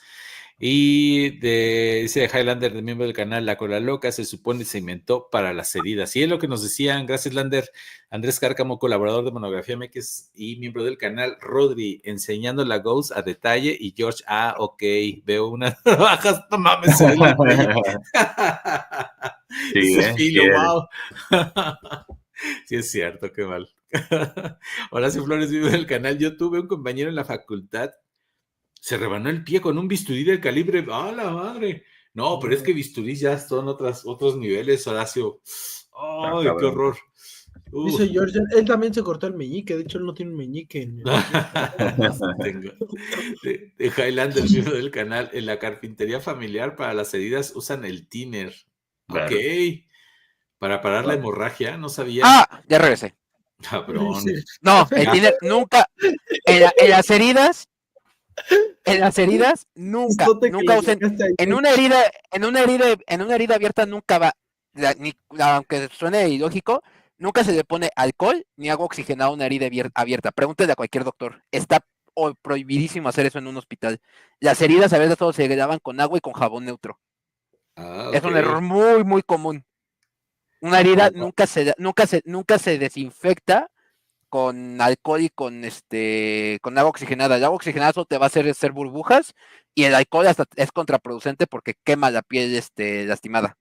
Y dice Highlander, de miembro del canal, la cola loca se supone se inventó para las heridas. Y es lo que nos decían. Gracias, Lander. Andrés Cárcamo, colaborador de Monografía MX y miembro del canal. Rodri, enseñando la Ghost a detalle. Y George, ok, veo unas bajas. No mames, se ve la Sí, ese filo, wow. Sí, es cierto, qué mal. Horacio Flores, miembro del canal. Yo tuve un compañero en la facultad. Se rebanó el pie con un bisturí del calibre. ¡Ah, la madre! No, pero es que bisturí ya son otros niveles, Horacio. ¡Ay, qué horror! Dice George, él también se cortó el meñique. De hecho, él no tiene un meñique. De Highlander, el miembro del canal. En la carpintería familiar para las heridas usan el thinner. Claro. Ok. Para parar la hemorragia, no sabía. ¡Ah! Ya regresé. Cabrón. Sí. No, el thinner nunca. En las heridas nunca usen. En una herida abierta nunca va, aunque suene ilógico, nunca se le pone alcohol ni agua oxigenada a una herida abierta. Pregúntale a cualquier doctor. Está prohibidísimo hacer eso en un hospital. Las heridas a veces solo se lavan con agua y con jabón neutro. Okay. Es un error muy, muy común. Una herida nunca se desinfecta con alcohol y con agua oxigenada. El agua oxigenada solo te va a hacer burbujas y el alcohol hasta es contraproducente porque quema la piel lastimada.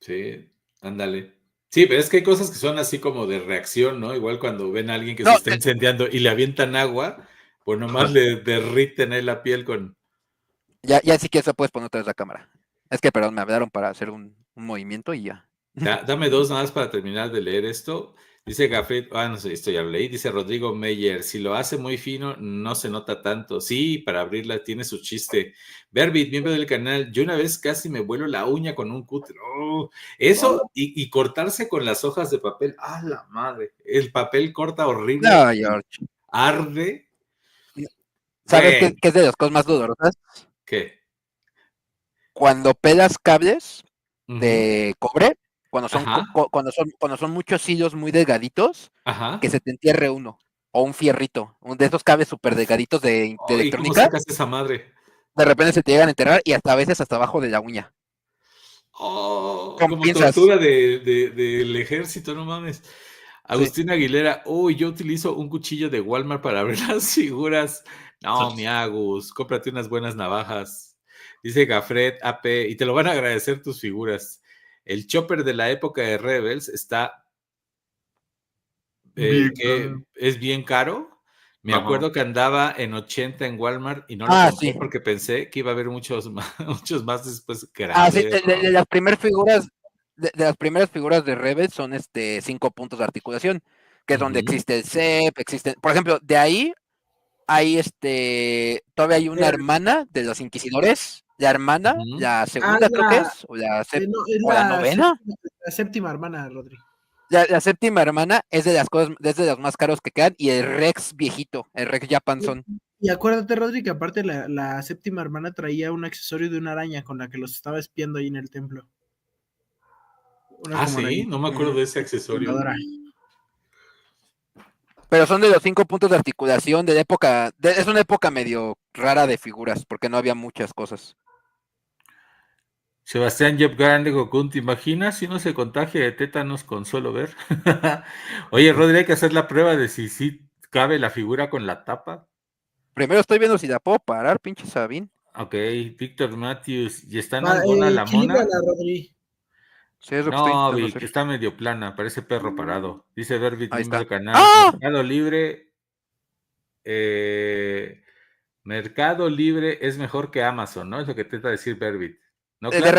Sí, ándale. Sí, pero es que hay cosas que son así como de reacción, ¿no? Igual cuando ven a alguien que se está incendiando y le avientan agua, pues nomás le derriten ahí la piel con... Ya sí que eso puedes poner otra vez la cámara. Es que, perdón, me hablaron para hacer un movimiento y ya. Dame dos nada más para terminar de leer esto. Dice Gafet, no sé, esto ya lo leí. Dice Rodrigo Meyer, si lo hace muy fino, no se nota tanto. Sí, para abrirla tiene su chiste. Berbit, miembro del canal, yo una vez casi me vuelo la uña con un cúter. Eso y cortarse con las hojas de papel. ¡Ah, la madre! El papel corta horrible. No, George. Arde. ¿Sabes qué es de las cosas más dolorosas? ¿Qué? Cuando pelas cables de cobre, cuando son muchos hilos muy delgaditos, que se te entierre uno, o un fierrito, de esos cables súper delgaditos de electrónica. ¿Cómo sacas esa madre? De repente se te llegan a enterrar y hasta a veces hasta abajo de la uña. Como tortura del ejército, no mames. Agustín Aguilera, yo utilizo un cuchillo de Walmart para abrir las figuras. No, mi Agus, cómprate unas buenas navajas. Dice Gafret AP, y te lo van a agradecer tus figuras. El Chopper de la época de Rebels está que es bien caro. Me acuerdo que andaba en 80 en Walmart y no lo compré porque pensé que iba a haber muchos más después. Sí, de las primeras figuras, de las primeras figuras de Rebels son 5 puntos de articulación, que es donde existe el CEP, por ejemplo, de ahí hay todavía hay una hermana de los Inquisidores, la hermana, la segunda creo que es, o la novena. La séptima hermana, Rodri. La séptima hermana es de los más caros que quedan, y el Rex viejito, el Rex Japanson. Y acuérdate, Rodri, que aparte la séptima hermana traía un accesorio de una araña con la que los estaba espiando ahí en el templo. Sí, no me acuerdo de ese accesorio. Pero son de los 5 puntos de articulación de la época, es una época medio rara de figuras, porque no había muchas cosas. Sebastián Jeff Grande Gokun, ¿te imaginas si uno se contagia de tétanos con solo ver? Oye, Rodri, hay que hacer la prueba de si cabe la figura con la tapa. Primero estoy viendo si la puedo parar, pinche Sabín. Ok, Víctor Matthews, ¿y está en alguna la mona? Sí, es lo no, Vic, está medio plana, parece perro parado. Dice Verbit, miembro del canal. Mercado Libre. Mercado Libre es mejor que Amazon, ¿no? Es lo que te va a decir Verbit. ¿No, de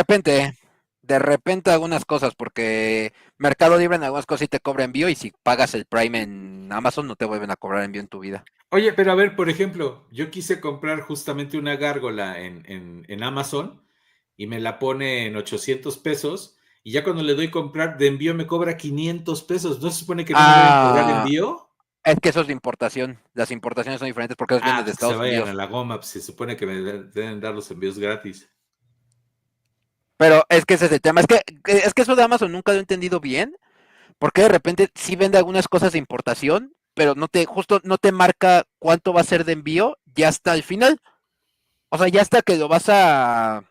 repente algunas cosas, porque Mercado Libre en algunas cosas sí te cobra envío, y si pagas el Prime en Amazon no te vuelven a cobrar envío en tu vida. Oye, pero a ver, por ejemplo, yo quise comprar justamente una gárgola en Amazon y me la pone en 800 pesos, y ya cuando le doy comprar de envío me cobra 500 pesos. ¿No se supone que no me deben cobrar envío? Es que eso es de importación. Las importaciones son diferentes porque los vienen de Estados Unidos. Se vayan a la goma, pues se supone que me deben dar los envíos gratis. Pero es que ese es el tema. Es que eso de Amazon nunca lo he entendido bien. Porque de repente sí vende algunas cosas de importación, pero no te marca cuánto va a ser de envío ya hasta el final. O sea, ya hasta que lo vas a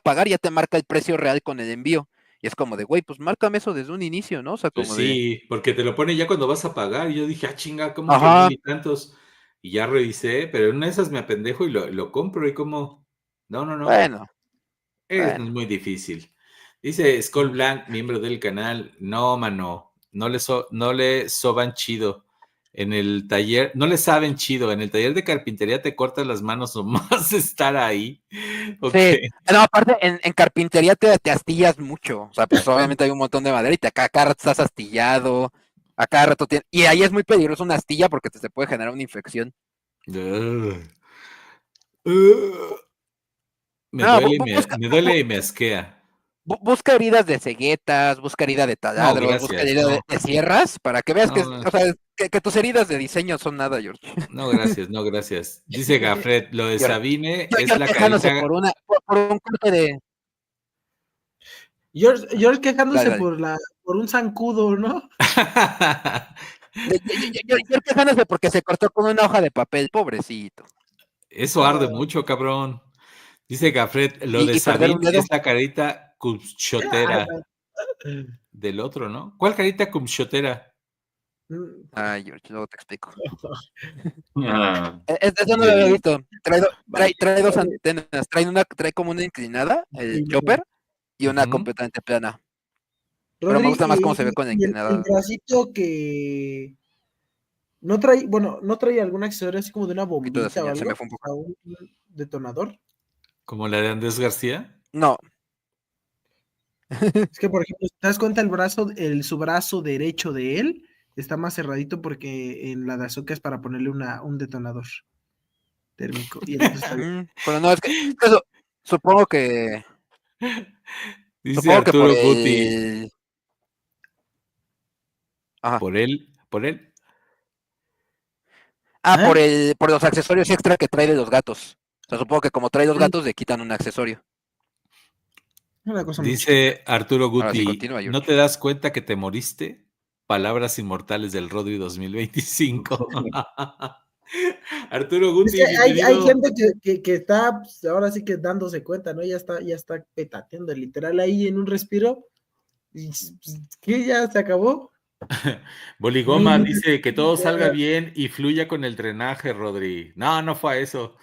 pagar, ya te marca el precio real con el envío. Y es como de, güey, pues márcame eso desde un inicio, ¿no? O sea, como sí, porque te lo pone ya cuando vas a pagar. Y yo dije, chinga, ¿cómo que 1000 y tantos? Y ya revisé, pero en una de esas me apendejo y lo compro. Y como, no. Bueno. Es muy difícil. Dice Skull Blanc, miembro del canal, no, mano, no le soban chido. En el taller, no le saben chido. En el taller de carpintería te cortas las manos nomás estar ahí. Okay. Sí, no, aparte en carpintería te astillas mucho. O sea, pues obviamente hay un montón de madera y cada rato estás astillado. A cada rato y ahí es muy peligroso una astilla porque te puede generar una infección. Me duele y me asquea. Busca heridas de ceguetas, busca herida de taladros, busca herida de sierras, para que veas que tus heridas de diseño son nada, George. No, gracias. Dice Gafret, lo de Sabine es la carita. Por un corte de... George quejándose por un zancudo, ¿no? George quejándose porque se cortó con una hoja de papel, pobrecito. Eso arde mucho, cabrón. Dice Gafret, lo de Sabine es la carita cumchotera del otro, ¿no? ¿Cuál carita cumchotera? Ay, George, luego te explico. Eso no lo había visto. Trae dos antenas. Trae como una inclinada, el chopper, y una completamente plana. Rodri, pero me gusta más cómo se ve con la inclinada. El bracito que no trae algún accesorio así como de una bombita o algo, se me fue un poco. Un detonador. ¿Como la de Andrés García? No. Es que, por ejemplo, ¿te das cuenta su brazo derecho de él está más cerradito porque en la de Ahsoka es para ponerle un detonador térmico? Y pero no, es que eso, supongo que... Dice Arturo Guti. ¿Por él? Por los accesorios extra que trae de los gatos. O sea, supongo que como trae los gatos, le quitan un accesorio. Dice Arturo Guti, continúa, ¿no te das cuenta que te moriste? Palabras inmortales del Rodri 2025. Arturo Guti. Es que hay gente que está ahora sí que dándose cuenta, ¿no? Ya está petateando, literal, ahí en un respiro. ¿Qué? ¿Ya se acabó? Boligoma dice que todo salga bien y fluya con el drenaje, Rodri. No fue a eso.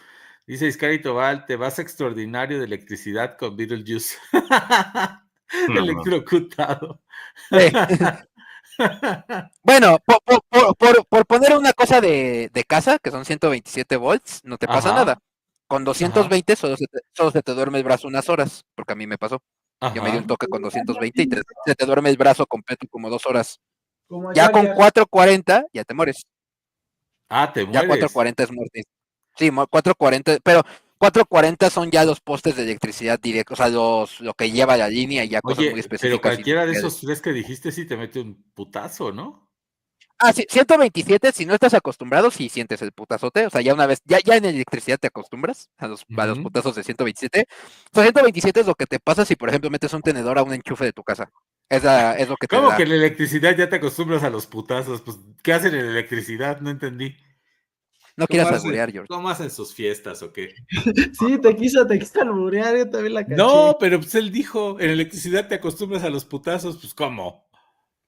Dice Iscarito Val, te vas extraordinario de electricidad con Beetlejuice. Electrocutado. Bueno, por poner una cosa de casa, que son 127 volts, no te pasa nada. Con 220 solo se te duerme el brazo unas horas, porque a mí me pasó. Yo me di un toque con 220 y se te duerme el brazo completo como 2 horas. Ya con 440 ya te mueres. Te mueres. Ya 440 es muerte. Sí, 440, pero 440 son ya los postes de electricidad directos, o sea, lo que lleva la línea y ya cosas muy específicas. Pero cualquiera de esos 3 que dijiste sí te mete un putazo, ¿no? Sí, 127, si no estás acostumbrado, sí sientes el putazote, o sea, ya una vez, ya en electricidad te acostumbras a los putazos de 127. O sea, 127 es lo que te pasa si, por ejemplo, metes un tenedor a un enchufe de tu casa. Es lo que te ¿Cómo da. que en la electricidad ya te acostumbras a los putazos? Pues, ¿qué hacen en la electricidad? No entendí. No quieras alburear, George. ¿Cómo hacen sus fiestas o qué? Sí, te quiso alburear, yo también la caché. No, pero pues él dijo, en electricidad te acostumbras a los putazos, pues ¿cómo?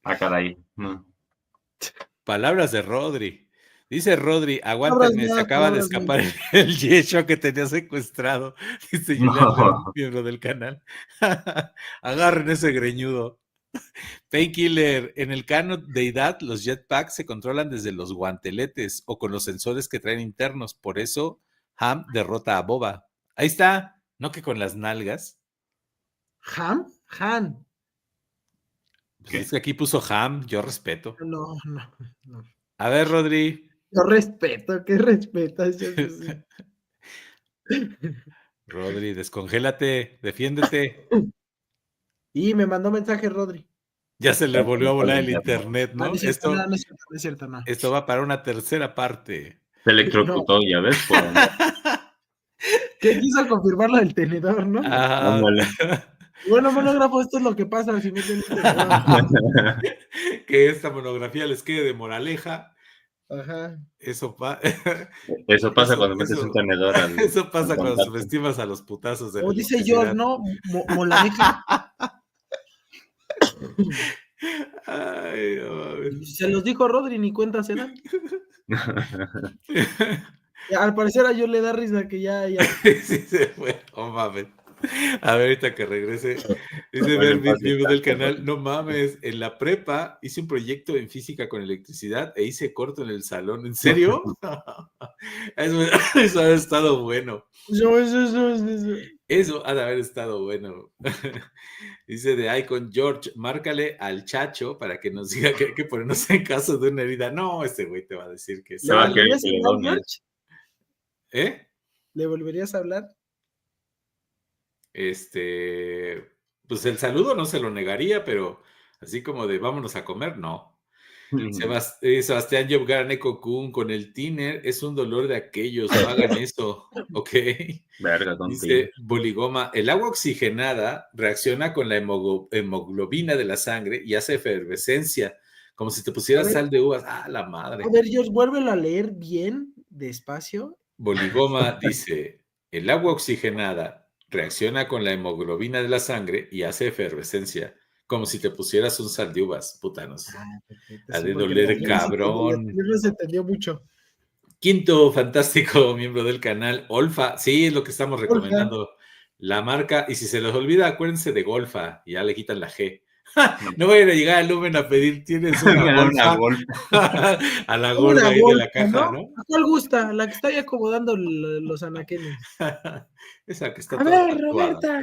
Caray. Palabras de Rodri. Dice Rodri, aguántenme, se acaba de escapar el Yesho que tenía secuestrado. Dice Julián, miembro del canal. Agarren ese greñudo. Painkiller, en el canon Deidad, los jetpacks se controlan desde los guanteletes o con los sensores que traen internos. Por eso, Ham derrota a Boba. Ahí está, no que con las nalgas. ¿Han? Pues es que aquí puso Ham, yo respeto. No. A ver, Rodri. Yo respeto, ¿qué respetas? Rodri, descongélate, defiéndete. Y me mandó mensaje Rodri. Ya se le volvió a volar el internet, ¿no? No es cierto. Esto va para una tercera parte. Se electrocutó, ya ves. ¿Qué quiso confirmarlo del tenedor, no? Bueno, monógrafo, esto es lo que pasa si meten un tenedor. Que esta monografía les quede de moraleja. Ajá. Eso pasa cuando metes un tenedor al. Eso pasa cuando subestimas a los putazos de la dice George, ¿no? Moraleja. Ay, no, se los dijo Rodri, ni cuenta se dan. Al parecer a George le da risa que ya. Sí se fue, mames. A ver, ahorita que regrese. Dice ver mis miembros del canal. No mames, en la prepa hice un proyecto en física con electricidad e hice corto en el salón. ¿En serio? Eso ha estado bueno. Eso ha de haber estado bueno. Dice de Icon George, márcale al Chacho para que nos diga que hay que ponernos en caso de una herida. No, este güey te va a decir que ¿Le volverías a hablar, George? ¿Eh? ¿Le volverías a hablar? Pues el saludo no se lo negaría, pero así como de vámonos a comer, no. Sebastián Yobgarne Cocún con el tiner es un dolor de aquellos, no hagan eso, ¿ok? Dice Boligoma, el agua oxigenada reacciona con la hemoglobina de la sangre y hace efervescencia, como si te pusieras sal de uvas. ¡Ah, la madre! A ver, George, vuélvelo a leer bien, despacio. Boligoma dice, el agua oxigenada reacciona con la hemoglobina de la sangre y hace efervescencia, como si te pusieras un sal de uvas, putanos. Ha de doler, cabrón. No se entendió mucho. Quinto fantástico miembro del canal, Olfa. Sí, es lo que estamos recomendando. La marca, y si se les olvida, acuérdense de Golfa, y ya le quitan la G. No vayan a llegar al Lumen a pedir, tienes una Golfa. A la gorda ahí de la caja, ¿no? ¿A cuál gusta? La que está ahí acomodando los anaquenes. Esa que está a ver, Roberta.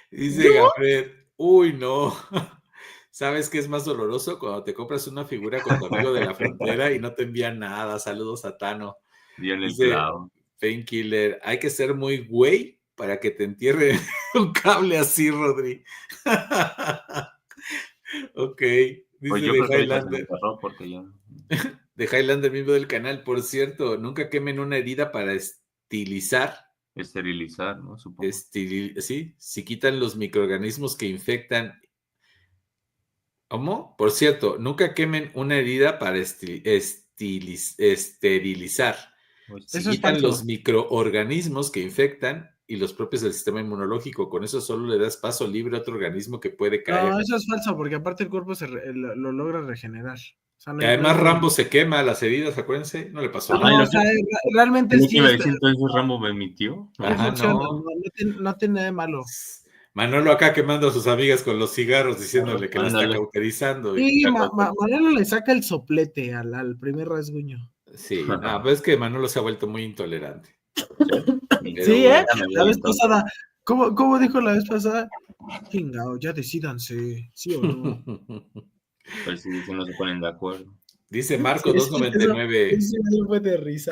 Dice Gafred, uy, no. ¿Sabes qué es más doloroso? Cuando te compras una figura con tu amigo de la frontera y no te envían nada. Saludos a Tano. Dice Painkiller, hay que ser muy güey para que te entierre un cable así, Rodri. Ok. Dice pues yo de Highlander. De Highlander, miembro del canal. Por cierto, nunca quemen una herida para esterilizar, ¿no? Supongo. Sí, si quitan los microorganismos que infectan. ¿Cómo? Por cierto, nunca quemen una herida para esterilizar. Si quitan los microorganismos que infectan y los propios del sistema inmunológico, con eso solo le das paso libre a otro organismo que puede caer. No, eso es falso, porque aparte el cuerpo lo logra regenerar. sea, no Y además Rambo se quema las heridas, acuérdense, no le pasó No, nada. o sea, realmente sí. Entonces Rambo me mintió. Ajá, no tiene nada de malo. Manolo acá quemando a sus amigas con los cigarros, diciéndole que la está cauterizando. Sí, Manolo le saca el soplete al primer rasguño. Sí, no, pues es que Manolo se ha vuelto muy intolerante. Sí, ¿eh? La vez pasada, ¿cómo dijo la vez pasada? Chingao, ya decídanse, ¿sí o no? Pues sí, si no se ponen de acuerdo. Dice Marco 299. Eso fue de risa.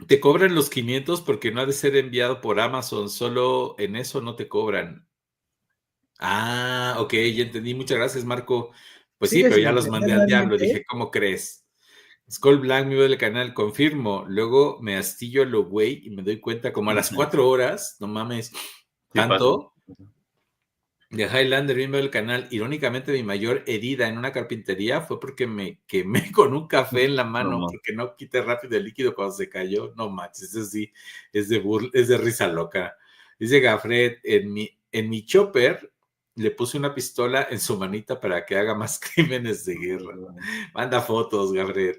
Te cobran los 500 porque no ha de ser enviado por Amazon, solo en eso no te cobran. Ah, ok, ya entendí. Muchas gracias, Marco. Pues sí, pero ya los mandé al diablo. Dije, ¿cómo crees? Skull Blanc, mi del canal, confirmo. Luego me astillo lo güey y me doy cuenta como a las 4 horas, no mames, tanto. De Highlander, miembro del canal, irónicamente mi mayor herida en una carpintería fue porque me quemé con un café en la mano porque no quité rápido el líquido cuando se cayó. No manches, eso sí, es de risa loca. Dice Gafred, en mi chopper le puse una pistola en su manita para que haga más crímenes de guerra. Manda fotos, Gafred.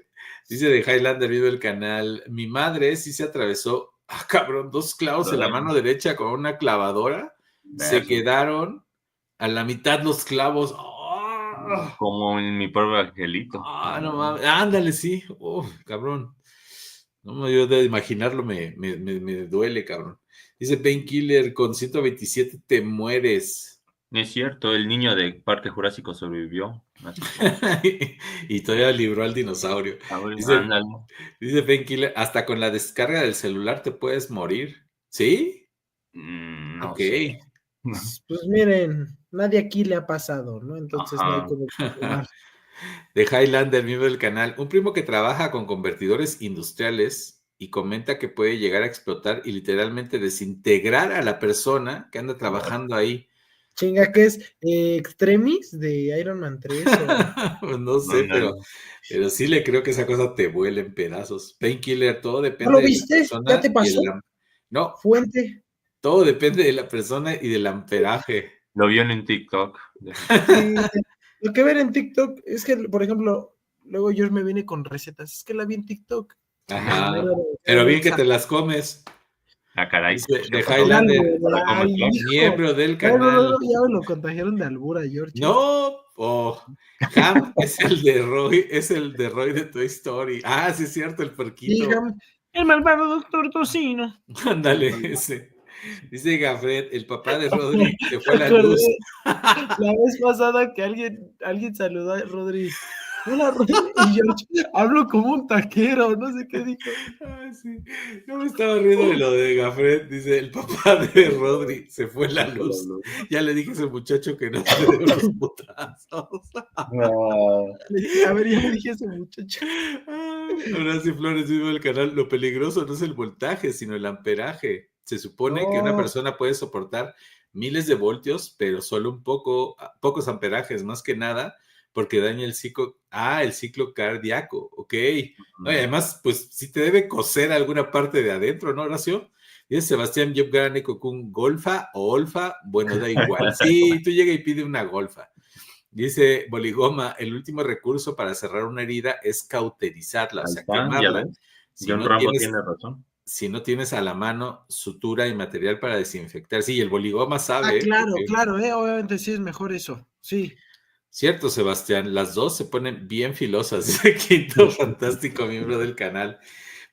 Dice de Highlander, miembro del canal, mi madre sí se atravesó, cabrón, 2 clavos en la mano derecha con una clavadora. Se quedaron a la mitad los clavos. ¡Oh! Como en mi pobre angelito. No mames. Ándale, sí. Cabrón. No me dio de imaginarlo, me duele, cabrón. Dice Painkiller, con 127 te mueres. Es cierto, el niño de Parque Jurásico sobrevivió. Y todavía libró al dinosaurio. Dice Painkiller, hasta con la descarga del celular te puedes morir. ¿Sí? No sé. Pues miren, nadie aquí le ha pasado, ¿no? Entonces no hay como confirmar. De Highlander, miembro del canal, un primo que trabaja con convertidores industriales y comenta que puede llegar a explotar y literalmente desintegrar a la persona que anda trabajando ahí. Chinga, ¿qué es? ¿Extremis de Iron Man 3? Pues no sé, pero sí le creo que esa cosa te vuela en pedazos. Painkiller, todo depende ¿No lo viste? de la persona. ¿Ya te pasó? No. Fuente. Todo depende de la persona y del amperaje. Lo vieron en TikTok. Sí, lo que ver en TikTok es que, por ejemplo, luego yo me vine con recetas. Es que la vi en TikTok. Ajá. Pero bien que te las comes. Caray. De Highlander, miembro del canal. Ya me lo contagiaron de albura, George. No, Ham es el de Roy de Toy Story. Ah, sí es cierto, el porquito. Sí, el malvado doctor Tocino. Ándale, ese. Dice Gafred, el papá de Rodri se fue la luz. La vez pasada que alguien saludó a Rodri. Hola, Rodri. Y George, hablo como un taquero, no sé qué dijo. Ay, sí. No me estaba riendo de lo de Gafred. Dice, el papá de Rodri se fue la luz. Ya le dije a ese muchacho que no se dio unos putazos. A ver, ya le dije a ese muchacho. Ahora sí, Flores, vivo el canal. Lo peligroso no es el voltaje, sino el amperaje. Se supone que una persona puede soportar miles de voltios, pero solo pocos amperajes, más que nada, porque daña el ciclo cardíaco, ok. No, y además, pues sí te debe coser alguna parte de adentro, ¿no, Horacio? Dice Sebastián Job Gane Cocún, ¿golfa o olfa? Bueno, da igual. Sí, tú llega y pide una golfa. Dice Boligoma, el último recurso para cerrar una herida es cauterizarla, o sea, quemarla. John Rambo tiene razón. Si no tienes a la mano sutura y material para desinfectar. Sí, el Boligoma sabe. Claro, obviamente sí es mejor eso, sí. Cierto, Sebastián, las dos se ponen bien filosas. Dice Quinto, fantástico miembro del canal.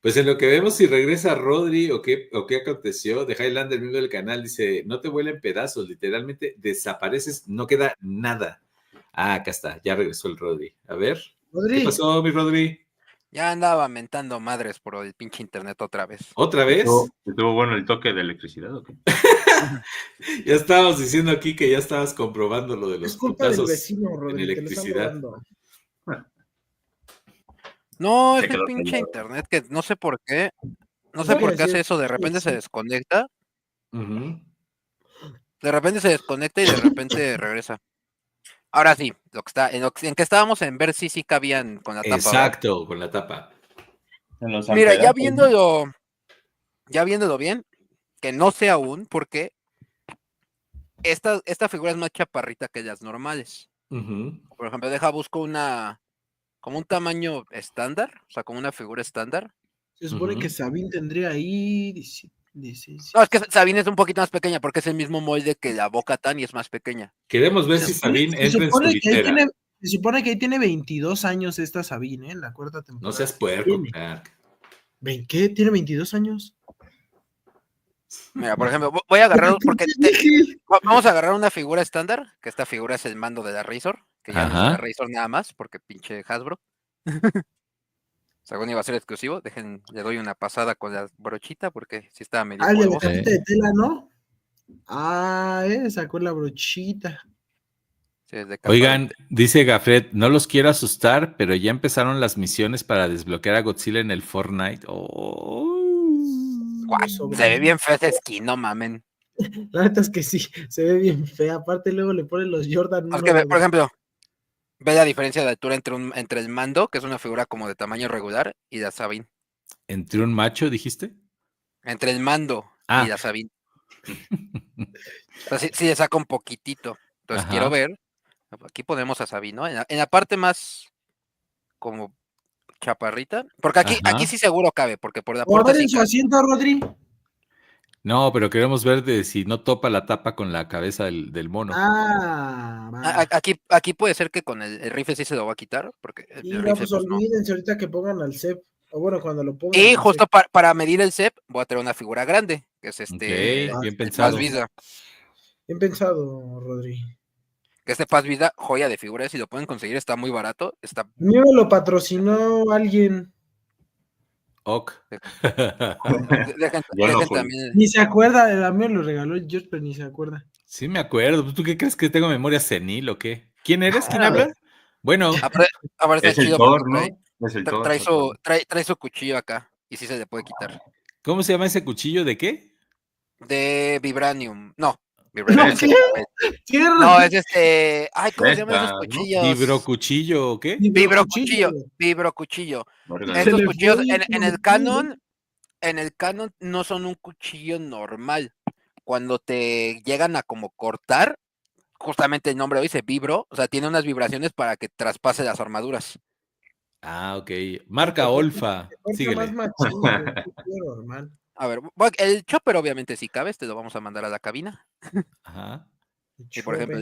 Pues en lo que vemos si regresa Rodri o qué aconteció, de Highlander, miembro del canal, dice, no te vuelen pedazos, literalmente desapareces, no queda nada. Acá está, ya regresó el Rodri. A ver, ¿qué pasó, mi Rodri? Ya andaba mentando madres por el pinche internet otra vez. ¿Otra vez? ¿Estuvo bueno el toque de electricidad o qué? Ya estábamos diciendo aquí que ya estabas comprobando lo de los putazos vecino, Rodri, en electricidad. No, es el pinche internet que no sé por qué. No sé por qué hace eso. De repente se desconecta. De repente se desconecta y de repente regresa. Ahora sí, en que estábamos en ver si sí cabían con la tapa. Exacto, ¿verdad? Con la tapa. Mira, ya viéndolo bien, que no sé aún, porque esta figura es más chaparrita que las normales. Por ejemplo, busco una como un tamaño estándar, o sea, como una figura estándar. Se supone que Sabine tendría ahí. No, es que Sabine es un poquito más pequeña porque es el mismo molde que la Bo-Katan y es más pequeña. Queremos ver si Sabine entra en su litera. Se supone que ahí tiene 22 años esta Sabine, en la cuarta temporada. No seas puerco, Clark. ¿Qué? ¿Tiene 22 años? Mira, por ejemplo, voy a agarrar, porque vamos a agarrar una figura estándar, que esta figura es el mando de la Razor, que ya no es la Razor nada más, porque pinche Hasbro. Según iba a ser exclusivo, le doy una pasada con la brochita, porque sí estaba medio el de la polvosa. cajita de tela, ¿no? Sacó la brochita. Sí, Oigan, dice Gafret, no los quiero asustar, pero ya empezaron las misiones para desbloquear a Godzilla en el Fortnite. Se ve bien feo ese skin, no mamen. La neta es que sí, se ve bien fea. Aparte luego le ponen los Jordan. Por ejemplo, ve la diferencia de altura entre el mando, que es una figura como de tamaño regular, y la Sabine. ¿Entre un macho, dijiste? Entre el mando y la Sabine. O sea, sí le saca un poquitito. Entonces quiero ver. Aquí ponemos a Sabine, ¿no? En la parte más como chaparrita. Porque aquí sí seguro cabe, porque por la puerta. A ver en su asiento, Rodri. No, pero queremos ver de si no topa la tapa con la cabeza del mono. Aquí puede ser que con el rifle sí se lo va a quitar. Porque pues olvídense ahorita que pongan al CEP. O bueno, cuando lo pongan. Y justo para medir el CEP, voy a tener una figura grande, que es bien pensado. Paz Vida. Bien pensado, Rodri. Que Paz Vida, joya de figuras, si lo pueden conseguir, está muy barato. Mío lo patrocinó alguien. Ok. Dejen también. Ni se acuerda, a mí lo regaló el George, pero ni se acuerda. Sí, me acuerdo. ¿Tú qué crees que tengo memoria senil o qué? ¿Quién eres? ¿Quién habla? Bueno. Es el Thor, ¿no? Es el Thor. Trae su cuchillo acá y sí se le puede quitar. ¿Cómo se llama ese cuchillo? ¿De qué? De Vibranium. No. No, es Ay, ¿cómo se llaman esos cuchillos? ¿Vibrocuchillo o qué? Vibrocuchillo. Estos cuchillos en el canon no son un cuchillo normal. Cuando te llegan a como cortar, justamente el nombre lo dice, vibro, o sea, tiene unas vibraciones para que traspase las armaduras. Ok. Marca Olfa. Síguele. Normal. A ver, el chopper obviamente sí cabe, lo vamos a mandar a la cabina. Ajá. Y por ejemplo,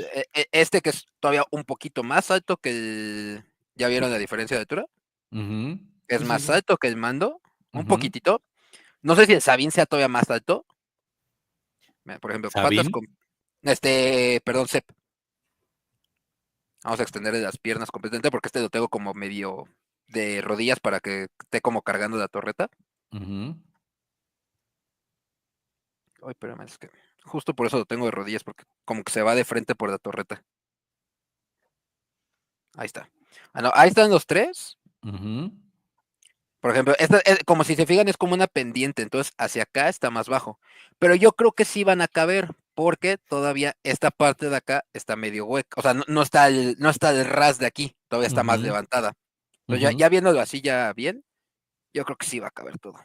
este que es todavía un poquito más alto que el... ¿Ya vieron la diferencia de altura? Es más alto que el mando, un poquitito. No sé si el Sabine sea todavía más alto. Por ejemplo, patas con... perdón, Cep. Vamos a extender las piernas completamente porque lo tengo como medio de rodillas para que esté como cargando la torreta. Ay, espérame, es que justo por eso lo tengo de rodillas, porque como que se va de frente por la torreta. Ahí está. Ahí están los tres. Por ejemplo, esta como si se fijan, es como una pendiente, entonces hacia acá está más bajo. Pero yo creo que sí van a caber, porque todavía esta parte de acá está medio hueca. O sea, no está el ras de aquí, todavía está más levantada. Entonces ya viéndolo así ya bien, yo creo que sí va a caber todo.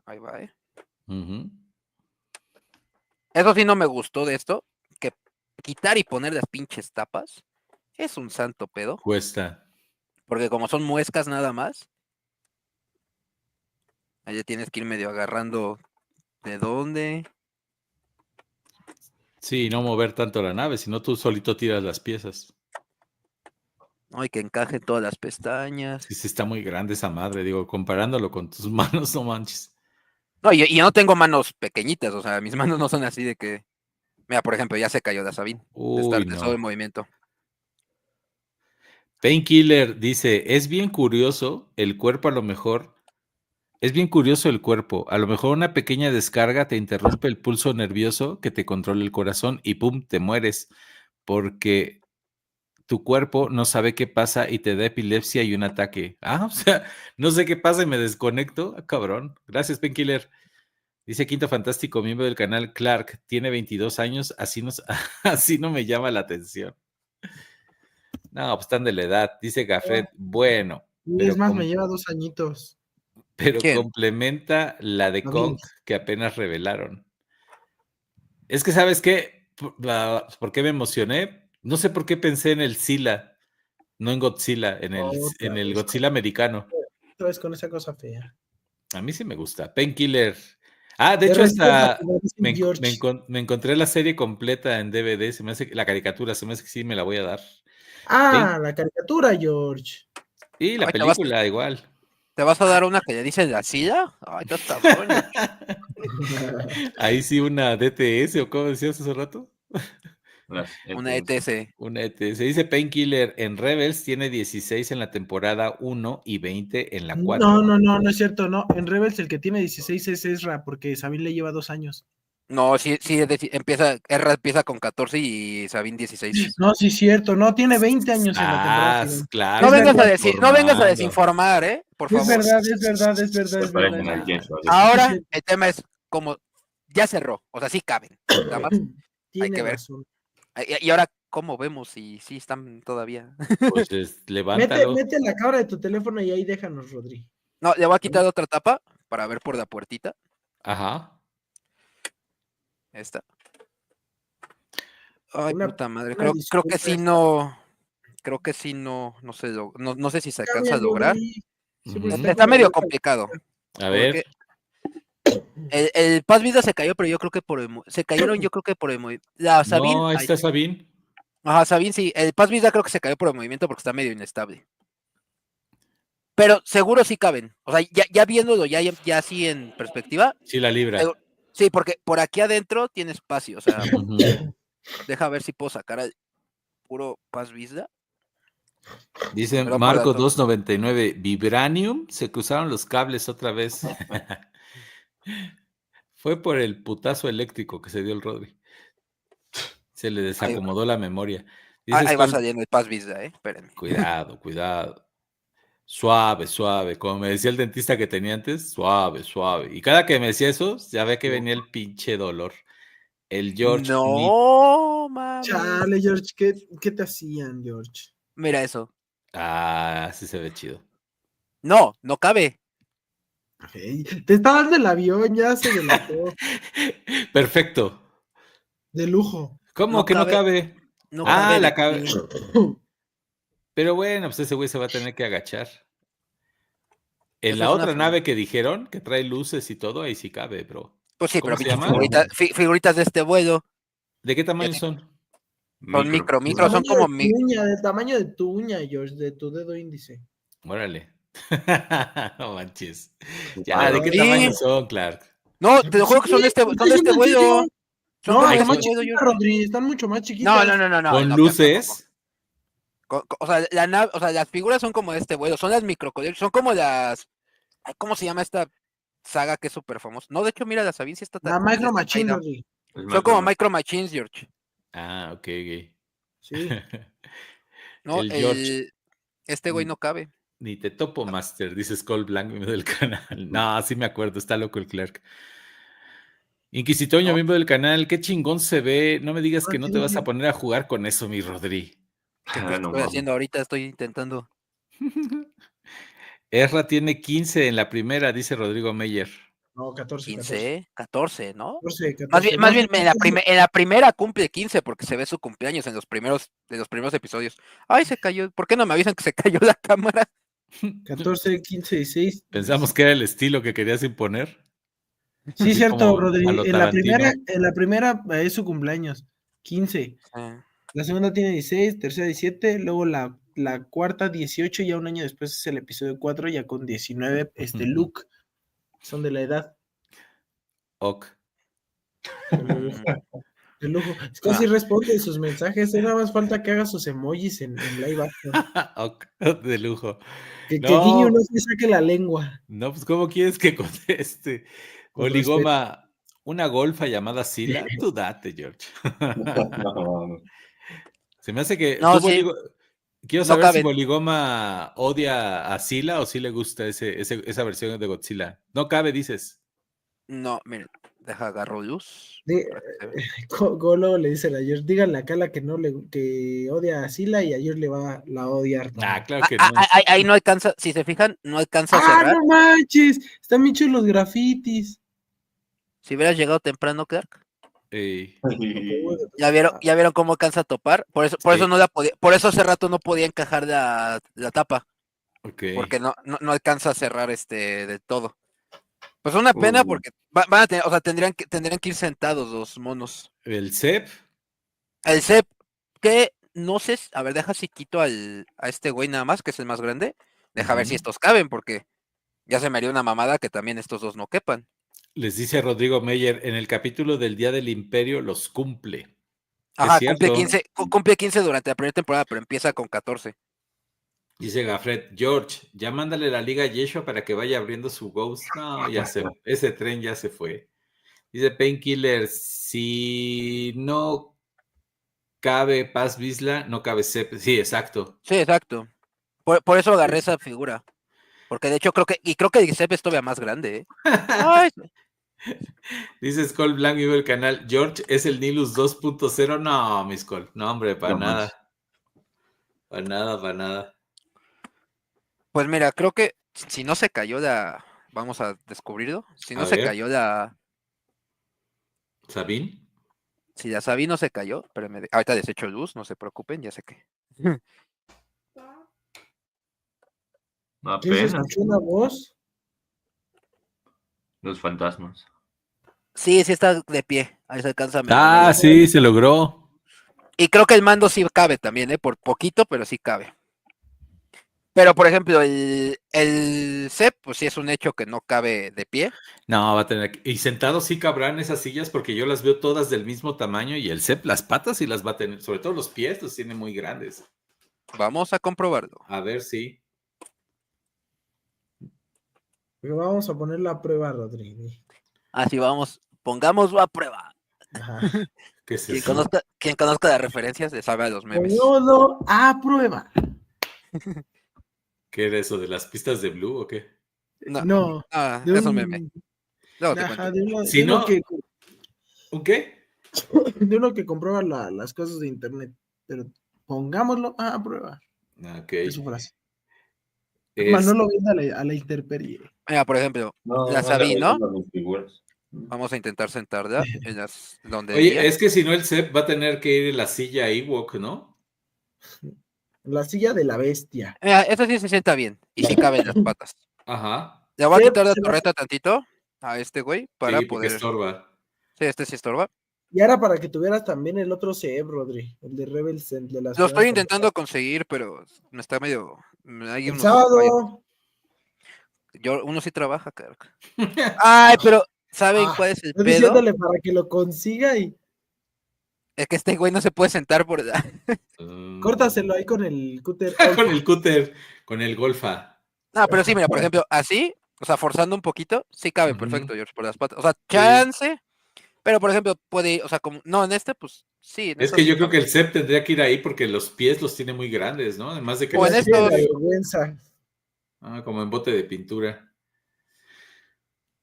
Ahí va, Eso sí no me gustó de esto, que quitar y poner las pinches tapas es un santo pedo. Cuesta. Porque como son muescas nada más, allá tienes que ir medio agarrando de dónde. Sí, no mover tanto la nave, sino tú solito tiras las piezas. No, y que encaje todas las pestañas. Sí, está muy grande esa madre, digo, comparándolo con tus manos, no manches. No, y yo no tengo manos pequeñitas, o sea, mis manos no son así de que... Mira, por ejemplo, ya se cayó la Sabine. De estar todo en movimiento. Painkiller dice, es bien curioso el cuerpo a lo mejor. Es bien curioso el cuerpo. A lo mejor una pequeña descarga te interrumpe el pulso nervioso que te controla el corazón y ¡pum! Te mueres. Porque tu cuerpo no sabe qué pasa y te da epilepsia y un ataque. O sea, no sé qué pasa y me desconecto. Cabrón. Gracias, Painkiller. Dice Quinto Fantástico, miembro del canal Clark, tiene 22 años, así no me llama la atención. No, pues están de la edad. Dice Gafret, bueno. Es más, me lleva 2 añitos. Pero complementa la de Kong que apenas revelaron. Es que, ¿sabes qué? ¿Por qué me emocioné? No sé por qué pensé en el Sila. No en Godzilla, en el Godzilla americano. Otra vez con esa cosa fea. A mí sí me gusta. Painkiller. De hecho, hasta me encontré la serie completa en DVD. Se me hace la caricatura, se me hace que sí me la voy a dar. La caricatura, George. Y la película igual. ¿Te vas a dar una que le dice la silla? Ay, está bueno. Ahí sí una DTS, ¿o cómo decías hace rato? Una ETS. Una ETS. Dice Painkiller en Rebels tiene 16 en la temporada 1 y 20 en la 4. No es cierto, no. En Rebels el que tiene 16 es Ezra, porque Sabine le lleva 2 años. No, sí, Ezra empieza con 14 y Sabine 16. No, sí es cierto, no, tiene 20 años en la temporada. Claro. No vengas a desinformar, por favor. Es verdad. Ahora el tema es como ya cerró, o sea, sí caben. Nada más hay que ver. Razón. Y ahora, ¿cómo vemos si sí están todavía? Pues levántalo. Mete la cámara de tu teléfono y ahí déjanos, Rodri. No, le voy a quitar otra tapa para ver por la puertita. Ajá. Esta. Ay, puta madre. Creo que sí no. Creo que sí no sé, no sé si se alcanza a lograr. Está medio complicado. A ver. El Paz Vida se cayó, pero yo creo que por el movimiento. La Sabine. No, ahí está Sabine. Ajá, Sabine sí. El Paz Vida creo que se cayó por el movimiento porque está medio inestable. Pero seguro sí caben. O sea, ya viéndolo, ya así en perspectiva. Sí, la libra. Sí, porque por aquí adentro tiene espacio. O sea, deja ver si puedo sacar al puro Paz Vida. Dice Marco 299, Vibranium, se cruzaron los cables otra vez. Fue por el putazo eléctrico que se dio el Rodri. Se le desacomodó la memoria. Ahí va saliendo el Paz Vida, espérenme. Cuidado. Suave. Como me decía el dentista que tenía antes, suave. Y cada que me decía eso, ya ve que venía el pinche dolor. El George. No, mami. Chale, George, ¿qué te hacían, George? Mira eso. Sí se ve chido. No cabe. Hey, te está dando el avión, ya se delató. Perfecto. De lujo. ¿Cómo que no cabe? No cabe. La cabe. Pero bueno, pues ese güey se va a tener que agachar. En la otra nave que dijeron, que trae luces y todo, ahí sí cabe, bro. Pues sí, pero figuritas de este vuelo. ¿De qué tamaño son? Son micro, son como del tamaño de tu uña, George, de tu dedo índice. Órale. No manches. Ya, ¿de qué tamaño son, Clark? No, te lo juro que son de este vuelo. No, están más chiquitas, Rodri, están mucho más chiquitas. No. ¿Con luces? O sea, las figuras son como de este vuelo, son las microcolecciones, son como las... ¿Cómo se llama esta saga que es súper famosa? No, de hecho, mira, la Sabine sí está... La Micro Machine, Rodri. Son como Micro Machines, George. Ok. Sí. No, este güey no cabe. Ni te topo, Master, dice Skull Blanc, miembro del canal. No, sí me acuerdo, está loco el Clark. Inquisitoño, miembro del canal, qué chingón se ve. No me digas que no te vas a poner a jugar con eso, mi Rodri. ¿Qué estoy haciendo ahorita? Estoy intentando. Ezra tiene 15 en la primera, dice Rodrigo Meyer. No, 14. 15, 14, ¿no? 14, más bien en la primera cumple 15 porque se ve su cumpleaños en los primeros episodios. Ay, se cayó. ¿Por qué no me avisan que se cayó la cámara? 14, 15, 16. Pensamos que era el estilo que querías imponer. Sí, cierto, Rodri. En la primera es su cumpleaños. 15. La segunda tiene 16, tercera 17, luego la cuarta 18, ya un año después es el episodio 4, ya con 19, Luke. Son de la edad. Ok. De lujo. Es que así responde sus mensajes, nada más falta que haga sus emojis en live action. Ok, de lujo. Que Guiño no se saque la lengua. No, pues ¿cómo quieres que conteste? Oligoma, una golfa llamada Sila, tú date, George. Se me hace que... Quiero saber si Boligoma odia a Sila o si le gusta esa versión de Godzilla. No cabe, dices. No, miren, deja agarro luz. Golo le dice a George, díganle a Kala que que odia a Sila y a George la odia. Claro que no. Ahí no alcanza, si se fijan, no alcanza a cerrar. No manches, están bien chulos los grafitis. Si hubieras llegado temprano, Clark. ¿Ya vieron cómo alcanza a topar? Por eso no la podía, por eso hace rato no podía encajar la tapa. Porque no alcanza a cerrar de todo. Pues una pena porque van a tener, o sea, tendrían que ir sentados los monos. ¿El CEP? El CEP, que no sé, a ver, deja si quito a este güey nada más, que es el más grande. Deja ver si estos caben, porque ya se me haría una mamada que también estos dos no quepan. Les dice Rodrigo Meyer, en el capítulo del Día del Imperio los cumple. Ajá, cumple 15 durante la primera temporada, pero empieza con 14. Dice Gafret, George, ya mándale la liga a Yeshua para que vaya abriendo su Ghost. No, ese tren ya se fue. Dice Painkiller, si no cabe Paz Vizla, no cabe Cep. Sí, exacto. Sí, exacto. Por eso agarré esa figura. Porque de hecho creo que el Cep es todavía más grande, ¿eh? Ay. Dice Skull Blanc, vivo el canal. George es el Nilus 2.0. No, mi Skull. No, hombre, para nada. Para nada. Pues mira, creo que si no se cayó vamos a descubrirlo. Si no se cayó ¿Sabín? Si la Sabín no se cayó, pero ahorita desecho luz, no se preocupen, ya sé que. ¿Se escuchó una voz? Los fantasmas. Sí, está de pie. Ahí se alcanza a ver. Sí, se logró. Y creo que el mando sí cabe también, por poquito, pero sí cabe. Pero, por ejemplo, el CEP, pues sí es un hecho que no cabe de pie. No, va a tener y sentado sí cabrán esas sillas porque yo las veo todas del mismo tamaño y el CEP, las patas sí las va a tener, sobre todo los pies los tiene muy grandes. Vamos a comprobarlo. A ver si. Pero vamos a ponerla a prueba, Rodrigo. Así vamos, pongámoslo a prueba. Ajá. ¿Qué es eso? Quien conozca las referencias le sabe a los memes. Pongámoslo a prueba. ¿Qué era eso? ¿De las pistas de Blue o qué? No. Es un meme. Si no, ¿un qué? De uno que comprueba las cosas de internet. Pero pongámoslo a prueba. Ok. Es su frase. Más no lo viendo a la intemperie. Mira, por ejemplo, la Sabín, ¿no? Vamos a intentar sentarla en donde. Oye, es que si no el CEP va a tener que ir en la silla Ewok, ¿no? La silla de la bestia. Esta sí se sienta bien y sí caben las patas. Ajá. Le voy a quitar la torreta tantito a este güey para poder. Estorba. Sí, este sí estorba. Y ahora para que tuvieras también el otro CEP, Rodri, el de Rebels de las. Lo estoy intentando conseguir, pero me está medio. El sábado. Uno sí trabaja, claro. Ay, pero ¿saben cuál es el pedo? Diciéndole para que lo consiga y. Es que este güey no se puede sentar por. Córtaselo ahí con el cúter. Con el cúter, con el golfa. No, pero sí, mira, por ejemplo, así, o sea, forzando un poquito, sí cabe perfecto, George, por las patas. O sea, chance, pero por ejemplo, puede, o sea, como, no, en pues sí. Es que yo creo que el CEP tendría que ir ahí porque los pies los tiene muy grandes, ¿no? Además de que. O en estos. Vergüenza. Como en bote de pintura.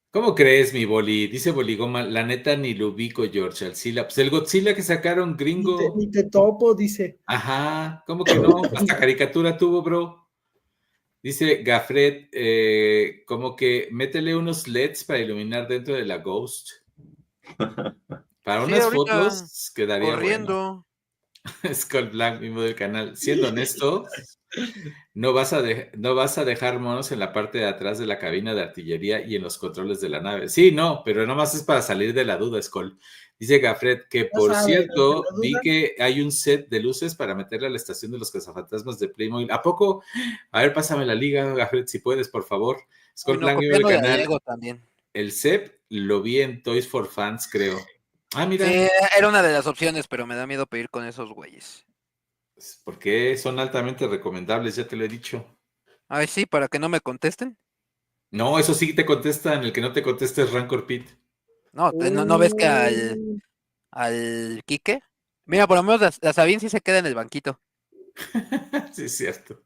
¿Cómo crees, mi Boli? Dice Boligoma, la neta ni lo ubico, George, al Godzilla. Pues el Godzilla que sacaron gringo. Ni te topo, dice. Ajá, ¿cómo que no? Hasta caricatura tuvo, bro. Dice Gafret, como que métele unos LEDs para iluminar dentro de la Ghost. Para unas fotos quedaría corriendo. Bueno. Skull Black, mismo del canal. Siendo honesto, no vas a dejar monos en la parte de atrás de la cabina de artillería y en los controles de la nave. Sí, no, pero nada más es para salir de la duda, Skull. Dice Gafret que, por cierto, vi que hay un set de luces para meterle a la estación de los cazafantasmas de Playmobil. ¿A poco? A ver, pásame la liga, Gafret, si puedes, por favor. Skull Black, mismo del canal. También. El CEP lo vi en Toys for Fans, creo. Mira. Sí, era una de las opciones, pero me da miedo pedir con esos güeyes. Porque son altamente recomendables, ya te lo he dicho. Ay, sí, para que no me contesten. No, eso sí te contestan, el que no te contesta es Rancor Pit. No, ¿no ves que al Quique? Mira, por lo menos la Sabín sí se queda en el banquito. Sí, es cierto.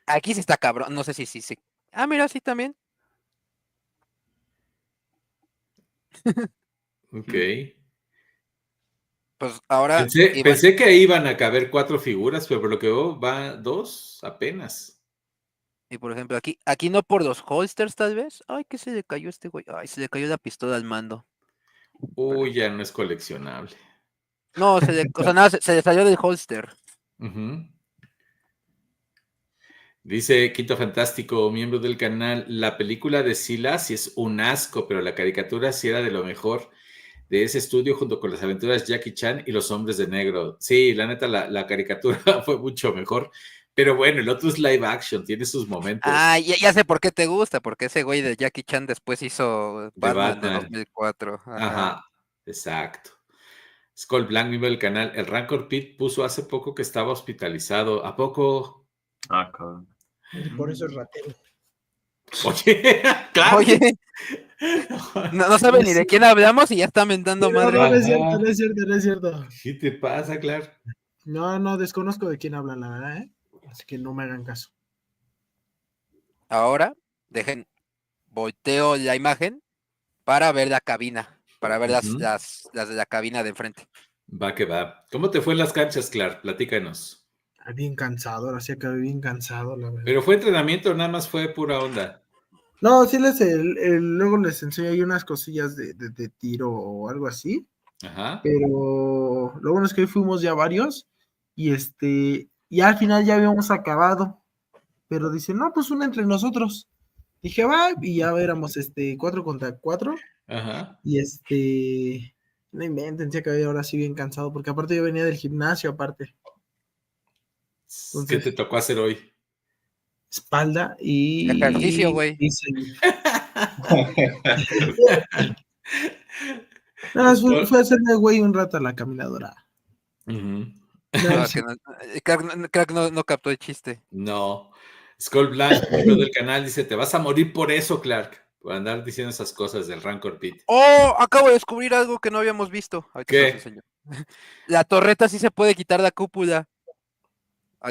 Aquí sí está cabrón, no sé si sí. Mira, sí también. Ok. Pues ahora. Pensé que iban a caber 4 figuras, pero por lo que veo va 2 apenas. Y por ejemplo, aquí no por los holsters, tal vez. Ay, ¿qué se le cayó a este güey? Ay, se le cayó la pistola al mando. Uy, ya no es coleccionable. No, se le salió del holster. Dice Quinto Fantástico, miembro del canal, la película de Sila sí es un asco, pero la caricatura sí era de lo mejor de ese estudio junto con las aventuras Jackie Chan y los hombres de negro. Sí, la neta, la caricatura fue mucho mejor, pero bueno, el otro es live action, tiene sus momentos. Ah, ya sé por qué te gusta, porque ese güey de Jackie Chan después hizo Batman de 2004. Ajá, exacto. Skull Blanc, miembro del canal, el Rancor Pit puso hace poco que estaba hospitalizado. ¿A poco? Ah, cabrón. Y por eso es ratero. Oye, claro. Oye, no sabe ni de quién hablamos y ya está mentando madre. No es cierto. ¿Qué te pasa, Clark? No, desconozco de quién hablan, la verdad, ¿eh? Así que no me hagan caso. Ahora, volteo la imagen para ver la cabina, para ver las de la cabina de enfrente. Va que va. ¿Cómo te fue en las canchas, Clark? Platícanos. Bien cansado, ahora sí acabé bien cansado, la verdad. ¿Pero fue entrenamiento o nada más fue pura onda? No, sí luego les enseño ahí unas cosillas de tiro o algo así. Ajá. Pero lo bueno es que hoy fuimos ya varios y al final ya habíamos acabado. Pero dice, no, pues una entre nosotros. Dije, va, y ya éramos 4 contra 4. Ajá. Y no inventen, se acabé ahora sí bien cansado, porque aparte yo venía del gimnasio, aparte. Entonces, ¿qué te tocó hacer hoy? Espalda y... Ejercicio, güey. No, fue a hacerme, güey, un rato a la caminadora. Crack no captó el chiste. No. Skull Blanc, miembro del canal, dice, te vas a morir por eso, Clark, por andar diciendo esas cosas del Rancor Pit. ¡Oh! Acabo de descubrir algo que no habíamos visto. ¿Qué? La torreta sí se puede quitar la cúpula.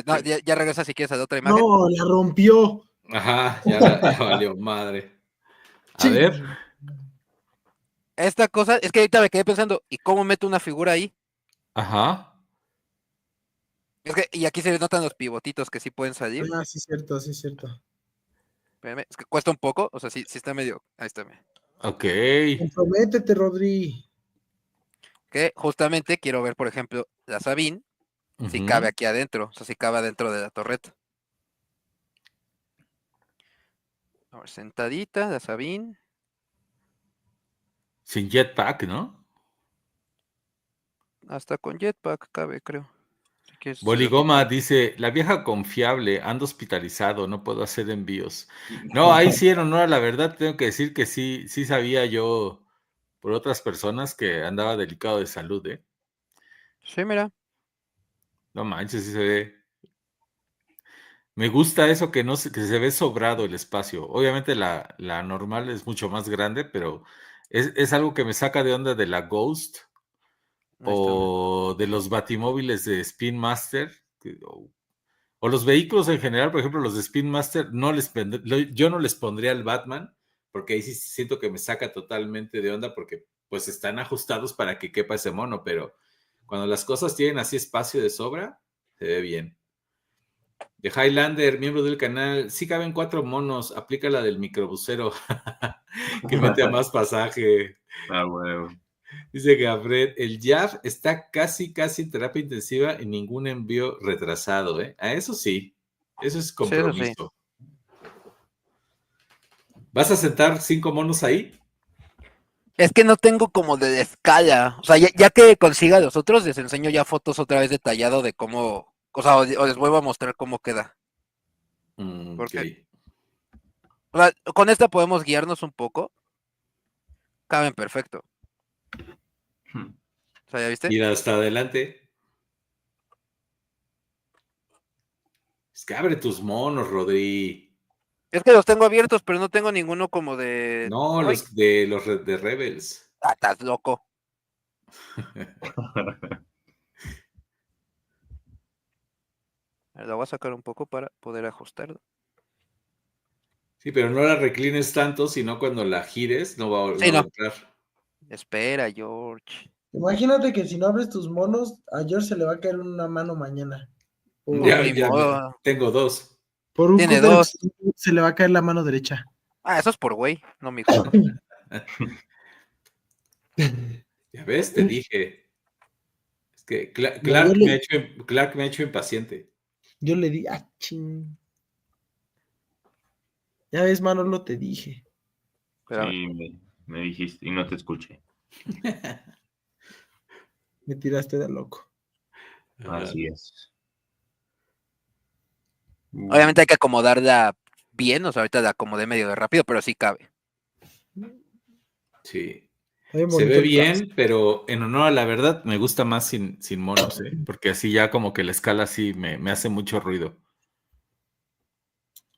No, ya regresa si quieres a la otra imagen. No, la rompió. Ajá, ya valió madre. A ver. Esta cosa, es que ahorita me quedé pensando, ¿y cómo meto una figura ahí? Ajá. Y aquí se notan los pivotitos que sí pueden salir. Ah, sí, cierto. Espérame, es que cuesta un poco, o sea, sí está medio. Ahí está. Ok. Comprométete, Rodri. Que justamente quiero ver, por ejemplo, la Sabine, si cabe aquí adentro, o sea, si cabe adentro de la torreta. A ver, sentadita, la Sabine. Sin jetpack, ¿no? Hasta con jetpack cabe, creo. Boligoma dice, la vieja confiable, ando hospitalizado, no puedo hacer envíos. No, ahí sí, en honor a la verdad, tengo que decir que sí sabía yo por otras personas que andaba delicado de salud, ¿eh? Sí, mira. No manches, sí se ve. Me gusta eso que se ve sobrado el espacio. Obviamente la normal es mucho más grande, pero es algo que me saca de onda de la Ghost o de los batimóviles de Spin Master, o los vehículos en general, por ejemplo, los de Spin Master, yo no les pondría el Batman, porque ahí sí siento que me saca totalmente de onda, porque pues están ajustados para que quepa ese mono, pero cuando las cosas tienen así espacio de sobra, se ve bien. De Highlander, miembro del canal, sí caben 4 monos, aplica la del microbusero, que mete a más pasaje. Ah, huevo. Dice Gabriel, el JAF está casi en terapia intensiva y ningún envío retrasado, ¿eh? A eso sí, eso es compromiso. Sí, eso sí. ¿Vas a sentar 5 monos ahí? Es que no tengo como de escala, o sea, ya que consiga los otros, les enseño ya fotos otra vez detallado de cómo, o sea, o les vuelvo a mostrar cómo queda. Porque, o sea, con esta podemos guiarnos un poco. Caben perfecto. O sea, ¿ya viste? Mira hasta adelante. Es que abre tus monos, Rodri. Es que los tengo abiertos, pero no tengo ninguno como de... No, ¡ay! los de Rebels. Ah, estás loco. Lo voy a sacar un poco para poder ajustarlo. Sí, pero no la reclines tanto, sino cuando la gires no va a entrar. Espera, George. Imagínate que si no abres tus monos, a George se le va a caer una mano mañana. Ya tengo 2. Por un Tiene 2. Se le va a caer la mano derecha. Ah, eso es por güey, no mijo. Ya ves, te dije. Es que Clark me ha hecho impaciente. Yo le di, ching. Ya ves, Manolo, te dije. Sí, me dijiste y no te escuché. Me tiraste de loco. Así es. Obviamente hay que acomodarla bien, o sea, ahorita la acomodé medio de rápido, pero sí cabe. Sí. Se ve bien, caso. pero en honor a la verdad me gusta más sin monos, porque así ya como que la escala así me hace mucho ruido.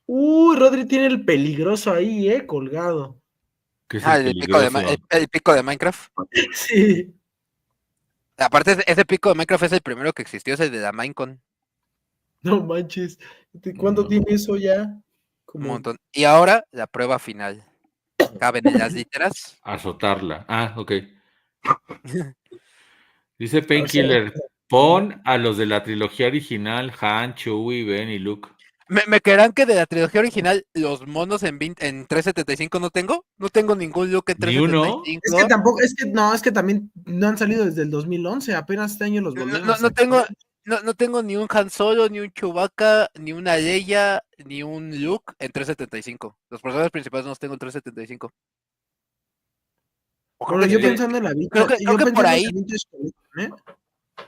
Uy, Rodri tiene el peligroso ahí, colgado. ¿Qué es el pico de Minecraft. Sí. Aparte, ese pico de Minecraft es el primero que existió, es el de la Minecon. No manches. ¿Cuánto tiene eso ya? Un montón. Y ahora, la prueba final. ¿Caben en las literas? Azotarla. Ok. Dice Painkiller, pon a los de la trilogía original, Han, Chewie, Ben y Luke. ¿Me creerán que de la trilogía original los monos en 375 no tengo? No tengo ningún Luke en 375. ¿Ni uno? Es que tampoco, es que también no han salido desde el 2011, apenas este año los volvieron a sacar. No tengo ni un Han Solo, ni un Chewbacca, ni una Leia, ni un Luke en 375. Los personajes principales no los tengo en 375. Bueno, yo pensando en la vida, creo que por ahí.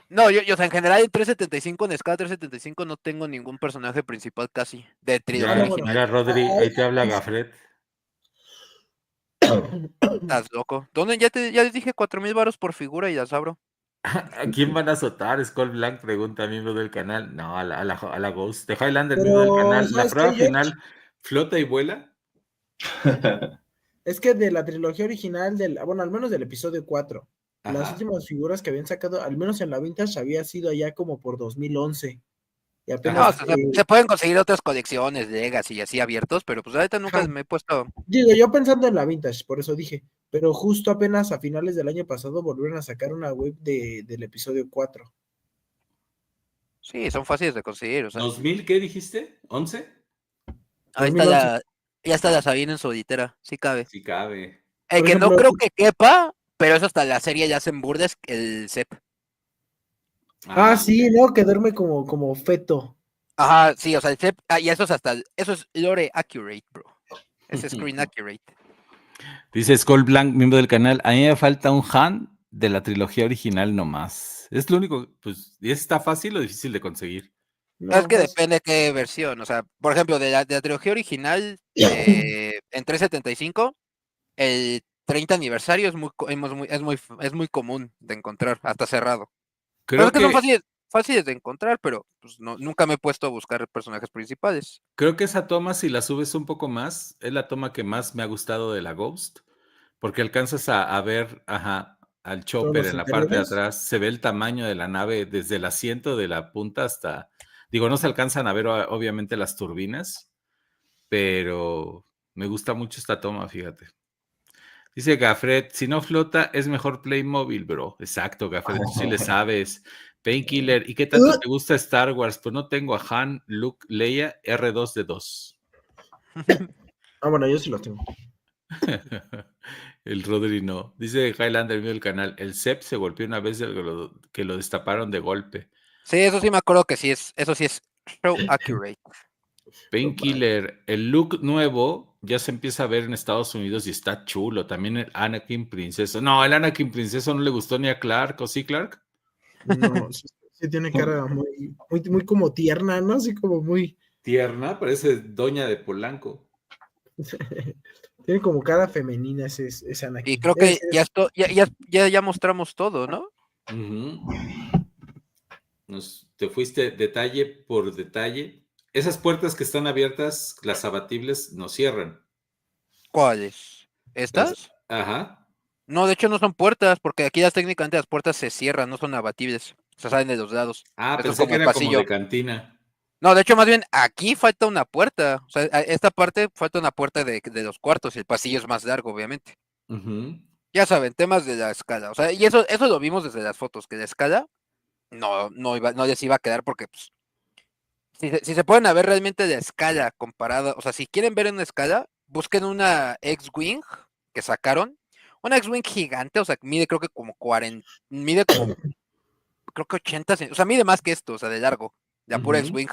No, yo, o sea, en general en 375, en escala 375, no tengo ningún personaje principal casi de trilogía original. Mira, Rodri, ahí te habla Gafret. Estás loco. ¿Dónde? Ya les dije 4,000 varos por figura y las abro. ¿A quién van a azotar? Skull Blanc pregunta, miembro del canal. No, a la Ghost. De Highlander, miembro del canal. ¿La prueba final flota y vuela? Es que de la trilogía original, bueno, al menos del episodio 4, las últimas figuras que habían sacado, al menos en la Vintage, había sido allá como por 2011. Y apenas, se pueden conseguir otras colecciones, Legacy y así abiertos, pero pues ahorita nunca me he puesto. Digo, yo pensando en la Vintage, por eso dije, pero justo apenas a finales del año pasado volvieron a sacar una web del episodio 4. Sí, son fáciles de conseguir. O sea. ¿2000 qué dijiste? ¿11? Ahí está ya está la Sabina en su auditera, sí cabe. Sí cabe. El que ejemplo, no creo que quepa, pero eso hasta la serie ya se emburda, es el CEP. Sí, ¿no? Que duerme como feto. Ajá, sí, o sea, el CEP, y eso es lore accurate, bro. Es screen accurate. Dice Skull Blanc, miembro del canal, a mí me falta un Han de la trilogía original nomás. Es lo único, pues, ¿y está fácil o difícil de conseguir? No, es que depende de qué versión, o sea, por ejemplo, de la trilogía original, en 375, el 30 aniversario es muy común de encontrar, hasta cerrado. Creo que son fáciles de encontrar, pero pues, nunca me he puesto a buscar personajes principales. Creo que esa toma, si la subes un poco más, es la toma que más me ha gustado de la Ghost, porque alcanzas a ver, al Chopper en la parte de atrás, se ve el tamaño de la nave desde el asiento de la punta hasta, no se alcanzan a ver obviamente las turbinas, pero me gusta mucho esta toma, fíjate. Dice Gafret, si no flota, es mejor Playmobil, bro. Exacto, Gafret, tú sí le sabes. Painkiller, ¿y qué tanto te gusta Star Wars? Pues no tengo a Han, Luke, Leia, R2D2. Bueno, yo sí lo tengo. El Rodri no. Dice Highlander, mío del canal, el CEP se golpeó una vez que lo destaparon de golpe. Sí, eso sí me acuerdo que sí es, eso sí es show accurate. Painkiller, el look nuevo ya se empieza a ver en Estados Unidos y está chulo. También el Anakin Princeso. No, el Anakin Princeso no le gustó ni a Clark, ¿o sí, Clark? No, sí tiene cara muy como tierna, ¿no? Así como muy... Tierna, parece doña de Polanco. Tiene como cara femenina ese Anakin. Y creo que ya mostramos todo, ¿no? Te fuiste detalle por detalle. Esas puertas que están abiertas, las abatibles, no cierran. ¿Cuáles? ¿Estas? Ajá. No, de hecho no son puertas, porque aquí técnicamente las puertas se cierran, no son abatibles. Se salen de los lados. Pensé que era como de cantina. No, de hecho, más bien, aquí falta una puerta. O sea, esta parte falta una puerta de los cuartos y el pasillo es más largo, obviamente. Ya saben, temas de la escala. O sea, y eso lo vimos desde las fotos, que la escala no les iba a quedar porque, pues, si se pueden ver realmente la escala comparada, o sea, si quieren ver una escala, busquen una X-Wing que sacaron, una X-Wing gigante, o sea, mide creo que como 40, mide como, creo que 80, o sea, mide más que esto, o sea, de largo, la pura X-Wing.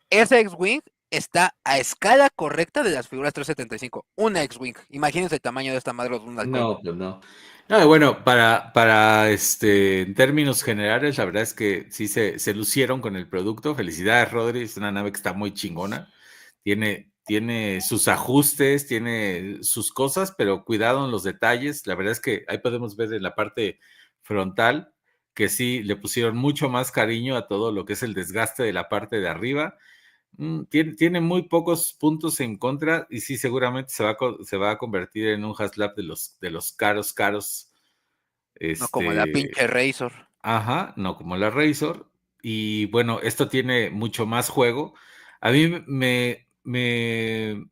Ese X-Wing está a escala correcta de las figuras 375. Una X-Wing. Imagínense el tamaño de esta madre de un halcón. No, pues no. No, bueno, para en términos generales, la verdad es que sí se lucieron con el producto. Felicidades, Rodri. Es una nave que está muy chingona. Tiene sus ajustes, tiene sus cosas, pero cuidado en los detalles. La verdad es que ahí podemos ver en la parte frontal que sí le pusieron mucho más cariño a todo lo que es el desgaste de la parte de arriba. Tiene muy pocos puntos en contra y sí, seguramente se va a convertir en un Haslab de los caros. No como la pinche Razor. Ajá, no como la Razor. Y bueno, esto tiene mucho más juego. A mí me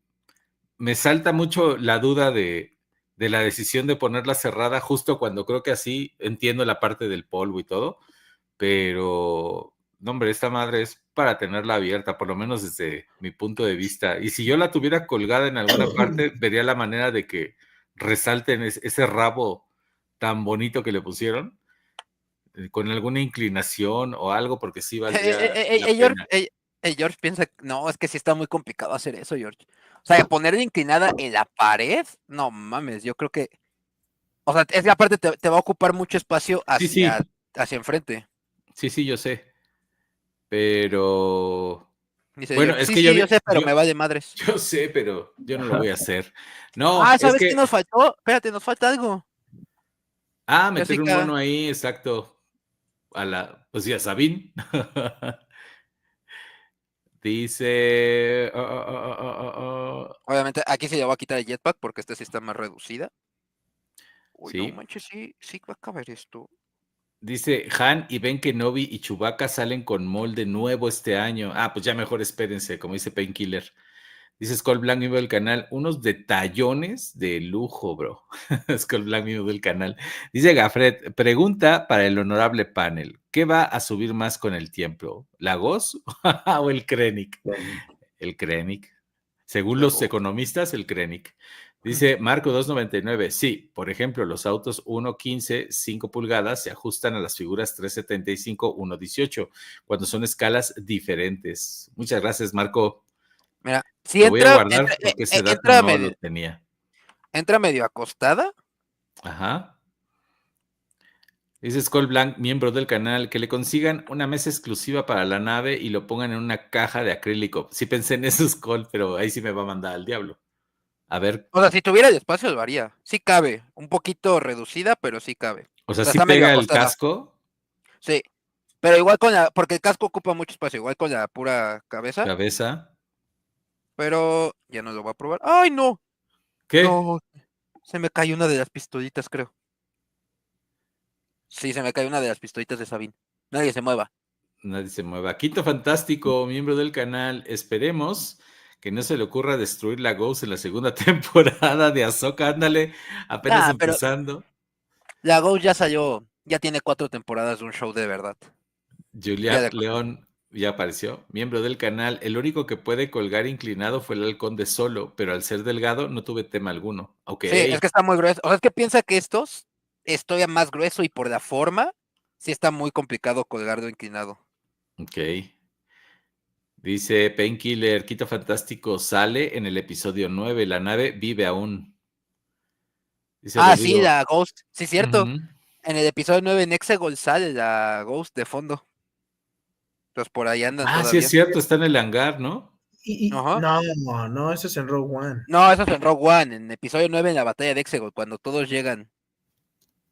salta mucho la duda de la decisión de ponerla cerrada justo cuando creo que así entiendo la parte del polvo y todo, pero no, hombre, esta madre es para tenerla abierta, por lo menos desde mi punto de vista. Y si yo la tuviera colgada en alguna parte, vería la manera de que resalten ese rabo tan bonito que le pusieron, con alguna inclinación o algo, porque sí valdría la pena. George piensa, no, es que sí está muy complicado hacer eso, George. O sea, ponerla inclinada en la pared, no mames, yo creo que, o sea, es que aparte te va a ocupar mucho espacio hacia enfrente. Sí, yo sé. Pero Dice bueno, George, yo sé, pero me vale madres. Yo sé, pero yo no lo voy a hacer. No, ¿sabes qué nos faltó? Espérate, nos falta algo. Meter un mono ahí, exacto. Pues ya, Sabine. Dice. Obviamente, aquí se le va a quitar el jetpack porque esta sí está más reducida. Uy, sí. no manches, sí va a caber esto. Dice Han y Ben Kenobi y Chewbacca salen con molde nuevo este año. Pues ya mejor espérense, como dice Painkiller. Dice Skull Black, miembro del canal, unos detallones de lujo, bro. Skull Black, miembro del canal. Dice Gafret, pregunta para el honorable panel, ¿qué va a subir más con el tiempo? ¿La Goz o el Krennic? El Krennic. Según los economistas, el Krennic. Dice Marco 299, sí, por ejemplo, los autos 1.15, 5 pulgadas se ajustan a las figuras 375, 1.18, cuando son escalas diferentes. Muchas gracias, Marco. Mira, si lo voy a guardar porque ese dato no lo tenía. Entra medio acostada. Ajá. Dice Skull Blanc, miembro del canal, que le consigan una mesa exclusiva para la nave y lo pongan en una caja de acrílico. Sí pensé en eso, Skull, pero ahí sí me va a mandar al diablo. A ver. O sea, si tuviera el espacio lo haría. Sí cabe. Un poquito reducida, pero sí cabe. O sea, ¿sí pega el casco? Sí. Pero igual porque el casco ocupa mucho espacio, igual con la pura cabeza. Cabeza. Pero ya no lo voy a probar. ¡Ay, no! ¿Qué? No, se me cayó una de las pistolitas, creo. Sí, se me cayó una de las pistolitas de Sabine. Nadie se mueva. Nadie se mueva. Quinto Fantástico, miembro del canal. Esperemos que no se le ocurra destruir la Ghost en la segunda temporada de Ahsoka. Ándale, apenas empezando. La Ghost ya salió, ya tiene 4 temporadas de un show de verdad. Julián León ya apareció, miembro del canal. El único que puede colgar inclinado fue el halcón de Solo, pero al ser delgado no tuve tema alguno. Okay. Sí, es que está muy grueso. O sea, es que piensa que estos estoy más grueso y por la forma, sí está muy complicado colgarlo inclinado. Ok. Dice Painkiller, Quito Fantástico sale en el episodio 9, la nave vive aún. Dice Rodrigo, sí, la Ghost, sí, cierto. En el episodio 9 en Exegol sale la Ghost de fondo. Entonces por ahí andan todavía. Sí es cierto, está en el hangar, ¿no? No, eso es en Rogue One. No, eso es en Rogue One, en episodio 9 en la batalla de Exegol, cuando todos llegan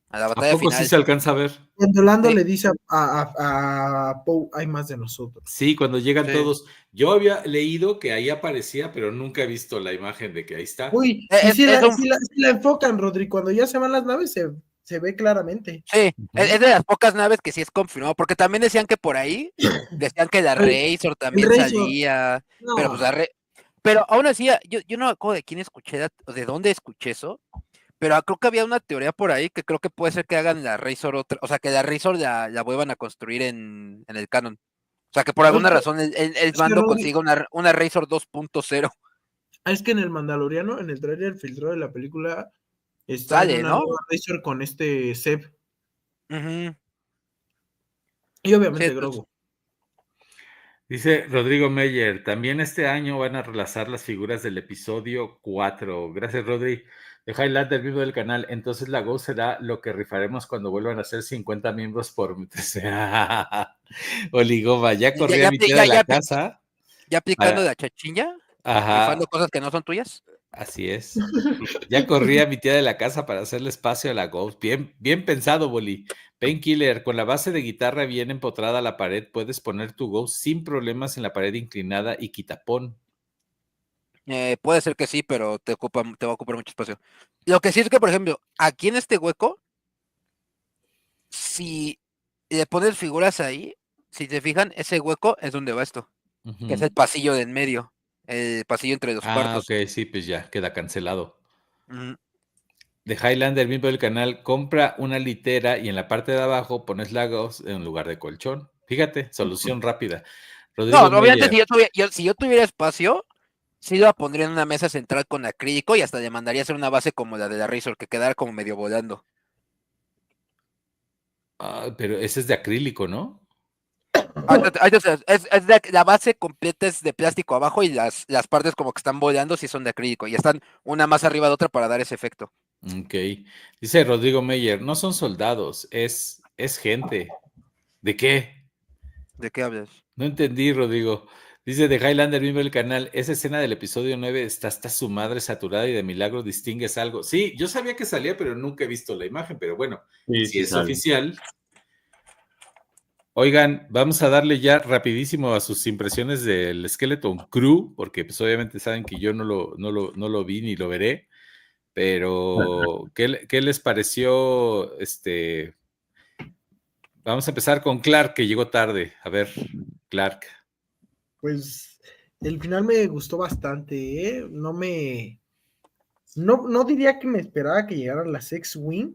a la batalla ¿A poco final. Sí se alcanza a ver? Cuando Lando le dice a Poe, hay más de nosotros. Sí, cuando llegan todos. Yo había leído que ahí aparecía, pero nunca he visto la imagen de que ahí está. Uy, si la enfocan, Rodri, cuando ya se van las naves se ve claramente. Sí, es de las pocas naves que sí es confirmado, porque también decían que por ahí, decían que la Razor también salía, no. Pero pues pero aún así, yo no me acuerdo de quién escuché, de dónde escuché eso, pero creo que había una teoría por ahí que creo que puede ser que hagan la Razor otra, o sea, que la Razor la vuelvan a construir en el canon. O sea, que por alguna razón el mando consiga una Razor 2.0. Es que en el Mandaloriano, en el trailer filtrado de la película, Está Sale, en una ¿no? nueva Razor con este Seb. Uh-huh. Y obviamente Sí, Grogu. Dice Rodrigo Meyer, también este año van a relanzar las figuras del episodio 4. Gracias, Rodri. De Highlander vivo del canal. Entonces la Go será lo que rifaremos cuando vuelvan a ser 50 miembros por Oligova, ya corría mi tía de la casa. Ya aplicando la chachinha, rifando Ajá, cosas que no son tuyas. así es. Ya corría mi tía de la casa para hacerle espacio a la Ghost. Bien, bien pensado, Boli. Painkiller, con la base de guitarra bien empotrada a la pared, puedes poner tu Ghost sin problemas en la pared inclinada y quitapón. Puede ser que sí, pero te va a ocupar mucho espacio. Lo que sí es que, por ejemplo, aquí en este hueco, si le pones figuras ahí, si te fijan, ese hueco es donde va esto, que es el pasillo de en medio, el pasillo entre los cuartos. Ok, sí, pues ya, queda cancelado. Mm. De Highlander, miembro del canal, compra una litera y en la parte de abajo pones la Ghost en lugar de colchón. Fíjate, solución rápida. No, Rodrigo obviamente Meyer. si yo tuviera espacio, sí la pondría en una mesa central con acrílico y hasta le mandaría a hacer una base como la de la Razor, que quedara como medio volando. Pero ese es de acrílico, ¿no? La base completa es de plástico abajo y las partes como que están volando sí son de acrílico y están una más arriba de otra para dar ese efecto. Ok. Dice Rodrigo Meyer, no son soldados, es gente. ¿De qué? ¿De qué hablas? No entendí, Rodrigo. Dice de Highlander, miembro del canal, esa escena del episodio 9 está hasta su madre saturada y de milagro distingues algo. Sí, yo sabía que salía, pero nunca he visto la imagen, pero bueno, Sí, si sí es sale. oficial. Oigan, vamos a darle ya rapidísimo a sus impresiones del Skeleton Crew, porque pues obviamente saben que yo no lo vi ni lo veré, pero ¿qué les pareció? Vamos a empezar con Clark, que llegó tarde. A ver, Clark. Pues el final me gustó bastante, ¿eh? No diría que me esperaba que llegaran las X-Wing,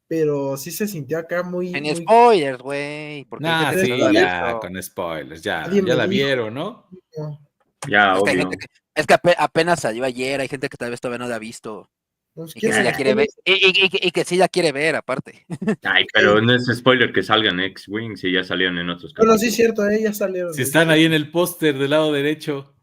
pero sí se sintió acá muy, En muy. spoilers, güey, porque hay Nah, gente que no lo sí, ha ya, visto. con spoilers, ya Nadie me la dijo. vieron, ¿no? Ya, Es que hay obvio. gente apenas salió ayer, hay gente que tal vez todavía no la ha visto Pues, y que ¿quién sí sabe la quiere ver, y que sí la quiere ver aparte. Ay, pero no es spoiler que salgan X-Wings y ya salieron en otros Bueno, sí, capítulos. cierto, ya salieron. Si están ahí en el póster del lado derecho.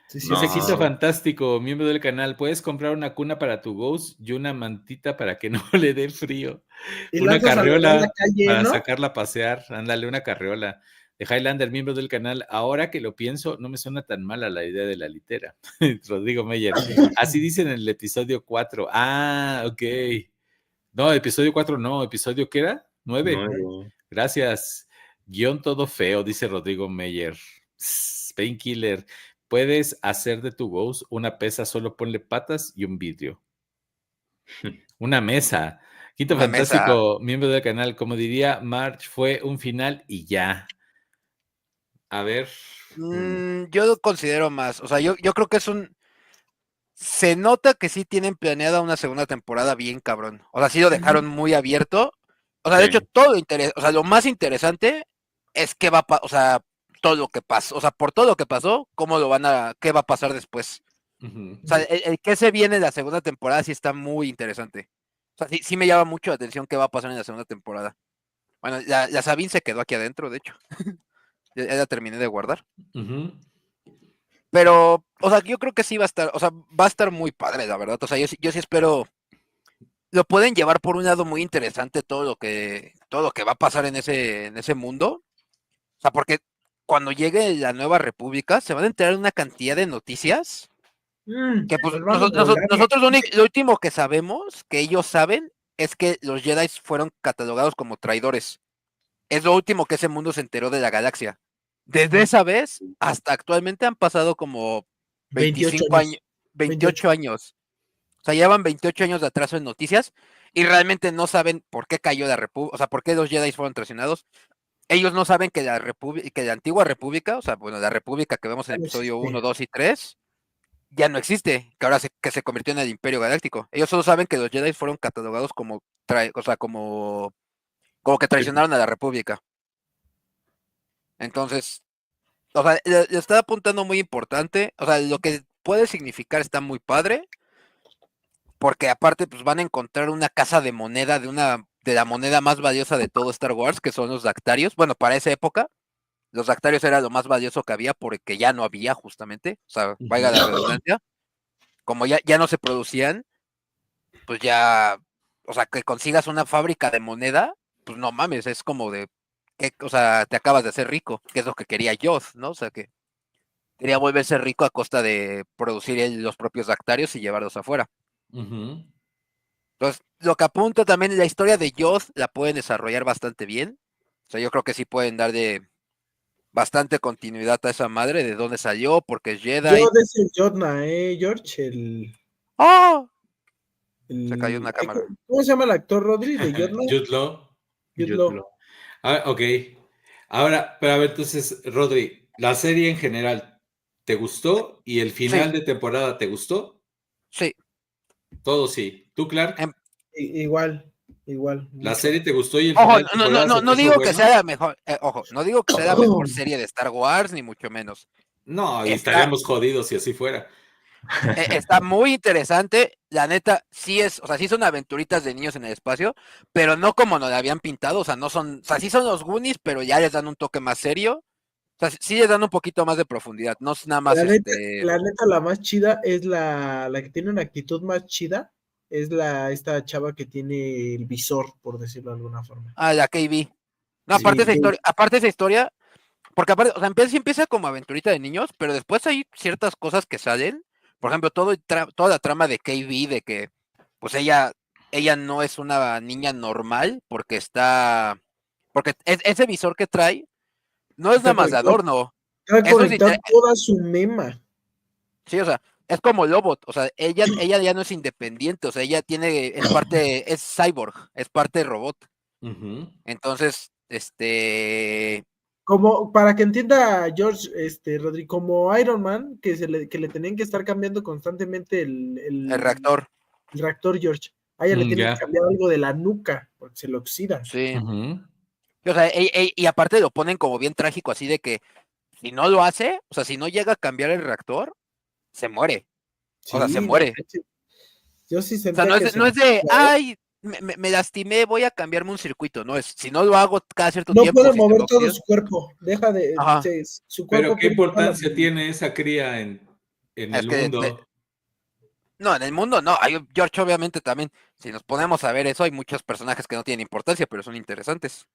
Sí, sí, Dice sí, Quito No, sí. Fantástico, miembro del canal, puedes comprar una cuna para tu Ghost y una mantita para que no le dé frío. Y Una lanzas a la carriola calle, para ¿no? sacarla a pasear. Ándale, una carriola. De Highlander, miembro del canal, ahora que lo pienso, no me suena tan mala la idea de la litera. Rodrigo Meyer. Así dicen en el episodio 4. Ah, ok. No, episodio 4 no. ¿Episodio qué era? 9. no. Gracias. Guión todo feo, dice Rodrigo Meyer. Painkiller. Puedes hacer de tu Ghost una pesa, solo ponle patas y un vidrio. Una mesa. Quinto Una mesa. Fantástico, miembro del canal. Como diría March, fue un final y ya. A ver. Yo lo considero más, o sea, yo creo que se nota que sí tienen planeada una segunda temporada bien cabrón. O sea, sí lo dejaron muy abierto. O sea, de hecho, Sí. o sea, lo más interesante es o sea, todo lo que pasó, o sea, por todo lo que pasó, qué va a pasar después. O sea, el que se viene en la segunda temporada sí está muy interesante. O sea, sí me llama mucho la atención qué va a pasar en la segunda temporada. Bueno, la Sabine se quedó aquí adentro, de hecho. Ya la terminé de guardar. Pero, o sea, yo creo que sí va a estar, o sea, va a estar muy padre, la verdad. O sea, yo sí espero. Lo pueden llevar por un lado muy interesante todo lo que va a pasar en ese mundo. O sea, porque cuando llegue la nueva república, se van a enterar de una cantidad de noticias que pues Nos van a volar. nosotros lo último que sabemos, que ellos saben, es que los Jedi fueron catalogados como traidores. Es lo último que ese mundo se enteró de la galaxia. Desde esa vez hasta actualmente han pasado como 28 25 años. años, 28 años. O sea, llevan 28 años de atraso en noticias y realmente no saben por qué cayó la república, o sea, por qué los Jedi fueron traicionados. Ellos no saben que la antigua república, o sea, bueno, la república que vemos en el episodio 1, 2 y 3, ya no existe, que ahora que se convirtió en el Imperio Galáctico. Ellos solo saben que los Jedi fueron catalogados como, o sea, como que traicionaron a la república. Entonces, o sea, le está apuntando muy importante, o sea, lo que puede significar está muy padre. porque aparte pues van a encontrar una casa de moneda de la moneda más valiosa de todo Star Wars, que son los Dactarios. Bueno, para esa época, los Dactarios era lo más valioso que había porque ya no había justamente, o sea, valga la redundancia, como ya no se producían, pues ya, o sea, que consigas una fábrica de moneda, pues no mames, es como de, o sea, te acabas de hacer rico, que es lo que quería Yoth, ¿no? O sea, que quería volverse rico a costa de producir los propios Dactarios y llevarlos afuera. Entonces, lo que apunta también la historia de Yoth la pueden desarrollar bastante bien. O sea, yo creo que sí pueden darle bastante continuidad a esa madre, de dónde salió, porque es Jedi. Yoda es el Jodna, George, ¡Oh! Se cayó una cámara. ¿Cómo se llama el actor, Rodri, de Jodna? Jude Law. Ah, ok. Ahora, pero a ver, entonces, Rodri, la serie en general, ¿te gustó? ¿Y el final de temporada te gustó? Sí. Todo sí. ¿Tú, Clark? Igual. ¿La serie te gustó y el final de temporada no digo que sea la mejor, no digo que sea la mejor serie de Star Wars, ni mucho menos. No, y estaríamos jodidos si así fuera. Está muy interesante, la neta, sí son aventuritas de niños en el espacio, pero no como nos la habían pintado, o sea, no son, o sea, sí son los Goonies, pero ya les dan un toque más serio, o sea, sí les dan un poquito más de profundidad, no es nada más la neta, la más chida es la que tiene una actitud más chida, es esta chava que tiene el visor, por decirlo de alguna forma. Ah, la KB. No, aparte de esa historia, porque aparte, o sea, empieza como aventurita de niños, pero después hay ciertas cosas que salen. Por ejemplo, toda la trama de KB, de que pues ella no es una niña normal, porque ese visor que trae no es nada más de adorno. Está conectada toda su mema. Sí, o sea, es como Lobot, o sea, ella ya no es independiente, o sea, ella es cyborg, es parte de robot. Entonces, como para que entienda George, Rodri, como Iron Man, que le tenían que estar cambiando constantemente el reactor. El reactor, George. A ella le tienen que cambiar algo de la nuca, porque se lo oxida. Sí. O sea, y aparte lo ponen como bien trágico, así de que si no lo hace, o sea, si no llega a cambiar el reactor, se muere. Sí, o sea, se muere. Yo sí sentía o sea, no es de, ay, me lastimé, voy a cambiarme un circuito, no es, si no lo hago cada cierto tiempo. No puede mover todo su cuerpo, deja de, su cuerpo. Pero qué importancia tiene esa cría en el mundo. No, en el mundo no, George obviamente también, si nos ponemos a ver eso, hay muchos personajes que no tienen importancia, pero son interesantes.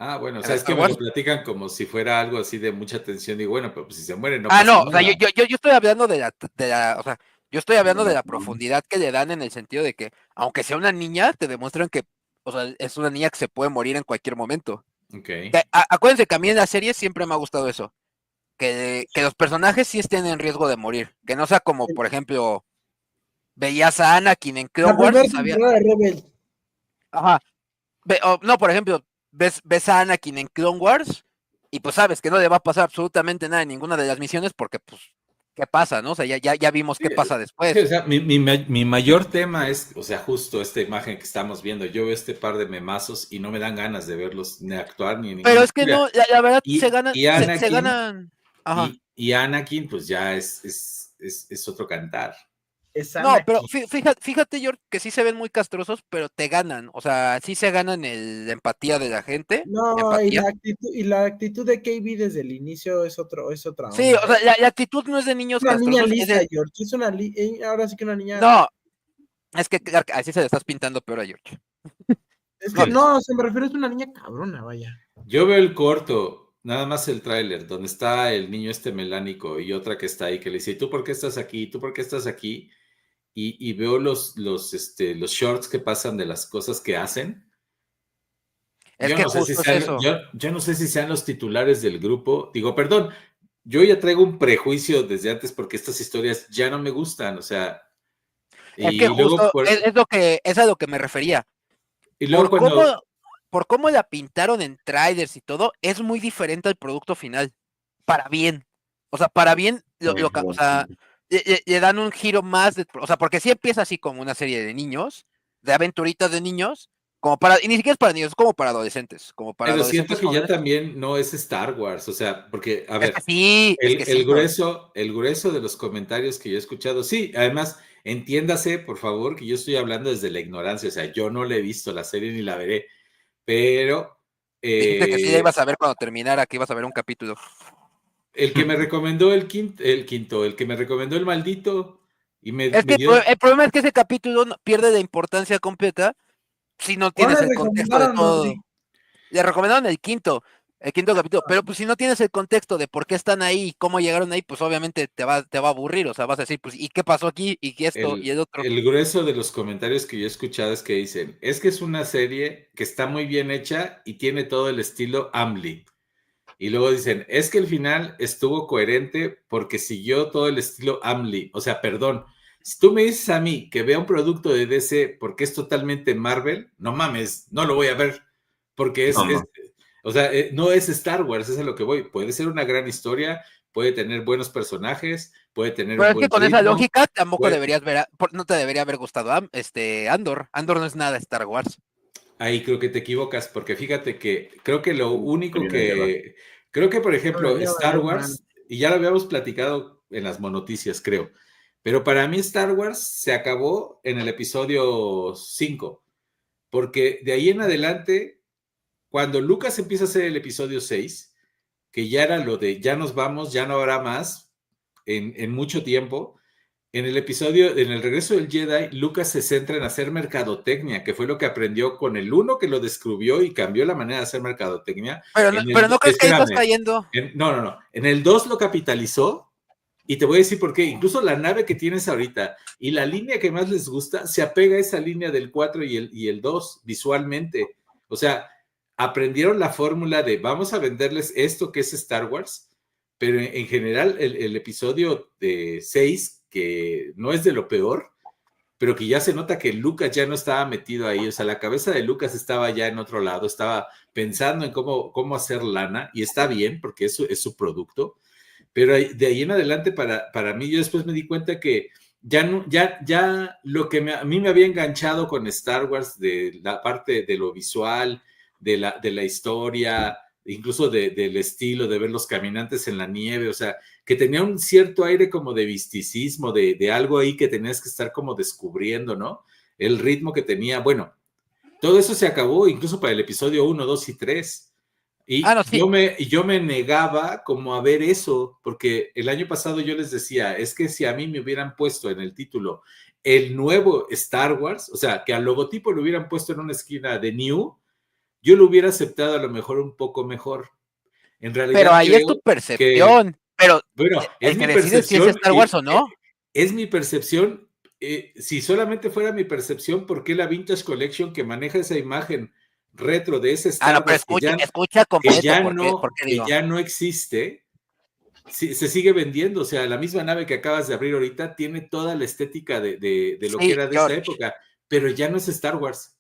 Ah, bueno, o sea, es que me lo platican como si fuera algo así de mucha tensión y bueno, pero pues si se mueren no pasa nada. O sea, yo estoy hablando de la, o sea, yo estoy hablando de la profundidad que le dan en el sentido de que, aunque sea una niña, te demuestran que, o sea, es una niña que se puede morir en cualquier momento. Okay. Acuérdense que a mí en la serie siempre me ha gustado eso, que los personajes sí estén en riesgo de morir, que no sea como, por ejemplo, veías a Anakin en Clone Wars y sabía... Ajá. No, por ejemplo, ves a Anakin en Clone Wars y pues sabes que no le va a pasar absolutamente nada en ninguna de las misiones porque pues qué pasa, ¿no? O sea, ya vimos qué pasa después. Sí, o sea, mi mayor tema es, o sea, justo esta imagen que estamos viendo, yo veo este par de memazos y no me dan ganas de verlos ni actuar ni en Pero es que no, la verdad se ganan, Anakin, se ganan. Ajá. Y Anakin pues ya es otro cantar. No, pero fíjate, George, que sí se ven muy castrosos, pero te ganan, o sea, sí se ganan la empatía de la gente. No, y la actitud de KB desde el inicio es otra onda. Sí, o sea, la actitud no es de niños castrosos. Una niña lista, George, ahora sí que una niña... No, es que así se le estás pintando peor a George. Es que no, se me refiere a una niña cabrona, vaya. Yo veo el corto, nada más el tráiler, donde está el niño melánico y otra que está ahí que le dice, ¿tú por qué estás aquí? ¿Tú por qué estás aquí? Y veo los shorts que pasan de las cosas que hacen. Es que justo es eso. Yo no sé si sean los titulares del grupo. Digo, perdón, yo ya traigo un prejuicio desde antes porque estas historias ya no me gustan, o sea. Es que justo es a lo que me refería. Y luego por cómo la pintaron en trailers y todo, es muy diferente al producto final. Para bien. O sea, para bien, o sea, le dan un giro más, o sea, porque sí empieza así como una serie de niños, de aventuritas de niños, Y ni siquiera es para niños, es como para adolescentes. Pero siento que ya también no es Star Wars, o sea, porque, a ver, el grueso de los comentarios que yo he escuchado, sí, además, entiéndase, por favor, que yo estoy hablando desde la ignorancia, o sea, yo no le he visto la serie ni la veré, pero... Dijiste que sí la ibas a ver cuando terminara, que ibas a ver un capítulo. El que me recomendó el que me recomendó el maldito, y el problema es que ese capítulo pierde de importancia completa si no tienes el contexto de todo. Le recomendaron el quinto capítulo, pero pues si no tienes el contexto de por qué están ahí, cómo llegaron ahí, pues obviamente te va a aburrir, o sea, vas a decir, pues, ¿y qué pasó aquí? ¿Y qué esto? Y el otro. El grueso de los comentarios que yo he escuchado es que dicen, es que es una serie que está muy bien hecha y tiene todo el estilo Amli. Y luego dicen, es que el final estuvo coherente porque siguió todo el estilo Amli. O sea, perdón, si tú me dices a mí que vea un producto de DC porque es totalmente Marvel, no mames, no lo voy a ver. Porque o sea, no es Star Wars, es a lo que voy. Puede ser una gran historia, puede tener buenos personajes, puede tener Pero es que con esa lógica tampoco deberías ver, no te debería haber gustado Andor. Andor no es nada Star Wars. Ahí creo que te equivocas, porque fíjate que creo que lo único que... Creo que, por ejemplo, Star Wars, y ya lo habíamos platicado en las monoticias, creo, pero para mí Star Wars se acabó en el episodio 5, porque de ahí en adelante, cuando Lucas empieza a hacer el episodio 6, que ya era lo de ya nos vamos, ya no habrá más en mucho tiempo, en el regreso del Jedi, Lucas se centra en hacer mercadotecnia, que fue lo que aprendió con el 1 que lo descubrió y cambió la manera de hacer mercadotecnia. Pero no crees que ahí estás cayendo. No. En el 2 lo capitalizó y te voy a decir por qué. Incluso la nave que tienes ahorita y la línea que más les gusta se apega a esa línea del 4 y el 2 visualmente. O sea, aprendieron la fórmula de vamos a venderles esto que es Star Wars, pero en general el episodio de 6 que no es de lo peor, pero que ya se nota que Lucas ya no estaba metido ahí, o sea, la cabeza de Lucas estaba ya en otro lado, estaba pensando en cómo hacer lana, y está bien, porque eso es su producto, pero de ahí en adelante, para mí, yo después me di cuenta que ya lo que a mí me había enganchado con Star Wars, de la parte de lo visual, de la historia, incluso del estilo, de ver los caminantes en la nieve, o sea, que tenía un cierto aire como de misticismo, de algo ahí que tenías que estar como descubriendo, ¿no? El ritmo que tenía, bueno, todo eso se acabó incluso para el episodio 1, 2 y 3. Y yo me negaba como a ver eso, porque el año pasado yo les decía, es que si a mí me hubieran puesto en el título el nuevo Star Wars, o sea, que al logotipo lo hubieran puesto en una esquina de New, yo lo hubiera aceptado a lo mejor un poco mejor. En realidad, pero ahí es tu percepción. Pero bueno, es mi percepción. Si es Star Wars o no. Es mi percepción. Si solamente fuera mi percepción, ¿por qué la Vintage Collection que maneja esa imagen retro de ese Star Wars escucha completo, que ya no existe, se sigue vendiendo? O sea, la misma nave que acabas de abrir ahorita tiene toda la estética de lo que era de esa época, pero ya no es Star Wars.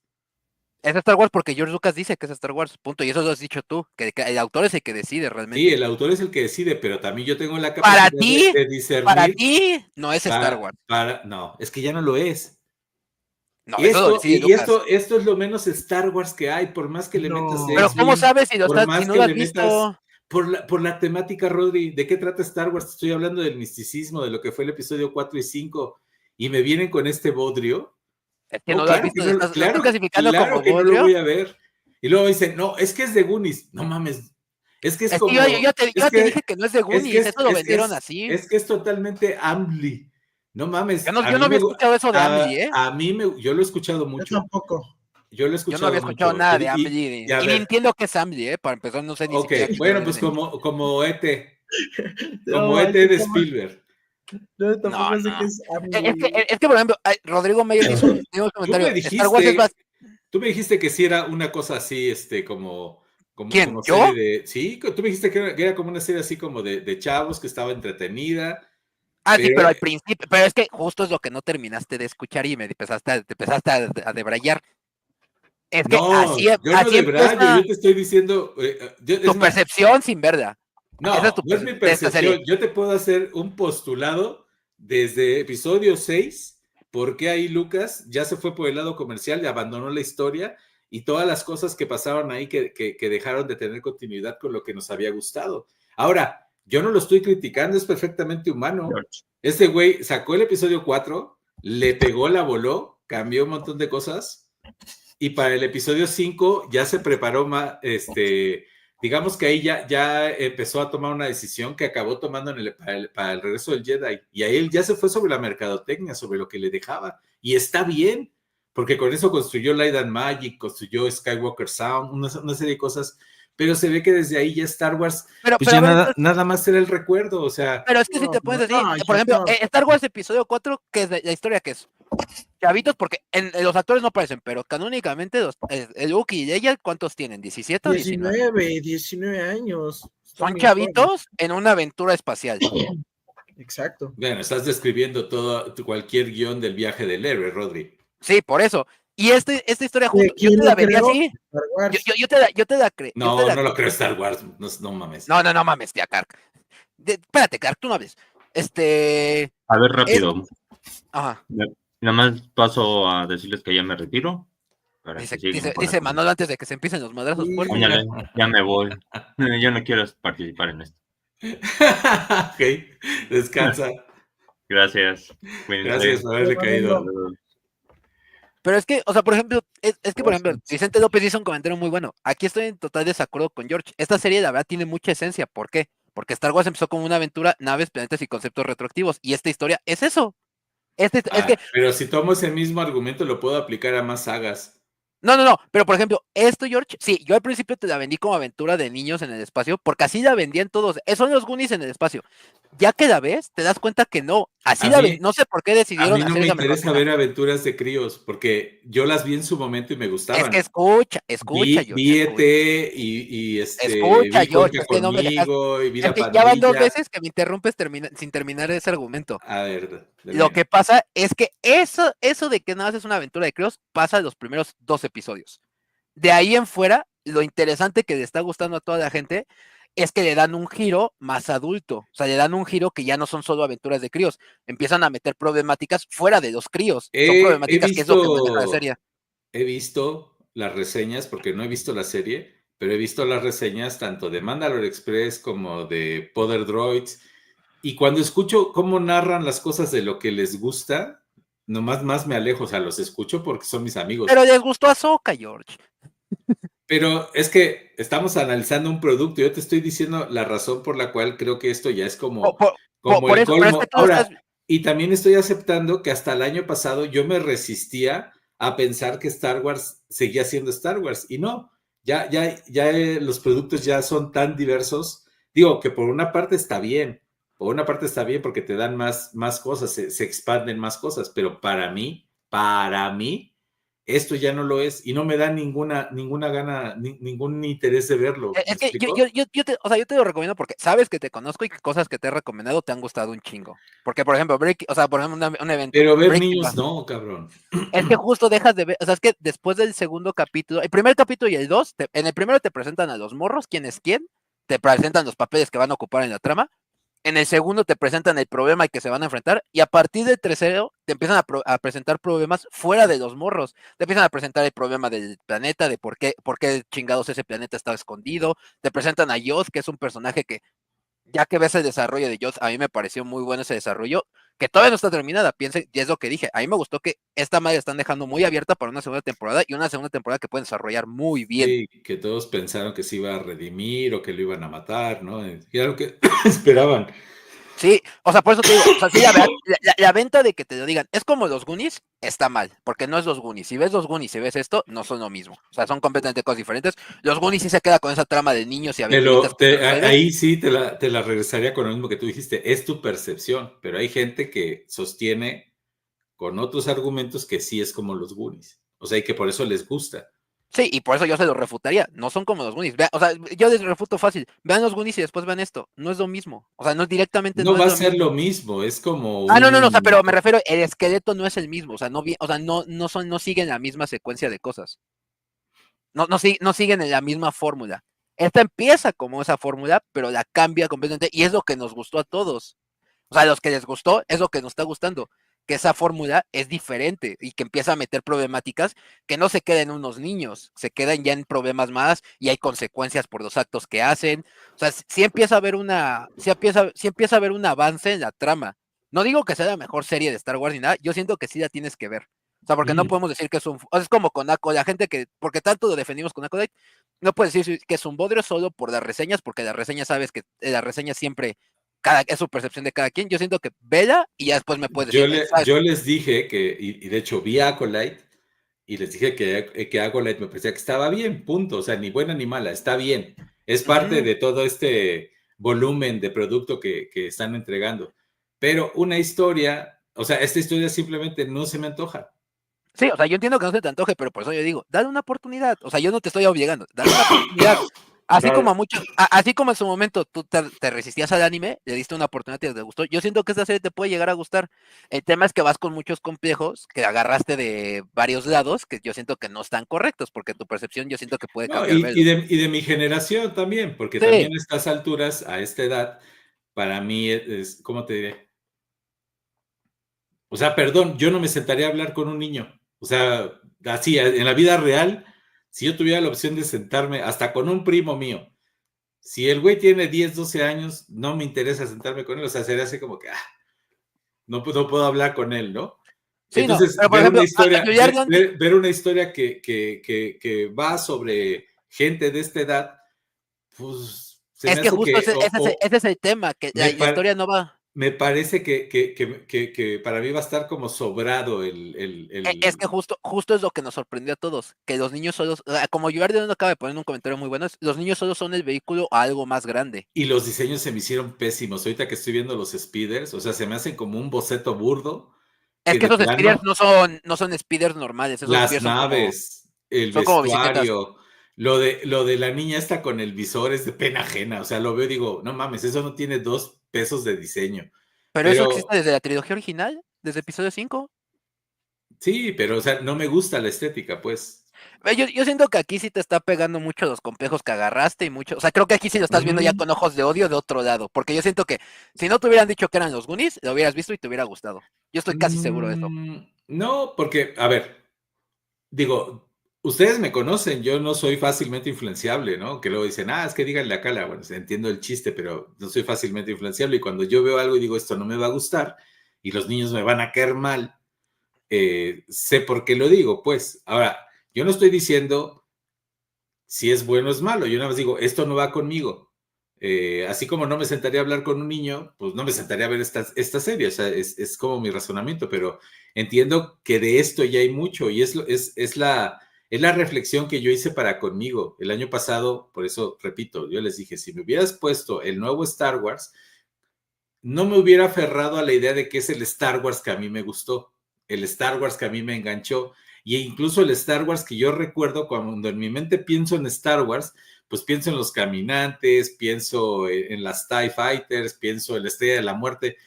Es Star Wars porque George Lucas dice que es Star Wars, punto. Y eso lo has dicho tú, que el autor es el que decide realmente. Sí, el autor es el que decide, pero también yo tengo la capacidad de discernir. Para ti no es Star Wars. No, es que ya no lo es. No, esto es lo menos Star Wars que hay, por más que le metas. Pero ¿cómo sabes si no lo has visto? Por la temática, Rodri, ¿de qué trata Star Wars? Estoy hablando del misticismo, de lo que fue el episodio 4 y 5, y me vienen con este bodrio. Es que no lo has visto, estás clasificando como que bodrio. No lo voy a ver. Y luego dicen, no, es que es de Goonies. No mames. Es que es como... yo te dije que no es de Goonies, eso lo vendieron así. Es que es totalmente Amli. No mames. Yo no había escuchado eso de Amli, ¿eh? Yo lo he escuchado mucho. Yo tampoco. Yo lo he escuchado. Yo no había escuchado nada de Amli. Y ni entiendo qué es Amli, para empezar, no sé ni siquiera. Ok, bueno, pues como E.T. Como E.T. de Spielberg. No, tampoco sé qué es Amli. Es que, por ejemplo, Rodrigo Meyer hizo un comentario. Tú me dijiste que sí era una cosa así, como ¿Quién? Como ¿Yo? Sí, tú me dijiste que era como una serie así como de chavos, que estaba entretenida. Sí, pero al principio, pero es que justo es lo que no terminaste de escuchar y te empezaste a debrayar. Es que no, así yo no debrayo, yo te estoy diciendo... tu percepción sin verdad. No, no es mi percepción. Yo te puedo hacer un postulado desde episodio 6, porque ahí Lucas ya se fue por el lado comercial y abandonó la historia, y todas las cosas que pasaron ahí que dejaron de tener continuidad con lo que nos había gustado. Ahora, yo no lo estoy criticando, es perfectamente humano. Este güey sacó el episodio 4, le pegó, la voló, cambió un montón de cosas, y para el episodio 5 ya se preparó más, digamos que ahí ya empezó a tomar una decisión que acabó tomando para el regreso del Jedi, y ahí él ya se fue sobre la mercadotecnia, sobre lo que le dejaba, y está bien, porque con eso construyó Light and Magic, construyó Skywalker Sound, una serie de cosas, pero se ve que desde ahí ya Star Wars, pero ya nada más era el recuerdo, o sea. Pero es que si te puedes decir, por ejemplo, Star Wars episodio 4, ¿qué es la historia que es? Chavitos, porque los actores no aparecen, pero canónicamente Luke y Leia, ¿cuántos tienen? ¿17 o 19 años. Son chavitos en una aventura espacial. Exacto. Bueno, estás describiendo cualquier guión del viaje del héroe, Rodri. Sí, por eso. Y esta historia justo, yo te la vería así. Yo te la creo. No lo creo Star Wars, no mames. No mames, tía Kark. Espérate, Kark, tú no hables. A ver, rápido. Ajá. Nada más paso a decirles que ya me retiro. Dice Manolo antes de que se empiecen los madrazos fuertes. Ya me voy. Yo no quiero participar en esto. Ok, descansa. Gracias. Gracias por haberle caído. Pero es que, o sea, por ejemplo, por ejemplo, Vicente López hizo un comentario muy bueno. Aquí estoy en total desacuerdo con George. Esta serie, la verdad, tiene mucha esencia. ¿Por qué? Porque Star Wars empezó como una aventura, naves, planetas y conceptos retroactivos. Y esta historia es eso. Es que, pero si tomo ese mismo argumento, lo puedo aplicar a más sagas. No, pero por ejemplo, esto, George, sí, yo al principio te la vendí como aventura de niños en el espacio, porque así la vendían todos, son los Goonies en el espacio. Ya que la ves, te das cuenta que no, no sé por qué decidieron hacer. A mí no me interesa ver aventuras de críos, porque yo las vi en su momento y me gustaban. Es que escucha, George. Vi ET y escucha, George, es que no me dejas. Es que ya van 2 veces que me interrumpes sin terminar ese argumento. A ver. Lo que pasa es que eso de que nada más es una aventura de críos pasa en los primeros 2 episodios. De ahí en fuera, lo interesante que le está gustando a toda la gente es que le dan un giro más adulto, o sea, le dan un giro que ya no son solo aventuras de críos, empiezan a meter problemáticas fuera de los críos, son problemáticas que es lo que muestra la serie. He visto las reseñas, porque no he visto la serie, pero he visto las reseñas tanto de Mandalore Express como de Poder Droids, y cuando escucho cómo narran las cosas de lo que les gusta, nomás más me alejo, o sea, los escucho porque son mis amigos. Pero les gustó Ahsoka, George. Pero es que estamos analizando un producto, yo te estoy diciendo la razón por la cual creo que esto ya es como el colmo. Es que ahora, y también estoy aceptando que hasta el año pasado yo me resistía a pensar que Star Wars seguía siendo Star Wars, y no, ya los productos ya son tan diversos. Digo que por una parte está bien porque te dan más cosas, se expanden más cosas, pero para mí, esto ya no lo es y no me da ninguna gana, ningún interés de verlo. Es que yo te lo recomiendo porque sabes que te conozco y que cosas que te he recomendado te han gustado un chingo. Porque, por ejemplo, un evento. Pero ver niños no, cabrón. Es que justo dejas de ver, o sea, es que después del segundo capítulo, el primer capítulo y el 2, en el primero te presentan a los morros, quién es quién, te presentan los papeles que van a ocupar en la trama. En el segundo te presentan el problema y que se van a enfrentar, y a partir del tercero te empiezan a presentar problemas fuera de los morros. Te empiezan a presentar el problema del planeta, de por qué chingados ese planeta está escondido. Te presentan a Yoda, que es un personaje que, ya que ves el desarrollo de Yoda, a mí me pareció muy bueno ese desarrollo, que todavía no está terminada, y es lo que dije, a mí me gustó que esta madre están dejando muy abierta para una segunda temporada, y una segunda temporada que pueden desarrollar muy bien. Sí, que todos pensaron que se iba a redimir o que lo iban a matar, ¿no? Y era lo que esperaban. Sí, o sea, por eso te digo, o sea, sí, la venta de que te lo digan, es como los Goonies, está mal, porque no es los Goonies. Si ves los Goonies y ves esto, no son lo mismo. O sea, son completamente cosas diferentes. Los Goonies sí se queda con esa trama de niños y aventuritas. Ahí sí te la regresaría con lo mismo que tú dijiste. Es tu percepción, pero hay gente que sostiene con otros argumentos que sí es como los Goonies. O sea, y que por eso les gusta. Sí, y por eso yo se lo refutaría. No son como los Goonies. O sea, yo les refuto fácil. Vean los Goonies y después vean esto. No es lo mismo. O sea, no directamente. No va a ser lo mismo. Es como. No. O sea, pero me refiero, el esqueleto no es el mismo. O sea, no siguen la misma secuencia de cosas. No siguen en la misma fórmula. Esta empieza como esa fórmula, pero la cambia completamente. Y es lo que nos gustó a todos. O sea, a los que les gustó, es lo que nos está gustando. que esa fórmula es diferente y que empieza a meter problemáticas que no se quedan en unos niños, se quedan ya en problemas más y hay consecuencias por los actos que hacen. O sea, sí empieza a haber empieza a haber un avance en la trama. No digo que sea la mejor serie de Star Wars ni nada, yo siento que sí la tienes que ver. O sea, porque no podemos decir que es como con la gente que, porque tanto lo defendimos con Acolyte, no puedes decir que es un bodrio solo por las reseñas, porque las reseñas sabes que las reseñas siempre es su percepción de cada quien. Yo siento que vela y ya después me puedes decir. Yo les dije que, y de hecho vi a Acolyte, y les dije que Acolyte me parecía que estaba bien, punto. O sea, ni buena ni mala, está bien. Es parte de todo este volumen de producto que están entregando. Pero una historia, o sea, esta historia simplemente no se me antoja. Sí, o sea, yo entiendo que no se te antoje, pero por eso yo digo, dale una oportunidad. O sea, yo no te estoy obligando, dale una oportunidad. Así claro. Como así como en su momento tú te resistías al anime, le diste una oportunidad y te gustó. Yo siento que esta serie te puede llegar a gustar. El tema es que vas con muchos complejos que agarraste de varios lados que yo siento que no están correctos, porque tu percepción yo siento que puede cambiar. Y de mi generación también, porque sí. También a estas alturas, a esta edad, para mí es, ¿cómo te diré? O sea, perdón, yo no me sentaría a hablar con un niño. O sea, así, en la vida real, si yo tuviera la opción de sentarme hasta con un primo mío, si el güey tiene 10, 12 años, no me interesa sentarme con él, o sea, sería así como que, no puedo hablar con él, ¿no? Sí, entonces, no, ver, ejemplo, ver una historia que va sobre gente de esta edad, pues... Es que justo ese es el tema, que la historia no va... Me parece que para mí va a estar como sobrado Es que justo es lo que nos sorprendió a todos, que los niños solos, como Jordan acaba de poner un comentario muy bueno, los niños solo son el vehículo a algo más grande. Y los diseños se me hicieron pésimos, ahorita que estoy viendo los speeders, o sea, se me hacen como un boceto burdo. Es que esos speeders no son speeders normales. Esos las naves, el vestuario, lo de la niña esta con el visor es de pena ajena, o sea, lo veo y digo, no mames, eso no tiene 2 pesos de diseño. Pero eso existe desde la trilogía original, desde episodio 5. Sí, pero o sea, no me gusta la estética, pues. Yo siento que aquí sí te está pegando mucho los complejos que agarraste y mucho, o sea, creo que aquí sí lo estás viendo ya con ojos de odio de otro lado, porque yo siento que si no te hubieran dicho que eran los Goonies, lo hubieras visto y te hubiera gustado. Yo estoy casi seguro de eso. No, porque, a ver, digo, ustedes me conocen, yo no soy fácilmente influenciable, ¿no? Que luego dicen, es que díganle a Cala, bueno, entiendo el chiste, pero no soy fácilmente influenciable y cuando yo veo algo y digo, esto no me va a gustar y los niños me van a caer mal, sé por qué lo digo, pues. Ahora, yo no estoy diciendo si es bueno o es malo, yo nada más digo, esto no va conmigo. Así como no me sentaría a hablar con un niño, pues no me sentaría a ver esta serie, o sea, es como mi razonamiento, pero entiendo que de esto ya hay mucho y es la reflexión que yo hice para conmigo. El año pasado, por eso repito, yo les dije, si me hubieras puesto el nuevo Star Wars, no me hubiera aferrado a la idea de que es el Star Wars que a mí me gustó, el Star Wars que a mí me enganchó, y incluso el Star Wars que yo recuerdo cuando en mi mente pienso en Star Wars, pues pienso en los caminantes, pienso en las TIE Fighters, pienso en la Estrella de la Muerte,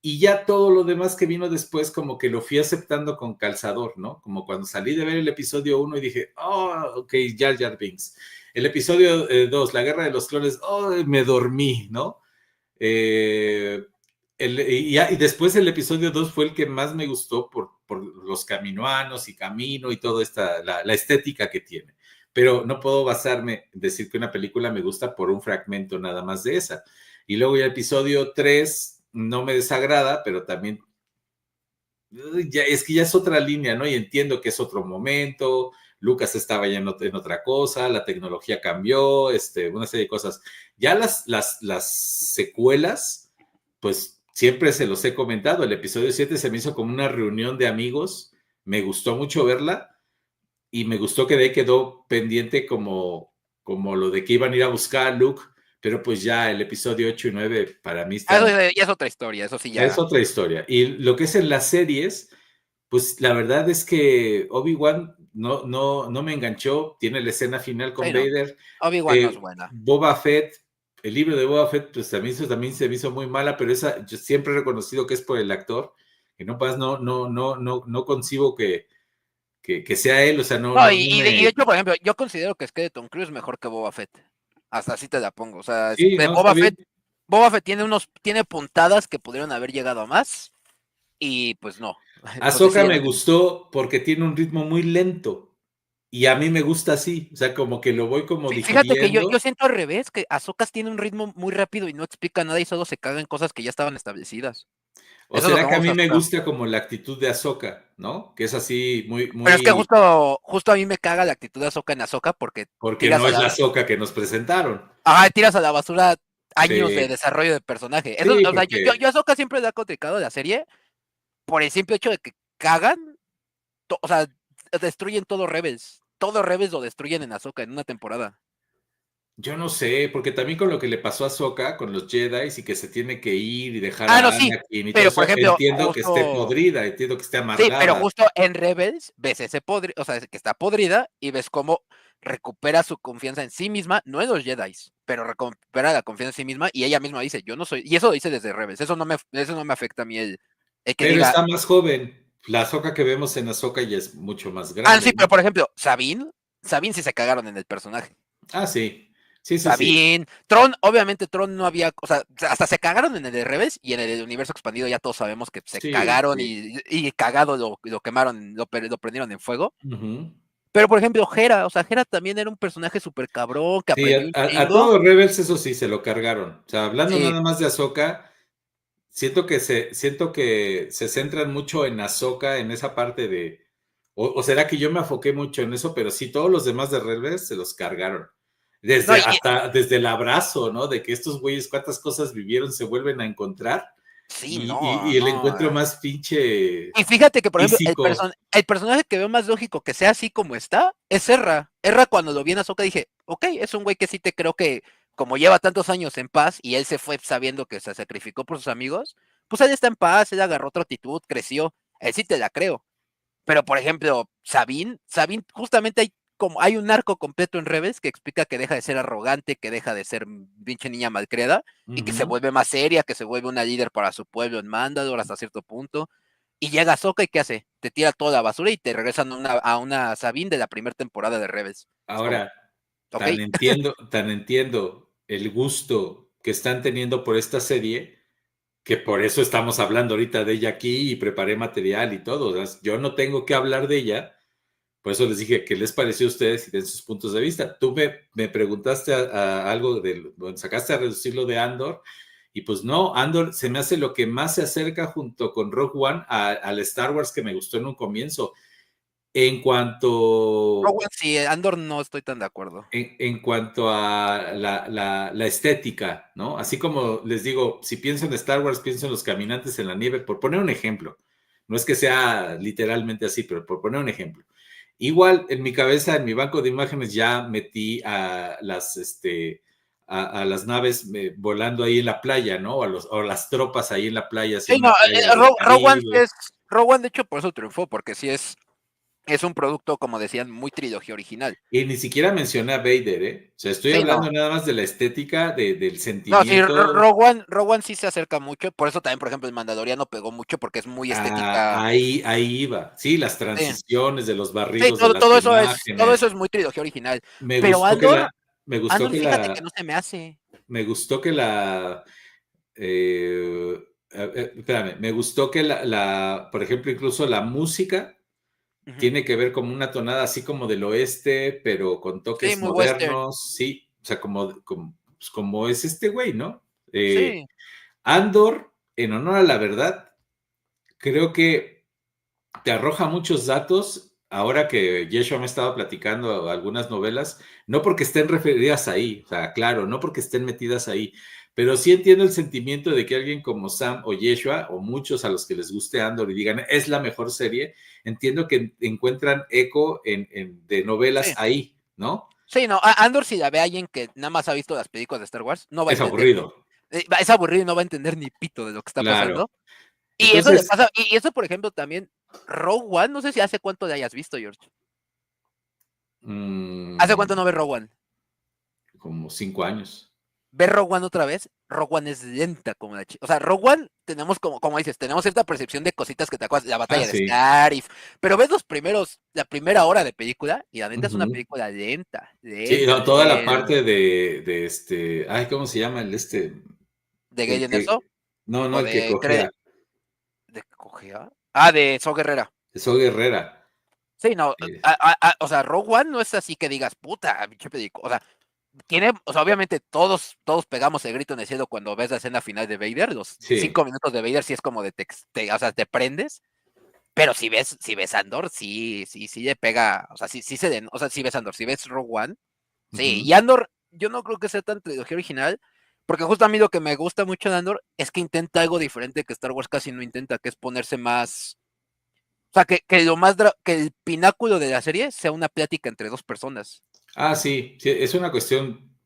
y ya todo lo demás que vino después como que lo fui aceptando con calzador, ¿no? Como cuando salí de ver el episodio 1 y dije, ok, Jar Jar Binks. El episodio 2, La Guerra de los Clones, me dormí, ¿no? Y después el episodio 2 fue el que más me gustó por los caminoanos y camino y toda la estética que tiene. Pero no puedo basarme en decir que una película me gusta por un fragmento nada más de esa. Y luego ya el episodio 3 no me desagrada, pero también es que ya es otra línea, ¿no? Y entiendo que es otro momento, Lucas estaba ya en otra cosa, la tecnología cambió, una serie de cosas. Ya las secuelas, pues siempre se los he comentado, el episodio 7 se me hizo como una reunión de amigos, me gustó mucho verla y me gustó que de ahí quedó pendiente como lo de que iban a ir a buscar a Luke, pero pues ya el episodio 8 y 9 para mí están... ya es otra historia, eso sí ya. Es otra historia. Y lo que es en las series, pues la verdad es que Obi-Wan no me enganchó, tiene la escena final con Vader. Obi-Wan no es buena. Boba Fett, el libro de Boba Fett, pues también se me hizo muy mala, pero esa yo siempre he reconocido que es por el actor, que no concibo que sea él, o sea, y de hecho, por ejemplo, yo considero que Skeleton Crew es mejor que Boba Fett. Hasta así te la pongo. O sea, sí, Boba Fett tiene puntadas que pudieron haber llegado a más. y pues no. Ahsoka me gustó porque tiene un ritmo muy lento. Y a mí me gusta así, o sea, como que lo voy como digiriendo. Fíjate que yo siento al revés, que Ahsoka tiene un ritmo muy rápido y no explica nada y solo se caga en cosas que ya estaban establecidas. O será que a mí me gusta como la actitud de Ahsoka, ¿no? Que es así muy... Pero es que justo a mí me caga la actitud de Ahsoka en Ahsoka porque no es la Ahsoka que nos presentaron. Ajá, tiras a la basura años de desarrollo de personaje. Eso, sí, o sea, yo a Ahsoka siempre le ha complicado la serie por el simple hecho de que cagan, o sea, destruyen todo Rebels. Todo Rebels lo destruyen en Ahsoka en una temporada. Yo no sé, porque también con lo que le pasó a Ahsoka, con los Jedi y que se tiene que ir y dejar a Anakin y pero todo por eso, ejemplo, entiendo que esté podrida, entiendo que esté amargada. Sí, pero justo en Rebels ves ese o sea, que está podrida y ves cómo recupera su confianza en sí misma, no en los Jedi, pero recupera la confianza en sí misma y ella misma dice, yo no soy, y eso lo dice desde Rebels, eso no me afecta a mí el que pero diga, está más joven. La Ahsoka que vemos en Ahsoka ya es mucho más grande. sí, pero por ejemplo, Sabine sí se cagaron en el personaje. Sí. Sí. Sabine, Tron, obviamente Tron no había, o sea, hasta se cagaron en el de Rebels y en el universo expandido ya todos sabemos que se cagaron y cagado lo quemaron, lo prendieron en fuego. Pero por ejemplo, Hera, o sea, Hera también era un personaje súper cabrón que aprendió un chingo. A todos Rebels eso sí se lo cargaron. O sea, hablando nada más de Ahsoka, siento que se centran mucho en Ahsoka, en esa parte de... O será que yo me enfoqué mucho en eso, pero sí, todos los demás de Rebels se los cargaron. Desde el abrazo, ¿no? De que estos güeyes cuántas cosas vivieron, se vuelven a encontrar. Sí, y el encuentro más pinche. Y fíjate que, por ejemplo, el personaje que veo más lógico que sea así como está es Ezra. Ezra, cuando lo vi en Ahsoka dije, ok, es un güey que sí te creo que, como lleva tantos años en paz y él se fue sabiendo que se sacrificó por sus amigos, pues él está en paz, él agarró otra actitud, creció. Él sí te la creo. Pero, por ejemplo, Sabine, justamente hay un arco completo en Rebels que explica que deja de ser arrogante, que deja de ser pinche niña malcriada y que se vuelve más seria, que se vuelve una líder para su pueblo en Mandalore hasta cierto punto. Y llega Ahsoka y ¿qué hace? Te tira toda la basura y te regresan a una Sabine de la primera temporada de Rebels. Ahora, tan entiendo el gusto que están teniendo por esta serie, que por eso estamos hablando ahorita de ella aquí y preparé material y todo. O sea, yo no tengo que hablar de ella. Por eso les dije, ¿qué les pareció a ustedes y den sus puntos de vista? Tú me preguntaste a algo sacaste a reducir lo de Andor, y pues no, Andor se me hace lo que más se acerca junto con Rogue One al Star Wars que me gustó en un comienzo. En cuanto... Rogue One, sí, Andor no estoy tan de acuerdo. En cuanto a la estética, ¿no? Así como les digo, si pienso en Star Wars, pienso en los caminantes en la nieve, por poner un ejemplo. No es que sea literalmente así, pero por poner un ejemplo. Igual en mi cabeza, en mi banco de imágenes, ya metí a las naves volando ahí en la playa, ¿no? O las tropas ahí en la playa. Sí, no, Rogue One, de hecho, por eso triunfó, porque sí es un producto, como decían, muy trilogía original. Y ni siquiera mencioné a Vader, ¿eh? O sea, estoy hablando nada más de la estética, del sentimiento. No, sí, Rogue One sí se acerca mucho, por eso también, por ejemplo, el Mandaloriano pegó mucho, porque es muy estética. Ahí iba. Sí, las transiciones de los barridos. Sí, todo eso es muy trilogía original. Pero Andor, fíjate que no se me hace. Me gustó que espérame, me gustó que por ejemplo, incluso la música tiene que ver como una tonada así como del oeste, pero con toques modernos, sí, o sea, como es este güey, ¿no? Sí. Andor, en honor a la verdad, creo que te arroja muchos datos, ahora que Yeshua me estaba platicando algunas novelas, no porque estén referidas ahí, o sea, claro, no porque estén metidas ahí, pero sí entiendo el sentimiento de que alguien como Sam o Yeshua, o muchos a los que les guste Andor y digan, es la mejor serie, entiendo que encuentran eco de novelas ahí, ¿no? Sí, no, Andor, si la ve alguien que nada más ha visto las películas de Star Wars, no va a entender. Aburrido. Es aburrido y no va a entender ni pito de lo que está pasando. Y entonces, eso le pasa, y eso, por ejemplo, también, Rogue One, no sé si hace cuánto le hayas visto, George. ¿Hace cuánto no ves Rogue One? Como 5 años. ¿Ves Rogue One otra vez? Rogue One es lenta como la chica. O sea, Rogue One tenemos como dices, tenemos cierta percepción de cositas que te acuerdas, la batalla de Scarif, pero ves la primera hora de película y la neta es una película lenta. Sí, no, toda la parte de este, ¿cómo se llama? ¿De Gay en eso? No, el que cogea. ¿De cogea? Ah, de So Guerrera. So Guerrera. Sí, no, o sea, Rogue One no es así que digas, puta, pinche película. O sea, tiene, o sea, obviamente todos pegamos el grito en el cielo cuando ves la escena final de Vader, los 5 minutos de Vader sí es como de o sea, te prendes, pero si ves Andor, sí le pega, o sea, o sea, si ves Andor, si ves Rogue One, sí, y Andor, yo no creo que sea tan trilogía original, porque justo a mí lo que me gusta mucho de Andor es que intenta algo diferente que Star Wars casi no intenta, que es ponerse más, o sea, que el pináculo de la serie sea una plática entre dos personas. Ah, sí, es una cuestión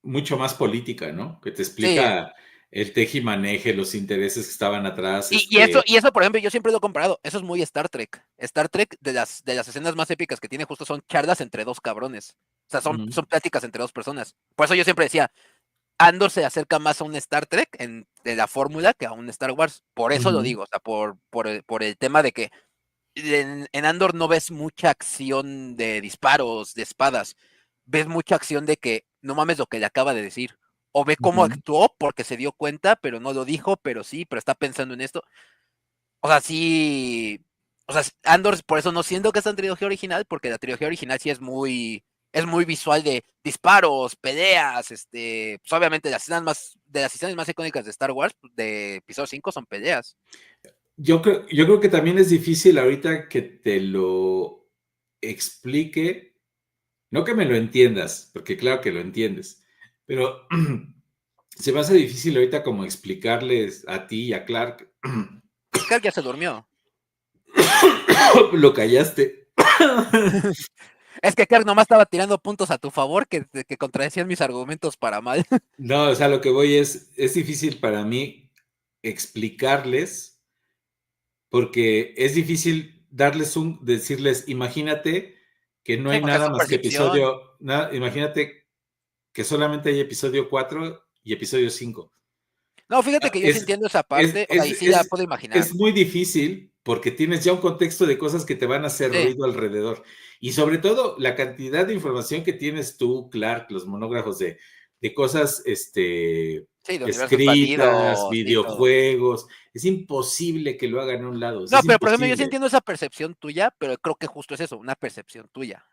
mucho más política, ¿no? Que te explica el tejimaneje, los intereses que estaban atrás. Y eso, por ejemplo, yo siempre lo he comparado. Eso es muy Star Trek. Star Trek, de las escenas más épicas que tiene, justo son charlas entre dos cabrones. O sea, son pláticas entre dos personas. Por eso yo siempre decía, Andor se acerca más a un Star Trek de la fórmula que a un Star Wars. Por eso lo digo, o sea, por el tema de que en Andor no ves mucha acción de disparos, de espadas. Ves mucha acción de que no mames lo que le acaba de decir. O ve cómo actuó porque se dio cuenta, pero no lo dijo, pero está pensando en esto. O sea, sí. O sea, Andor, por eso no siento que es en trilogía original, porque la trilogía original sí es muy visual de disparos, peleas, pues obviamente de las escenas más icónicas de Star Wars, de episodio 5 son peleas. Yo creo que también es difícil ahorita que te lo explique, no que me lo entiendas, porque claro que lo entiendes, pero se me hace difícil ahorita como explicarles a ti y a Clark. Clark ya se durmió. Lo callaste. Es que Clark nomás estaba tirando puntos a tu favor que contradecían mis argumentos para mal. No, o sea, lo que voy es difícil para mí explicarles, porque es difícil decirles, imagínate que no hay nada más que imagínate que solamente hay episodio 4 y episodio 5. No, fíjate que yo sí entiendo esa parte, o sea, y sí la puedo imaginar. Es muy difícil porque tienes ya un contexto de cosas que te van a hacer ruido alrededor. Y sobre todo, la cantidad de información que tienes tú, Clark, los monógrafos de cosas escritas, videojuegos. Es imposible que lo hagan a un lado. No, pero por ejemplo, yo sí entiendo esa percepción tuya, pero creo que justo es eso, una percepción tuya.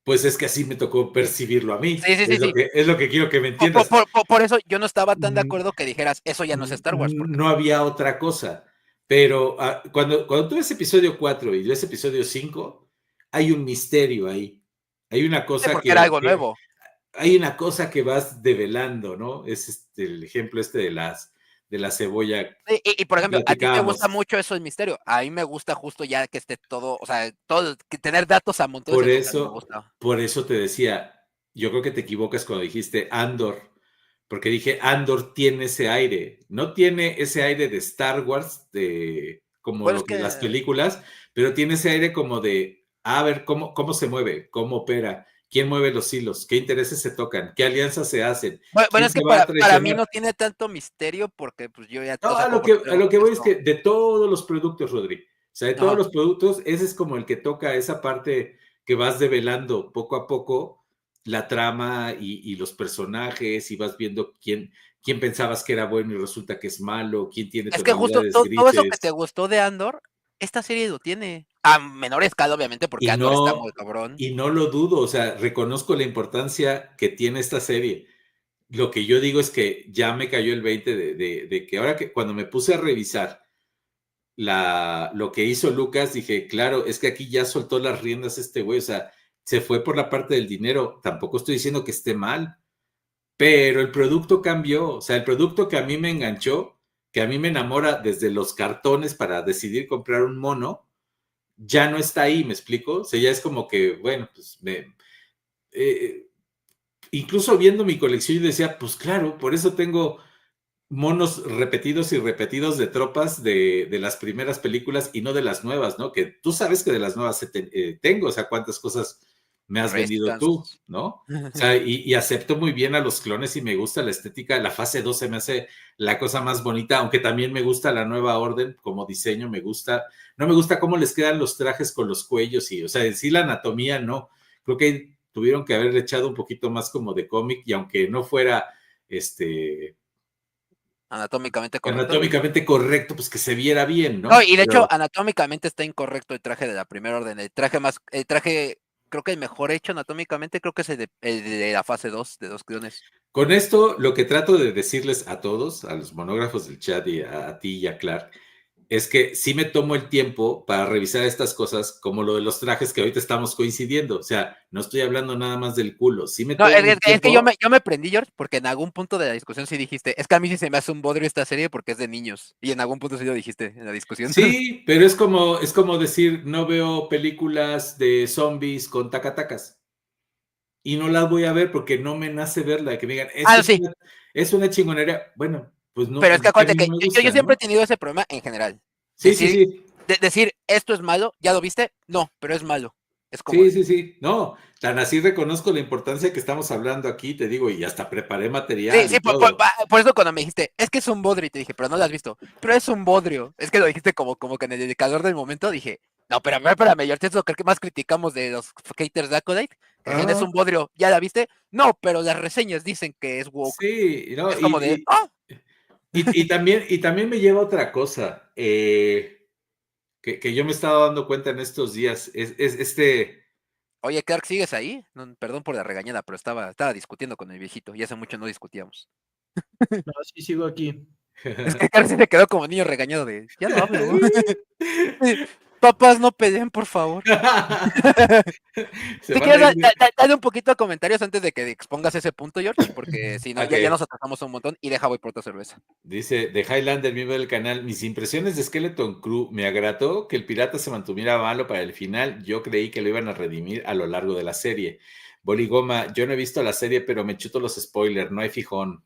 Pues es que así me tocó percibirlo a mí. Sí. Es lo que quiero que me entiendas. Por eso yo no estaba tan de acuerdo que dijeras, eso ya no es Star Wars. No había otra cosa. Pero cuando tú ves episodio 4 y ves episodio 5, hay un misterio ahí. Hay una cosa porque era algo nuevo. Hay una cosa que vas develando, ¿no? Es el ejemplo de la cebolla. Y por ejemplo, a ti te gusta mucho eso el misterio. A mí me gusta justo ya que esté todo, o sea, que tener datos a montones. Por eso te decía, yo creo que te equivocas cuando dijiste Andor, porque dije Andor tiene ese aire, no tiene ese aire de Star Wars, como las películas, pero tiene ese aire como de, a ver, cómo se mueve, cómo opera, quién mueve los hilos, qué intereses se tocan, qué alianzas se hacen. Bueno, es que para mí no tiene tanto misterio porque pues yo ya... No, a lo que voy es que de todos los productos, Rodri, o sea, de todos los productos, ese es como el que toca esa parte que vas develando poco a poco la trama y los personajes y vas viendo quién pensabas que era bueno y resulta que es malo, quién tiene tonalidades grises. Es que justo todo eso que te gustó de Andor, esta serie lo tiene. A menor escala, obviamente, porque Andor está muy cabrón. Y no lo dudo, o sea, reconozco la importancia que tiene esta serie. Lo que yo digo es que ya me cayó el 20 de que ahora que cuando me puse a revisar lo que hizo Lucas, dije, claro, es que aquí ya soltó las riendas este güey, o sea, se fue por la parte del dinero. Tampoco estoy diciendo que esté mal, pero el producto cambió, o sea, el producto que a mí me enganchó, que a mí me enamora desde los cartones para decidir comprar un mono, ya no está ahí, ¿me explico? O sea, ya es como que, bueno, pues incluso viendo mi colección yo decía, pues claro, por eso tengo monos repetidos y repetidos de tropas de las primeras películas y no de las nuevas, ¿no? Que tú sabes que de las nuevas tengo, o sea, cuántas cosas me has vendido tú, ¿no? O sea, y acepto muy bien a los clones y me gusta la estética. La fase 2 se me hace la cosa más bonita, aunque también me gusta la nueva orden como diseño, no me gusta cómo les quedan los trajes con los cuellos y, o sea, en sí la anatomía no. Creo que tuvieron que haber echado un poquito más como de cómic y aunque no fuera, anatómicamente correcto. Anatómicamente correcto, pues que se viera bien, ¿no? No, y de hecho, anatómicamente está incorrecto el traje de la Primera Orden. El traje, creo que el mejor hecho anatómicamente, creo que es el de la fase 2, de 2 clones. Con esto, lo que trato de decirles a todos, a los monógrafos del chat y a ti y a Clark, es que sí me tomo el tiempo para revisar estas cosas, como lo de los trajes que ahorita estamos coincidiendo. O sea, no estoy hablando nada más del culo. Sí me tomo es que yo me prendí, George, porque en algún punto de la discusión sí dijiste, es que a mí sí se me hace un bodrio esta serie porque es de niños. Y en algún punto sí lo dijiste en la discusión. Sí, pero es como decir, no veo películas de zombies con tacatacas. Y no las voy a ver porque no me nace verla, que me digan, es una chingonería. Bueno, pues no. Pero es que acuérdate que yo siempre he tenido ese problema en general. Sí, sí. Decir, esto es malo, ¿ya lo viste? No, pero es malo. Es como... Sí. No, tan así reconozco la importancia que estamos hablando aquí, te digo, y hasta preparé material. Sí, por eso cuando me dijiste, es que es un bodrio, y te dije, pero no lo has visto. Pero es un bodrio. Es que lo dijiste como que en el indicador del momento dije, no, pero espérame, yo es lo que más criticamos de los haters de Acolyte, que es un bodrio. ¿Ya la viste? No, pero las reseñas dicen que es woke. Sí, no, es como y también me lleva otra cosa, que yo me he estado dando cuenta en estos días, Oye, Clark, ¿sigues ahí? No, perdón por la regañada, pero estaba discutiendo con el viejito, y hace mucho no discutíamos. No, sí sigo aquí. Es que Clark sí se quedó como niño regañado de, ya no hablo. Papás, no peleen, por favor. Si quieres, dale un poquito de comentarios antes de que expongas ese punto, George, porque si no, ya nos atrasamos un montón y voy por otra cerveza. Dice, de Highlander, miembro del canal, mis impresiones de Skeleton Crew, me agradó que el pirata se mantuviera malo para el final, yo creí que lo iban a redimir a lo largo de la serie. Boligoma, yo no he visto la serie, pero me chuto los spoilers, no hay fijón.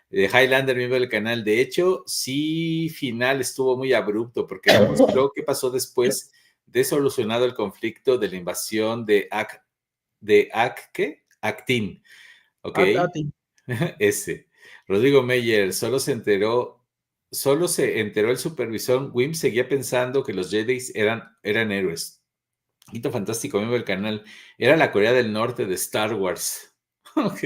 De Highlander, miembro del canal, de hecho, sí, final estuvo muy abrupto, porque no mostró qué pasó después de solucionado el conflicto de la invasión de Actin. Ok. Ese. Rodrigo Meyer, solo se enteró el supervisor. Wim seguía pensando que los Jedi eran héroes. Hito fantástico, miembro del canal. Era la Corea del Norte de Star Wars. Ok.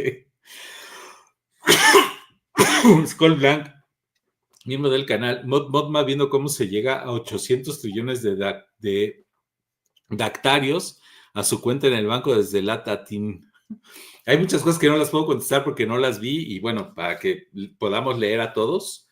Skull Blank, miembro del canal. Modma viendo cómo se llega a 800 trillones de dactarios a su cuenta en el banco desde Latatin. Hay muchas cosas que no las puedo contestar porque no las vi y bueno, para que podamos leer a todos,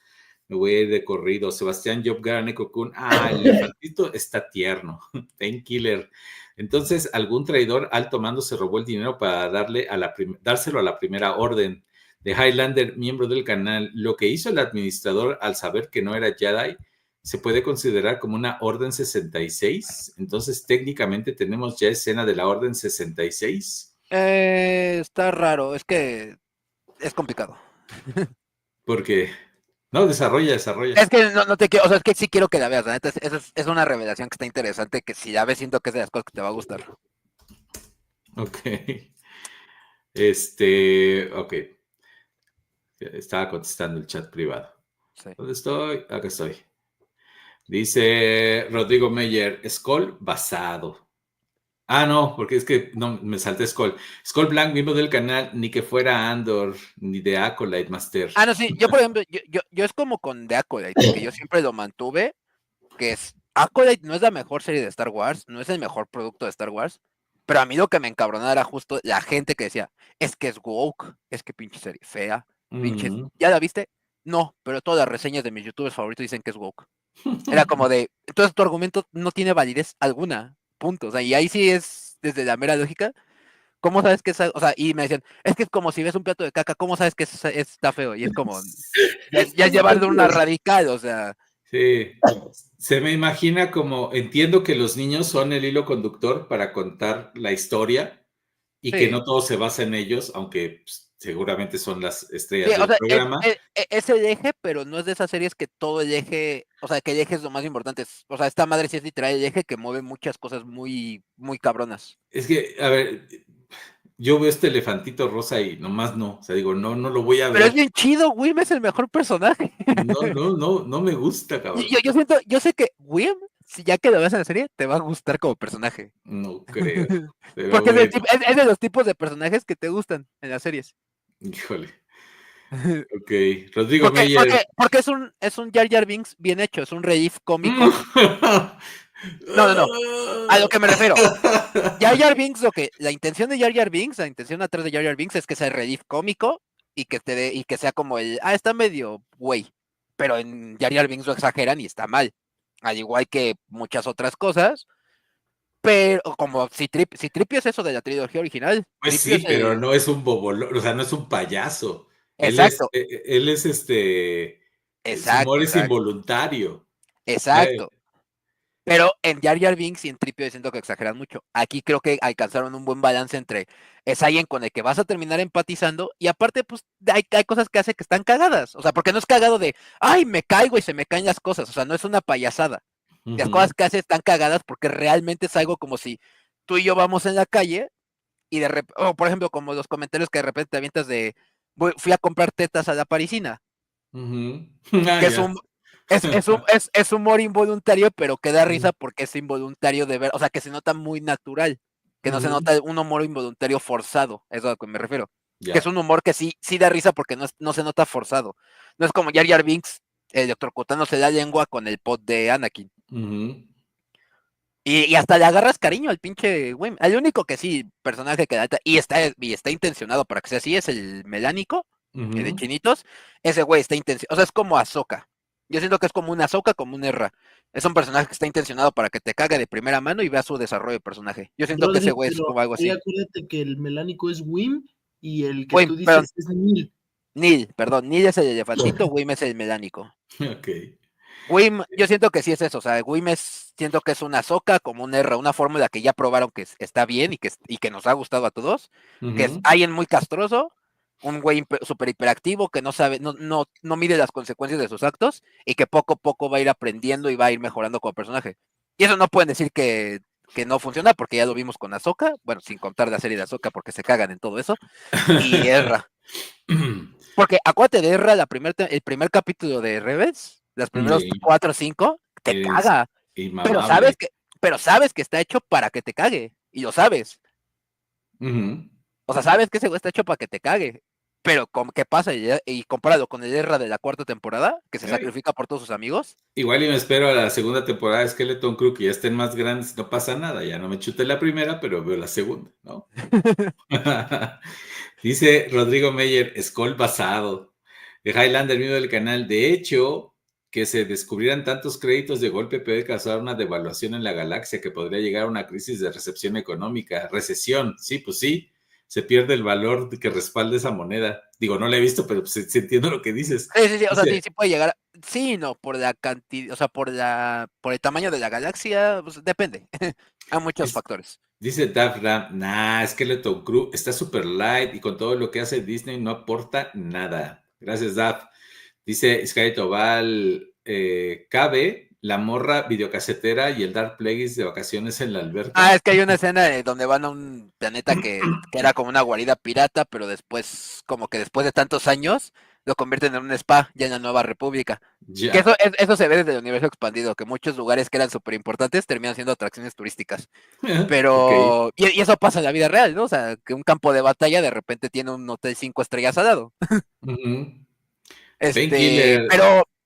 me voy a ir de corrido. Sebastián Jobgar, Neko Kun, el elefantito está tierno. Painkiller. Entonces, algún traidor alto mando se robó el dinero para dárselo a la Primera Orden. De Highlander, miembro del canal, lo que hizo el administrador al saber que no era Jedi, se puede considerar como una Orden 66. Entonces, técnicamente tenemos ya escena de la Orden 66. Está raro, es que es complicado. Porque no, desarrolla. Es que no te quiero, o sea, es que sí quiero que la veas, ¿verdad? Es una revelación que está interesante, que si la ves siento que es de las cosas que te va a gustar. Ok. Ok. Estaba contestando el chat privado. Sí. ¿Dónde estoy? Acá estoy. Dice Rodrigo Meyer, Skull basado. No, porque es que no, me salté Skull. Skull Blank, miembro del canal, ni que fuera Andor, ni de Acolyte Master. No, sí, yo por ejemplo, yo es como con The Acolyte, que yo siempre lo mantuve, que es, Acolyte no es la mejor serie de Star Wars, no es el mejor producto de Star Wars, pero a mí lo que me encabronaba era justo la gente que decía, es que es woke, es que pinche serie fea, pinche, ¿ya la viste? No, pero todas las reseñas de mis youtubers favoritos dicen que es woke. Era como de, entonces tu argumento no tiene validez alguna, punto. O sea, y ahí sí es desde la mera lógica. ¿Cómo sabes que es? O sea, y me decían, es que es como si ves un plato de caca, ¿cómo sabes que está feo? Y es como, ya llevarlo una radical, o sea. Sí, se me imagina como, entiendo que los niños son el hilo conductor para contar la historia y que no todo se basa en ellos, aunque pues, seguramente son las estrellas del programa. Es el eje, pero no es de esas series que todo el eje, o sea, que el eje es lo más importante. O sea, esta madre sí es literal el eje que mueve muchas cosas muy, muy cabronas. Es que, a ver, yo veo este elefantito rosa y nomás no, o sea, digo, no lo voy a ver. Pero es bien chido, Wim es el mejor personaje. No me gusta, cabrón. Yo sé que Wim, si ya que lo ves en la serie, te va a gustar como personaje. No creo. Porque es de los tipos de personajes que te gustan en las series. Híjole. Ok, Rodrigo Meyer. Porque es un Jar Jar Binks bien hecho, es un reif cómico. No. A lo que me refiero. Jar Jar Binks, la intención de Jar Jar Binks, la intención atrás de Jar Jar Binks es que sea el reif cómico y que sea como está medio güey. Pero en Jar Jar Binks lo exageran y está mal. Al igual que muchas otras cosas. Pero como si Tripio es eso de la trilogía original. Pues Tripio sí, pero no es un bobolón, o sea, no es un payaso. Exacto. Él es su humor es involuntario. Exacto. Pero en Jar Jar Binks y en Tripio siento que exageran mucho. Aquí creo que alcanzaron un buen balance entre es alguien con el que vas a terminar empatizando y aparte pues hay cosas que hace que están cagadas. O sea, porque no es cagado de, ay, me caigo y se me caen las cosas. O sea, no es una payasada. Las cosas que hace están cagadas porque realmente es algo como si tú y yo vamos en la calle y de repente, por ejemplo, como los comentarios que de repente te avientas de, fui a comprar tetas a la parisina. Que es humor involuntario, pero que da risa porque es involuntario de ver, o sea, que se nota muy natural, que no se nota un humor involuntario forzado, eso es a lo que me refiero. Que es un humor que sí da risa porque no se nota forzado. No es como Jar Jar Binks electrocutándose la lengua con el pot de Anakin. Y hasta le agarras cariño al pinche güey. El único que sí, personaje que da y está intencionado para que sea así, es el melánico, de chinitos. Ese güey está intencionado, o sea, es como Ahsoka. Yo siento que es como una Ahsoka, como un Erra. Es un personaje que está intencionado para que te cague de primera mano y vea su desarrollo de personaje. Yo siento que ese güey es como algo así. Acuérdate que el melánico es Wim y el que tú dices es Nil. Nil es el elefantito, Wim es el melánico. Ok. Wim, yo siento que sí es eso, o sea, Wim siento que es una Ahsoka, como un Erra, una fórmula que ya probaron que está bien y que nos ha gustado a todos, que es alguien muy castroso, un güey súper hiperactivo que no sabe, no mide las consecuencias de sus actos y que poco a poco va a ir aprendiendo y va a ir mejorando como personaje. Y eso no pueden decir que no funciona porque ya lo vimos con Ahsoka, bueno, sin contar la serie de Ahsoka porque se cagan en todo eso, y Erra. Porque acuérdate de Erra, el primer capítulo de Rebels, los primeros 4 o 5, te caga. Pero sabes que está hecho para que te cague. Y lo sabes. O sea, sabes que ese güey está hecho para que te cague. Pero ¿qué pasa? Y comparado con el Erra de la 4ª temporada, que se sacrifica por todos sus amigos. Igual y me espero a la 2ª temporada de Skeleton Crew, que ya estén más grandes, no pasa nada. Ya no me chuté la primera, pero veo la 2ª, ¿no? Dice Rodrigo Meyer, Skull basado. De Highlander, mismo del canal. De hecho, que se descubrieran tantos créditos de golpe puede causar una devaluación en la galaxia que podría llegar a una crisis de recepción económica. Recesión, sí, pues sí. Se pierde el valor que respalda esa moneda. Digo, no la he visto, pero pues, sí entiendo lo que dices. Sí, o sea, sí puede llegar. Sí, no, por la cantidad, o sea, por el tamaño de la galaxia, pues depende. Hay muchos factores. Dice Dafram, Skeleton Crew está super light y con todo lo que hace Disney no aporta nada. Gracias, Daf. Dice Sky Tobal, cabe la morra videocasetera y el Dark Plagueis de vacaciones en la alberca. Es que hay una escena donde van a un planeta que era como una guarida pirata, pero después, como que después de tantos años, lo convierten en un spa ya en la Nueva República. Que eso se ve desde el universo expandido, que muchos lugares que eran súper importantes terminan siendo atracciones turísticas. Pero, y eso pasa en la vida real, ¿no? O sea, que un campo de batalla de repente tiene un hotel 5 estrellas al lado.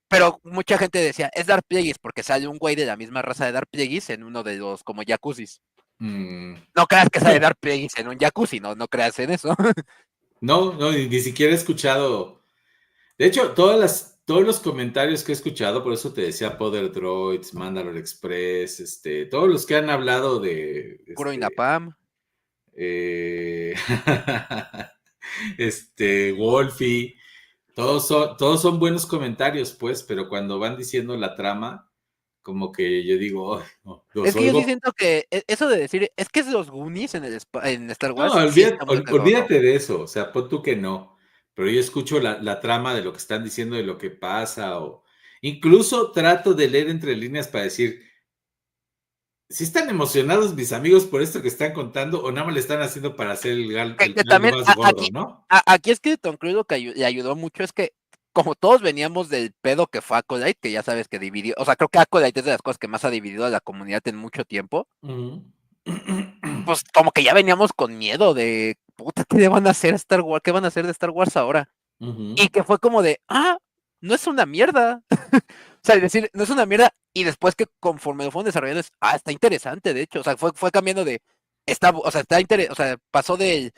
Pero mucha gente decía, es Dark Plagueis porque sale un güey de la misma raza de Dark Plagueis en uno de los como jacuzzis. No creas que sale Dark Plagueis en un jacuzzi, no creas en eso. No, ni siquiera he escuchado. De hecho, todos los comentarios que he escuchado, por eso te decía Poder Droids, Mandalore Express, todos los que han hablado de Puro Inapam. Wolfie, todos son buenos comentarios, pues, pero cuando van diciendo la trama, como que yo digo, no, es que yo sí siento que eso de decir, es que es los Goonies en Star Wars. No, olvídate de eso, o sea, pon tú que no, pero yo escucho la trama de lo que están diciendo, de lo que pasa, o incluso trato de leer entre líneas para decir, ¿sí están emocionados mis amigos por esto que están contando o nada más le están haciendo para hacer el también, más gordo, ¿no? Aquí es que Tom Cruise que le ayudó mucho es que como todos veníamos del pedo que fue Acolyte, que ya sabes que dividió, o sea, creo que Acolyte es de las cosas que más ha dividido a la comunidad en mucho tiempo, pues como que ya veníamos con miedo de, puta, ¿qué van a hacer Star Wars? ¿Qué van a hacer de Star Wars ahora? y que fue como de, no es una mierda. O sea, decir, no es una mierda, y después que conforme lo fueron desarrollando, está interesante, de hecho. O sea, fue cambiando de, pasó del,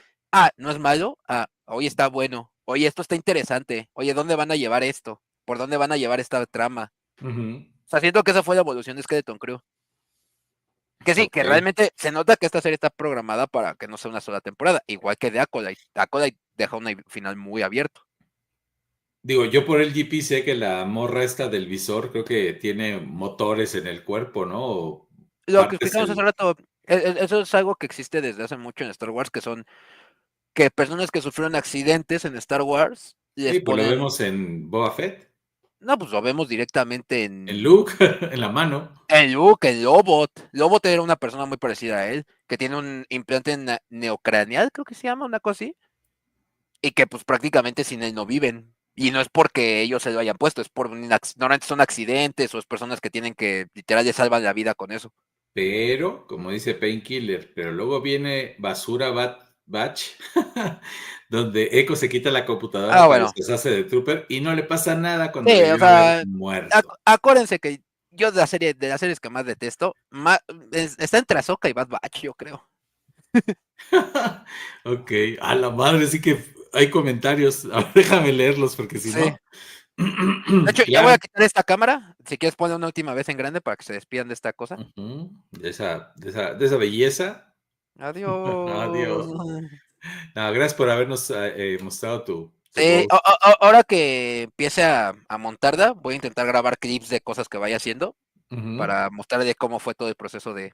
no es malo, oye, está bueno, oye, esto está interesante, oye, ¿dónde van a llevar esto? ¿Por dónde van a llevar esta trama? O sea, siento que esa fue la evolución de Skeleton Crew. Que sí, que realmente se nota que esta serie está programada para que no sea una sola temporada, igual que de Acolyte. Acolyte deja un final muy abierto. Digo, yo por el GP sé que la morra esta del visor creo que tiene motores en el cuerpo, ¿no? Lo que explicamos hace rato, eso es algo que existe desde hace mucho en Star Wars, que son que personas que sufrieron accidentes en Star Wars sí, pues lo vemos en Boba Fett. No, pues lo vemos directamente en Luke, en la mano. En Luke, en Lobot. Lobot era una persona muy parecida a él, que tiene un implante neocraneal, creo que se llama, una cosa así. Y que pues prácticamente sin él no viven. Y no es porque ellos se lo hayan puesto, es por normalmente son accidentes o es personas que tienen que literal les salvan la vida con eso. Pero, como dice Painkiller, pero luego viene Basura Batch, donde Echo se quita la computadora para deshacerse de Trooper y no le pasa nada cuando le llega muerto. Acuérdense que yo de las series que más detesto, está entre Ahsoka y Bad Batch, yo creo. Ok, a la madre, sí que hay comentarios. A ver, déjame leerlos porque si no. De hecho, ya voy a quitar esta cámara. Si quieres, poner una última vez en grande para que se despidan de esta cosa. De esa belleza. Adiós. Adiós. No, gracias por habernos mostrado tu ahora que empiece a montarla, voy a intentar grabar clips de cosas que vaya haciendo para mostrarle cómo fue todo el proceso de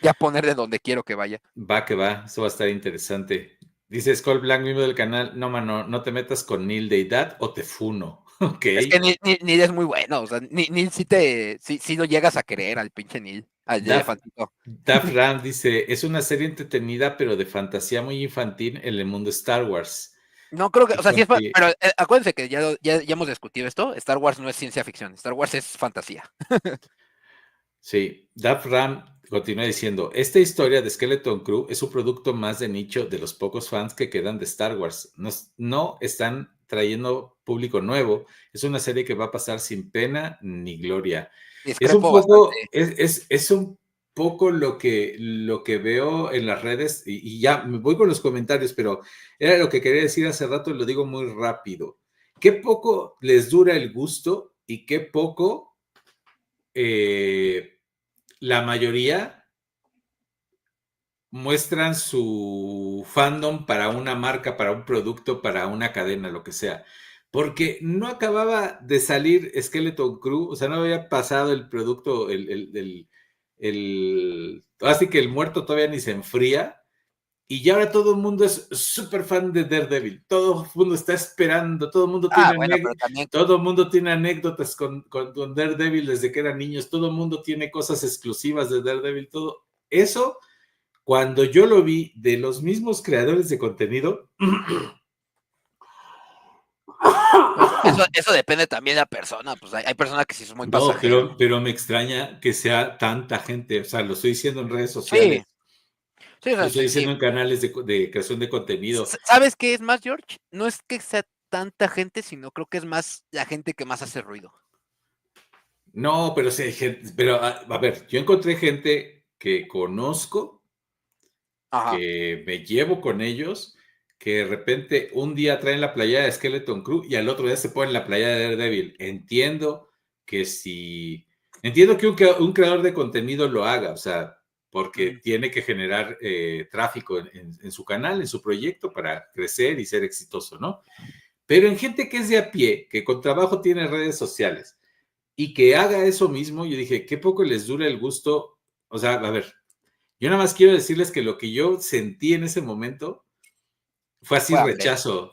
ya ponerle donde quiero que vaya. Va que va, eso va a estar interesante. Dice Skull Black, miembro del canal, no, mano, no te metas con Neil Deidad o te funo. Okay. Es que Neil es muy bueno, o sea, Neil sí lo llegas a querer al pinche Neil, al elefantito. Daf Ram dice, es una serie entretenida, pero de fantasía muy infantil en el mundo Star Wars. No creo que, o sea, sí es, pero acuérdense que ya hemos discutido esto, Star Wars no es ciencia ficción, Star Wars es fantasía. Sí, Daf Ram continúa diciendo, esta historia de Skeleton Crew es un producto más de nicho de los pocos fans que quedan de Star Wars. No están trayendo público nuevo. Es una serie que va a pasar sin pena ni gloria. Es un poco lo que veo en las redes, y ya me voy con los comentarios, pero era lo que quería decir hace rato y lo digo muy rápido. Qué poco les dura el gusto y qué poco la mayoría muestran su fandom para una marca, para un producto, para una cadena, lo que sea. Porque no acababa de salir Skeleton Crew, o sea, no había pasado el producto, así que el muerto todavía ni se enfría, y ya ahora todo el mundo es súper fan de Daredevil, todo el mundo está esperando, todo el mundo tiene anécdotas con Daredevil desde que eran niños, todo el mundo tiene cosas exclusivas de Daredevil, todo eso, cuando yo lo vi de los mismos creadores de contenido... Eso depende también de la persona, pues hay personas que sí son muy pasajeras. Pero me extraña que sea tanta gente, o sea, lo estoy diciendo en redes sociales. Sí, lo estoy diciendo en canales de creación de contenido. ¿Sabes qué es más, George? No es que sea tanta gente, sino creo que es más la gente que más hace ruido. No, pero sí hay gente, pero a ver, yo encontré gente que conozco, que me llevo con ellos, que de repente un día traen la playera de Skeleton Crew y al otro día se ponen la playera de Daredevil. Entiendo que un creador de contenido lo haga, o sea, porque tiene que generar tráfico en su canal, en su proyecto para crecer y ser exitoso, ¿no? Pero en gente que es de a pie, que con trabajo tiene redes sociales y que haga eso mismo, yo dije, qué poco les dura el gusto. O sea, a ver, yo nada más quiero decirles que lo que yo sentí en ese momento fue así,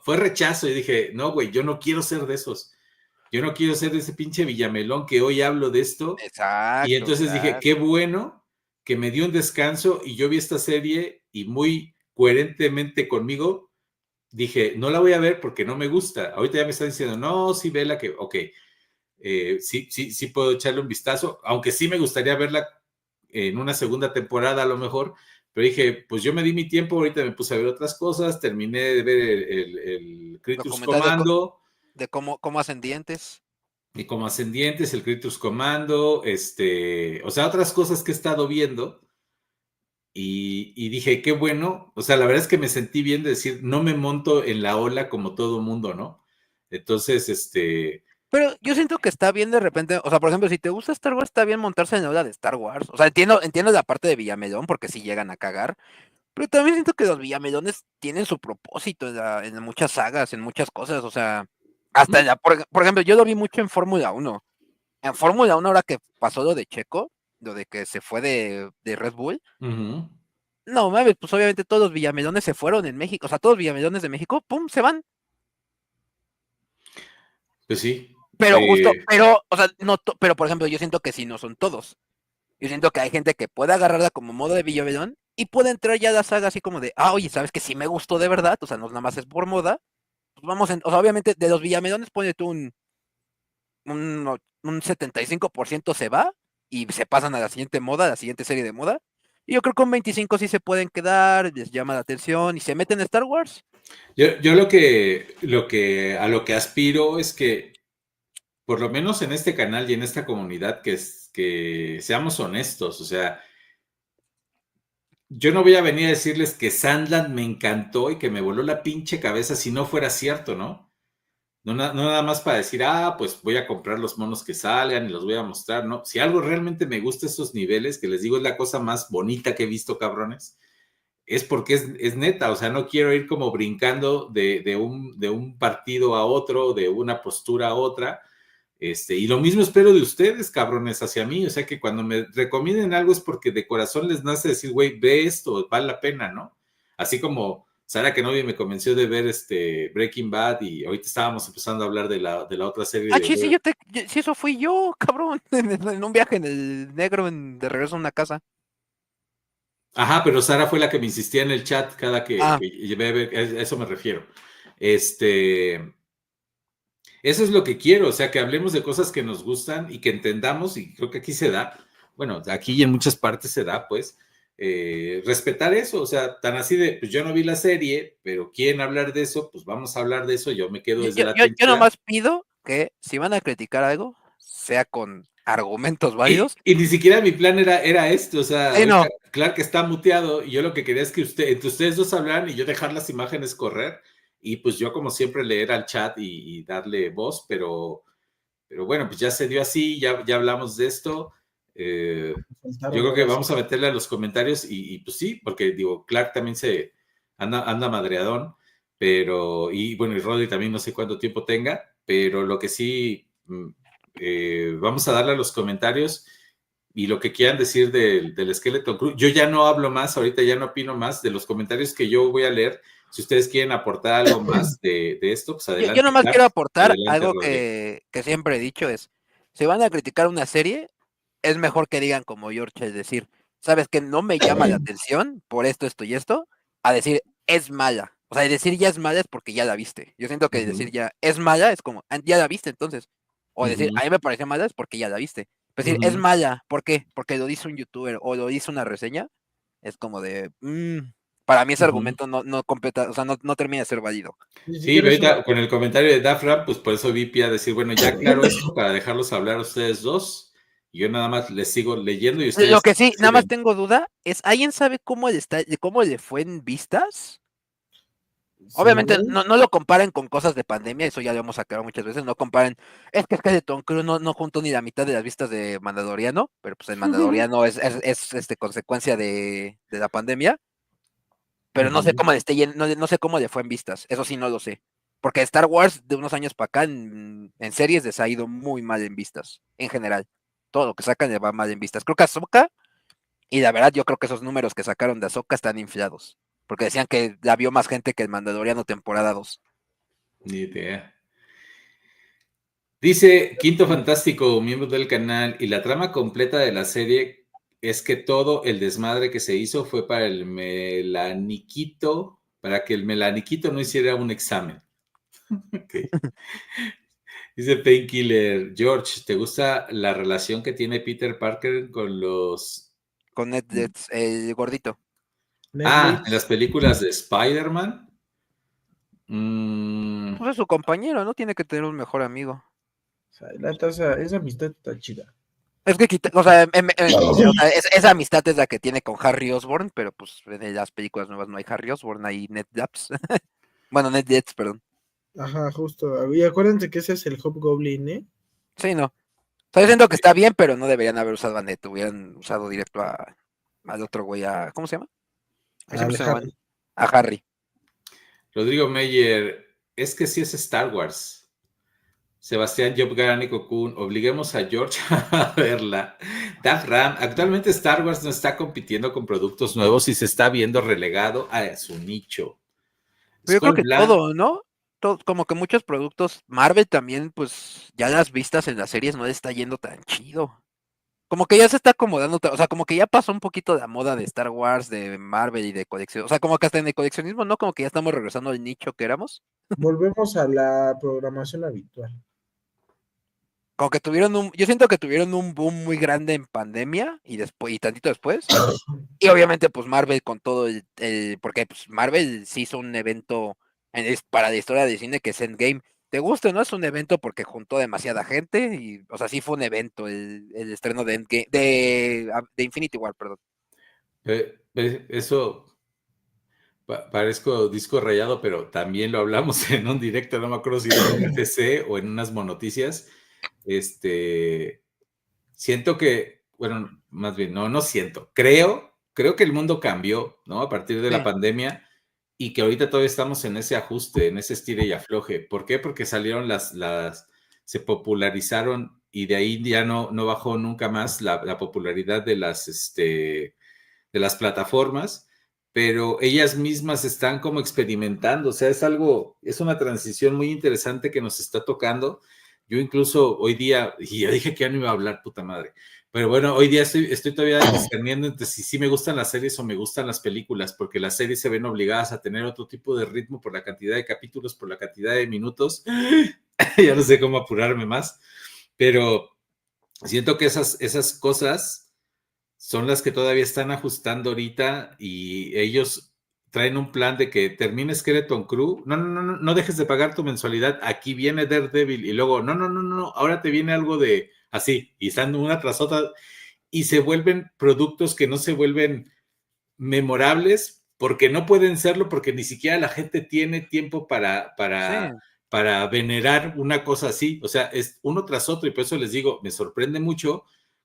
fue rechazo y dije, no, güey, yo no quiero ser de esos. Yo no quiero ser de ese pinche Villamelón que hoy hablo de esto. Exacto. Y entonces dije, qué bueno que me dio un descanso y yo vi esta serie y muy coherentemente conmigo dije, no la voy a ver porque no me gusta. Ahorita ya me están diciendo, no, sí, vela, que, ok, sí puedo echarle un vistazo, aunque sí me gustaría verla en una segunda temporada a lo mejor, pero dije, pues yo me di mi tiempo, ahorita me puse a ver otras cosas, terminé de ver el Critters Commando. De cómo hacen dientes. Y como ascendientes, el Critters Commando, o sea, otras cosas que he estado viendo. Y dije, qué bueno, o sea, la verdad es que me sentí bien de decir, no me monto en la ola como todo mundo, ¿no? Entonces, Pero yo siento que está bien de repente, o sea, por ejemplo, si te gusta Star Wars, está bien montarse en la ola de Star Wars. O sea, entiendo la parte de Villamelón, porque sí llegan a cagar, pero también siento que los Villamelones tienen su propósito en muchas sagas, en muchas cosas, o sea, hasta en por ejemplo, yo lo vi mucho en Fórmula 1. En Fórmula 1, ahora que pasó lo de Checo, lo de que se fue de Red Bull, no mames, pues obviamente todos los Villamelones se fueron en México, o sea, todos los Villamelones de México, pum, se van. Pues sí. Pero justo, o sea, no, pero por ejemplo, yo siento que sí no son todos. Yo siento que hay gente que puede agarrarla como modo de Villamelón y puede entrar ya a la saga así como de, oye, ¿sabes que sí me gustó de verdad? O sea, no nada más es por moda. Pues vamos, o sea, obviamente de los Villamelones pone tú un 75% se va y se pasan a la siguiente moda, a la siguiente serie de moda. Y yo creo que un 25 sí se pueden quedar, les llama la atención y se meten en Star Wars. Yo a lo que aspiro es que, por lo menos en este canal y en esta comunidad, que seamos honestos, o sea, yo no voy a venir a decirles que Sandland me encantó y que me voló la pinche cabeza si no fuera cierto, ¿no? No nada más para decir, pues voy a comprar los monos que salgan y los voy a mostrar, ¿no? Si algo realmente me gusta estos niveles, que les digo es la cosa más bonita que he visto, cabrones, es porque es neta, o sea, no quiero ir como brincando de un partido a otro, de una postura a otra, y lo mismo espero de ustedes, cabrones, hacia mí, o sea, que cuando me recomienden algo es porque de corazón les nace decir, güey, ve esto, vale la pena, ¿no? Así como Sara Kenobi me convenció de ver Breaking Bad y ahorita estábamos empezando a hablar de la otra serie. Sí, eso fui yo, cabrón, en un viaje en el negro de regreso a una casa. Ajá, pero Sara fue la que me insistía en el chat cada que llevé a ver, a eso me refiero. Eso es lo que quiero, o sea, que hablemos de cosas que nos gustan y que entendamos, y creo que aquí se da, bueno, aquí y en muchas partes se da, pues, respetar eso, o sea, tan así de, pues yo no vi la serie, pero quieren hablar de eso, pues vamos a hablar de eso, yo me quedo desde la yo nomás pido que si van a criticar algo, sea con argumentos válidos. Y ni siquiera mi plan era esto, o sea, no. Clark está muteado y yo lo que quería es que entre ustedes dos hablaran y yo dejar las imágenes correr y pues yo como siempre leer al chat y darle voz, pero bueno, pues ya se dio así, ya hablamos de esto. Yo creo que vamos a meterle a los comentarios y pues sí, porque digo, Clark también se anda madreadón, pero, y bueno, y Rodri también no sé cuánto tiempo tenga, pero lo que sí, vamos a darle a los comentarios y lo que quieran decir del Skeleton Crew. Yo ya no hablo más, ahorita ya no opino más de los comentarios que yo voy a leer. Si ustedes quieren aportar algo más de esto, pues adelante. Yo nomás quiero aportar algo que siempre he dicho es, si van a criticar una serie, es mejor que digan como George, es decir, sabes que no me llama la atención por esto y esto, a decir es mala. O sea, decir ya es mala es porque ya la viste. Yo siento que decir ya es mala es como, ya la viste entonces. O decir, a mí me pareció mala es porque ya la viste. Pero decir, es mala, ¿por qué? Porque lo dice un youtuber o lo dice una reseña, es como de, para mí ese argumento no completa, o sea, no termina de ser válido. Sí, ahorita con el comentario de Dafra, pues por eso vi pie a decir, bueno, ya claro esto para dejarlos hablar a ustedes dos. Y yo nada más les sigo leyendo y ustedes... Lo que sí, nada más tengo duda, es, ¿alguien sabe cómo le fue en vistas? Obviamente no lo comparen con cosas de pandemia, eso ya lo hemos sacado muchas veces, no comparen, es que de Tom Cruise no juntó ni la mitad de las vistas de Mandaloriano, pero pues el Mandaloriano es consecuencia de la pandemia, pero no sé cómo le esté no sé cómo le fue en vistas, eso sí no lo sé, porque Star Wars de unos años para acá en series les ha ido muy mal en vistas, en general, todo lo que sacan le va mal en vistas, creo que Ahsoka, y la verdad yo creo que esos números que sacaron de Ahsoka están inflados. Porque decían que la vio más gente que el Mandaloriano temporada 2. Ni idea. Dice Quinto Fantástico, miembro del canal, y la trama completa de la serie es que todo el desmadre que se hizo fue para el melaniquito, para que el melaniquito no hiciera un examen. Okay. Dice Painkiller, George, ¿te gusta la relación que tiene Peter Parker con los... Con el gordito. En las películas de Spider-Man. Pues es su compañero, ¿no? Tiene que tener un mejor amigo. O sea, esa amistad está chida. Es que, o sea, esa amistad es la que tiene con Harry Osborn, pero pues en las películas nuevas no hay Harry Osborn, hay Ned Leeds. Bueno, Ned Leeds, perdón. Ajá, justo. Y acuérdense que ese es el Hobgoblin, ¿eh? Sí, no. Estoy diciendo que está bien, pero no deberían haber usado a Ned, hubieran usado directo al otro güey, ¿cómo se llama? A Harry. Rodrigo Meyer, es que sí es Star Wars. Sebastián Job Garani Cocoon, obliguemos a George a verla. Daf Ram, actualmente Star Wars no está compitiendo con productos nuevos y se está viendo relegado a su nicho. Pero yo creo que todo, ¿no? Como que muchos productos, Marvel también, pues ya las vistas en las series no le está yendo tan chido. Como que ya se está acomodando, o sea, como que ya pasó un poquito de la moda de Star Wars, de Marvel y de colección. O sea, como que hasta en el coleccionismo, ¿no? Como que ya estamos regresando al nicho que éramos. Volvemos a la programación habitual. Como que yo siento que tuvieron un boom muy grande en pandemia y tantito después. Y obviamente, pues Marvel con todo porque pues Marvel sí hizo un evento para la historia de cine que es Endgame. ¿Te gusta, no? Es un evento porque juntó demasiada gente y, o sea, sí fue un evento el estreno de Endgame, de Infinity War, perdón. Eso parezco disco rayado, pero también lo hablamos en un directo, no me acuerdo si en FTC o en unas monoticias. Siento que, bueno, más bien, no siento, creo que el mundo cambió, ¿no? A partir de la pandemia y que ahorita todavía estamos en ese ajuste, en ese estire y afloje. ¿Por qué? Porque salieron se popularizaron y de ahí ya no bajó nunca más la popularidad de las plataformas, pero ellas mismas están como experimentando, o sea, es una transición muy interesante que nos está tocando. Yo incluso hoy día, y ya dije que ya no iba a hablar, puta madre, pero bueno, hoy día estoy todavía discerniendo entre si sí me gustan las series o me gustan las películas, porque las series se ven obligadas a tener otro tipo de ritmo por la cantidad de capítulos, por la cantidad de minutos. Ya no sé cómo apurarme más, pero siento que esas cosas son las que todavía están ajustando ahorita y ellos traen un plan de que termines Skeleton Crew, no dejes de pagar tu mensualidad, aquí viene Daredevil y luego, no, ahora te viene algo de así, y están una tras otra y se vuelven productos que no se vuelven memorables porque no pueden serlo, porque ni siquiera la gente tiene tiempo para venerar una cosa así, o sea, es uno tras otro y por eso les digo, me sorprende mucho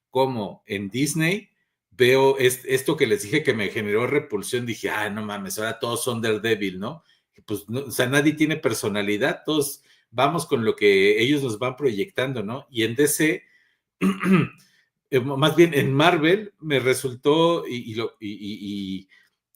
cómo en Disney veo esto que les dije que me generó repulsión, dije, no mames, ahora todos son Daredevil, ¿no? Pues, no, o sea, nadie tiene personalidad, todos vamos con lo que ellos nos van proyectando, ¿no? Y en DC, más bien en Marvel, me resultó, y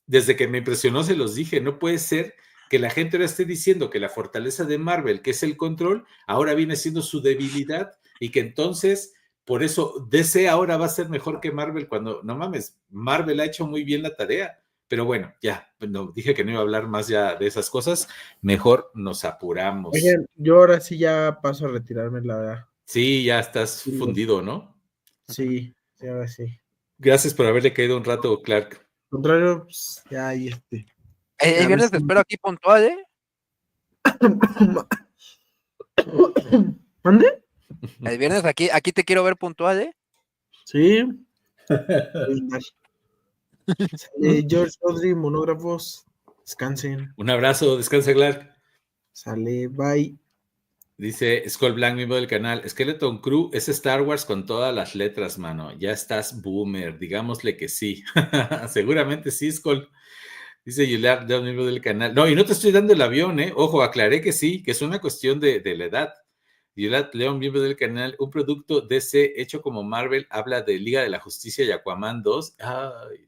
desde que me impresionó se los dije, no puede ser que la gente ahora esté diciendo que la fortaleza de Marvel, que es el control, ahora viene siendo su debilidad y que entonces por eso DC ahora va a ser mejor que Marvel cuando, no mames, Marvel ha hecho muy bien la tarea. Pero bueno, ya, dije que no iba a hablar más ya de esas cosas, mejor nos apuramos. Oye, yo ahora sí ya paso a retirarme, la verdad. Sí, ya estás fundido, ¿no? Sí, ahora sí. Gracias por haberle caído un rato, Clark. Al contrario, pues ya ahí El viernes te espero aquí puntual, ¿eh? ¿Mande? El viernes aquí te quiero ver puntual, ¿eh? Sí. George Audrey, monógrafos, descansen. Un abrazo, descansa, Clark. Sale, bye. Dice Skull Blanc, miembro del canal, Skeleton Crew es Star Wars con todas las letras, mano. Ya estás boomer, digámosle que sí. Seguramente sí, Skull. Dice Julián, miembro del canal. No, y no te estoy dando el avión, ¿eh? Ojo, aclaré que sí, que es una cuestión de la edad. Julián León, miembro del canal, un producto DC hecho como Marvel, habla de Liga de la Justicia y Aquaman 2. Ay.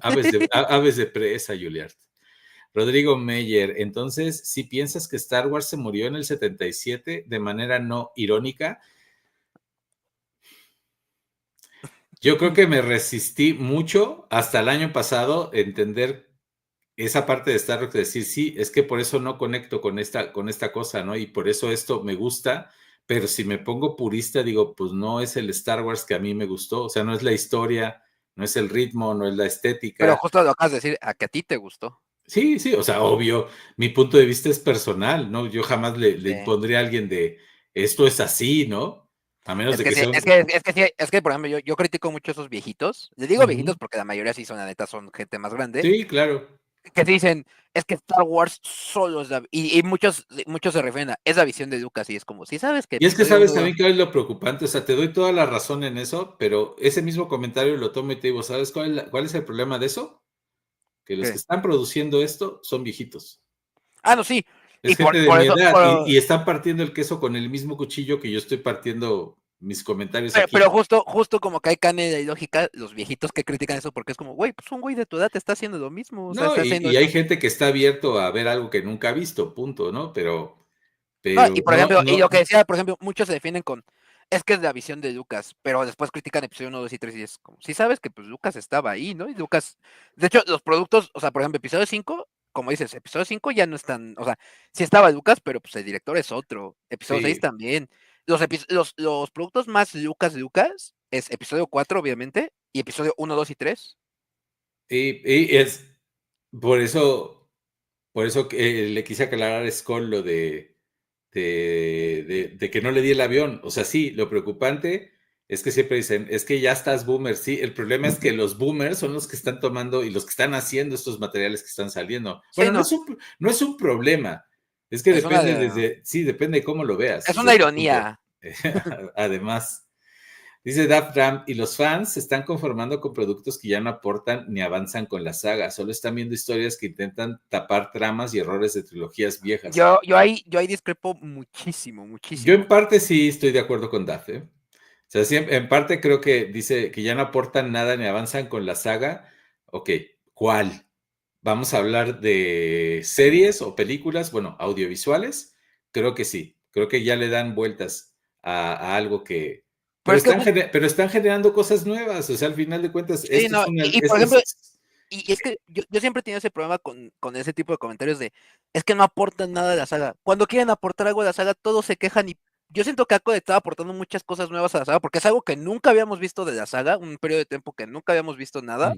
Aves de presa, Julián. Rodrigo Meyer, entonces, si piensas que Star Wars se murió en el 77 de manera no irónica, yo creo que me resistí mucho hasta el año pasado a entender esa parte de Star Wars, decir, sí, es que por eso no conecto con esta cosa, ¿no? Y por eso esto me gusta, pero si me pongo purista, digo, pues no es el Star Wars que a mí me gustó, o sea, no es la historia, no es el ritmo, no es la estética. Pero justo lo acabas de decir, a que a ti te gustó. Sí, sí, o sea, obvio, mi punto de vista es personal, ¿no? Yo jamás le impondría a alguien de esto es así, ¿no? A menos de que sea un... Es que, por ejemplo, yo critico mucho a esos viejitos. Les digo viejitos porque la mayoría sí son, la neta, son gente más grande. Sí, claro. Que dicen, es que Star Wars solo es la... Y muchos se refieren a esa visión de Lucas y es como, sí sabes que... Y es que sabes también que es lo preocupante, o sea, te doy toda la razón en eso, pero ese mismo comentario lo tomo y te digo, ¿sabes cuál es el problema de eso? Que los que están produciendo esto son viejitos. Ah, no, sí. Es gente de mi edad y están partiendo el queso con el mismo cuchillo que yo estoy partiendo mis comentarios aquí. Pero justo como que hay canela y lógica, los viejitos que critican eso porque es como, güey, pues un güey de tu edad te está haciendo lo mismo. O sea, no, y hay gente que está abierto a ver algo que nunca ha visto, punto, ¿no? Pero no, y por ejemplo, y lo que decía, por ejemplo, muchos se defienden con, es que es la visión de Lucas, pero después critican episodio 1, 2 y 3 y es como, sí sabes que pues Lucas estaba ahí, ¿no? Y Lucas, de hecho, los productos, o sea, por ejemplo, episodio 5, como dices, episodio 5 ya no están, o sea, sí estaba Lucas, pero pues el director es otro. Episodio 6 también. Los productos más Lucas es episodio 4, obviamente, y episodio 1, 2 y 3. Y es por eso que le quise aclarar a Skull lo de que no le di el avión. O sea, sí, lo preocupante es que siempre dicen, es que ya estás boomer. Sí, el problema es que los boomers son los que están tomando y los que están haciendo estos materiales que están saliendo. Bueno, sí, no es un problema. Es que depende depende de cómo lo veas. Es una ironía. Además, dice Daft Ram, y los fans se están conformando con productos que ya no aportan ni avanzan con la saga, solo están viendo historias que intentan tapar tramas y errores de trilogías viejas. Yo ahí discrepo muchísimo. Yo en parte sí estoy de acuerdo con Daft, ¿eh? O sea, sí, en parte creo que dice que ya no aportan nada ni avanzan con la saga. Ok, ¿cuál? Vamos a hablar de series o películas, bueno, audiovisuales. Creo que sí, creo que ya le dan vueltas a algo que... Pero están generando cosas nuevas, o sea, al final de cuentas... Sí, no, por ejemplo, y es que yo siempre he tenido ese problema con ese tipo de comentarios de, es que no aportan nada de la saga. Cuando quieren aportar algo de la saga, todos se quejan y yo siento que Acode estaba aportando muchas cosas nuevas a la saga, porque es algo que nunca habíamos visto de la saga, un periodo de tiempo que nunca habíamos visto nada.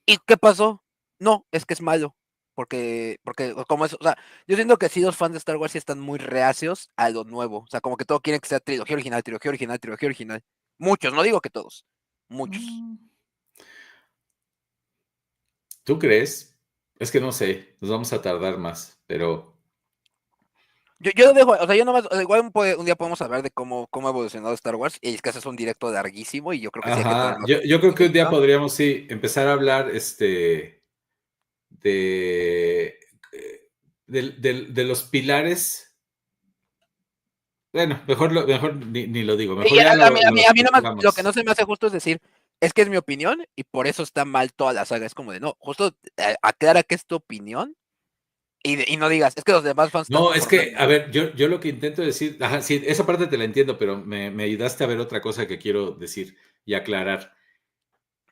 ¿Y qué pasó? No, es que es malo. Porque como eso, o sea, yo siento que sí los fans de Star Wars sí están muy reacios a lo nuevo. O sea, como que todo quieren que sea trilogía original. Muchos, no digo que todos. Muchos. ¿Tú crees? Es que no sé, nos vamos a tardar más, pero... Yo lo dejo, o sea, yo nomás, igual un día podemos hablar de cómo ha evolucionado Star Wars, y es que ese es un directo larguísimo, y yo creo que sí hay que tenerlo. Yo creo que un día podríamos, sí, empezar a hablar, de los pilares. Bueno, mejor ni lo digo. Mejor a mí nomás lo que no se me hace justo es decir, es que es mi opinión y por eso está mal toda la saga. Es como de, no, justo aclara que es tu opinión y no digas, es que los demás fans... No, es que, a ver, yo lo que intento decir, sí, esa parte te la entiendo, pero me ayudaste a ver otra cosa que quiero decir y aclarar.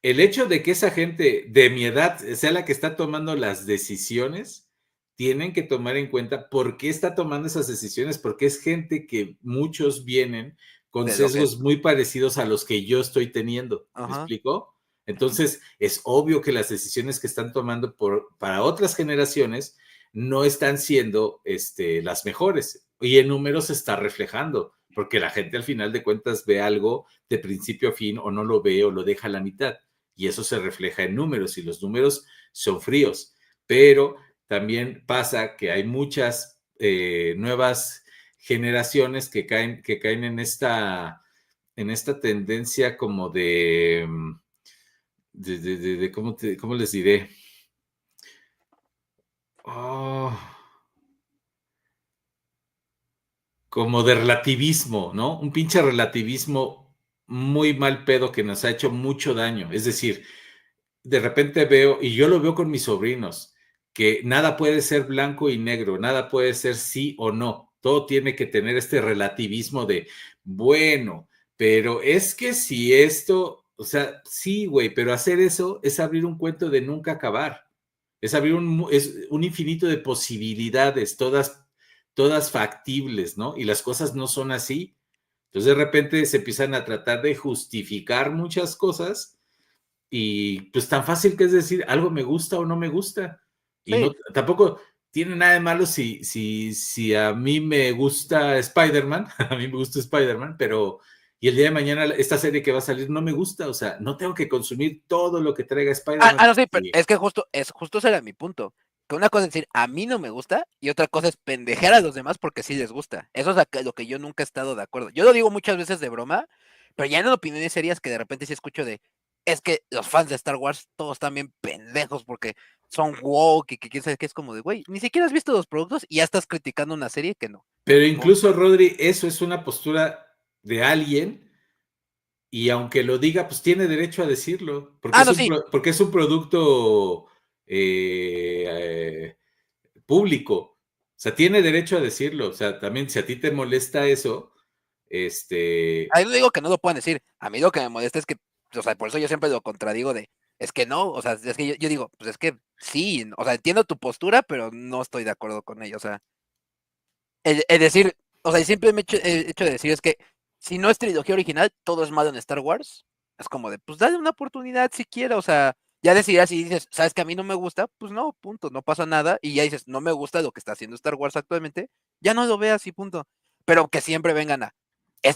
El hecho de que esa gente de mi edad sea la que está tomando las decisiones, tienen que tomar en cuenta por qué está tomando esas decisiones, porque es gente que muchos vienen con sesgos muy parecidos a los que yo estoy teniendo. ¿Me explico? Entonces, es obvio que las decisiones que están tomando para otras generaciones no están siendo las mejores. Y en números se está reflejando, porque la gente al final de cuentas ve algo de principio a fin o no lo ve o lo deja a la mitad. Y eso se refleja en números y los números son fríos. Pero también pasa que hay muchas nuevas generaciones que caen en esta tendencia como de ¿cómo les diré? Como de relativismo, ¿no? Un pinche relativismo muy mal pedo que nos ha hecho mucho daño. Es decir, de repente veo, y yo lo veo con mis sobrinos, que nada puede ser blanco y negro, nada puede ser sí o no. Todo tiene que tener este relativismo de, bueno, pero es que si esto, o sea, sí, güey, pero hacer eso es abrir un cuento de nunca acabar. Es abrir un infinito de posibilidades, todas factibles, ¿no? Y las cosas no son así. Entonces de repente se empiezan a tratar de justificar muchas cosas y pues tan fácil que es decir, algo me gusta o no me gusta. Y Sí. no, tampoco tiene nada de malo si a mí me gusta Spider-Man, a mí me gusta Spider-Man, pero y el día de mañana esta serie que va a salir no me gusta, o sea, no tengo que consumir todo lo que traiga Spider-Man. No, sí, pero es que justo ese era mi punto. Que una cosa es decir, a mí no me gusta, y otra cosa es pendejear a los demás porque sí les gusta. Eso es lo que yo nunca he estado de acuerdo. Yo lo digo muchas veces de broma, pero ya en opiniones serias que de repente sí escucho es que los fans de Star Wars todos están bien pendejos porque son woke y que quién sabe qué, es como de, güey, ni siquiera has visto los productos y ya estás criticando una serie que no. Pero incluso, Rodri, eso es una postura de alguien, y aunque lo diga, pues tiene derecho a decirlo, porque, porque es un producto público, o sea, tiene derecho a decirlo, o sea, también si a ti te molesta eso, Ahí no digo que no lo puedan decir, a mí lo que me molesta es que, o sea, por eso yo siempre lo contradigo es que no, o sea, es que yo digo, pues es que sí, o sea, entiendo tu postura, pero no estoy de acuerdo con ella, o sea, el decir, o sea, el simple hecho de decir es que si no es trilogía original, todo es malo en Star Wars, es como de, pues dale una oportunidad siquiera, o sea, ya decidirás si dices, sabes que a mí no me gusta, pues no, punto, no pasa nada, y ya dices, no me gusta lo que está haciendo Star Wars actualmente, ya no lo veas y punto, pero que siempre vengan a,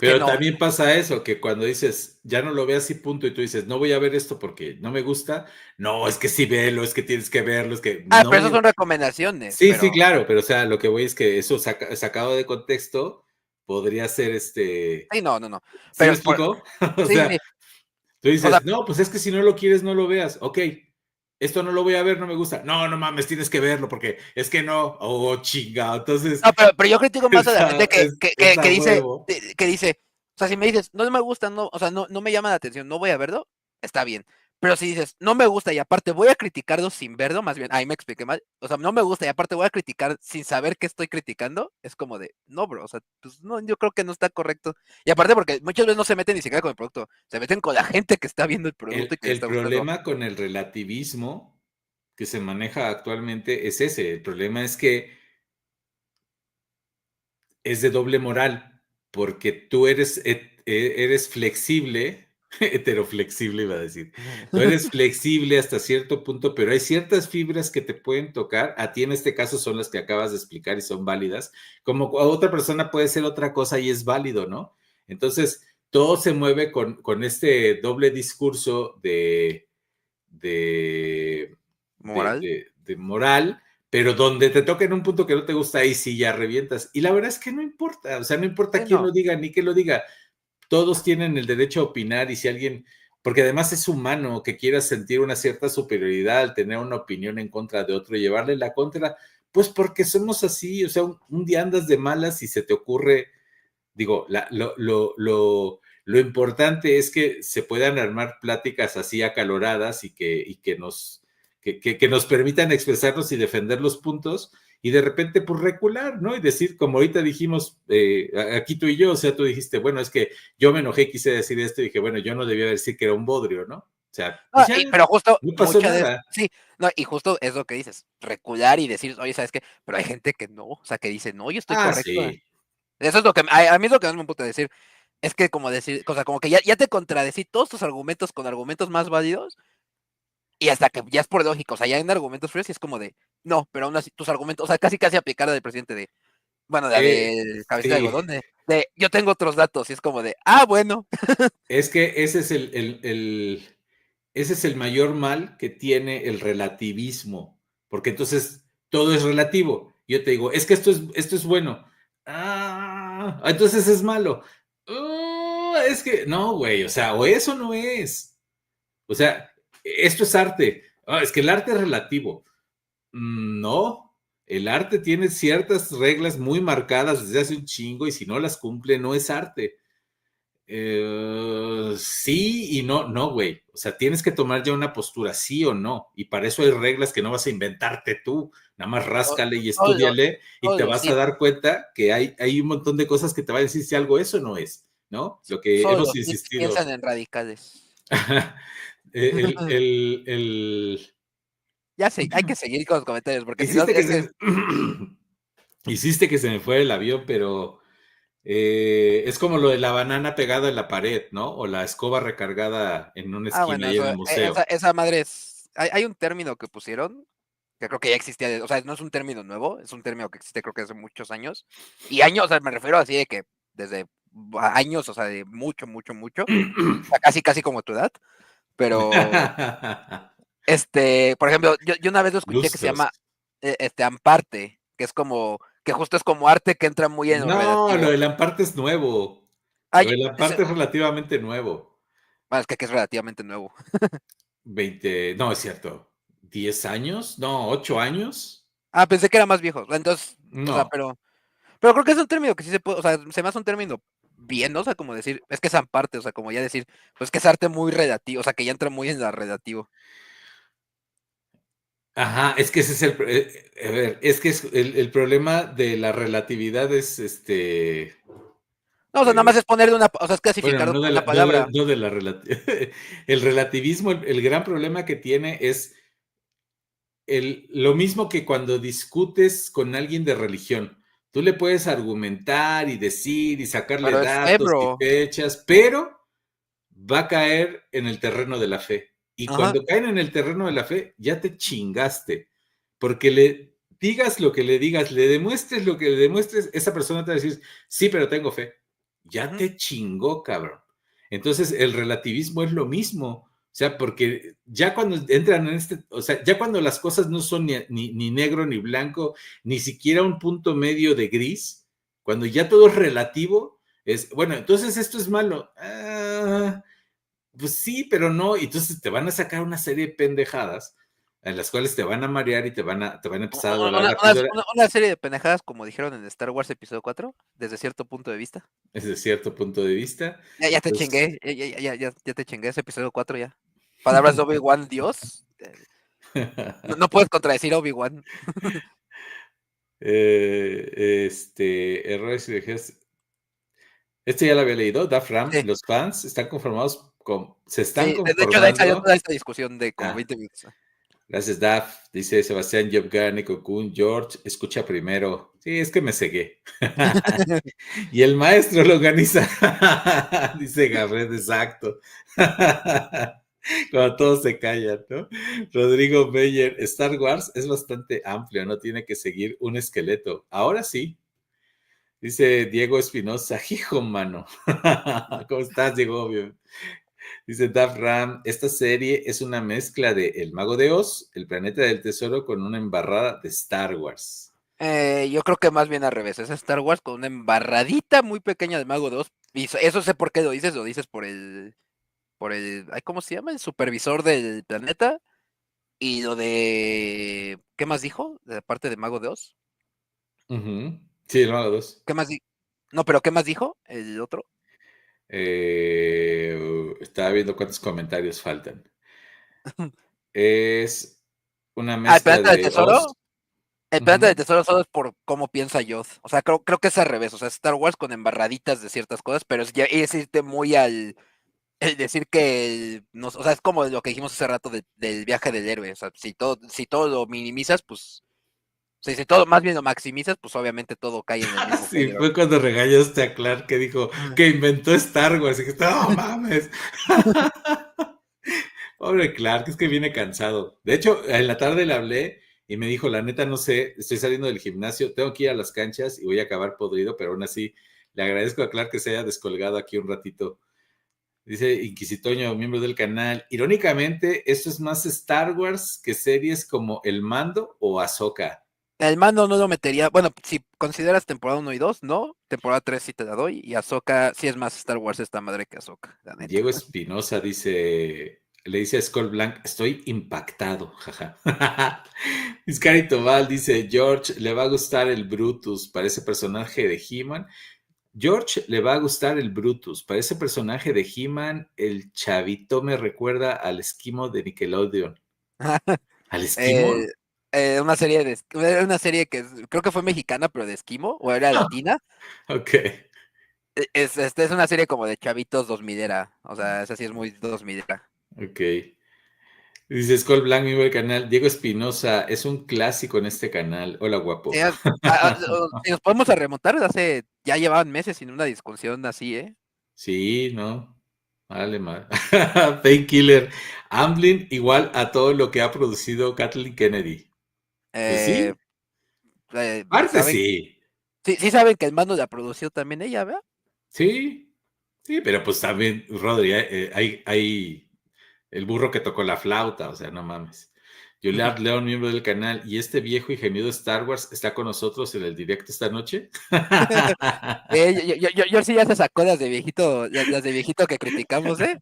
pero también pasa eso, que cuando dices, ya no lo veas y punto, y tú dices, no voy a ver esto porque no me gusta, no, es que sí velo, es que tienes que verlo, es que... no, pero eso son recomendaciones. Sí, pero... sí, claro, pero o sea, lo que voy es que eso sacado de contexto podría ser Sí, no. ¿Sí pero me explico? O sí, sea, sí. Tú dices, o sea, no, pues es que si no lo quieres, no lo veas. Ok, esto no lo voy a ver, no me gusta. No, no mames, tienes que verlo porque es que no. Oh, chingado. Entonces. No, pero yo critico más a la gente que dice, o sea, si me dices, no me gusta, no, o sea, no me llama la atención, no voy a verlo, está bien. Pero si dices, no me gusta y aparte voy a criticarlo sin verlo, más bien, ahí me expliqué mal, o sea, no me gusta y aparte voy a criticar sin saber qué estoy criticando, es como de, no, bro, o sea, pues no, yo creo que no está correcto. Y aparte porque muchas veces no se meten ni siquiera con el producto, se meten con la gente que está viendo el producto y que está gustando. El problema con el relativismo que se maneja actualmente es ese. El problema es que es de doble moral, porque tú eres flexible, heteroflexible iba a decir, tú eres flexible hasta cierto punto, pero hay ciertas fibras que te pueden tocar, a ti en este caso son las que acabas de explicar y son válidas, como a otra persona puede ser otra cosa y es válido, ¿no? Entonces, todo se mueve con este doble discurso de moral, pero donde te toca en un punto que no te gusta, ahí sí ya revientas. Y la verdad es que no importa, o sea, no importa quién lo diga ni que lo diga. Todos tienen el derecho a opinar y si alguien, porque además es humano que quiera sentir una cierta superioridad al tener una opinión en contra de otro y llevarle la contra, pues porque somos así, o sea, un día andas de malas y se te ocurre, digo, lo importante es que se puedan armar pláticas así acaloradas y que nos permitan expresarnos y defender los puntos y de repente pues recular, ¿no? Y decir, como ahorita dijimos, aquí tú y yo, o sea, tú dijiste, bueno, es que yo me enojé, quise decir esto y dije, bueno, yo no debía decir que era un bodrio, ¿no? O sea, pues ya, pero justo no pasó nada. Sí, no, y justo es lo que dices, recular y decir, oye, ¿sabes qué? Pero hay gente que no, o sea, que dice, no, yo estoy correcto. Sí. Eso es lo que, a mí es lo que no me puede decir, es que como decir, o sea, como que ya te contradecí todos tus argumentos con argumentos más válidos, y hasta que ya es por lógico, o sea, ya en argumentos fríos y es como de, no, pero aún así tus argumentos, o sea, casi aplicar del presidente de, bueno, de cabeza de algodón, de yo tengo otros datos, y es como de, bueno. Es que ese es ese es el mayor mal que tiene el relativismo, porque entonces todo es relativo. Yo te digo, es que esto es bueno. Entonces es malo. Es que no, güey, o sea, o eso no es. O sea, esto es arte. Es que el arte es relativo. No, el arte tiene ciertas reglas muy marcadas desde hace un chingo y si no las cumple, no es arte. Sí y no, güey. O sea, tienes que tomar ya una postura, sí o no. Y para eso hay reglas que no vas a inventarte tú. Nada más ráscale y estúdiale y te vas a dar cuenta que hay un montón de cosas que te va a decir si algo eso no es, ¿no? Lo que hemos insistido. Piensan en radicales. Ya sé, hay que seguir con los comentarios porque hiciste que se me fue el avión, pero Es como lo de la banana pegada en la pared, ¿no? O la escoba recargada en una esquina ahí en el museo. Esa madre es... Hay un término que pusieron, que creo que ya existía, o sea, no es un término nuevo, es un término que existe creo que hace muchos años. Y años, o sea, me refiero así de que desde años, o sea, de mucho, mucho, mucho. O sea, casi como tu edad. Pero, por ejemplo, yo una vez lo escuché que se llama amparte, que es como, que justo es como arte que entra muy en lo relativo. No, lo del amparte es nuevo. Lo del amparte es relativamente nuevo. Bueno, es que es relativamente nuevo. 20, no, es cierto. ¿10 años? No, 8 años. Ah, pensé que era más viejo. Entonces, no. O sea, pero creo que es un término que sí se puede, o sea, se me hace un término bien, ¿no? O sea, como decir, es que es amparte, o sea, como ya decir, pues que es arte muy relativo, o sea, que ya entra muy en la relativo. Ajá, es que ese es a ver, es que el problema de la relatividad es No, o sea, nada más es ponerle una, o sea, es clasificarlo bueno, con una palabra. no de la el relativismo, el gran problema que tiene es lo mismo que cuando discutes con alguien de religión. Tú le puedes argumentar y decir y sacarle Pero es fe, datos y bro. fechas, pero va a caer en el terreno de la fe. Y Ajá. cuando caen en el terreno de la fe, ya te chingaste. Porque le digas lo que le digas, le demuestres lo que le demuestres, esa persona te va a decir, sí, pero tengo fe. Ya te chingó, cabrón. Entonces, el relativismo es lo mismo. O sea, porque ya cuando entran en o sea, ya cuando las cosas no son ni negro ni blanco, ni siquiera un punto medio de gris, cuando ya todo es relativo, es, bueno, entonces esto es malo. Pues sí, pero no. Y entonces te van a sacar una serie de pendejadas en las cuales te van a marear y te van a empezar a dorar la píldora. Una serie de pendejadas, como dijeron en Star Wars Episodio 4, desde cierto punto de vista. Desde cierto punto de vista. Ya te chingué, ya te chingué ese Episodio 4 ya. Palabras de Obi-Wan, Dios. No puedes contradecir a Obi-Wan. Errores y dejes. Este ya lo había leído. Daf Ram, Sí. los fans están conformados se están Sí, conformando. de hecho, de ahí salió toda esta discusión de como 20 minutos. Gracias, Daf. Dice Sebastián Jobgar, Nico Kun, George, escucha primero. Sí, es que me cegué. Y el maestro lo organiza. Dice Garret, exacto. Cuando todos se callan, ¿no? Rodrigo Meyer, Star Wars es bastante amplio, no tiene que seguir un esqueleto. Ahora sí. Dice Diego Espinosa, hijo, mano. ¿Cómo estás, Diego? Dice Daf Ram, esta serie es una mezcla de El Mago de Oz, El Planeta del Tesoro con una embarrada de Star Wars. Yo creo que más bien al revés, es Star Wars con una embarradita muy pequeña de Mago de Oz. Y eso sé por qué lo dices por ¿cómo se llama? El supervisor del planeta. Y lo de, ¿qué más dijo? De la parte de Mago de Oz. Sí, El Mago de Oz. ¿Qué más No, pero ¿qué más dijo el otro? Estaba viendo cuántos comentarios faltan. Es una mezcla ¿El planeta del tesoro? Oz. El planeta del tesoro solo es por cómo piensa Yoda. O sea, creo que es al revés. O sea, Star Wars con embarraditas de ciertas cosas, pero es irte muy al el decir que o sea, es como lo que dijimos hace rato del viaje del héroe. O sea, si todo lo minimizas, pues. O sea, si todo más bien lo maximizas, pues obviamente todo cae en el mismo Sí, género. fue cuando regañaste a Clark que dijo que inventó Star Wars y que no mames. Pobre Clark, es que viene cansado. De hecho, en la tarde le hablé y me dijo, la neta no sé, estoy saliendo del gimnasio, tengo que ir a las canchas y voy a acabar podrido, pero aún así le agradezco a Clark que se haya descolgado aquí un ratito. Dice Inquisitoño, miembro del canal. Irónicamente, esto es más Star Wars que series como El Mando o Ahsoka. El Mando no lo metería, bueno, si consideras temporada 1 y 2, no, temporada 3 sí te la doy, y Ahsoka sí es más Star Wars esta madre que Ahsoka, la neta. Diego Espinosa le dice a Skull Blanc, estoy impactado, jaja. Iscari Tobal dice, George, le va a gustar el Brutus para ese personaje de He-Man. George le va a gustar el Brutus. Para ese personaje de He-Man, el chavito me recuerda al Esquimo de Nickelodeon. ¿Al Esquimo? Una serie que creo que fue mexicana, pero de Esquimo, o era latina. Ok. Es una serie como de chavitos 2000era, o sea, esa sí es muy 2000era. Ok. Dice Skull Blanc, mismo el canal. Diego Espinosa, es un clásico en este canal. Hola, guapo. Si nos podemos remontar, ya llevaban meses sin una discusión así, ¿eh? Sí, no. Vale, mal. Painkiller. Amblin igual a todo lo que ha producido Kathleen Kennedy. Pues sí. Parte sí. Sí saben que el mando la produció también ella, ¿verdad? Sí, pero pues también, Rodri, hay el burro que tocó la flauta, o sea, no mames. Julián León, miembro del canal, ¿y este viejo y gemido Star Wars está con nosotros en el directo esta noche? Yo sí ya se sacó las de viejito que criticamos, ¿eh?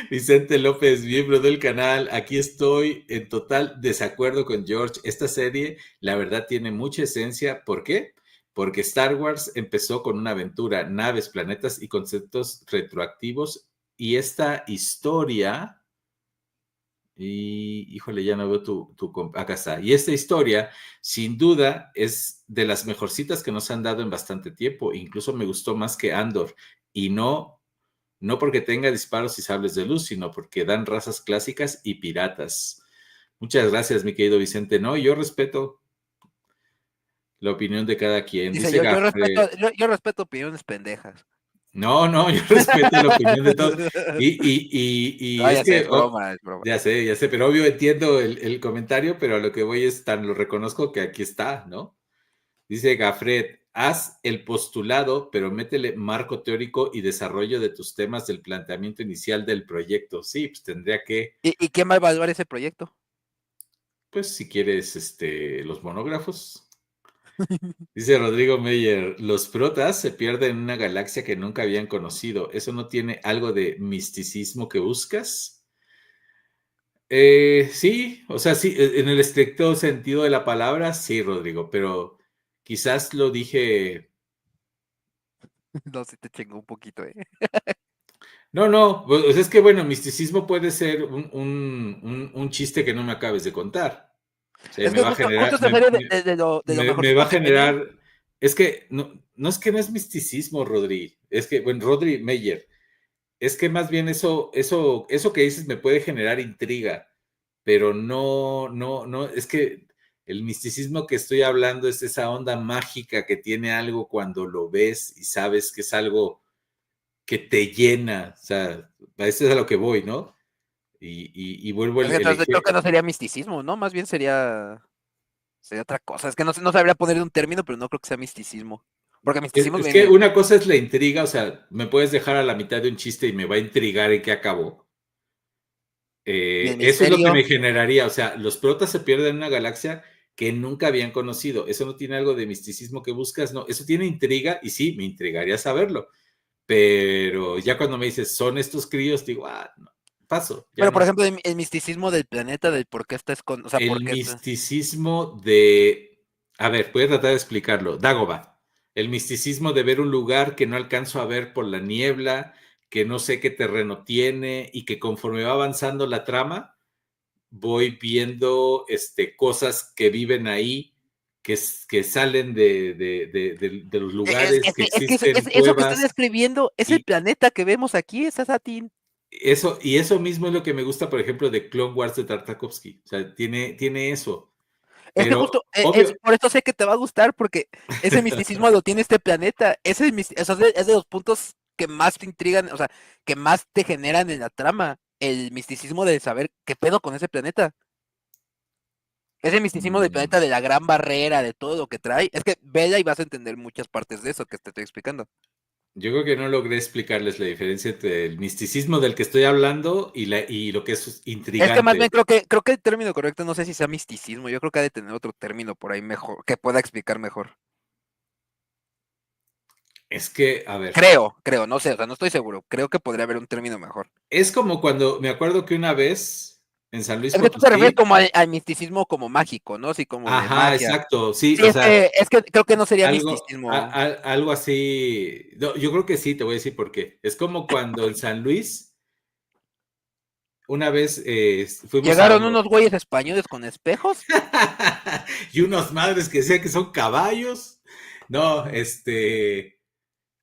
Vicente López, miembro del canal, aquí estoy en total desacuerdo con George. Esta serie, la verdad, tiene mucha esencia. ¿Por qué? Porque Star Wars empezó con una aventura, naves, planetas y conceptos retroactivos. Y esta historia, y híjole, ya no veo acá está. Y esta historia, sin duda, es de las mejorcitas que nos han dado en bastante tiempo. Incluso me gustó más que Andor. Y no porque tenga disparos y sables de luz, sino porque dan razas clásicas y piratas. Muchas gracias, mi querido Vicente. No, yo respeto la opinión de cada quien. Dice yo respeto opiniones pendejas. No, yo respeto la opinión de todos. Y no, es que es broma. Ya sé, pero obvio entiendo el comentario, pero a lo que voy es tan lo reconozco que aquí está, ¿no? Dice Gafret, haz el postulado, pero métele marco teórico y desarrollo de tus temas del planteamiento inicial del proyecto. Sí, pues tendría que... ¿Y quién va a evaluar ese proyecto? Pues si quieres, los monógrafos. Dice Rodrigo Meyer, los protas se pierden en una galaxia que nunca habían conocido. ¿Eso no tiene algo de misticismo que buscas? Sí, o sea, sí, en el estricto sentido de la palabra, sí, Rodrigo, pero quizás lo dije... No, se te chingó un poquito, ¿eh? No, pues es que bueno, misticismo puede ser un chiste que no me acabes de contar. O sea, me va a generar... Me va a generar... Es que no es que no es misticismo, Rodri. Es que, bueno, Rodri Meyer, es que más bien eso que dices me puede generar intriga, pero no, es que el misticismo que estoy hablando es esa onda mágica que tiene algo cuando lo ves y sabes que es algo que te llena, o sea, a eso es a lo que voy, ¿no? Y vuelvo a... Entonces creo que no sería misticismo, ¿no? Más bien sería otra cosa. Es que no sabría poner un término, pero no creo que sea misticismo. Porque misticismo es que una cosa es la intriga, o sea, me puedes dejar a la mitad de un chiste y me va a intrigar en qué acabó. Eso es lo que me generaría, o sea, los protas se pierden en una galaxia que nunca habían conocido. Eso no tiene algo de misticismo que buscas, no, eso tiene intriga y sí, me intrigaría saberlo. Pero ya cuando me dices, son estos críos, digo, no, paso. Pero, por ejemplo, el misticismo del planeta, del por qué está escondido. O sea, el misticismo de... A ver, voy a tratar de explicarlo. Dagobah. El misticismo de ver un lugar que no alcanzo a ver por la niebla, que no sé qué terreno tiene y que conforme va avanzando la trama, voy viendo cosas que viven ahí, que salen de los lugares, que existen cuevas. Eso que estás describiendo es el planeta que vemos aquí, es Asatín. Eso mismo es lo que me gusta, por ejemplo, de Clone Wars de Tartakovsky. O sea, tiene eso. Es que justo, por eso sé que te va a gustar, porque ese misticismo lo tiene este planeta. Es de los puntos que más te intrigan, o sea, que más te generan en la trama. El misticismo de saber qué pedo con ese planeta. Ese misticismo del planeta, de la gran barrera, de todo lo que trae. Es que vela y vas a entender muchas partes de eso que te estoy explicando. Yo creo que no logré explicarles la diferencia entre el misticismo del que estoy hablando y lo que es intrigante. Es que más bien creo que el término correcto, no sé si sea misticismo, yo creo que ha de tener otro término por ahí mejor, que pueda explicar mejor. Es que, a ver. Creo, no sé, o sea, no estoy seguro. Creo que podría haber un término mejor. Es como cuando, me acuerdo que una vez en San Luis Potosí... Es que tú te refieres como al misticismo como mágico, ¿no? Así como ajá, de magia. Exacto, sí. O sea, es que creo que no sería misticismo. Algo así, no, yo creo que sí, te voy a decir por qué. Es como cuando en San Luis, una vez fuimos llegaron unos güeyes españoles con espejos. Y unos madres que decían que son caballos. No,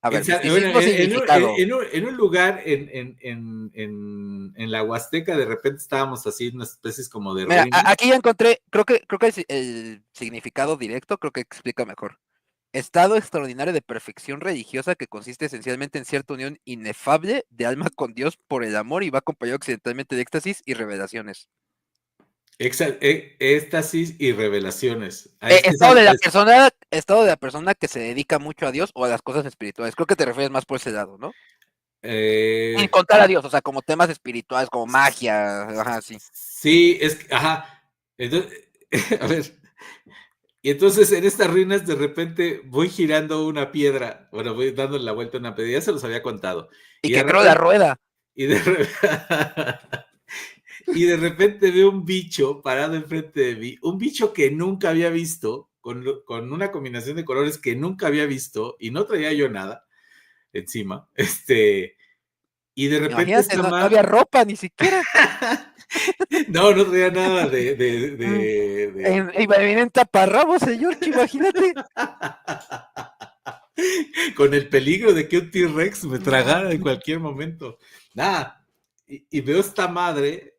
A ver, en un lugar en la Huasteca, de repente estábamos así, unas especies como de... Mira, aquí ya encontré, creo que el significado directo creo que explica mejor. Estado extraordinario de perfección religiosa que consiste esencialmente en cierta unión inefable de alma con Dios por el amor y va acompañado accidentalmente de éxtasis y revelaciones. Éxtasis y revelaciones. Estado de la persona que se dedica mucho a Dios o a las cosas espirituales. Creo que te refieres más por ese lado, ¿no? Encontrar a Dios, o sea, como temas espirituales, como magia, ajá, sí. Sí, ajá. Entonces, a ver. Y entonces en estas ruinas de repente voy girando una piedra, bueno, voy dando la vuelta a una piedra, ya se los había contado. Y que creo la rueda. Y de repente veo un bicho parado enfrente de mí, un bicho que nunca había visto, con una combinación de colores que nunca había visto, y no traía yo nada encima, y de repente... Imagínate, no había ropa ni siquiera. No traía nada Iba bien en taparrabos, señor, imagínate. Con el peligro de que un T-Rex me tragara en cualquier momento. Nada, y veo esta madre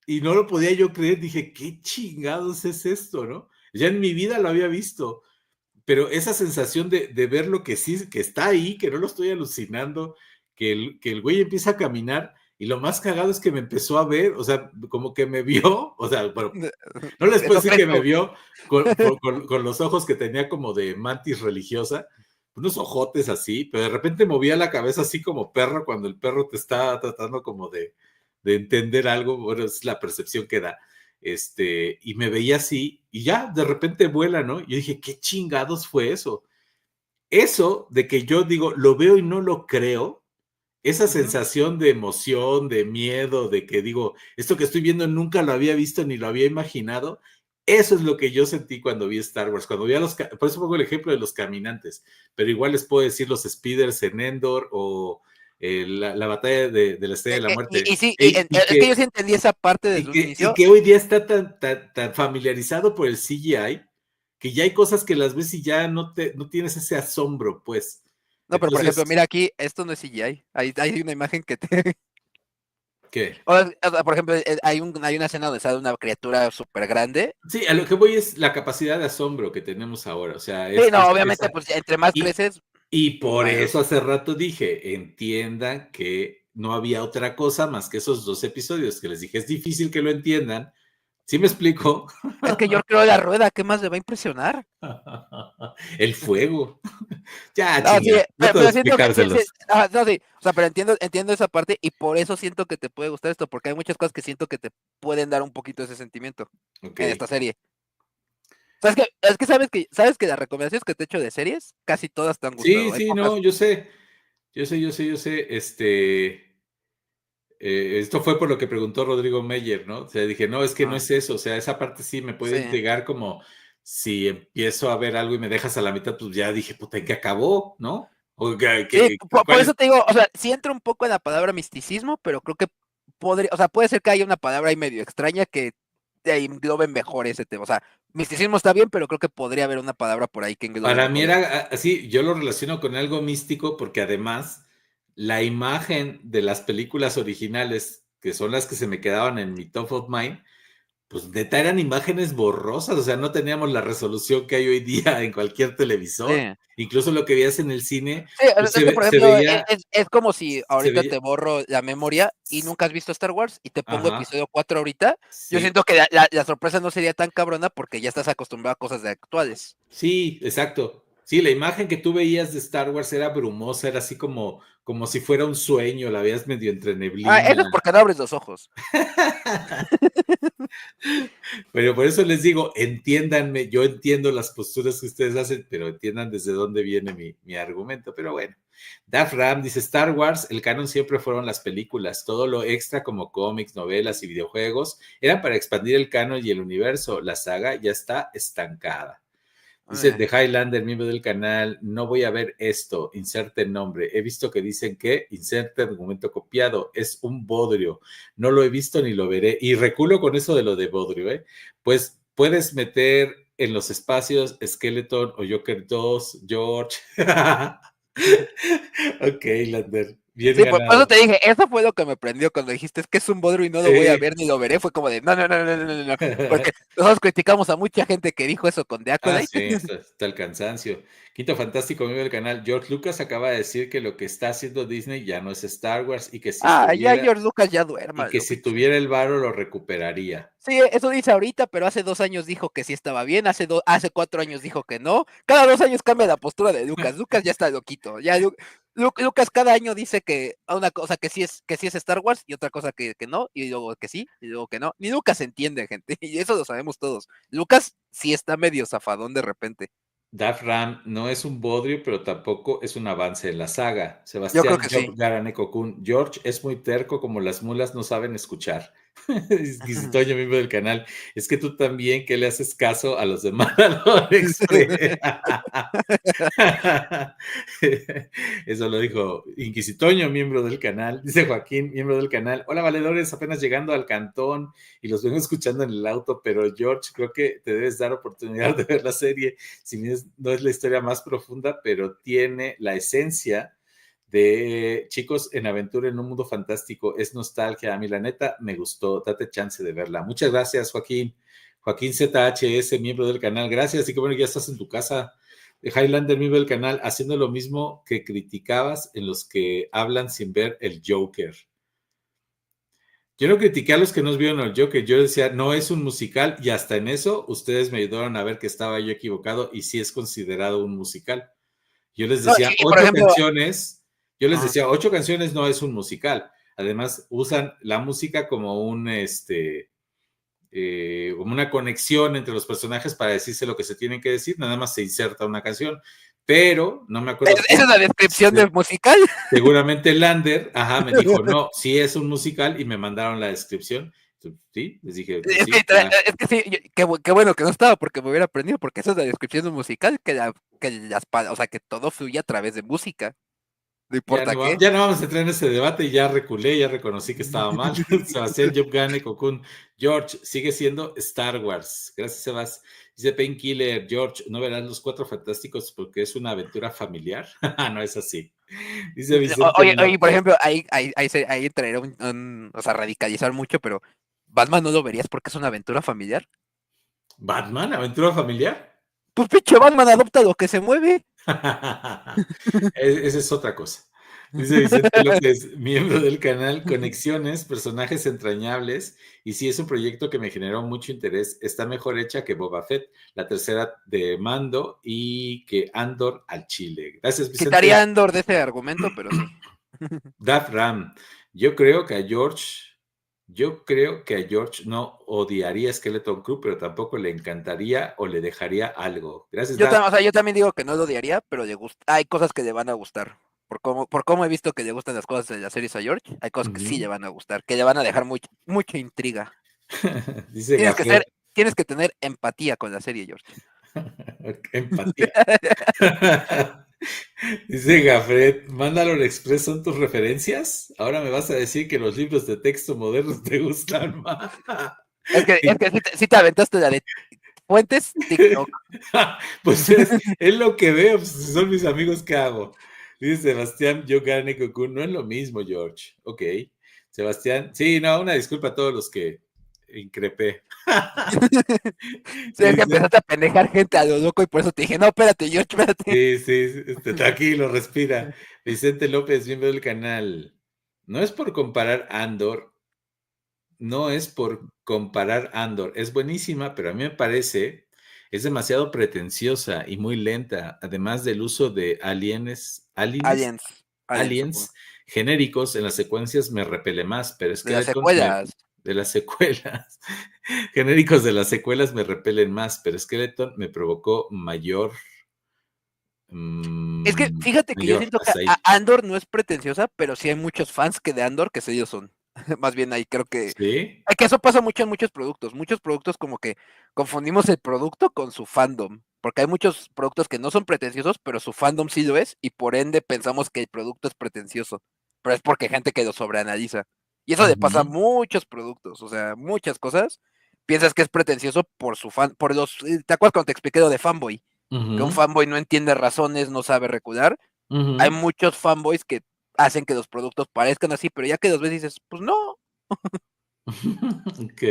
y no lo podía yo creer. Dije, ¿qué chingados es esto, no? Ya en mi vida lo había visto, pero esa sensación de ver lo que sí, que está ahí, que no lo estoy alucinando, que el güey empieza a caminar. Y lo más cagado es que me empezó a ver, o sea, como que me vio, o sea, bueno, no les puedo decir que me vio con los ojos que tenía como de mantis religiosa, unos ojotes así, pero de repente movía la cabeza así como perro cuando el perro te está tratando como de entender algo, bueno, es la percepción que da, y me veía así, y ya, de repente vuela, ¿no? Yo dije, ¿qué chingados fue eso? Eso de que yo digo, lo veo y no lo creo, esa sensación de emoción, de miedo, de que digo, esto que estoy viendo nunca lo había visto ni lo había imaginado, eso es lo que yo sentí cuando vi Star Wars, cuando vi por eso pongo el ejemplo de los caminantes, pero igual les puedo decir los speeders en Endor o la batalla de la Estrella de la Muerte. Es que yo sí entendí esa parte desde un inicio. Y que hoy día está tan familiarizado por el CGI, que ya hay cosas que las ves y ya no tienes ese asombro, pues. No, pero por ejemplo, mira aquí, esto no es CGI. Hay una imagen que te... ¿Qué? O sea, por ejemplo, hay una escena donde sale una criatura súper grande. Sí, a lo que voy es la capacidad de asombro que tenemos ahora. O sea, sí, no, obviamente, pues entre más creces. Y por eso hace rato dije, entiendan que no había otra cosa más que esos 2 episodios que les dije, es difícil que lo entiendan. ¿Sí me explico? Es que yo creo la rueda, ¿qué más le va a impresionar? El fuego. Ya, no, chinga, sí, no puedo explicárselos. No, sí, o sea, pero entiendo esa parte y por eso siento que te puede gustar esto, porque hay muchas cosas que siento que te pueden dar un poquito ese sentimiento en esta serie. O sea, es que sabes que las recomendaciones que te he hecho de series, casi todas te han gustado. Sí, no, yo sé. Esto fue por lo que preguntó Rodrigo Meyer, ¿no? O sea, dije, no, es que no es eso. O sea, esa parte sí me puede intrigar, como si empiezo a ver algo y me dejas a la mitad, pues ya dije, puta, ¿en qué acabó? ¿No? Por eso te digo, o sea, sí entra un poco en la palabra misticismo, pero creo que puede ser que haya una palabra ahí medio extraña que englobe mejor ese tema. O sea, misticismo está bien, pero creo que podría haber una palabra por ahí que englobe. Para mí era así, yo lo relaciono con algo místico porque además la imagen de las películas originales, que son las que se me quedaban en mi top of mind, pues neta eran imágenes borrosas, o sea, no teníamos la resolución que hay hoy día en cualquier televisor. Sí. Incluso lo que veías en el cine. Sí, pues por ejemplo, es como si ahorita te borro la memoria y nunca has visto Star Wars y te pongo episodio 4 ahorita. Sí. Yo siento que la sorpresa no sería tan cabrona porque ya estás acostumbrado a cosas de actuales. Sí, exacto. Sí, la imagen que tú veías de Star Wars era brumosa, era así como si fuera un sueño, la veías medio entre neblina. Eso es porque no abres los ojos. Pero por eso les digo, entiéndanme, yo entiendo las posturas que ustedes hacen, pero entiendan desde dónde viene mi argumento. Pero bueno, Daf Ram dice, Star Wars, el canon siempre fueron las películas, todo lo extra como cómics, novelas y videojuegos eran para expandir el canon y el universo, la saga ya está estancada. Dice The Highlander, miembro del canal, no voy a ver esto, inserte nombre. He visto que dicen que inserte documento copiado, es un bodrio. No lo he visto ni lo veré. Y reculo con eso de lo de bodrio, ¿eh? Pues puedes meter en los espacios Skeleton o Joker 2, George. Ok, Lander. Bien Sí, por ganado. eso te dije, eso fue lo que me prendió cuando dijiste, es que es un bodrio y no lo voy a ver ni lo veré. Fue como de, no, porque nosotros criticamos a mucha gente que dijo eso con The Acolyte. Sí, está el cansancio. Quinto fantástico, amigo del canal. George Lucas acaba de decir que lo que está haciendo Disney ya no es Star Wars y que si Ya tuviera, George Lucas ya duerma. y que si tuviera el varo lo recuperaría. Sí, eso dice ahorita, pero hace 2 años dijo que sí estaba bien, hace 4 años dijo que no. Cada 2 años cambia la postura de Lucas. Lucas ya está loquito. Ya Lucas cada año dice que una cosa que sí es Star Wars y otra cosa que no, y luego que sí, y luego que no. Ni Lucas entiende, gente, y eso lo sabemos todos. Lucas sí está medio zafadón de repente. Daf Ram no es un bodrio, pero tampoco es un avance en la saga. Yo Sebastián creo que sí. Garanekokun. George es muy terco, como las mulas no saben escuchar. Exquisitoño, miembro del canal. Es que tú también, que le haces caso a los de Mandalor Express. Eso lo dijo Inquisitoño, miembro del canal. Dice Joaquín, miembro del canal. Hola, valedores, apenas llegando al cantón y los vengo escuchando en el auto, pero George, creo que te debes dar oportunidad de ver la serie. Si bien no es la historia más profunda, pero tiene la esencia de chicos en aventura en un mundo fantástico. Es nostalgia. A mí, la neta, me gustó. Date chance de verla. Muchas gracias, Joaquín. Joaquín ZHS, miembro del canal. Gracias. Y que bueno, ya estás en tu casa. Highlander, miembro del canal, haciendo lo mismo que criticabas en los que hablan sin ver el Joker. Yo no critiqué a los que no vieron el Joker. Yo decía, no es un musical. Y hasta en eso, ustedes me ayudaron a ver que estaba yo equivocado y sí es considerado un musical. Yo les decía, No, por ejemplo, canciones. Yo les decía, 8 canciones no es un musical. Además, usan la música como como una conexión entre los personajes para decirse lo que se tienen que decir. Nada más se inserta una canción. Pero no me acuerdo. ¿Esa es la descripción del musical? Seguramente Lander, me dijo, no, sí es un musical y me mandaron la descripción. Sí, les dije. Es que sí, qué bueno que no estaba porque me hubiera aprendido, porque esa es la descripción de un musical, o sea, que todo fluye a través de música. No importa qué. Ya no vamos a entrar en ese debate y ya reculé, ya reconocí que estaba mal. Sebastián Jobgane Kokun. George, sigue siendo Star Wars. Gracias, Sebas. Dice Painkiller, George, no verás los 4 fantásticos porque es una aventura familiar. No es así. Dice Vicente. Oye, por ejemplo, ahí entraría o sea, radicalizar mucho, pero ¿Batman no lo verías porque es una aventura familiar? ¿Batman? ¿Aventura familiar? Pues pinche Batman adopta lo que se mueve. Esa es otra cosa. Dice Vicente López, miembro del canal, conexiones, personajes entrañables, y sí es un proyecto que me generó mucho interés. Está mejor hecha que Boba Fett, la tercera de Mando, y que Andor al Chile. Gracias, Vicente. Quitaría Andor de ese argumento, pero sí. Daf Ram, yo creo que a George no odiaría Skeleton Crew, pero tampoco le encantaría o le dejaría algo. Gracias, Daf. Yo también digo que no lo odiaría, pero le gusta. Hay cosas que le van a gustar. Por cómo he visto que le gustan las cosas de la serie a George, hay cosas que sí le van a gustar, que le van a dejar mucha intriga. Dice tienes que tener empatía con la serie, George. Empatía. Dice Gafret, Mandalore Express son tus referencias. Ahora me vas a decir que los libros de texto modernos te gustan más. Es que sí te aventaste la de fuentes TikTok. Pues es lo que veo, pues, son mis amigos que hago. Dice Sebastián, yo gané Cocoon. No es lo mismo, George. Ok. Sebastián, sí, no, una disculpa a todos los que increpé. Sí, es que empezaste a pendejar gente a lo loco y por eso te dije, no, espérate, George, espérate. Sí, tranquilo, respira. Vicente López, miembro del canal. No es por comparar Andor, es buenísima, pero a mí me parece, es demasiado pretenciosa y muy lenta, además del uso de aliens genéricos en las secuencias me repele más, pero es que de las secuelas genéricos de las secuelas me repelen más, pero Skeleton me provocó mayor. Es que fíjate que yo siento que Andor no es pretenciosa, pero sí hay muchos fans que de Andor que ellos son. Más bien ahí creo que. ¿Sí? Que eso pasa mucho en muchos productos. Muchos productos como que confundimos el producto con su fandom. Porque hay muchos productos que no son pretenciosos, pero su fandom sí lo es, y por ende pensamos que el producto es pretencioso. Pero es porque hay gente que lo sobreanaliza. Y eso le pasa a muchos productos, o sea, muchas cosas. Piensas que es pretencioso por su fan, ¿te acuerdas cuando te expliqué lo de fanboy? Que un fanboy no entiende razones, no sabe recular, Hay muchos fanboys que hacen que los productos parezcan así, pero ya que los ves dices, pues no. Ok.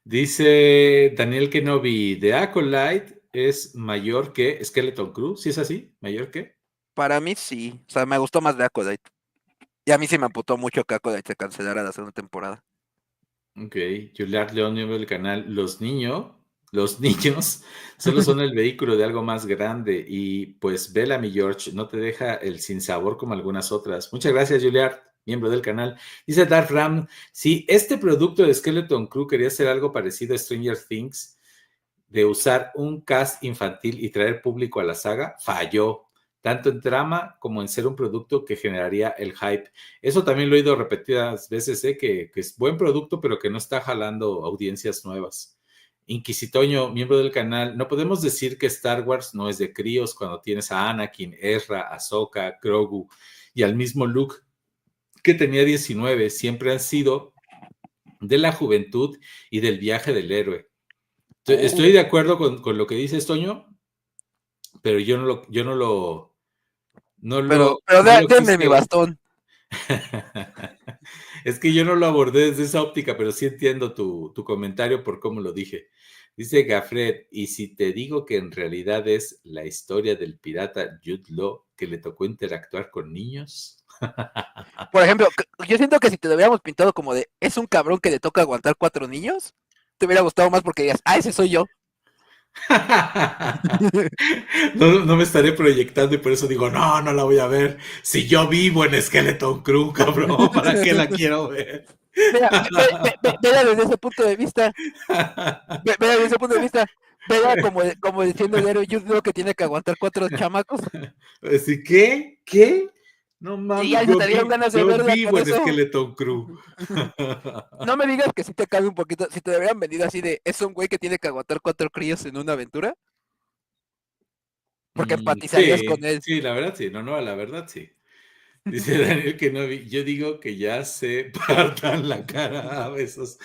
Dice Daniel Kenobi, The Acolyte es mayor que Skeleton Crew, ¿sí es así? ¿Mayor que? Para mí sí, o sea, me gustó más The Acolyte. Y a mí sí me amputó mucho que Acolyte se cancelara la segunda temporada. Ok, Julián León, miembro del canal, los niños solo son el vehículo de algo más grande y pues vela mi George, no te deja el sinsabor como algunas otras. Muchas gracias, Julián, miembro del canal. Dice Darth Ram, si este producto de Skeleton Crew quería hacer algo parecido a Stranger Things, de usar un cast infantil y traer público a la saga, falló, tanto en trama como en ser un producto que generaría el hype. Eso también lo he oído repetidas veces, que es buen producto, pero que no está jalando audiencias nuevas. Inquisitoño, miembro del canal, no podemos decir que Star Wars no es de críos cuando tienes a Anakin, Ezra, Ahsoka, Grogu y al mismo Luke, que tenía 19, siempre han sido de la juventud y del viaje del héroe. Estoy de acuerdo con lo que dices, Toño, pero yo no lo Denme mi bastón. Es que yo no lo abordé desde esa óptica, pero sí entiendo tu comentario por cómo lo dije. Dice Gafred, y si te digo que en realidad es la historia del pirata Jude Law que le tocó interactuar con niños. Por ejemplo, yo siento que si te lo hubiéramos pintado como de es un cabrón que le toca aguantar 4 niños, te hubiera gustado más porque dirías, ese soy yo. No me estaré proyectando y por eso digo, no la voy a ver. Si yo vivo en Skeleton Crew, cabrón, ¿para qué la quiero ver? Vela desde ese punto de vista. Vela desde ese punto de vista. Vela como diciendo el héroe, yo digo que tiene que aguantar 4 chamacos. Así, ¿qué? No mames, y ya se te dieron ganas de verla vivo en Skeleton Crew. No me digas que si te cabe un poquito, si te hubieran vendido así de, es un güey que tiene que aguantar 4 críos en una aventura. Porque empatizarías con él. Sí, la verdad sí, la verdad sí. Dice Daniel que no vi, yo digo que ya se partan la cara a besos.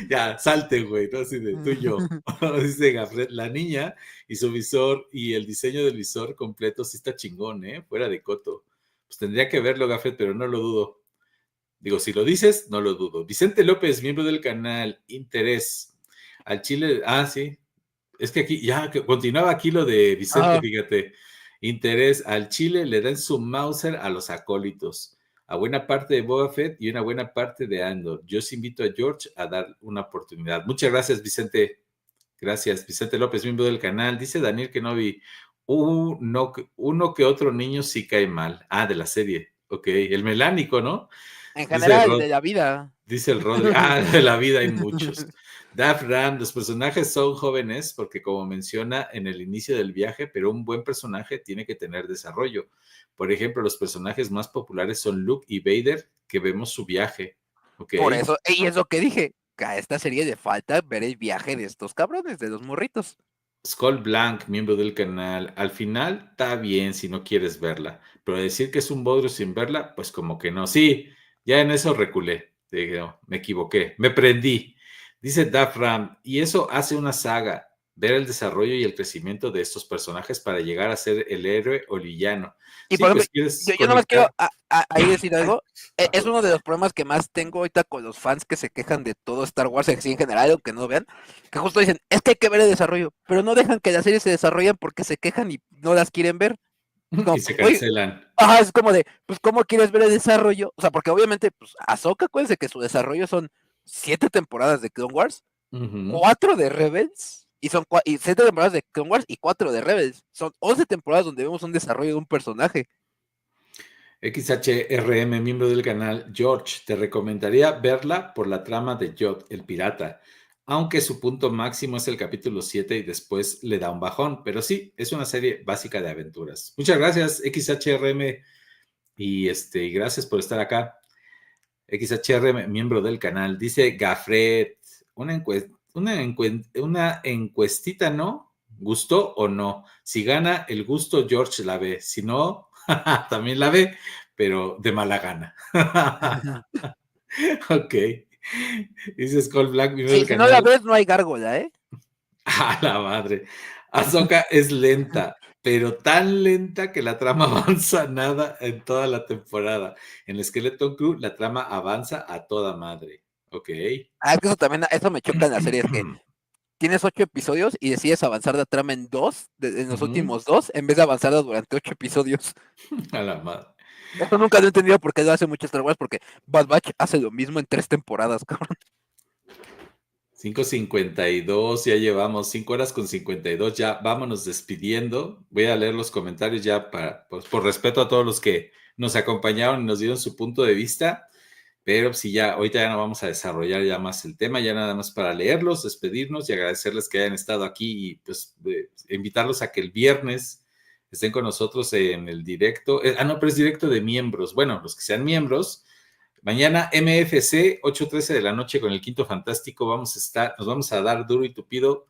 Ya, salte, güey, ¿no? Así de tú y yo. Dice Gafret, la niña y su visor y el diseño del visor completo sí está chingón, fuera de coto. Pues tendría que verlo, Gafret, pero no lo dudo. Digo, si lo dices, no lo dudo. Vicente López, miembro del canal, interés. Al Chile, sí. Es que aquí, ya que continuaba aquí lo de Vicente, fíjate. Interés al Chile le dan su Mauser a los acólitos, a buena parte de Boba Fett y una buena parte de Andor. Yo os invito a George a dar una oportunidad. Muchas gracias, Vicente. Gracias, Vicente López, miembro del canal. Dice Daniel Kenobi, uno que otro niño sí cae mal. De la serie. Ok, el melánico, ¿no? En general, de la vida. Dice el Rodri, de la vida hay muchos. Darth Ram, los personajes son jóvenes porque como menciona en el inicio del viaje, pero un buen personaje tiene que tener desarrollo. Por ejemplo, los personajes más populares son Luke y Vader, que vemos su viaje. Okay. Por eso, y es lo que dije, que a esta serie le falta ver el viaje de estos cabrones, de los morritos. Skull Blanc, miembro del canal, al final está bien si no quieres verla, pero decir que es un bodrio sin verla, pues como que no. Sí, ya en eso reculé, me equivoqué, me prendí. Dice Dafram, y eso hace una saga, ver el desarrollo y el crecimiento de estos personajes para llegar a ser el héroe o el villano. Y sí, por ejemplo, pues, yo nomás quiero ahí decir algo. Es uno de los problemas que más tengo ahorita con los fans que se quejan de todo Star Wars en general, aunque no vean, que justo dicen, es que hay que ver el desarrollo, pero no dejan que las series se desarrollen porque se quejan y no las quieren ver. Como, y se cancelan. Es como de, pues, ¿cómo quieres ver el desarrollo? O sea, porque obviamente, pues, Ahsoka, acuérdense que su desarrollo son 7 temporadas de Clone Wars, 4 de Rebels, y 7 temporadas de Clone Wars y 4 de Rebels. Son 11 temporadas donde vemos un desarrollo de un personaje. XHRM, miembro del canal, George, te recomendaría verla por la trama de Jod, el pirata, aunque su punto máximo es el capítulo 7 y después le da un bajón, pero sí, es una serie básica de aventuras. Muchas gracias, XHRM, y gracias por estar acá. XHRM, miembro del canal, dice Gafret, una encuestita, ¿no? ¿Gustó o no? Si gana el gusto, George la ve, si no, también la ve, pero de mala gana. Ok. Dice Skull Black. Sí, si no la ves, no hay gárgola, A la madre. Ahsoka es lenta, pero tan lenta que la trama avanza nada en toda la temporada. En el Skeleton Crew la trama avanza a toda madre. Ok. Es que eso también, eso me choca en la serie, es que tienes 8 episodios y decides avanzar la trama en los últimos 2, en vez de avanzarla durante 8 episodios. A la madre. Eso nunca lo he entendido por qué lo hace mucho Star Wars, porque Bad Batch hace lo mismo en 3 temporadas, cabrón. 5:52, ya llevamos 5 horas con 52, ya vámonos despidiendo. Voy a leer los comentarios ya pues, por respeto a todos los que nos acompañaron y nos dieron su punto de vista, pero si ya, ahorita ya no vamos a desarrollar ya más el tema, ya nada más para leerlos, despedirnos y agradecerles que hayan estado aquí y pues invitarlos a que el viernes estén con nosotros en el directo. No, pero es directo de miembros. Bueno, los que sean miembros. Mañana MFC, 8:13 de la noche con el Quinto Fantástico, nos vamos a dar duro y tupido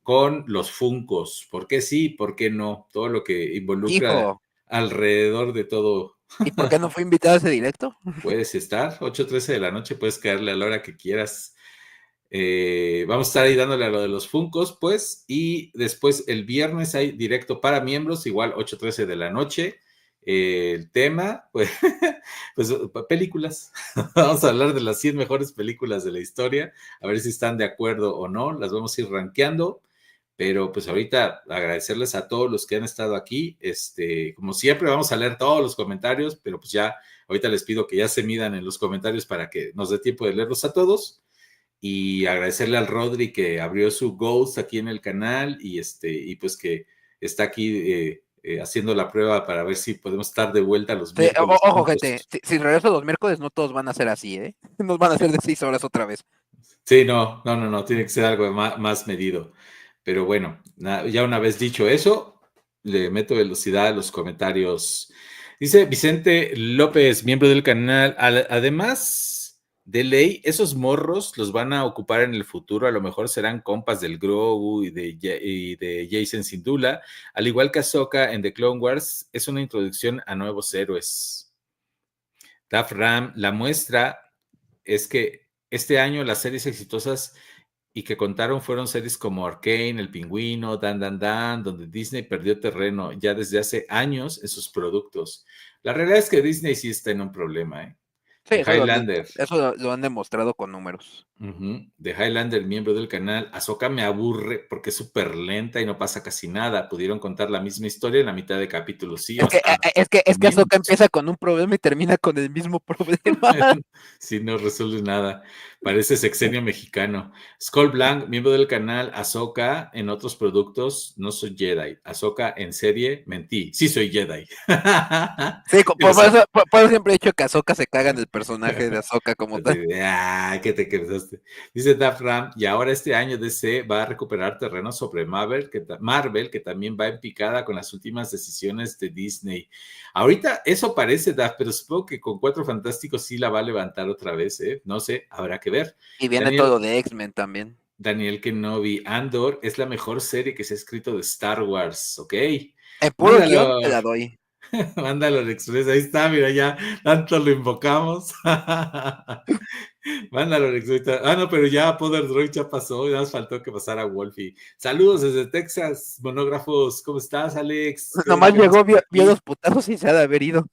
con los Funkos. ¿Por qué sí? ¿Por qué no? Todo lo que involucra alrededor de todo. ¿Y por qué no fue invitado a ese directo? Puedes estar, 8:13 de la noche, puedes caerle a la hora que quieras. Vamos a estar ahí dándole a lo de los Funkos, pues, y después el viernes hay directo para miembros, igual 8:13 de la noche. El tema, pues películas. Vamos a hablar de las 100 mejores películas de la historia, a ver si están de acuerdo o no, las vamos a ir rankeando, pero pues ahorita agradecerles a todos los que han estado aquí, como siempre vamos a leer todos los comentarios, pero pues ya ahorita les pido que ya se midan en los comentarios para que nos dé tiempo de leerlos a todos, y agradecerle al Rodri que abrió su Ghost aquí en el canal, y pues que está aquí haciendo la prueba para ver si podemos estar de vuelta los miércoles. Ojo, gente, si regreso los miércoles no todos van a ser así, ¿eh? Nos van a hacer de 6 horas otra vez. Sí, no, tiene que ser algo más medido. Pero bueno, ya una vez dicho eso, le meto velocidad a los comentarios. Dice Vicente López, miembro del canal, además de ley, esos morros los van a ocupar en el futuro, a lo mejor serán compas del Grogu y de Jacen Syndulla, al igual que Ahsoka en The Clone Wars, es una introducción a nuevos héroes. Daf Ram, la muestra es que este año las series exitosas y que contaron fueron series como Arcane, El Pingüino, Dan Dan Dan, donde Disney perdió terreno ya desde hace años en sus productos. La realidad es que Disney sí está en un problema, ¿eh? Sí, eso lo han demostrado con números. De Highlander, miembro del canal. Ahsoka me aburre porque es súper lenta y no pasa casi nada. Pudieron contar la misma historia en la mitad de capítulos. Sí, es que Ahsoka empieza con un problema y termina con el mismo problema. Sí, no resuelve nada. Parece sexenio mexicano. Skull Blanc, miembro del canal. Ahsoka en otros productos, no soy Jedi. Ahsoka en serie, mentí. Sí soy Jedi. Sí, por eso siempre he dicho que Ahsoka se caga en el personaje de Ahsoka como tal. ¿Qué te creaste? Dice Daf Ram, y ahora este año DC va a recuperar terreno sobre Marvel, que también va en picada con las últimas decisiones de Disney. Ahorita eso parece, Daf, pero supongo que con Cuatro Fantásticos sí la va a levantar otra vez, ¿eh? No sé, habrá que ver. Y viene todo de X-Men también. Daniel Kenobi, Andor es la mejor serie que se ha escrito de Star Wars, ¿ok? En puro guión te la doy. Mándalo Express, ahí está, mira, ya tanto lo invocamos. Mándalo Express. No, pero ya Poder Droid ya pasó, ya nos faltó que pasara Wolfie. Saludos desde Texas, monógrafos, ¿cómo estás, Alex? Nomás llegó, vio los putazos y se ha de haber ido.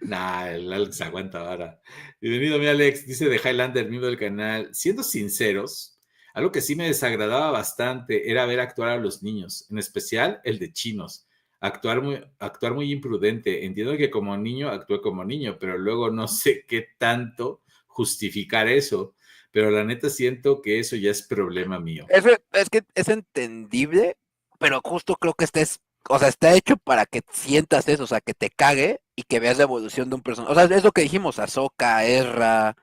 El Alex aguanta ahora. Bienvenido, mi Alex, dice de Highlander, miembro del canal. Siendo sinceros, algo que sí me desagradaba bastante era ver actuar a los niños, en especial el de chinos. Actuar muy imprudente. Entiendo que como niño actué como niño, pero luego no sé qué tanto justificar eso. Pero la neta siento que eso ya es problema mío. Es que es entendible, pero justo creo que está hecho para que sientas eso, o sea, que te cague y que veas la evolución de un personaje. O sea, es lo que dijimos, Ahsoka, Ezra,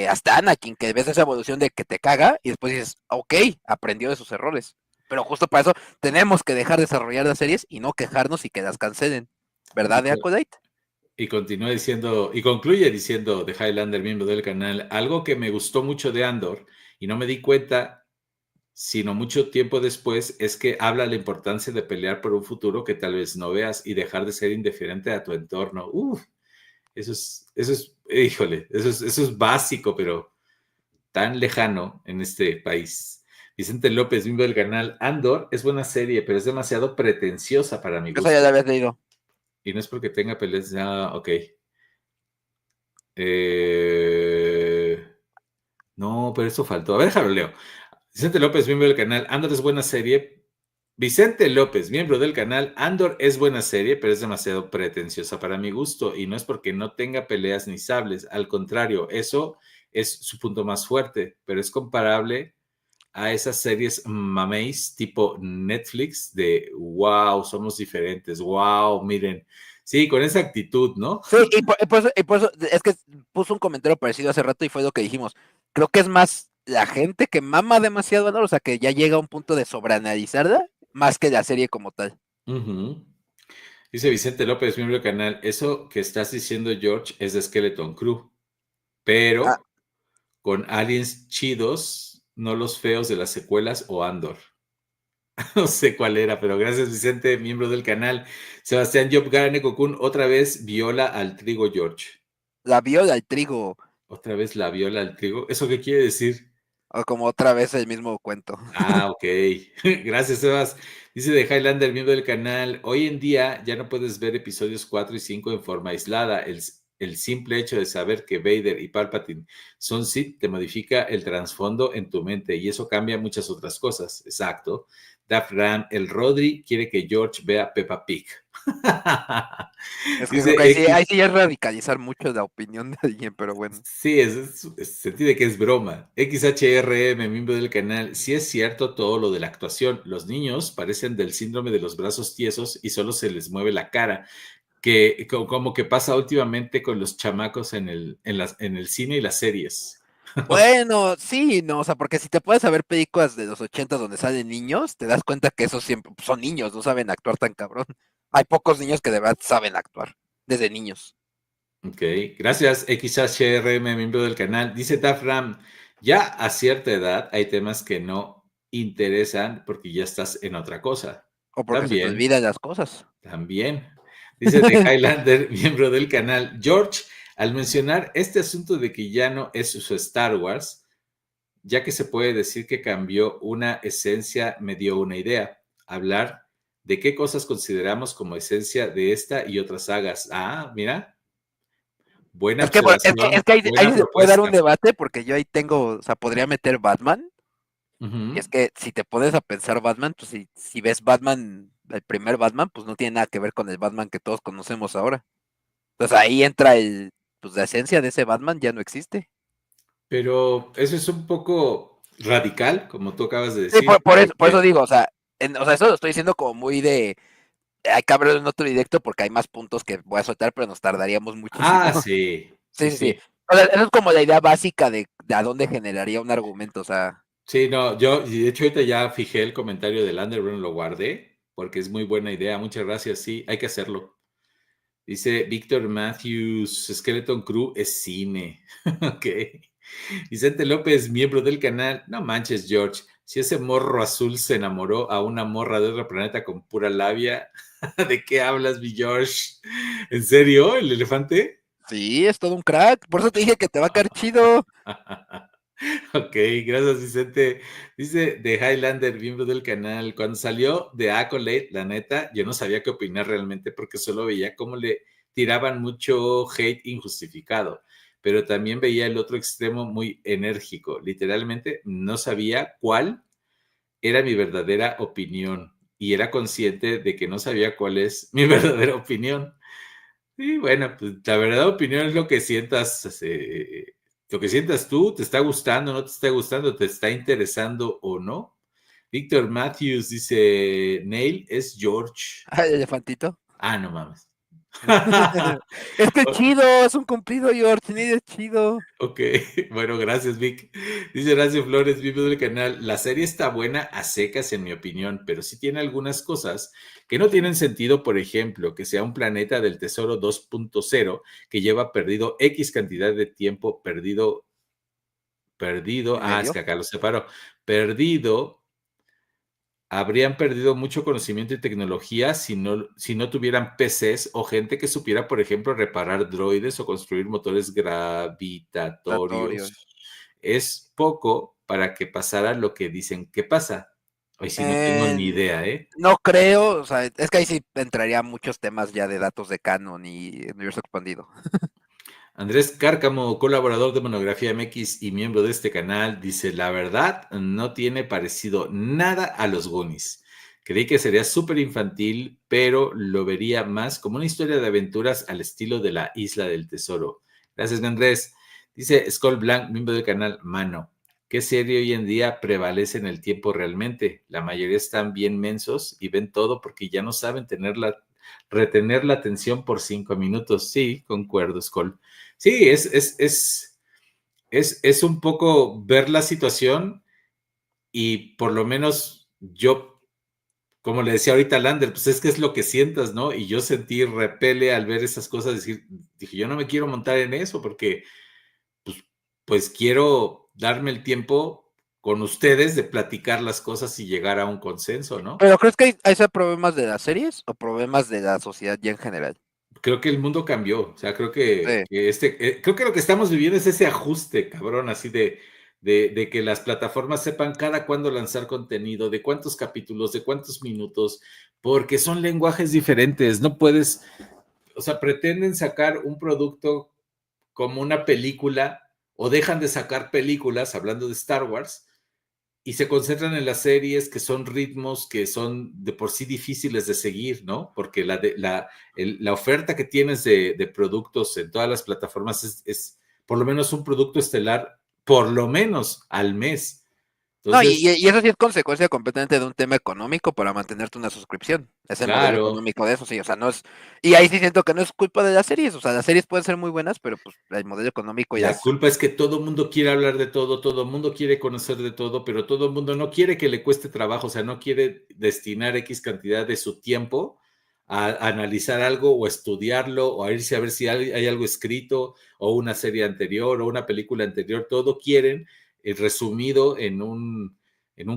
hasta Anakin, que ves esa evolución de que te caga y después dices, ok, aprendió de sus errores. Pero justo para eso tenemos que dejar de desarrollar las series y no quejarnos y que las cancelen. ¿Verdad, de Acolyte? Y continúa diciendo, y concluye diciendo de Highlander, miembro del canal, algo que me gustó mucho de Andor y no me di cuenta, sino mucho tiempo después, es que habla la importancia de pelear por un futuro que tal vez no veas y dejar de ser indiferente a tu entorno. Eso es, híjole, eso es básico, pero tan lejano en este país. Vicente López, miembro del canal. Andor es buena serie, pero es demasiado pretenciosa para mi gusto. Eso ya la habías leído. Y no es porque tenga peleas. Ok. No, pero eso faltó. A ver, déjalo leo. Vicente López, miembro del canal. Andor es buena serie. Vicente López, miembro del canal. Andor es buena serie, pero es demasiado pretenciosa para mi gusto. Y no es porque no tenga peleas ni sables. Al contrario, eso es su punto más fuerte. Pero es comparable a esas series mameis tipo Netflix de wow, somos diferentes. Wow, miren. Sí, con esa actitud, ¿no? Sí, y por eso es que puso un comentario parecido hace rato y fue lo que dijimos. Creo que es más la gente que mama demasiado, ¿no? O sea, que ya llega a un punto de sobreanalizarla, más que la serie como tal. Dice Vicente López, miembro del canal, eso que estás diciendo, George, es de Skeleton Crew, pero con aliens chidos, no los feos de las secuelas o Andor. No sé cuál era, pero gracias, Vicente, miembro del canal. Sebastián Job Garane Cocún, otra vez viola al trigo, George. La viola al trigo. Otra vez la viola al trigo. ¿Eso qué quiere decir? O como otra vez el mismo cuento. Ok. Gracias, Sebas. Dice de Highlander, miembro del canal. Hoy en día ya no puedes ver episodios 4 y 5 en forma aislada. El simple hecho de saber que Vader y Palpatine son Sith te modifica el trasfondo en tu mente y eso cambia muchas otras cosas. Exacto. Dafran, el Rodri quiere que George vea Peppa Pig. Es que dice, creo que ahí sí es radicalizar mucho la opinión de alguien, pero bueno. Sí, se entiende que es broma. XHRM, miembro del canal, sí es cierto todo lo de la actuación. Los niños parecen del síndrome de los brazos tiesos y solo se les mueve la cara, que como que pasa últimamente con los chamacos en el cine y las series. Bueno, sí, no, o sea, porque si te puedes ver películas de los 80 donde salen niños, te das cuenta que esos siempre son niños, no saben actuar tan cabrón. Hay pocos niños que de verdad saben actuar, desde niños. Ok, gracias XHRM, miembro del canal. Dice Dafram, ya a cierta edad hay temas que no interesan porque ya estás en otra cosa. O porque se te olvidan las cosas. También. Dice de Highlander, miembro del canal. George, al mencionar este asunto de que ya no es su Star Wars, ya que se puede decir que cambió una esencia, me dio una idea. Hablar de qué cosas consideramos como esencia de esta y otras sagas. Ah, mira. Buena observación. Es que ahí se puede dar un debate porque yo ahí tengo, o sea, podría meter Batman. Y es que si te pones a pensar Batman, pues si ves Batman, el primer Batman, pues no tiene nada que ver con el Batman que todos conocemos ahora. Entonces ahí entra pues la esencia de ese Batman ya no existe. Pero eso es un poco radical, como tú acabas de decir. Sí, por eso digo, o sea, eso lo estoy diciendo como muy de, hay que abrir un otro directo porque hay más puntos que voy a soltar, pero nos tardaríamos muchísimo. Ah, sí. Sí. O sea, eso es como la idea básica de a dónde generaría un argumento, o sea. Sí, no, yo, de hecho, ahorita ya fijé el comentario del Underground, lo guardé, porque es muy buena idea. Muchas gracias, sí, hay que hacerlo. Dice Víctor Matthews, Skeleton Crew es cine. Ok. Vicente López, miembro del canal. No manches, George. Si ese morro azul se enamoró a una morra de otro planeta con pura labia, ¿de qué hablas, mi George? ¿En serio? ¿El elefante? Sí, es todo un crack. Por eso te dije que te va a caer chido. Ok, gracias, Vicente. Dice de Highlander, miembro del canal. Cuando salió de Accolade, la neta, yo no sabía qué opinar realmente porque solo veía cómo le tiraban mucho hate injustificado, pero también veía el otro extremo muy enérgico. Literalmente no sabía cuál era mi verdadera opinión y era consciente de que no sabía cuál es mi verdadera opinión. Y bueno, pues la verdadera opinión es lo que sientas. Lo que sientas tú, ¿te está gustando, no te está gustando, te está interesando o no? Víctor Matthews dice, Neil es George. Ah, el elefantito. Ah, no mames. Es que chido, es un cumplido, George, Neil es chido. Ok, bueno, gracias, Vic. Dice Horacio Flores, miembro del canal, la serie está buena a secas, en mi opinión, pero sí tiene algunas cosas que no tienen sentido, por ejemplo, que sea un planeta del Tesoro 2.0 que lleva perdido X cantidad de tiempo perdido, es que acá lo separo, perdido, habrían perdido mucho conocimiento y tecnología si no tuvieran PCs o gente que supiera, por ejemplo, reparar droides o construir motores gravitatorios. Es poco, para que pasara lo que dicen que pasa. Hoy sí no tengo ni idea, ¿eh? No creo, o sea, es que ahí sí entraría muchos temas ya de datos de canon y universo expandido. Andrés Cárcamo, colaborador de Monografía MX y miembro de este canal, dice, la verdad no tiene parecido nada a los Goonies. Creí que sería súper infantil, pero lo vería más como una historia de aventuras al estilo de la Isla del Tesoro. Gracias, Andrés. Dice Skull Blanc, miembro del canal, mano, ¿qué serie hoy en día prevalece en el tiempo realmente? La mayoría están bien mensos y ven todo porque ya no saben retener la atención por 5 minutos. Sí, concuerdo, Skull. Sí, es un poco ver la situación y por lo menos yo, como le decía ahorita a Lander, pues es que es lo que sientas, ¿no? Y yo sentí repele al ver esas cosas, dije, yo no me quiero montar en eso porque pues quiero darme el tiempo con ustedes de platicar las cosas y llegar a un consenso, ¿no? ¿Pero crees que hay problemas de las series o problemas de la sociedad ya en general? Creo que el mundo cambió, o sea, creo que creo que lo que estamos viviendo es ese ajuste, cabrón, así de que las plataformas sepan cada cuándo lanzar contenido, de cuántos capítulos, de cuántos minutos, porque son lenguajes diferentes, no puedes, o sea, pretenden sacar un producto como una película o dejan de sacar películas, hablando de Star Wars, y se concentran en las series que son ritmos que son de por sí difíciles de seguir, ¿no? Porque la oferta que tienes de productos en todas las plataformas es por lo menos un producto estelar, por lo menos al mes. Entonces, no, y eso sí es consecuencia completamente de un tema económico para mantenerte una suscripción. Es el modelo económico de eso, sí, o sea, no es... Y ahí sí siento que no es culpa de las series, o sea, las series pueden ser muy buenas, pero pues el modelo económico ya La culpa es que todo el mundo quiere hablar de todo el mundo quiere conocer de todo, pero todo el mundo no quiere que le cueste trabajo, o sea, no quiere destinar X cantidad de su tiempo a analizar algo o estudiarlo o a irse a ver si hay algo escrito o una serie anterior o una película anterior. Todo quieren resumido en un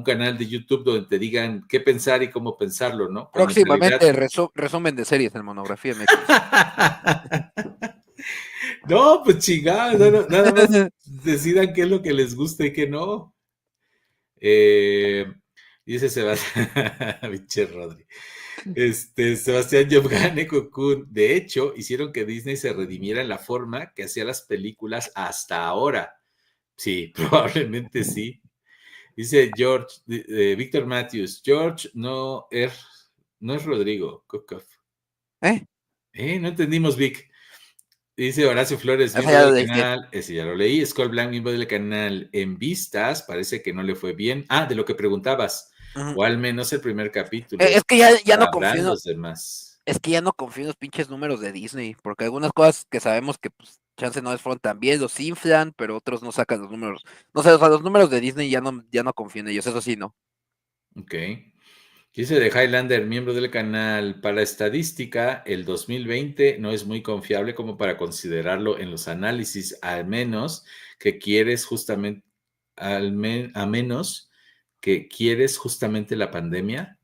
canal de YouTube donde te digan qué pensar y cómo pensarlo, ¿no? Próximamente resumen de series en Monografía MX. No, pues chingados, nada más decidan qué es lo que les gusta y qué no. Dice Sebastián, pinche Rodri. Sebastián Yovgane Cocoon. De hecho, hicieron que Disney se redimiera en la forma que hacía las películas hasta ahora. Sí, probablemente sí. Dice George, Víctor Matthews, George no es Rodrigo. No entendimos, Vic. Dice Horacio Flores, miembro del canal, ese ya lo leí, Skull Blanc, miembro del canal, en vistas, parece que no le fue bien. Ah, de lo que preguntabas, o al menos el primer capítulo. Es que ya no confío en los demás. Es que ya no confío en los pinches números de Disney, porque algunas cosas que sabemos que pues chance no fueron tan bien, los inflan, pero otros no sacan los números. No sé, o sea, los números de Disney ya no confío en ellos, eso sí, no. Ok. Dice de Highlander, miembro del canal, para estadística, el 2020 no es muy confiable como para considerarlo en los análisis, al menos que quieres justamente, a menos que quieres justamente la pandemia.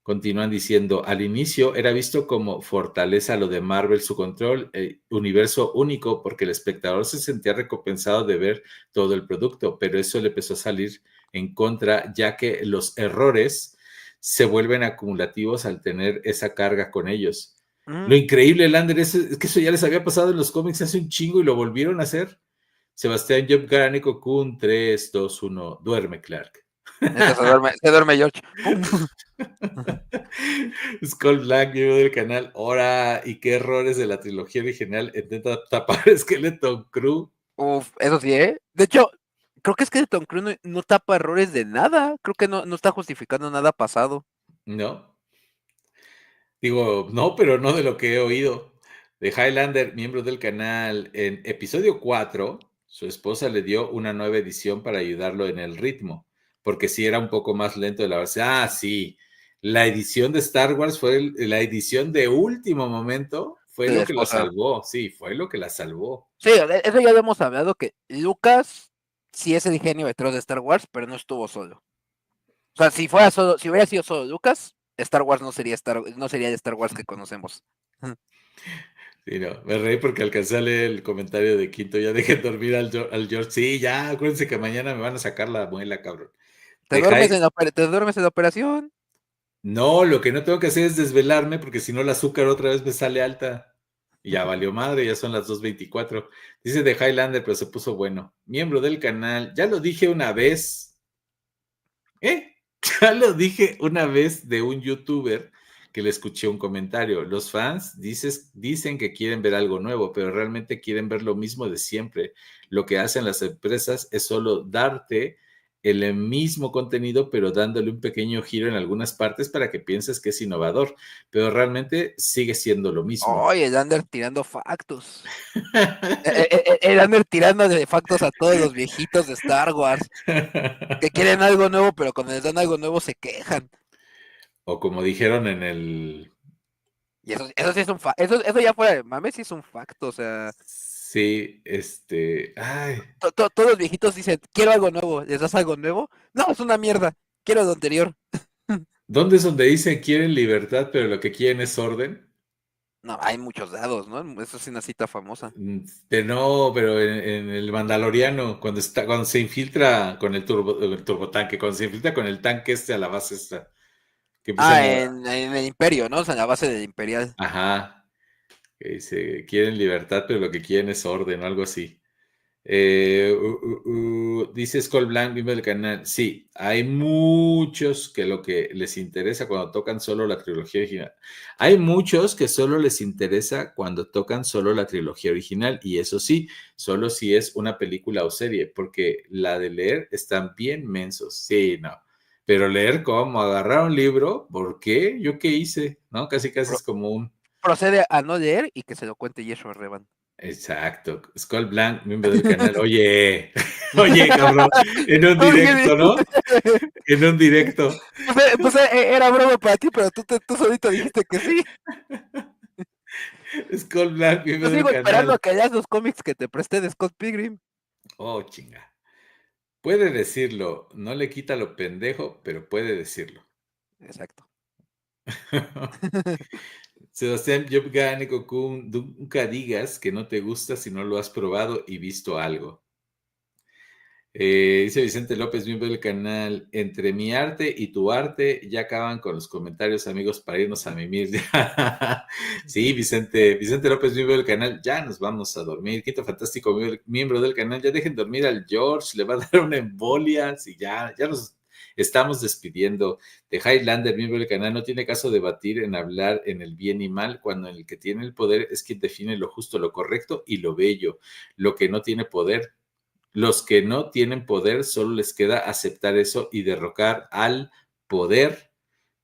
Continúan diciendo, al inicio era visto como fortaleza lo de Marvel, su control, universo único, porque el espectador se sentía recompensado de ver todo el producto, pero eso le empezó a salir en contra, ya que los errores se vuelven acumulativos al tener esa carga con ellos. Lo increíble, Lander, es que eso ya les había pasado en los cómics hace un chingo y lo volvieron a hacer. Sebastián Job Garanico Kun, 3, 2, 1, duerme, Clark. Se duerme George. Skull Black, yo del canal. Ahora, ¿y qué errores de la trilogía original intenta tapar Skeleton Crew? Uf, eso sí, ¿eh? De hecho, creo que Skeleton Crew no tapa errores de nada. Creo que no está justificando nada pasado. No. Digo, no, pero no de lo que he oído. De Highlander, miembro del canal, en episodio 4, su esposa le dio una nueva edición para ayudarlo en el ritmo, porque sí era un poco más lento de la base. Ah, sí. La edición de Star Wars fue la edición de último momento, fue lo que la salvó. Sí, fue lo que la salvó. Sí, eso ya lo hemos hablado, que Lucas sí es el genio detrás de Star Wars, pero no estuvo solo. O sea, si hubiera sido solo Lucas, Star Wars no sería el Star Wars que conocemos. Sí, no, me reí porque alcancé a leer el comentario de Quinto, ya dejé dormir al George. Sí, ya, acuérdense que mañana me van a sacar la muela, cabrón. ¿Te duermes en la operación? No, lo que no tengo que hacer es desvelarme porque si no el azúcar otra vez me sale alta. Y ya valió madre, ya son las 2:24. Dice de Highlander, pero se puso bueno. Miembro del canal, ya lo dije una vez. Ya lo dije una vez de un youtuber que le escuché un comentario. Los fans dicen que quieren ver algo nuevo, pero realmente quieren ver lo mismo de siempre. Lo que hacen las empresas es solo darte el mismo contenido, pero dándole un pequeño giro en algunas partes para que pienses que es innovador, pero realmente sigue siendo lo mismo. Oye, el Ander tirando factos. El Ander tirando de factos a todos los viejitos de Star Wars que quieren algo nuevo, pero cuando les dan algo nuevo se quejan. O como dijeron en el... Y eso sí es un facto. Eso ya fuera de mames, sí es un facto. O sea, sí, ay. todos los viejitos dicen, quiero algo nuevo. ¿Les das algo nuevo? No, es una mierda. Quiero lo anterior. ¿Dónde es donde dicen quieren libertad, pero lo que quieren es orden? No, hay muchos dados, ¿no? Eso es una cita famosa. No, pero en el Mandaloriano, cuando se infiltra con el turbotanque, cuando se infiltra con el tanque a la base esta. Que en el Imperio, ¿no? O sea, en la base del Imperial. Ajá. Que dice, quieren libertad, pero lo que quieren es orden o algo así. Dice Skull Blanc, miembro del canal. Sí, hay muchos que lo que les interesa cuando tocan solo la trilogía original. Hay muchos que solo les interesa cuando tocan solo la trilogía original, y eso sí, solo si es una película o serie, porque la de leer están bien mensos. Sí, no. Pero leer como agarrar un libro, ¿por qué? ¿Yo qué hice? ¿No? Casi es como un... Procede a no leer y que se lo cuente Yeshua Revan. Exacto. Skull Blanc, miembro del canal. Oye, cabrón, en un directo, ¿no? En un directo. Pues era broma para ti, pero tú solito dijiste que sí. Skull Blanc, miembro del canal. Yo sigo esperando a que hayas los cómics que te presté de Scott Pilgrim. Oh, chinga. Puede decirlo, no le quita lo pendejo, pero puede decirlo. Exacto. Sebastián Yopgánico, nunca digas que no te gusta si no lo has probado y visto algo. Dice Vicente López, miembro del canal, entre mi arte y tu arte, ya acaban con los comentarios, amigos, para irnos a mimir. Sí, Vicente López, miembro del canal, ya nos vamos a dormir. Quinto Fantástico, miembro del canal, ya dejen dormir al George, le va a dar una embolia. Sí, ya nos estamos despidiendo. De Highlander, miembro del canal, no tiene caso debatir en hablar en el bien y mal, cuando el que tiene el poder es quien define lo justo, lo correcto y lo bello. Lo que no tiene poder. Los que no tienen poder solo les queda aceptar eso y derrocar al poder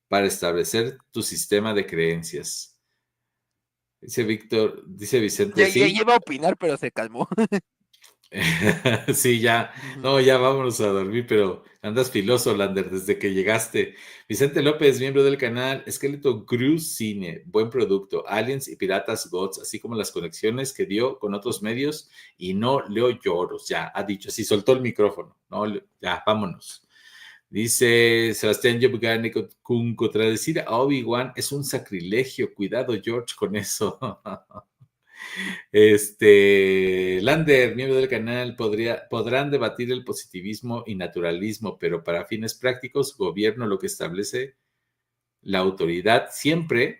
para establecer tu sistema de creencias. Dice Vicente. Ya iba a opinar, pero se calmó. Sí, ya. No, ya vámonos a dormir, pero andas filoso, Lander, desde que llegaste. Vicente López, miembro del canal, Esqueleto Cruise Cine, buen producto, Aliens y Piratas Gods, así como las conexiones que dio con otros medios, y no leo lloros, ya, ha dicho, sí, soltó el micrófono, no, ya, vámonos. Dice Sebastián Yopgani, contradecir a Obi-Wan es un sacrilegio, cuidado, George, con eso. Lander, miembro del canal, podrán debatir el positivismo y naturalismo, pero para fines prácticos, gobierno lo que establece la autoridad. Siempre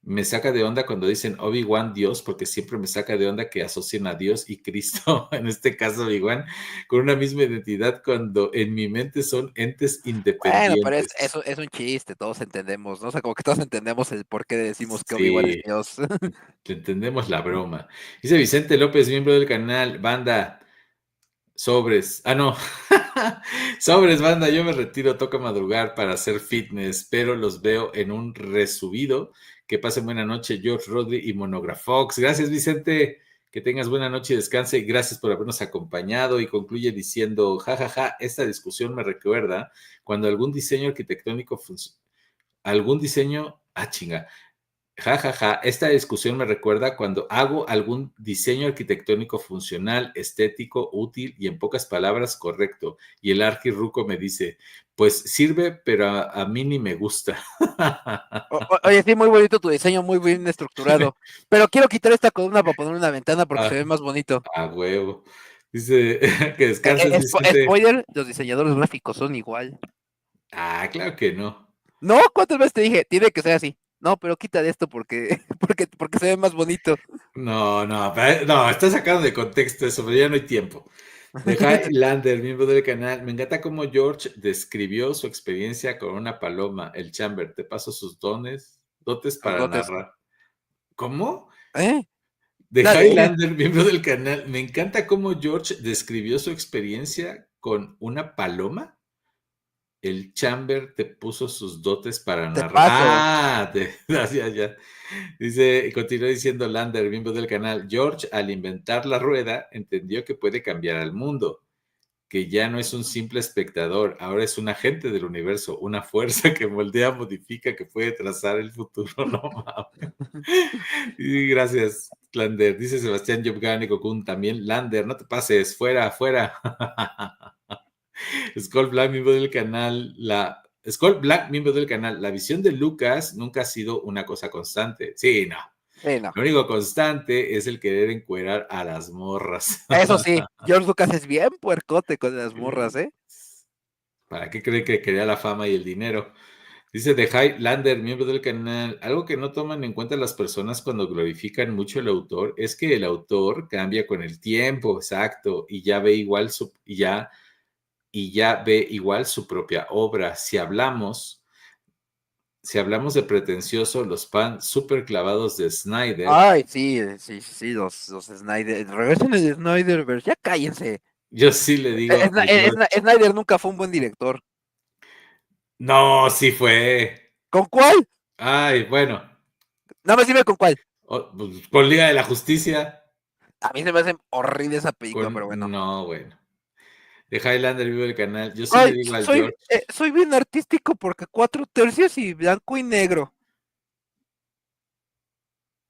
me saca de onda cuando dicen Obi-Wan Dios, porque siempre me saca de onda que asocien a Dios y Cristo, en este caso Obi-Wan, con una misma identidad cuando en mi mente son entes independientes. Bueno, pero eso es un chiste, todos entendemos, ¿no? O sea, como que todos entendemos el por qué decimos que Obi-Wan es Dios. Entendemos la broma. Dice Vicente López, miembro del canal, banda, sobres. Ah, no. Sobres, banda, yo me retiro, toca madrugar para hacer fitness, pero los veo en un resubido. Que pasen buena noche, George, Rodri y Monografox. Gracias, Vicente. Que tengas buena noche y descanse. Gracias por habernos acompañado. Y concluye diciendo, jajaja, esta discusión me recuerda cuando algún diseño arquitectónico chinga. Ja, ja, ja. Esta discusión me recuerda cuando hago algún diseño arquitectónico funcional, estético, útil y en pocas palabras correcto. Y el arquirruco me dice, pues sirve, pero a mí ni me gusta. Oye, sí, muy bonito tu diseño, muy bien estructurado. Pero quiero quitar esta columna para poner una ventana porque se ve más bonito. A huevo. Dice que descanses, Vicente. Spoiler, los diseñadores gráficos son igual. Ah, claro que no. No, ¿cuántas veces te dije? Tiene que ser así. No, pero quita de esto porque se ve más bonito. No, está sacado de contexto eso, pero ya no hay tiempo. De Highlander, miembro del canal. Me encanta cómo George describió su experiencia con una paloma, el Chamber. Te paso sus dotes para narrar. ¿Cómo? De Highlander, miembro del canal. Me encanta cómo George describió su experiencia con una paloma. El Chamber te puso sus dotes para narrar. Ya. Dice, continúa diciendo Lander, miembro del canal. George, al inventar la rueda, entendió que puede cambiar al mundo, que ya no es un simple espectador, ahora es un agente del universo, una fuerza que moldea, modifica, que puede trazar el futuro. No mames. Y gracias, Lander. Dice Sebastián Yobgani Kokun también. Lander, no te pases, fuera. Skull Black, miembro del canal. Skull Black, miembro del canal. La visión de Lucas nunca ha sido una cosa constante. Sí, no. Lo único constante es el querer encuerar a las morras. Eso sí, George Lucas es bien puercote con las morras, ¿eh? ¿Para qué cree que quería la fama y el dinero? Dice The Highlander, miembro del canal. Algo que no toman en cuenta las personas cuando glorifican mucho el autor es que el autor cambia con el tiempo, exacto, y ya ve igual su propia obra. Si hablamos de pretencioso, los fans súper clavados de Snyder. Ay, sí, los Snyder. Regresen el Snyderverse, ya cállense. Yo sí le digo. Snyder nunca fue un buen director. No, sí fue. ¿Con cuál? Ay, bueno. No me sirve con cuál. Con Liga de la Justicia. A mí se me hace horrible esa película, pero bueno. No, bueno. De Highlander vivo del canal. Yo sí le digo al George. Soy bien artístico porque 4/3 y blanco y negro.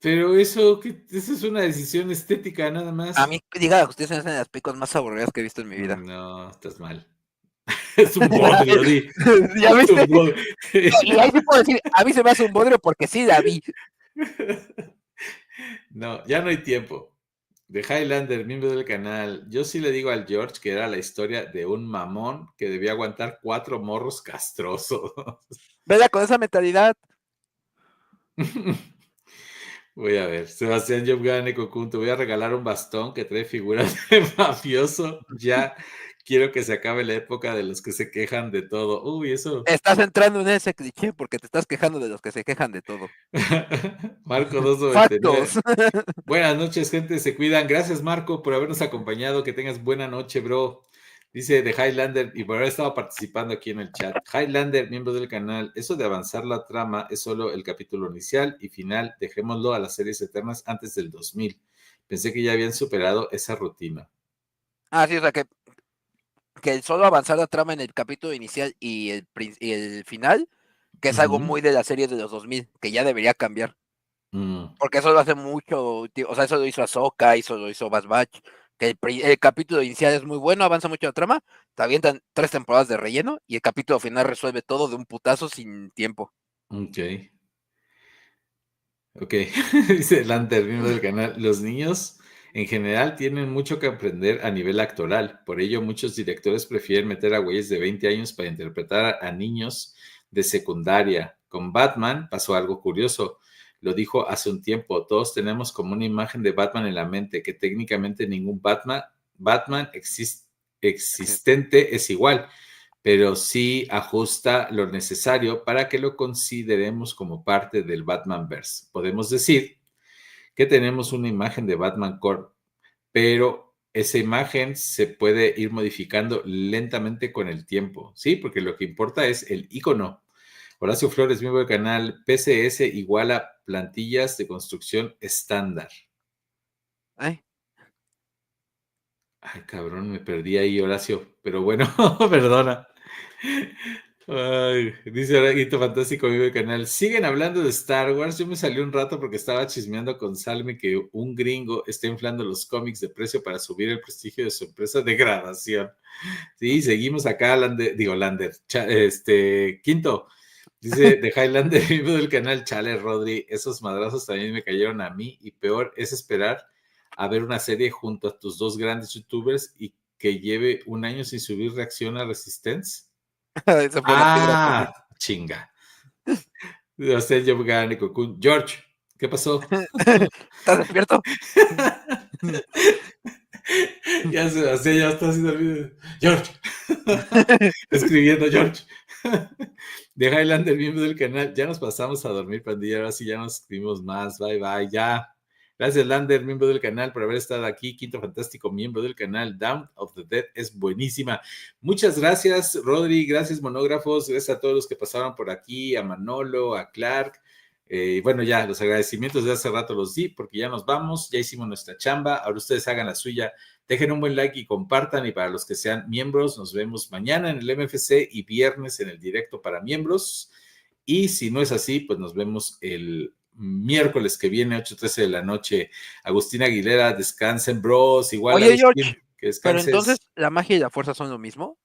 Pero eso es una decisión estética nada más. A mí, Liga de la Justicia es una de las películas más aburridas que he visto en mi vida. No, estás mal. Es un bodrio, di. ¿Ya viste? Y ahí sí puedo decir, a mí se me hace un bodrio porque sí la vi. No, ya no hay tiempo. De Highlander, miembro del canal. Yo sí le digo al George que era la historia de un mamón que debía aguantar 4 morros castrosos. Vela con esa mentalidad. Voy a ver. Sebastián Yobgane Cocún, te voy a regalar un bastón que trae figuras de mafioso. Ya quiero que se acabe la época de los que se quejan de todo. Uy, eso. Estás entrando en ese cliché porque te estás quejando de los que se quejan de todo. Marco 299. Buenas noches, gente. Se cuidan. Gracias, Marco, por habernos acompañado. Que tengas buena noche, bro. Dice The Highlander, y por haber estado participando aquí en el chat. Highlander, miembro del canal, eso de avanzar la trama es solo el capítulo inicial y final. Dejémoslo a las series eternas antes del 2000. Pensé que ya habían superado esa rutina. Ah, sí, o sea que el solo avanzar la trama en el capítulo inicial y el final, que es algo muy de la serie de los 2000, que ya debería cambiar. Porque eso lo hace mucho, o sea, eso lo hizo Ahsoka, eso lo hizo Bad Batch, que el capítulo inicial es muy bueno, avanza mucho la trama, te avientan 3 temporadas de relleno y el capítulo final resuelve todo de un putazo sin tiempo. Ok, dice Lanter, miembro del canal, los niños en general tienen mucho que aprender a nivel actoral, por ello muchos directores prefieren meter a güeyes de 20 años para interpretar a niños de secundaria. Con Batman pasó algo curioso. Lo dijo hace un tiempo, todos tenemos como una imagen de Batman en la mente, que técnicamente ningún Batman existente es igual, pero sí ajusta lo necesario para que lo consideremos como parte del Batmanverse. Podemos decir que tenemos una imagen de Batman Corp, pero esa imagen se puede ir modificando lentamente con el tiempo, ¿sí? Porque lo que importa es el icono. Horacio Flores, miembro del canal, PCS igual a plantillas de construcción estándar. Ay, cabrón, me perdí ahí, Horacio. Pero bueno, perdona. Ay, dice Araguito Fantástico Vive el canal. Siguen hablando de Star Wars. Yo me salí un rato porque estaba chismeando con Salme que un gringo está inflando los cómics de precio para subir el prestigio de su empresa de grabación. Sí, seguimos acá, Quinto. Dice de Highlander, vivo del canal, chale, Rodri, esos madrazos también me cayeron a mí y peor es esperar a ver una serie junto a tus dos grandes youtubers y que lleve un año sin subir reacción a Resistance. Esa fue la chinga. George, ¿qué pasó? ¿Estás despierto? Ya está así dormido. George. Escribiendo, George. De Highlander, miembro del canal. Ya nos pasamos a dormir, pandilla. Ahora sí ya nos escribimos más. Bye, bye, ya. Gracias, Lander, miembro del canal, por haber estado aquí. Quinto Fantástico, miembro del canal. Dawn of the Dead es buenísima. Muchas gracias, Rodri. Gracias, monógrafos. Gracias a todos los que pasaron por aquí, a Manolo, a Clark. Bueno, ya los agradecimientos de hace rato los di porque ya nos vamos, ya hicimos nuestra chamba. Ahora ustedes hagan la suya. Dejen un buen like y compartan. Y para los que sean miembros, nos vemos mañana en el MFC y viernes en el directo para miembros. Y si no es así, pues nos vemos el miércoles que viene, 8:13 de la noche. Agustín Aguilera, descansen, bros. Igual. Oye, George, que descanses. Pero entonces, ¿la magia y la fuerza son lo mismo?